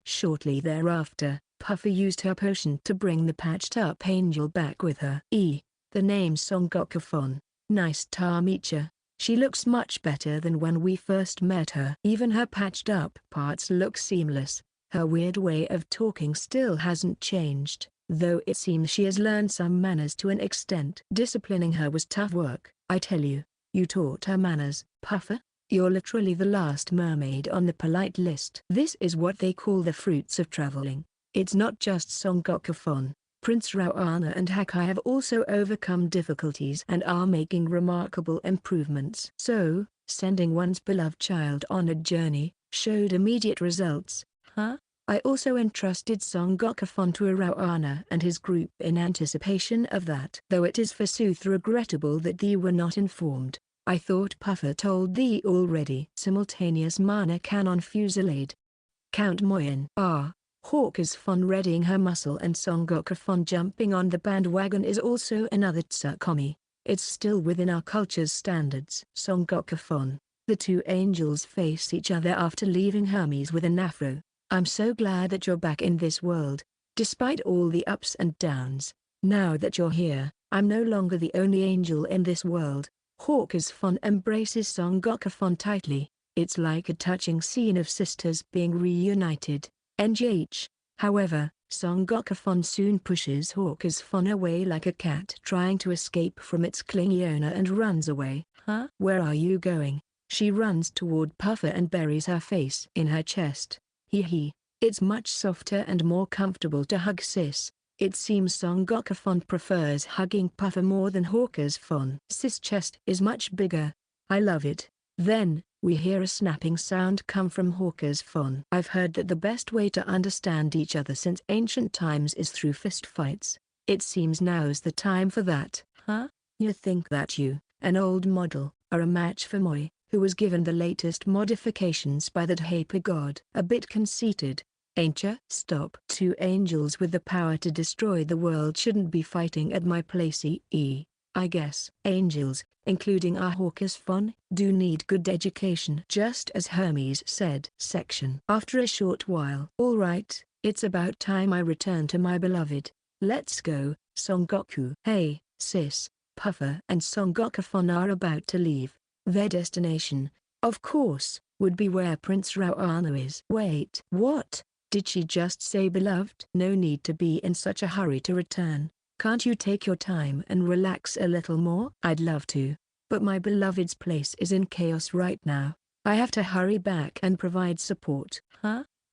Shortly thereafter, Puffer used her potion to bring the patched-up angel back with her. The name Son Gokufon. Nice to meet ya. She looks much better than when we first met her. Even her patched-up parts look seamless. Her weird way of talking still hasn't changed, though it seems she has learned some manners to an extent. Disciplining her was tough work, I tell you. You taught her manners, Puffer? You're literally the last mermaid on the polite list. This is what they call the fruits of traveling. It's not just Son Gokufon. Prince Rauana and Hakai have also overcome difficulties and are making remarkable improvements. So, sending one's beloved child on a journey showed immediate results. I also entrusted Son Gokufon to Rauana and his group in anticipation of that. Though it is forsooth regrettable that thee were not informed. I thought Puffer told thee already. Simultaneous mana cannon fusillade. Count Moyen. Hawker's Fon readying her muscle and Son Gokufon jumping on the bandwagon is also another Tsukomi. It's still within our culture's standards. Son Gokufon. The two angels face each other after leaving Hermes with an afro. I'm so glad that you're back in this world. Despite all the ups and downs, now that you're here, I'm no longer the only angel in this world. Hawker's Fon embraces Son Gokufon tightly. It's like a touching scene of sisters being reunited. However, Son Gokufon soon pushes Hawker's Fon away like a cat trying to escape from its clingy owner and runs away. Where are you going? She runs toward Puffer and buries her face in her chest. It's much softer and more comfortable to hug sis. It seems Son Gokufon prefers hugging Puffer more than Hawker's Fon. Sis' chest is much bigger. I love it. Then, we hear a snapping sound come from Hawker's Fon. I've heard that the best way to understand each other since ancient times is through fistfights. It seems now's the time for that. You think that you, an old model, are a match for Moi, who was given the latest modifications by that Hyper God. A bit conceited, ain't ya? Stop. Two angels with the power to destroy the world shouldn't be fighting at my place. I guess angels, including our Hawker's Fon, do need good education, just as Hermes said. Section. After a short while. All right, it's about time I return to my beloved. Let's go, Son Goku. Hey, sis. Puffer and Son Gokufon are about to leave. Their destination, of course, would be where Prince Rauana is. Wait. What? Did she just say beloved? No need to be in such a hurry to return. Can't you take your time and relax a little more? I'd love to, but my beloved's place is in chaos right now. I have to hurry back and provide support.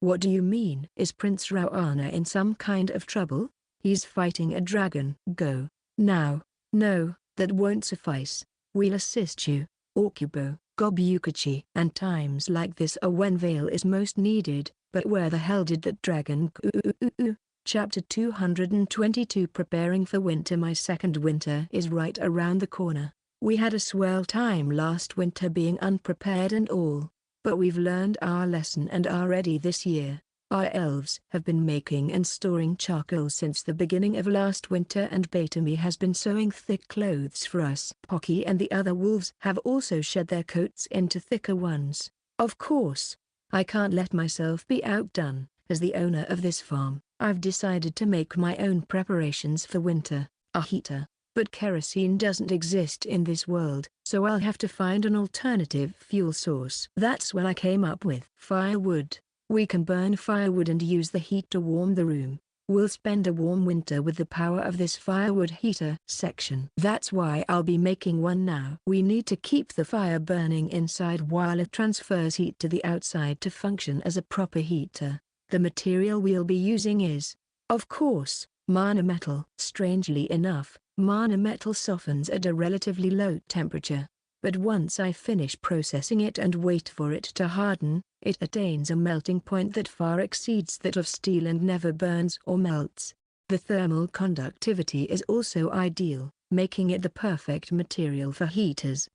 What do you mean? Is Prince Rauana in some kind of trouble? He's fighting a dragon. Go. Now. No, that won't suffice. We'll assist you. Okubo, Gobyukachi. And times like this are when Veil is most needed, but where the hell did that dragon go? Chapter 222. Preparing for winter. My second winter is right around the corner. We had a swell time last winter being unprepared and all, but we've learned our lesson and are ready this year. Our elves have been making and storing charcoal since the beginning of last winter, and Batemy has been sewing thick clothes for us. Pocky and the other wolves have also shed their coats into thicker ones. Of course, I can't let myself be outdone. As the owner of this farm, I've decided to make my own preparations for winter. A heater, But kerosene doesn't exist in this world, so I'll have to find an alternative fuel source. That's when I came up with firewood. We can burn firewood and use the heat to warm the room. We'll spend a warm winter with the power of this firewood heater section. That's why I'll be making one now. We need to keep the fire burning inside while it transfers heat to the outside to function as a proper heater. The material we'll be using is, of course, mana metal. Strangely enough, mana metal softens at a relatively low temperature. But once I finish processing it and wait for it to harden, it attains a melting point that far exceeds that of steel and never burns or melts. The thermal conductivity is also ideal, making it the perfect material for heaters.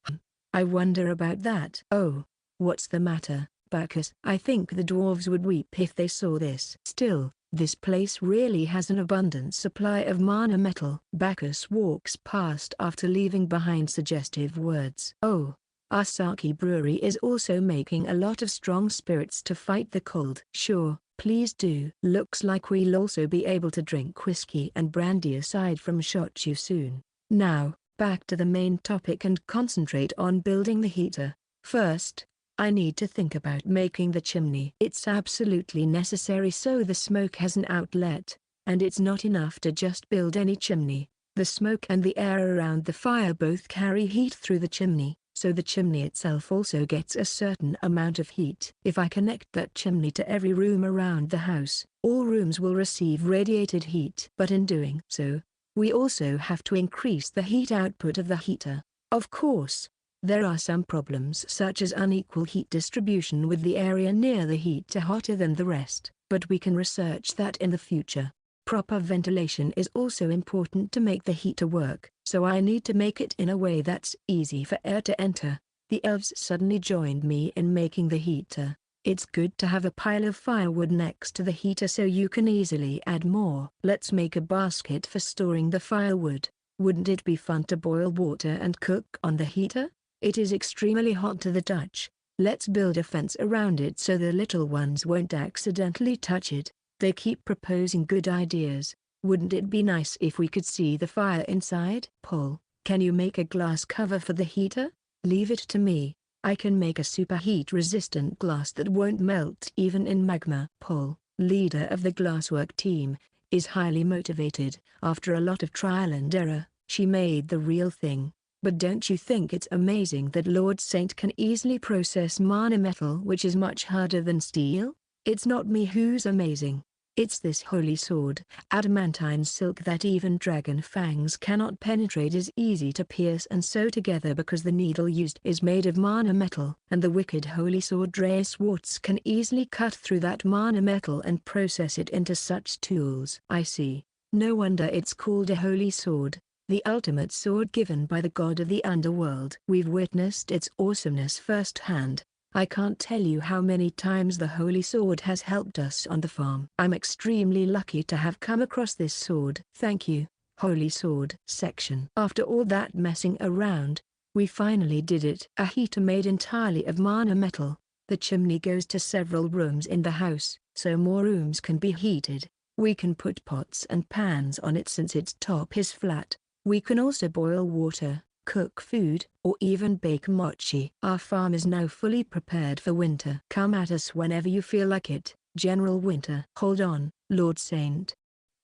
I wonder about that. Oh, what's the matter, Bacchus? I think the dwarves would weep if they saw this. Still, this place really has an abundant supply of mana metal. Bacchus walks past after leaving behind suggestive words. Oh, our sake brewery is also making a lot of strong spirits to fight the cold. Sure, please do. Looks like we'll also be able to drink whiskey and brandy aside from shochu soon. Now, back to the main topic and concentrate on building the heater. First, I need to think about making the chimney. It's absolutely necessary so the smoke has an outlet, and it's not enough to just build any chimney. The smoke and the air around the fire both carry heat through the chimney, so the chimney itself also gets a certain amount of heat. If I connect that chimney to every room around the house, all rooms will receive radiated heat. But in doing so, we also have to increase the heat output of the heater. Of course, there are some problems such as unequal heat distribution with the area near the heater hotter than the rest, but we can research that in the future. Proper ventilation is also important to make the heater work, so I need to make it in a way that's easy for air to enter. The elves suddenly joined me in making the heater. It's good to have a pile of firewood next to the heater so you can easily add more. Let's make a basket for storing the firewood. Wouldn't it be fun to boil water and cook on the heater? It is extremely hot to the touch. Let's build a fence around it so the little ones won't accidentally touch it. They keep proposing good ideas. Wouldn't it be nice if we could see the fire inside? Paul, can you make a glass cover for the heater? Leave it to me. I can make a super heat-resistant glass that won't melt even in magma. Paul, leader of the glasswork team, is highly motivated. After a lot of trial and error, she made the real thing. But don't you think it's amazing that Lord Saint can easily process mana metal which is much harder than steel? It's not me who's amazing. It's this holy sword, adamantine silk that even dragon fangs cannot penetrate, is easy to pierce and sew together because the needle used is made of mana metal. And the wicked holy sword Dre Swartz can easily cut through that mana metal and process it into such tools. I see. No wonder it's called a holy sword. The ultimate sword given by the god of the underworld. We've witnessed its awesomeness firsthand. I can't tell you how many times the holy sword has helped us on the farm. I'm extremely lucky to have come across this sword. Thank you, holy sword. Section. After all that messing around, we finally did it. A heater made entirely of mana metal. The chimney goes to several rooms in the house, so more rooms can be heated. We can put pots and pans on it since its top is flat. We can also boil water, cook food, or even bake mochi. Our farm is now fully prepared for winter. Come at us whenever you feel like it, General Winter. Hold on, Lord Saint,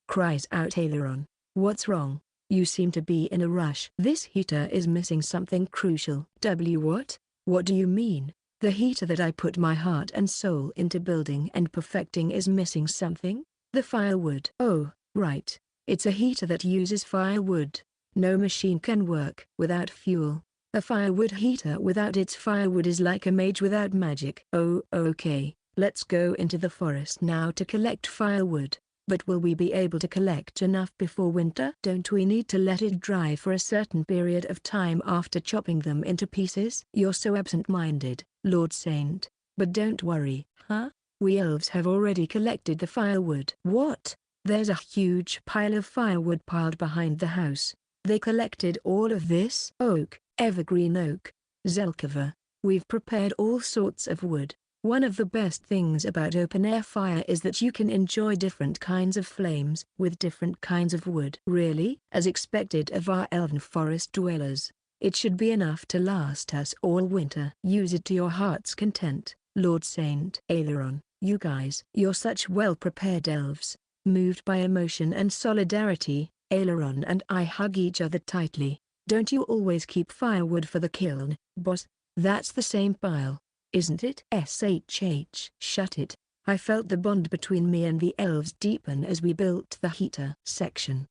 cries out Aileron. What's wrong? You seem to be in a rush. This heater is missing something crucial. What? What do you mean? The heater that I put my heart and soul into building and perfecting is missing something? The firewood. Oh, right. It's a heater that uses firewood. No machine can work without fuel. A firewood heater without its firewood is like a mage without magic. Oh, okay. Let's go into the forest now to collect firewood. But will we be able to collect enough before winter? Don't we need to let it dry for a certain period of time after chopping them into pieces? You're so absent-minded, Lord Saint. But don't worry, we elves have already collected the firewood. What? There's a huge pile of firewood piled behind the house. They collected all of this? Oak, evergreen oak, zelkova. We've prepared all sorts of wood. One of the best things about open-air fire is that you can enjoy different kinds of flames with different kinds of wood. Really, as expected of our elven forest dwellers, it should be enough to last us all winter. Use it to your heart's content, Lord Saint Aileron. You guys, you're such well-prepared elves. Moved by emotion and solidarity, Aileron and I hug each other tightly. Don't you always keep firewood for the kiln, boss? That's the same pile, isn't it? SHH. Shut it. I felt the bond between me and the elves deepen as we built the heater. Section.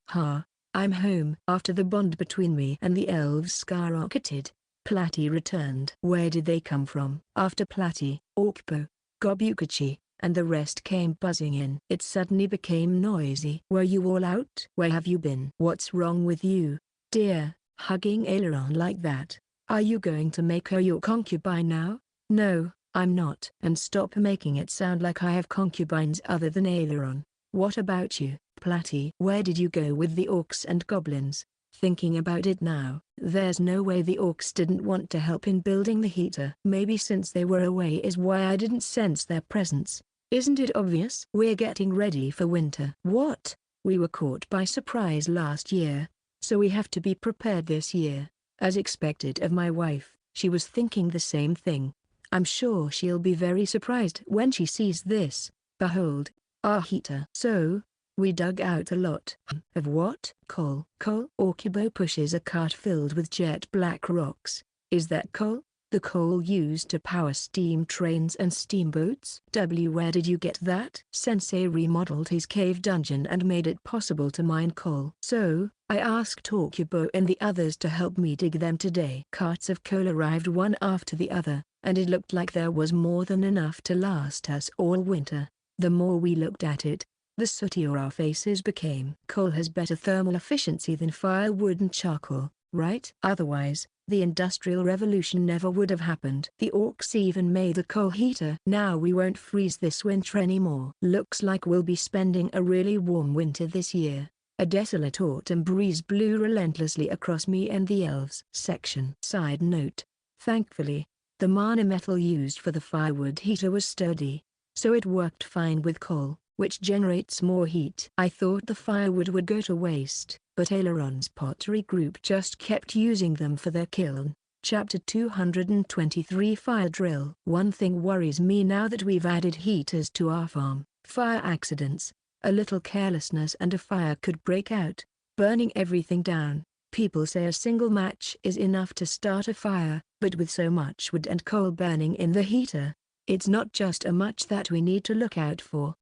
I'm home. After the bond between me and the elves skyrocketed, Platy returned. Where did they come from? After Platy, Orkpo, Gobukachi, and the rest came buzzing in. It suddenly became noisy. Were you all out? Where have you been? What's wrong with you, dear, hugging Aileron like that? Are you going to make her your concubine now? No, I'm not. And stop making it sound like I have concubines other than Aileron. What about you, Platy? Where did you go with the orcs and goblins? Thinking about it now, there's no way the orcs didn't want to help in building the heater. Maybe since they were away is why I didn't sense their presence. Isn't it obvious? We're getting ready for winter. What? We were caught by surprise last year, so we have to be prepared this year. As expected of my wife, she was thinking the same thing. I'm sure she'll be very surprised when she sees this. Behold, our heater. So, we dug out a lot of what? Coal. Coal? Orkibo pushes a cart filled with jet black rocks. Is that coal? The coal used to power steam trains and steamboats? Where did you get that? Sensei remodeled his cave dungeon and made it possible to mine coal. So, I asked Orkibo and the others to help me dig them today. Carts of coal arrived one after the other, and it looked like there was more than enough to last us all winter. The more we looked at it, the sootier our faces became. Coal has better thermal efficiency than firewood and charcoal, right? Otherwise, the Industrial Revolution never would have happened. The orcs even made a coal heater. Now we won't freeze this winter anymore. Looks like we'll be spending a really warm winter this year. A desolate autumn breeze blew relentlessly across me and the elves. Section. Side note. Thankfully, the mana metal used for the firewood heater was sturdy, so it worked fine with coal, which generates more heat. I thought the firewood would go to waste, but Aileron's pottery group just kept using them for their kiln. Chapter 223 Fire Drill. One thing worries me now that we've added heaters to our farm. Fire accidents. A little carelessness and a fire could break out, burning everything down. People say a single match is enough to start a fire, but with so much wood and coal burning in the heater, it's not just a match that we need to look out for.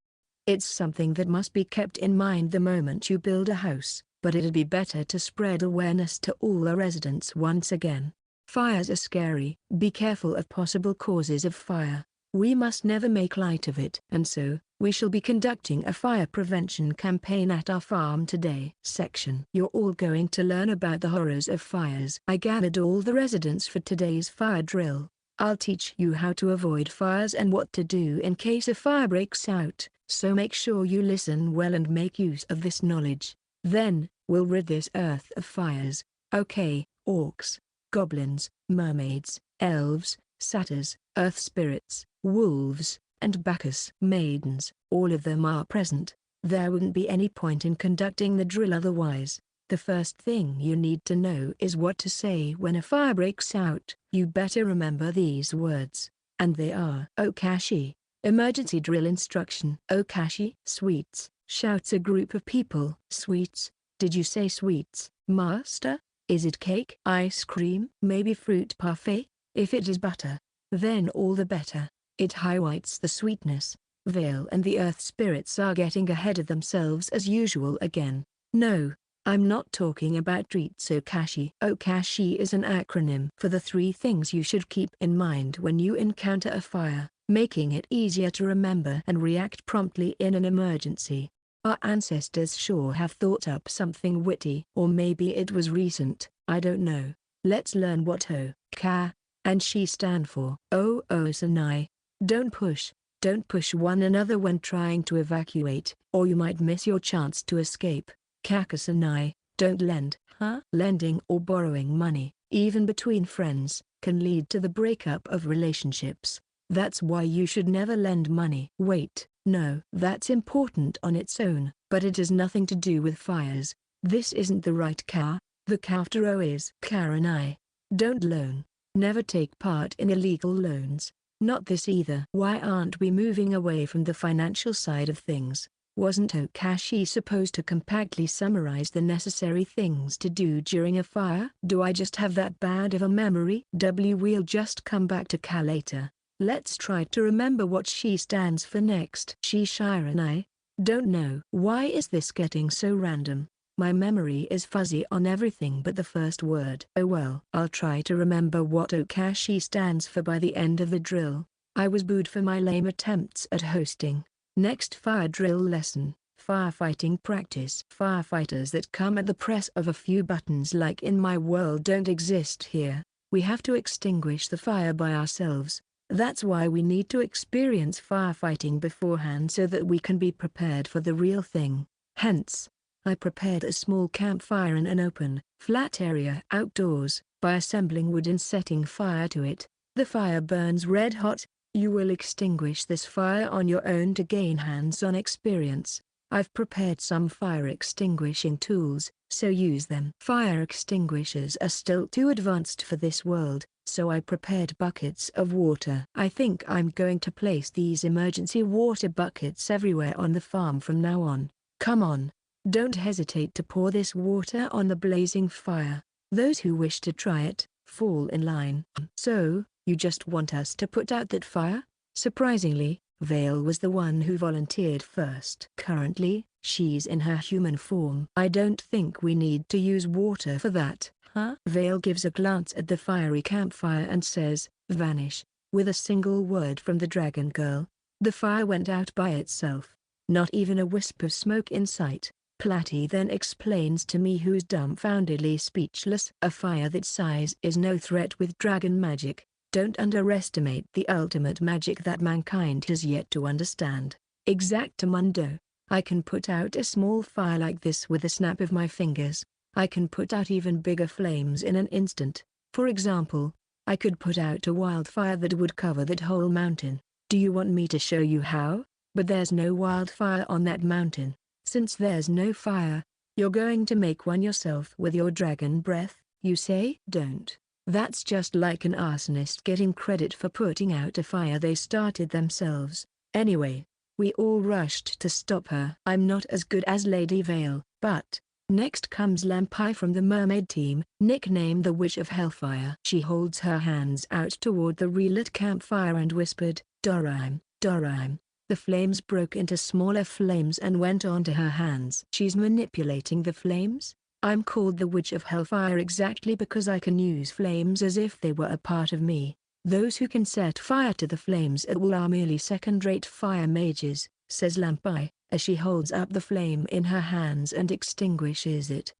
It's something that must be kept in mind the moment you build a house, but it'd be better to spread awareness to all the residents once again. Fires are scary. Be careful of possible causes of fire. We must never make light of it. And so, we shall be conducting a fire prevention campaign at our farm today. Section. You're all going to learn about the horrors of fires. I gathered all the residents for today's fire drill. I'll teach you how to avoid fires and what to do in case a fire breaks out, so make sure you listen well and make use of this knowledge. Then, we'll rid this earth of fires. Okay, orcs, goblins, mermaids, elves, satyrs, earth spirits, wolves, and Bacchus maidens, all of them are present. There wouldn't be any point in conducting the drill otherwise. The first thing you need to know is what to say when a fire breaks out. You better remember these words, and they are Okashi, emergency drill instruction. Okashi, sweets, shouts a group of people. Sweets? Did you say sweets, master? Is it cake? Ice cream? Maybe fruit parfait? If it is butter, then all the better. It highlights the sweetness. Vale and the earth spirits are getting ahead of themselves as usual again. No, I'm not talking about treats. Okashi. Okashi is an acronym for the 3 things you should keep in mind when you encounter a fire, making it easier to remember and react promptly in an emergency. Our ancestors sure have thought up something witty. Or maybe it was recent, I don't know. Let's learn what O-Ka and Shi stand for. O-Sanai. Don't push one another when trying to evacuate, or you might miss your chance to escape. Kakasanai, don't lend. Lending or borrowing money, even between friends, can lead to the breakup of relationships. That's why you should never lend money. Wait, no, that's important on its own, but it has nothing to do with fires. This isn't the right car. The counter is. Car and I don't loan. Never take part in illegal loans. Not this either. Why aren't we moving away from the financial side of things? Wasn't Okashi supposed to compactly summarize the necessary things to do during a fire? Do I just have that bad of a memory? We'll just come back to Ka later. Let's try to remember what she stands for next. Shishire and I don't know. Why is this getting so random? My memory is fuzzy on everything but the first word. Oh well. I'll try to remember what Okashi stands for by the end of the drill. I was booed for my lame attempts at hosting. Next fire drill lesson. Firefighting practice. Firefighters that come at the press of a few buttons like in my world don't exist here. We have to extinguish the fire by ourselves. That's why we need to experience firefighting beforehand so that we can be prepared for the real thing. Hence, I prepared a small campfire in an open, flat area outdoors, by assembling wood and setting fire to it. The fire burns red hot. You will extinguish this fire on your own to gain hands-on experience. I've prepared some fire extinguishing tools, so use them. Fire extinguishers are still too advanced for this world, so I prepared buckets of water. I think I'm going to place these emergency water buckets everywhere on the farm from now on. Come on. Don't hesitate to pour this water on the blazing fire. Those who wish to try it, fall in line. So, you just want us to put out that fire? Surprisingly, Vale was the one who volunteered first. Currently, she's in her human form. I don't think we need to use water for that, huh? Vale gives a glance at the fiery campfire and says, vanish. With a single word from the dragon girl, the fire went out by itself. Not even a wisp of smoke in sight. Platy then explains to me who's dumbfoundedly speechless. A fire that size is no threat with dragon magic. Don't underestimate the ultimate magic that mankind has yet to understand. Exactamundo. I can put out a small fire like this with a snap of my fingers. I can put out even bigger flames in an instant. For example, I could put out a wildfire that would cover that whole mountain. Do you want me to show you how? But there's no wildfire on that mountain. Since there's no fire, you're going to make one yourself with your dragon breath, you say? Don't. That's just like an arsonist getting credit for putting out a fire they started themselves. Anyway, we all rushed to stop her. I'm not as good as Lady Vale, but next comes Lampai from the mermaid team, nicknamed the Witch of Hellfire. She holds her hands out toward the relit campfire and whispered, Dorime, Dorime. The flames broke into smaller flames and went onto her hands. She's manipulating the flames? I'm called the Witch of Hellfire exactly because I can use flames as if they were a part of me. Those who can set fire to the flames at will are merely second-rate fire mages, says Lampai, as she holds up the flame in her hands and extinguishes it.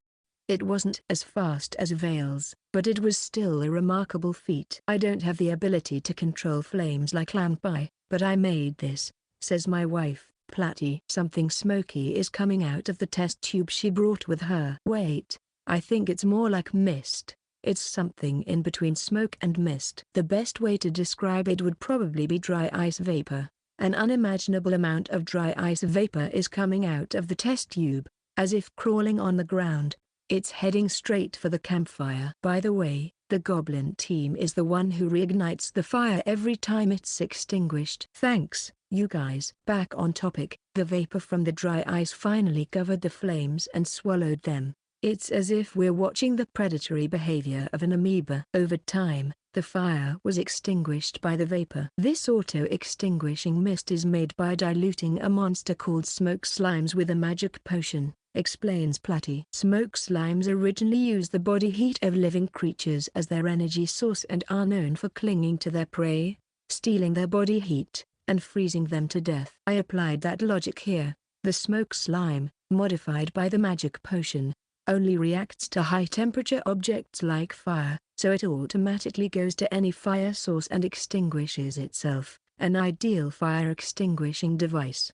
It wasn't as fast as Vale's, but it was still a remarkable feat. I don't have the ability to control flames like Lampai, but I made this, says my wife, Platy. Something smoky is coming out of the test tube she brought with her. Wait, I think it's more like mist. It's something in between smoke and mist. The best way to describe it would probably be dry ice vapor. An unimaginable amount of dry ice vapor is coming out of the test tube, as if crawling on the ground. It's heading straight for the campfire. By the way, the goblin team is the one who reignites the fire every time it's extinguished. Thanks, you guys. Back on topic, the vapor from the dry ice finally covered the flames and swallowed them. It's as if we're watching the predatory behavior of an amoeba. Over time, the fire was extinguished by the vapor. This auto-extinguishing mist is made by diluting a monster called smoke slimes with a magic potion, explains Platy. Smoke slimes originally use the body heat of living creatures as their energy source and are known for clinging to their prey, stealing their body heat, and freezing them to death. I applied that logic here. The smoke slime, modified by the magic potion, only reacts to high-temperature objects like fire, so it automatically goes to any fire source and extinguishes itself, an ideal fire-extinguishing device.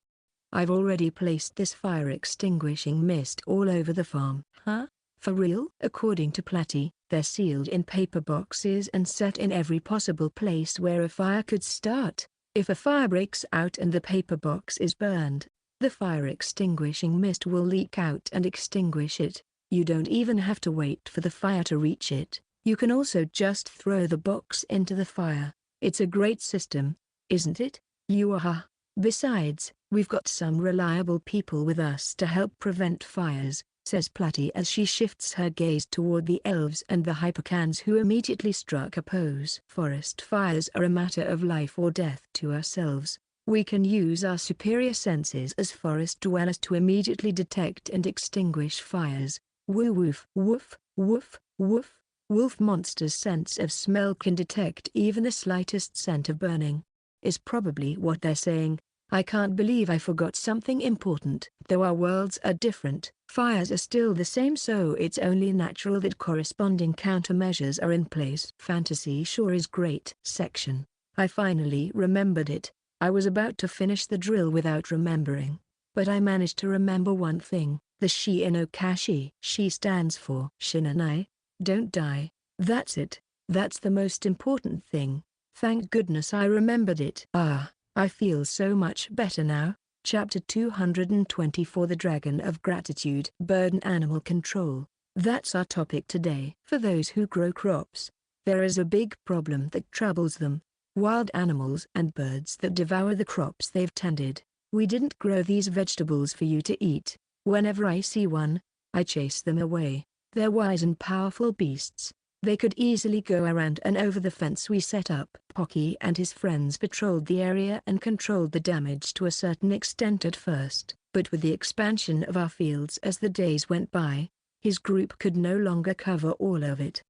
I've already placed this fire-extinguishing mist all over the farm. Huh? For real? According to Platty, they're sealed in paper boxes and set in every possible place where a fire could start. If a fire breaks out and the paper box is burned, the fire extinguishing mist will leak out and extinguish it. You don't even have to wait for the fire to reach it. You can also just throw the box into the fire. It's a great system, isn't it? Yuaha. Besides, we've got some reliable people with us to help prevent fires, says Platty as she shifts her gaze toward the elves and the hypercans who immediately struck a pose. Forest fires are a matter of life or death to ourselves. We can use our superior senses as forest dwellers to immediately detect and extinguish fires. Woo woof, woof, woof, woof. Wolf monster's sense of smell can detect even the slightest scent of burning. Is probably what they're saying. I can't believe I forgot something important. Though our worlds are different, fires are still the same, so it's only natural that corresponding countermeasures are in place. Fantasy sure is great. Section. I finally remembered it. I was about to finish the drill without remembering. But I managed to remember one thing. The Shi no Kashi. Shi stands for Shinanai. Don't die. That's it. That's the most important thing. Thank goodness I remembered it. Ah, I feel so much better now. Chapter 224 The Dragon of Gratitude. Bird and Animal Control. That's our topic today. For those who grow crops, there is a big problem that troubles them. Wild animals and birds that devour the crops they've tended. We didn't grow these vegetables for you to eat. Whenever I see one, I chase them away. They're wise and powerful beasts. They could easily go around and over the fence we set up. Pocky and his friends patrolled the area and controlled the damage to a certain extent at first, but with the expansion of our fields as the days went by, his group could no longer cover all of it.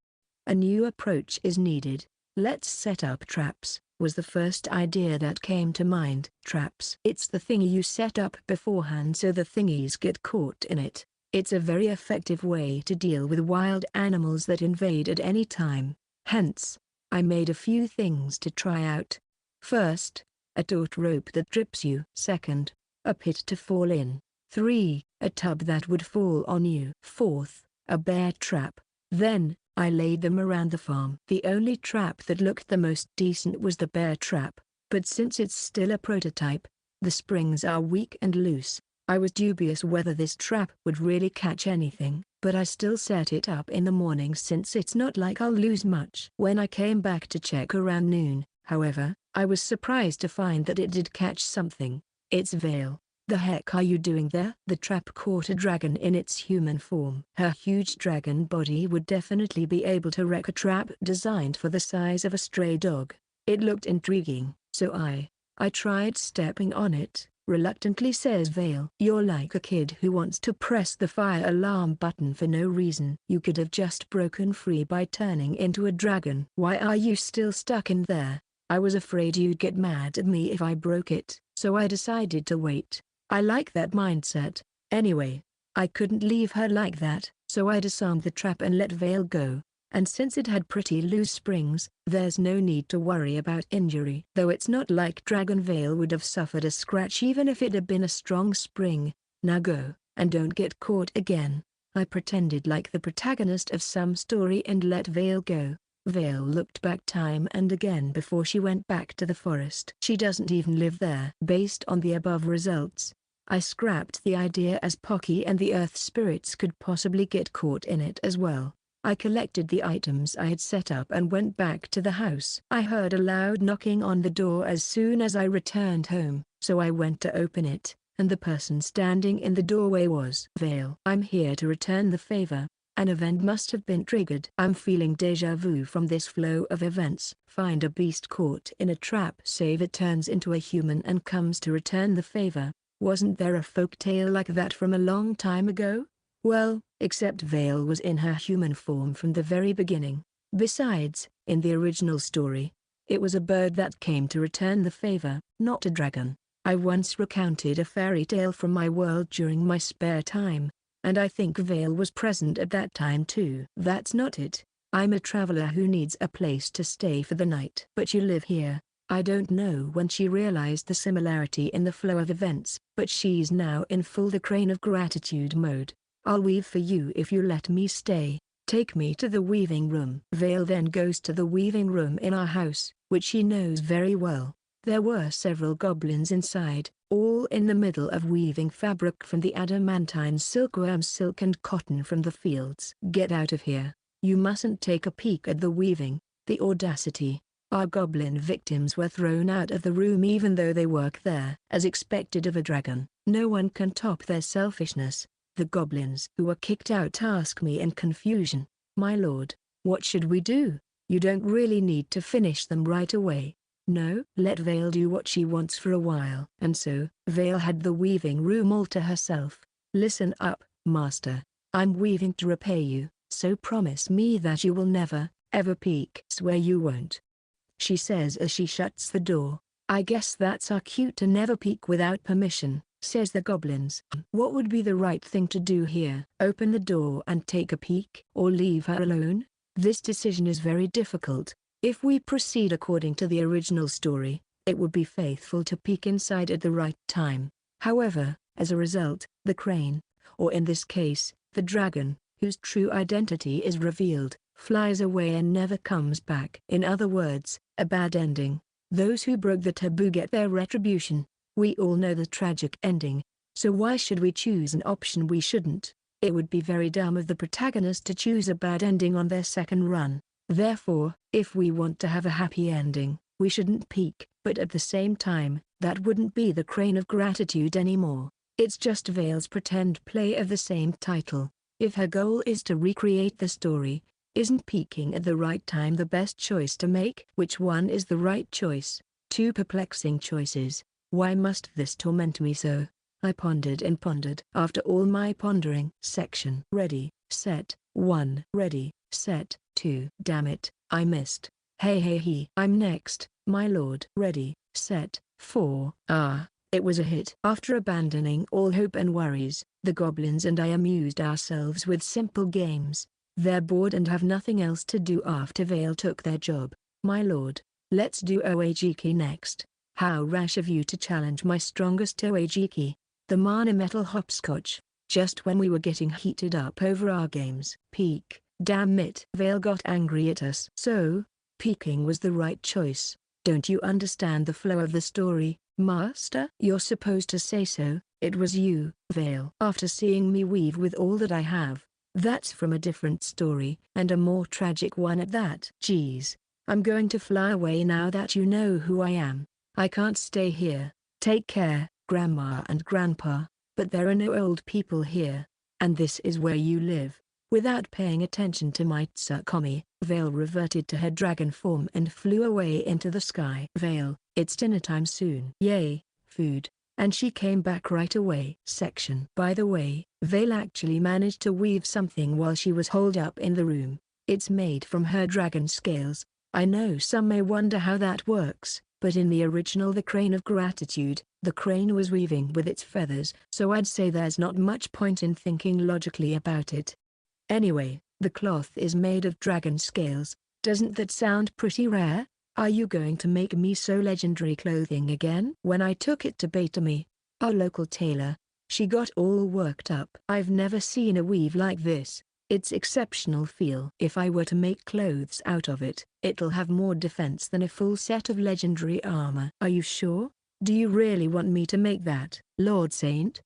A new approach is needed. Let's set up traps, was the first idea that came to mind. Traps. It's the thing you set up beforehand so the thingies get caught in it. It's a very effective way to deal with wild animals that invade at any time. Hence, I made a few things to try out. First, a taut rope that trips you. Second, a pit to fall in. 3, a tub that would fall on you. Fourth, a bear trap. Then, I laid them around the farm. The only trap that looked the most decent was the bear trap, but since it's still a prototype, the springs are weak and loose. I was dubious whether this trap would really catch anything, but I still set it up in the morning since it's not like I'll lose much. When I came back to check around noon, however, I was surprised to find that it did catch something. It's Vale. The heck are you doing there? The trap caught a dragon in its human form. Her huge dragon body would definitely be able to wreck a trap designed for the size of a stray dog. It looked intriguing, so I tried stepping on it. Reluctantly, says Vale. You're like a kid who wants to press the fire alarm button for no reason. You could have just broken free by turning into a dragon. Why are you still stuck in there? I was afraid you'd get mad at me if I broke it, so I decided to wait. I like that mindset. Anyway, I couldn't leave her like that, so I disarmed the trap and let Vale go. And since it had pretty loose springs, there's no need to worry about injury. Though it's not like Dragon Vale would have suffered a scratch even if it had been a strong spring. Now go, and don't get caught again. I pretended like the protagonist of some story and let Vale go. Vale looked back time and again before she went back to the forest. She doesn't even live there. Based on the above results, I scrapped the idea as Pocky and the Earth Spirits could possibly get caught in it as well. I collected the items I had set up and went back to the house. I heard a loud knocking on the door as soon as I returned home, so I went to open it, and the person standing in the doorway was Vale. I'm here to return the favor. An event must have been triggered. I'm feeling deja vu from this flow of events. Find a beast caught in a trap. Save it turns into a human and comes to return the favor. Wasn't there a folk tale like that from a long time ago? Well, except Vale was in her human form from the very beginning. Besides, in the original story, it was a bird that came to return the favor, not a dragon. I once recounted a fairy tale from my world during my spare time, and I think Vale was present at that time too. That's not it. I'm a traveler who needs a place to stay for the night. But you live here. I don't know when she realized the similarity in the flow of events, but she's now in full the crane of gratitude mode. I'll weave for you if you let me stay. Take me to the weaving room. Vale then goes to the weaving room in our house, which she knows very well. There were several goblins inside, all in the middle of weaving fabric from the adamantine silkworm silk and cotton from the fields. Get out of here. You mustn't take a peek at the weaving. The audacity. Our goblin victims were thrown out of the room even though they work there. As expected of a dragon, no one can top their selfishness. The goblins who were kicked out ask me in confusion, "My lord, what should we do? You don't really need to finish them right away. No, let Vale do what she wants for a while." And so, Vale had the weaving room all to herself. "Listen up, master. I'm weaving to repay you, so promise me that you will never, ever peek." "Swear you won't," she says as she shuts the door. "I guess that's our cue to never peek without permission," says the goblins. "What would be the right thing to do here? Open the door and take a peek, or leave her alone?" This decision is very difficult. If we proceed according to the original story, it would be faithful to peek inside at the right time. However, as a result, the crane, or in this case, the dragon, whose true identity is revealed, flies away and never comes back. In other words, a bad ending. Those who broke the taboo get their retribution. We all know the tragic ending, so why should we choose an option we shouldn't? It would be very dumb of the protagonist to choose a bad ending on their second run. Therefore, if we want to have a happy ending, we shouldn't peek, but at the same time, that wouldn't be the Crane of Gratitude anymore. It's just Vale's pretend play of the same title. If her goal is to recreate the story, isn't peeking at the right time the best choice to make? Which one is the right choice? Two perplexing choices. Why must this torment me so? I pondered and pondered. After all my pondering. Section. Ready, set, 1. Ready, set, 2. Damn it, I missed. Hey. I'm next, my lord. Ready, set, 4. It was a hit. After abandoning all hope and worries, the goblins and I amused ourselves with simple games. They're bored and have nothing else to do after Vale took their job. My lord, let's do Oagiki next. How rash of you to challenge my strongest Oagiki. The mana metal hopscotch, just when we were getting heated up over our games. Peek, damn it. Vale got angry at us. So, peeking was the right choice. Don't you understand the flow of the story, master? You're supposed to say so. It was you, Vale. After seeing me weave with all that I have. That's from a different story, and a more tragic one at that. Geez, I'm going to fly away now that you know who I am. I can't stay here. Take care, Grandma and Grandpa, but there are no old people here. And this is where you live. Without paying attention to my Tsukkomi, Vale reverted to her dragon form and flew away into the sky. Vale, it's dinner time soon. Yay, food. And she came back right away. Section. By the way, Vale actually managed to weave something while she was holed up in the room. It's made from her dragon scales. I know some may wonder how that works, but in the original The Crane of Gratitude, the crane was weaving with its feathers, so I'd say there's not much point in thinking logically about it. Anyway, the cloth is made of dragon scales. Doesn't that sound pretty rare? Are you going to make me sew legendary clothing again? When I took it to Batemy, our local tailor, she got all worked up. I've never seen a weave like this. It's exceptional feel. If I were to make clothes out of it, it'll have more defense than a full set of legendary armor. Are you sure? Do you really want me to make that? Lord Saint?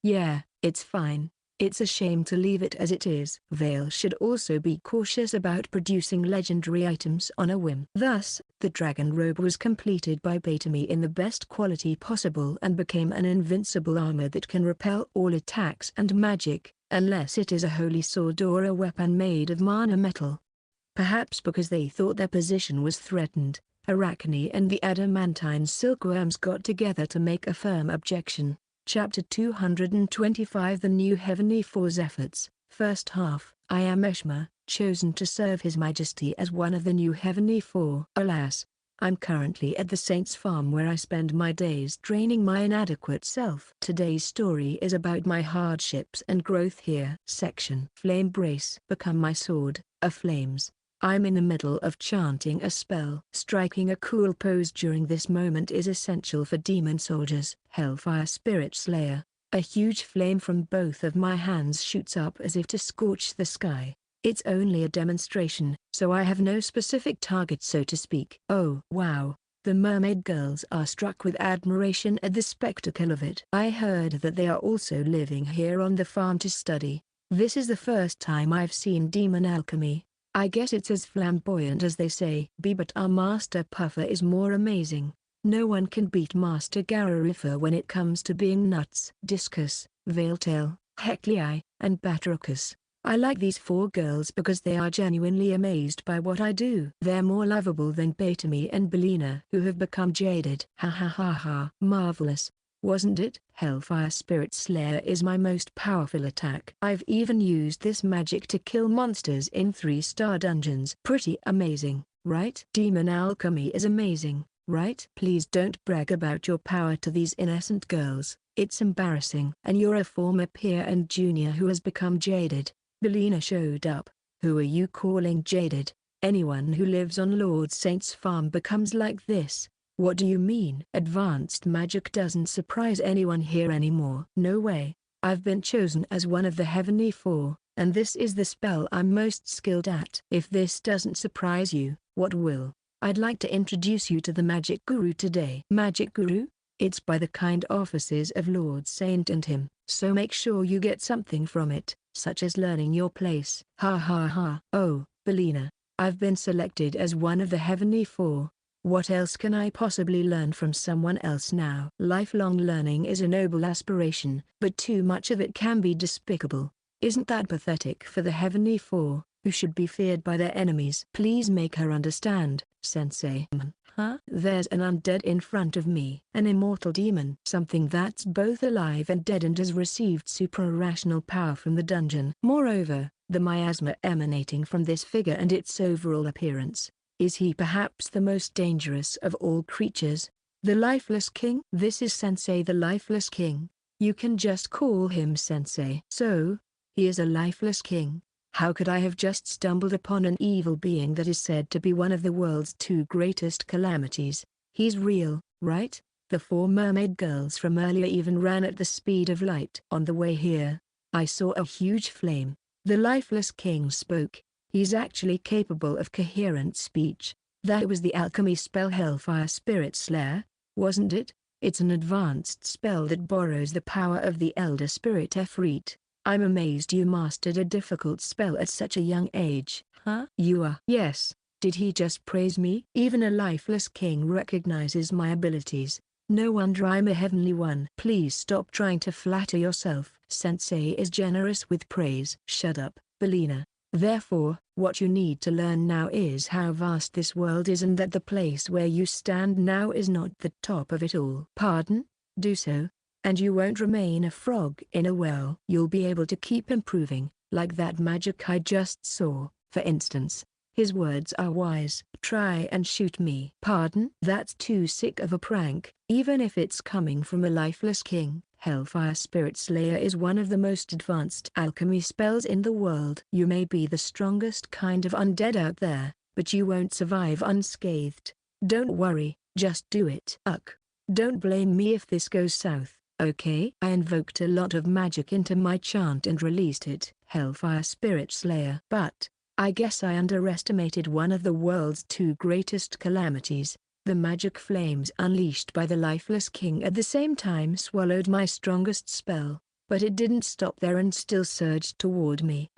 Yeah, it's fine. It's a shame to leave it as it is. Vale should also be cautious about producing legendary items on a whim. Thus, the dragon robe was completed by Batemy in the best quality possible and became an invincible armor that can repel all attacks and magic, unless it is a holy sword or a weapon made of mana metal. Perhaps because they thought their position was threatened, Arachne and the adamantine silkworms got together to make a firm objection. Chapter 225 The New Heavenly Four's Efforts. First half. I am Eshma, chosen to serve His Majesty as one of the New Heavenly Four. Alas, I'm currently at the Saint's farm where I spend my days training my inadequate self. Today's story is about my hardships and growth here. Section. Flame Brace. Become my sword, a flames. I'm in the middle of chanting a spell. Striking a cool pose during this moment is essential for demon soldiers. Hellfire Spirit Slayer. A huge flame from both of my hands shoots up as if to scorch the sky. It's only a demonstration, so I have no specific target, so to speak. Oh wow. The mermaid girls are struck with admiration at the spectacle of it. I heard that they are also living here on the farm to study. This is the first time I've seen demon alchemy. I guess it's as flamboyant as they say. But our Master Puffer is more amazing. No one can beat Master Gararifa when it comes to being nuts. Discus, Veiltail, Heclei, and Batrachus. I like these 4 girls because they are genuinely amazed by what I do. They're more lovable than Batemy and Belina, who have become jaded. Ha ha ha ha. Marvelous, wasn't it? Hellfire Spirit Slayer is my most powerful attack. I've even used this magic to kill monsters in 3-star dungeons. Pretty amazing, right? Demon alchemy is amazing, right? Please don't brag about your power to these innocent girls. It's embarrassing. And you're a former peer and junior who has become jaded. Belina showed up. Who are you calling jaded? Anyone who lives on Lord Saint's farm becomes like this. What do you mean? Advanced magic doesn't surprise anyone here anymore. No way. I've been chosen as one of the Heavenly Four, and this is the spell I'm most skilled at. If this doesn't surprise you, what will? I'd like to introduce you to the Magic Guru today. Magic Guru? It's by the kind offices of Lord Saint and him, so make sure you get something from it, such as learning your place. Ha ha ha. Oh, Belina, I've been selected as one of the Heavenly Four. What else can I possibly learn from someone else now? Lifelong learning is a noble aspiration, but too much of it can be despicable. Isn't that pathetic for the Heavenly Four, who should be feared by their enemies? Please make her understand, Sensei. Huh? There's an undead in front of me. An immortal demon. Something that's both alive and dead and has received supra-rational power from the dungeon. Moreover, the miasma emanating from this figure and its overall appearance. Is he perhaps the most dangerous of all creatures? The Lifeless King? This is Sensei the Lifeless King. You can just call him Sensei. So, he is a Lifeless King. How could I have just stumbled upon an evil being that is said to be one of the world's 2 greatest calamities? He's real, right? The 4 mermaid girls from earlier even ran at the speed of light. On the way here, I saw a huge flame. The Lifeless King spoke. He's actually capable of coherent speech. That was the alchemy spell Hellfire Spirit Slayer, wasn't it? It's an advanced spell that borrows the power of the Elder Spirit Efreet. I'm amazed you mastered a difficult spell at such a young age. Huh? You are? Yes. Did he just praise me? Even a Lifeless King recognizes my abilities. No wonder I'm a heavenly one. Please stop trying to flatter yourself. Sensei is generous with praise. Shut up, Belina. Therefore, what you need to learn now is how vast this world is and that the place where you stand now is not the top of it all. Pardon? Do so, and you won't remain a frog in a well. You'll be able to keep improving, like that magic I just saw, for instance. His words are wise. Try and shoot me. Pardon? That's too sick of a prank, even if it's coming from a Lifeless King. Hellfire Spirit Slayer is one of the most advanced alchemy spells in the world. You may be the strongest kind of undead out there, but you won't survive unscathed. Don't worry, just do it. Don't blame me if this goes south, okay? I invoked a lot of magic into my chant and released it. Hellfire Spirit Slayer. But I guess I underestimated one of the world's 2 greatest calamities. The magic flames unleashed by the Lifeless King at the same time swallowed my strongest spell, but it didn't stop there and still surged toward me.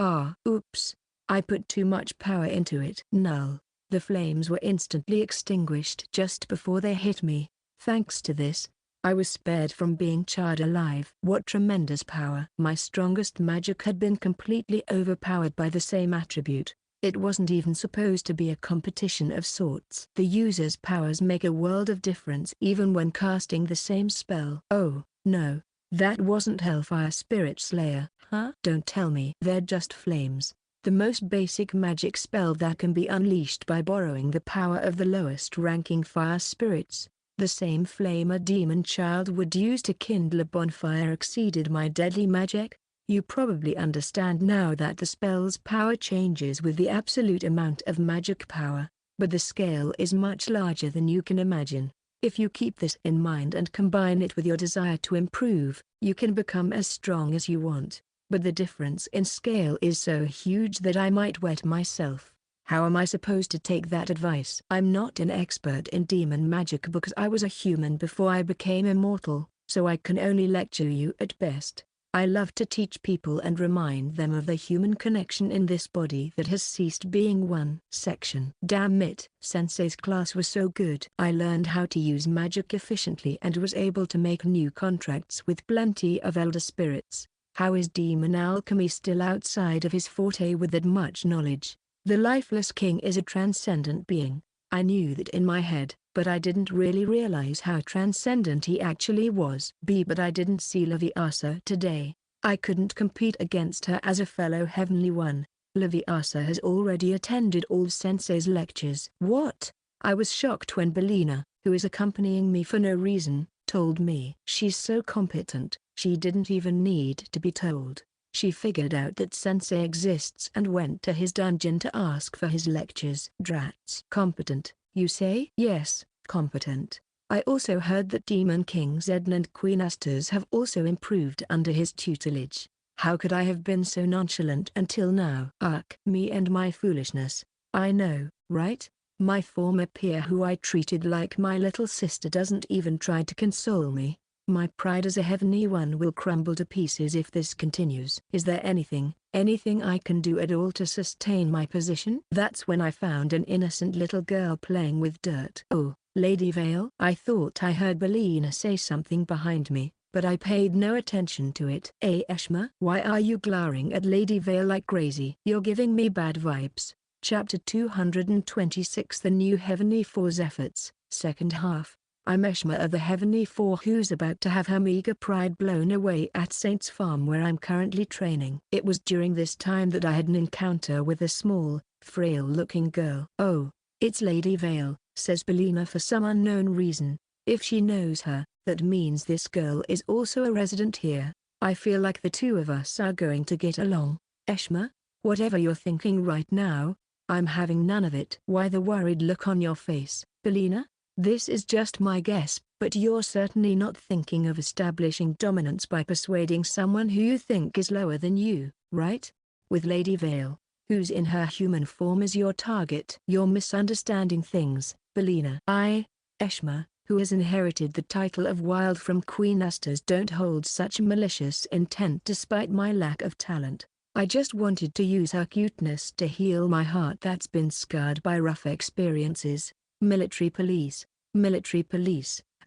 Oops. I put too much power into it. Null. The flames were instantly extinguished just before they hit me. Thanks to this, I was spared from being charred alive. What tremendous power. My strongest magic had been completely overpowered by the same attribute. It wasn't even supposed to be a competition of sorts. The user's powers make a world of difference even when casting the same spell. Oh, no, that wasn't Hellfire Spirit Slayer. Huh? Don't tell me. They're just flames. The most basic magic spell that can be unleashed by borrowing the power of the lowest ranking fire spirits. The same flame a demon child would use to kindle a bonfire exceeded my deadly magic. You probably understand now that the spell's power changes with the absolute amount of magic power, but the scale is much larger than you can imagine. If you keep this in mind and combine it with your desire to improve, you can become as strong as you want. But the difference in scale is so huge that I might wet myself. How am I supposed to take that advice? I'm not an expert in demon magic because I was a human before I became immortal, so I can only lecture you at best. I love to teach people and remind them of the human connection in this body that has ceased being one. Section. Damn it, Sensei's class was so good. I learned how to use magic efficiently and was able to make new contracts with plenty of elder spirits. How is demon alchemy still outside of his forte with that much knowledge? The lifeless king is a transcendent being. I knew that in my head, but I didn't really realize how transcendent he actually was. But I didn't see Laviasa today. I couldn't compete against her as a fellow heavenly one. Laviasa has already attended all Sensei's lectures. What? I was shocked when Belina, who is accompanying me for no reason, told me. She's so competent, she didn't even need to be told. She figured out that Sensei exists and went to his dungeon to ask for his lectures. Drats. Competent, you say? Yes, competent. I also heard that Demon King Zedn and Queen Astas have also improved under his tutelage. How could I have been so nonchalant until now? Ugh. Me and my foolishness. I know, right? My former peer who I treated like my little sister doesn't even try to console me. My pride as a heavenly one will crumble to pieces if this continues. Is there anything I can do at all to sustain my position? That's when I found an innocent little girl playing with dirt. Oh, Lady Vale? I thought I heard Belina say something behind me, but I paid no attention to it. Hey Eshma? Why are you glaring at Lady Vale like crazy? You're giving me bad vibes. Chapter 226 The New Heavenly Four's Efforts, Second Half. I'm Eshma of the Heavenly Four who's about to have her meager pride blown away at Saint's Farm where I'm currently training. It was during this time that I had an encounter with a small, frail-looking girl. Oh, it's Lady Vale, says Belina for some unknown reason. If she knows her, that means this girl is also a resident here. I feel like the two of us are going to get along. Eshma, whatever you're thinking right now, I'm having none of it. Why the worried look on your face, Belina? This is just my guess, but you're certainly not thinking of establishing dominance by persuading someone who you think is lower than you, right? With Lady Vale, who's in her human form as your target. You're misunderstanding things, Belina. I, Eshma, who has inherited the title of Wild from Queen Astas, don't hold such malicious intent despite my lack of talent. I just wanted to use her cuteness to heal my heart that's been scarred by rough experiences. Military police,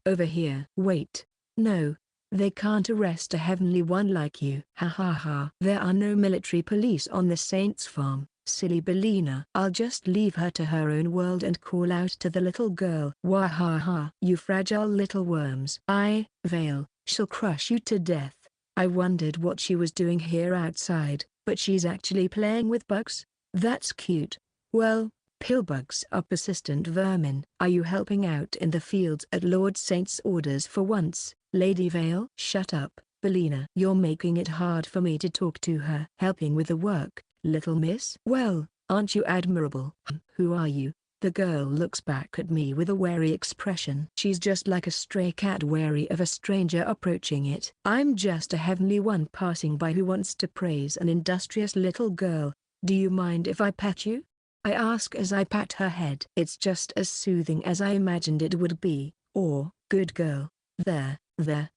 over here. Wait, no, they can't arrest a heavenly one like you. Ha ha ha. There are no military police on the Saint's Farm, silly Belina. I'll just leave her to her own world and call out to the little girl. Wah ha ha. You fragile little worms. Vale, she'll crush you to death. I wondered what she was doing here outside, but she's actually playing with bugs? That's cute. Well, pillbugs are persistent vermin. Are you helping out in the fields at Lord Saint's orders for once, Lady Vale? Shut up, Belina. You're making it hard for me to talk to her. Helping with the work, little miss? Well, aren't you admirable? Who are you? The girl looks back at me with a wary expression. She's just like a stray cat wary of a stranger approaching it. I'm just a heavenly one passing by who wants to praise an industrious little girl. Do you mind if I pet you? I ask as I pat her head. It's just as soothing as I imagined it would be. Or, good girl. There.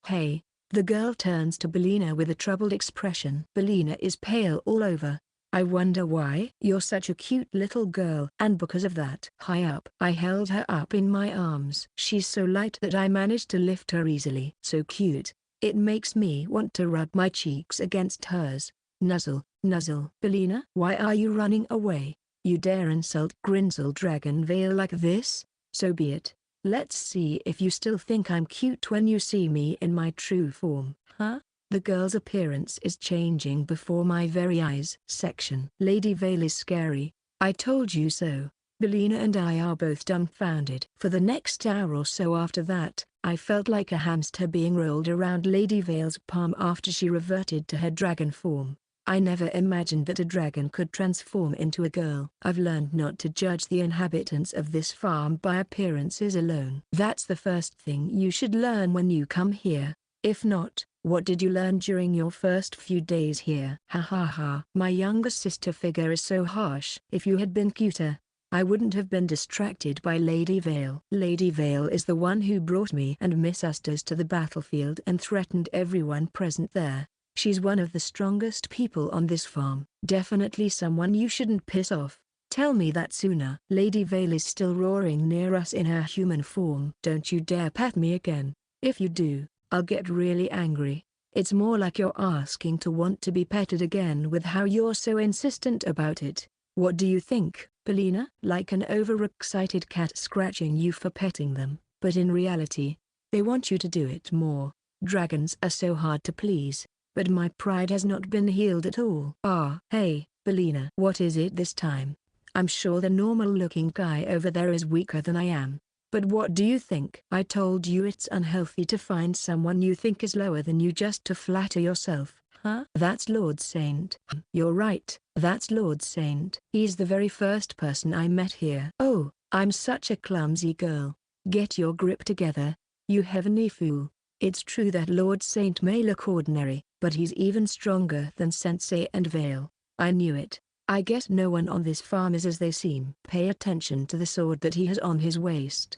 Hey. The girl turns to Belina with a troubled expression. Belina is pale all over. I wonder why. You're such a cute little girl. And because of that. High up. I held her up in my arms. She's so light that I managed to lift her easily. So cute. It makes me want to rub my cheeks against hers. Nuzzle. Belina? Why are you running away? You dare insult Grinsel Dragon Vale like this? So be it. Let's see if you still think I'm cute when you see me in my true form. Huh? The girl's appearance is changing before my very eyes. Section. Lady Vale is scary. I told you so. Belina and I are both dumbfounded. For the next hour or so after that, I felt like a hamster being rolled around Lady Vale's palm after she reverted to her dragon form. I never imagined that a dragon could transform into a girl. I've learned not to judge the inhabitants of this farm by appearances alone. That's the first thing you should learn when you come here. If not, what did you learn during your first few days here? Ha ha ha. My younger sister figure is so harsh. If you had been cuter, I wouldn't have been distracted by Lady Vale. Lady Vale is the one who brought me and Miss Astos to the battlefield and threatened everyone present there. She's one of the strongest people on this farm. Definitely someone you shouldn't piss off. Tell me that sooner. Lady Vale is still roaring near us in her human form. Don't you dare pet me again. If you do, I'll get really angry. It's more like you're asking to want to be petted again with how you're so insistent about it. What do you think, Belina? Like an overexcited cat scratching you for petting them, but in reality, they want you to do it more. Dragons are so hard to please, but my pride has not been healed at all. Ah, hey, Belina. What is it this time? I'm sure the normal-looking guy over there is weaker than I am. But what do you think? I told you it's unhealthy to find someone you think is lower than you just to flatter yourself, huh? That's Lord Saint. You're right, that's Lord Saint. He's the very first person I met here. Oh, I'm such a clumsy girl. Get your grip together, you heavenly fool. It's true that Lord Saint may look ordinary, but he's even stronger than Sensei and Vale. I knew it. I guess no one on this farm is as they seem. Pay attention to the sword that he has on his waist.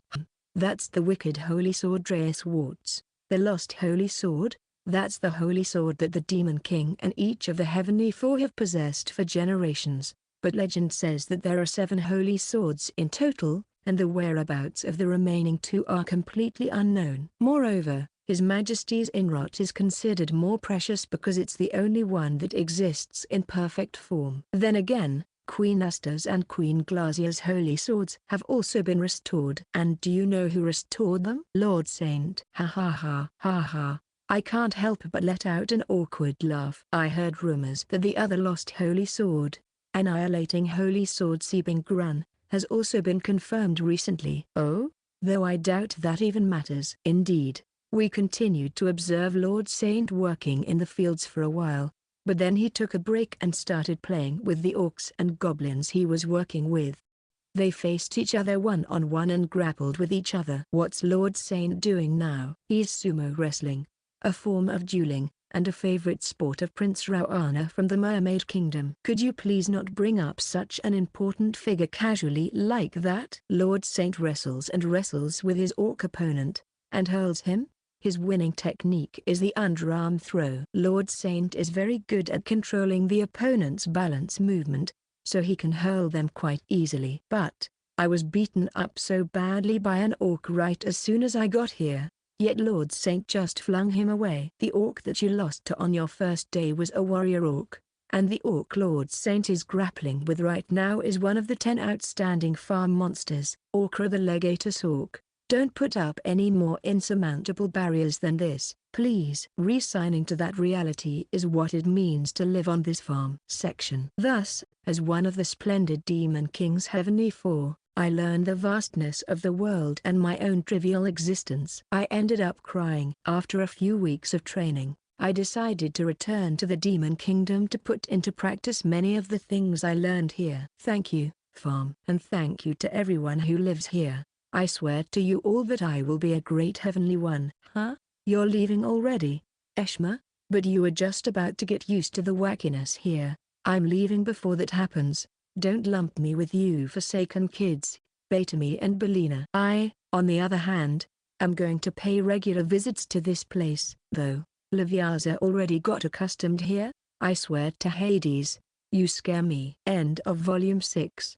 That's the wicked holy sword Dreas Warts. The lost holy sword? That's the holy sword that the Demon King and each of the Heavenly Four have possessed for generations. But legend says that there are 7 holy swords in total, and the whereabouts of the remaining 2 are completely unknown. Moreover, His Majesty's Inrot is considered more precious because it's the only one that exists in perfect form. Then again, Queen Asta's and Queen Glacia's holy swords have also been restored. And do you know who restored them? Lord Saint. Ha ha ha. Ha ha. I can't help but let out an awkward laugh. I heard rumors that the other lost holy sword, annihilating holy sword Sebing Grun, has also been confirmed recently. Oh? Though I doubt that even matters. Indeed. We continued to observe Lord Saint working in the fields for a while, but then he took a break and started playing with the orcs and goblins he was working with. They faced each other one-on-one and grappled with each other. What's Lord Saint doing now? He's sumo wrestling, a form of dueling, and a favorite sport of Prince Rauana from the Mermaid Kingdom. Could you please not bring up such an important figure casually like that? Lord Saint wrestles and wrestles with his orc opponent, and hurls him. His winning technique is the underarm throw. Lord Saint is very good at controlling the opponent's balance movement, so he can hurl them quite easily. But, I was beaten up so badly by an orc right as soon as I got here, yet Lord Saint just flung him away. The orc that you lost to on your first day was a warrior orc, and the orc Lord Saint is grappling with right now is one of the 10 outstanding farm monsters. Orcra the Legatus Orc. Don't put up any more insurmountable barriers than this, please. Resigning to that reality is what it means to live on this farm. Section. Thus, as one of the splendid Demon King's Heavenly Four, I learned the vastness of the world and my own trivial existence. I ended up crying. After a few weeks of training, I decided to return to the Demon Kingdom to put into practice many of the things I learned here. Thank you, farm. And thank you to everyone who lives here. I swear to you all that I will be a great heavenly one. Huh? You're leaving already, Eshma? But you were just about to get used to the wackiness here. I'm leaving before that happens. Don't lump me with you forsaken kids, Batemy and Belina. I, on the other hand, am going to pay regular visits to this place. Though, Laviaza already got accustomed here. I swear to Hades, you scare me. End of Volume 6.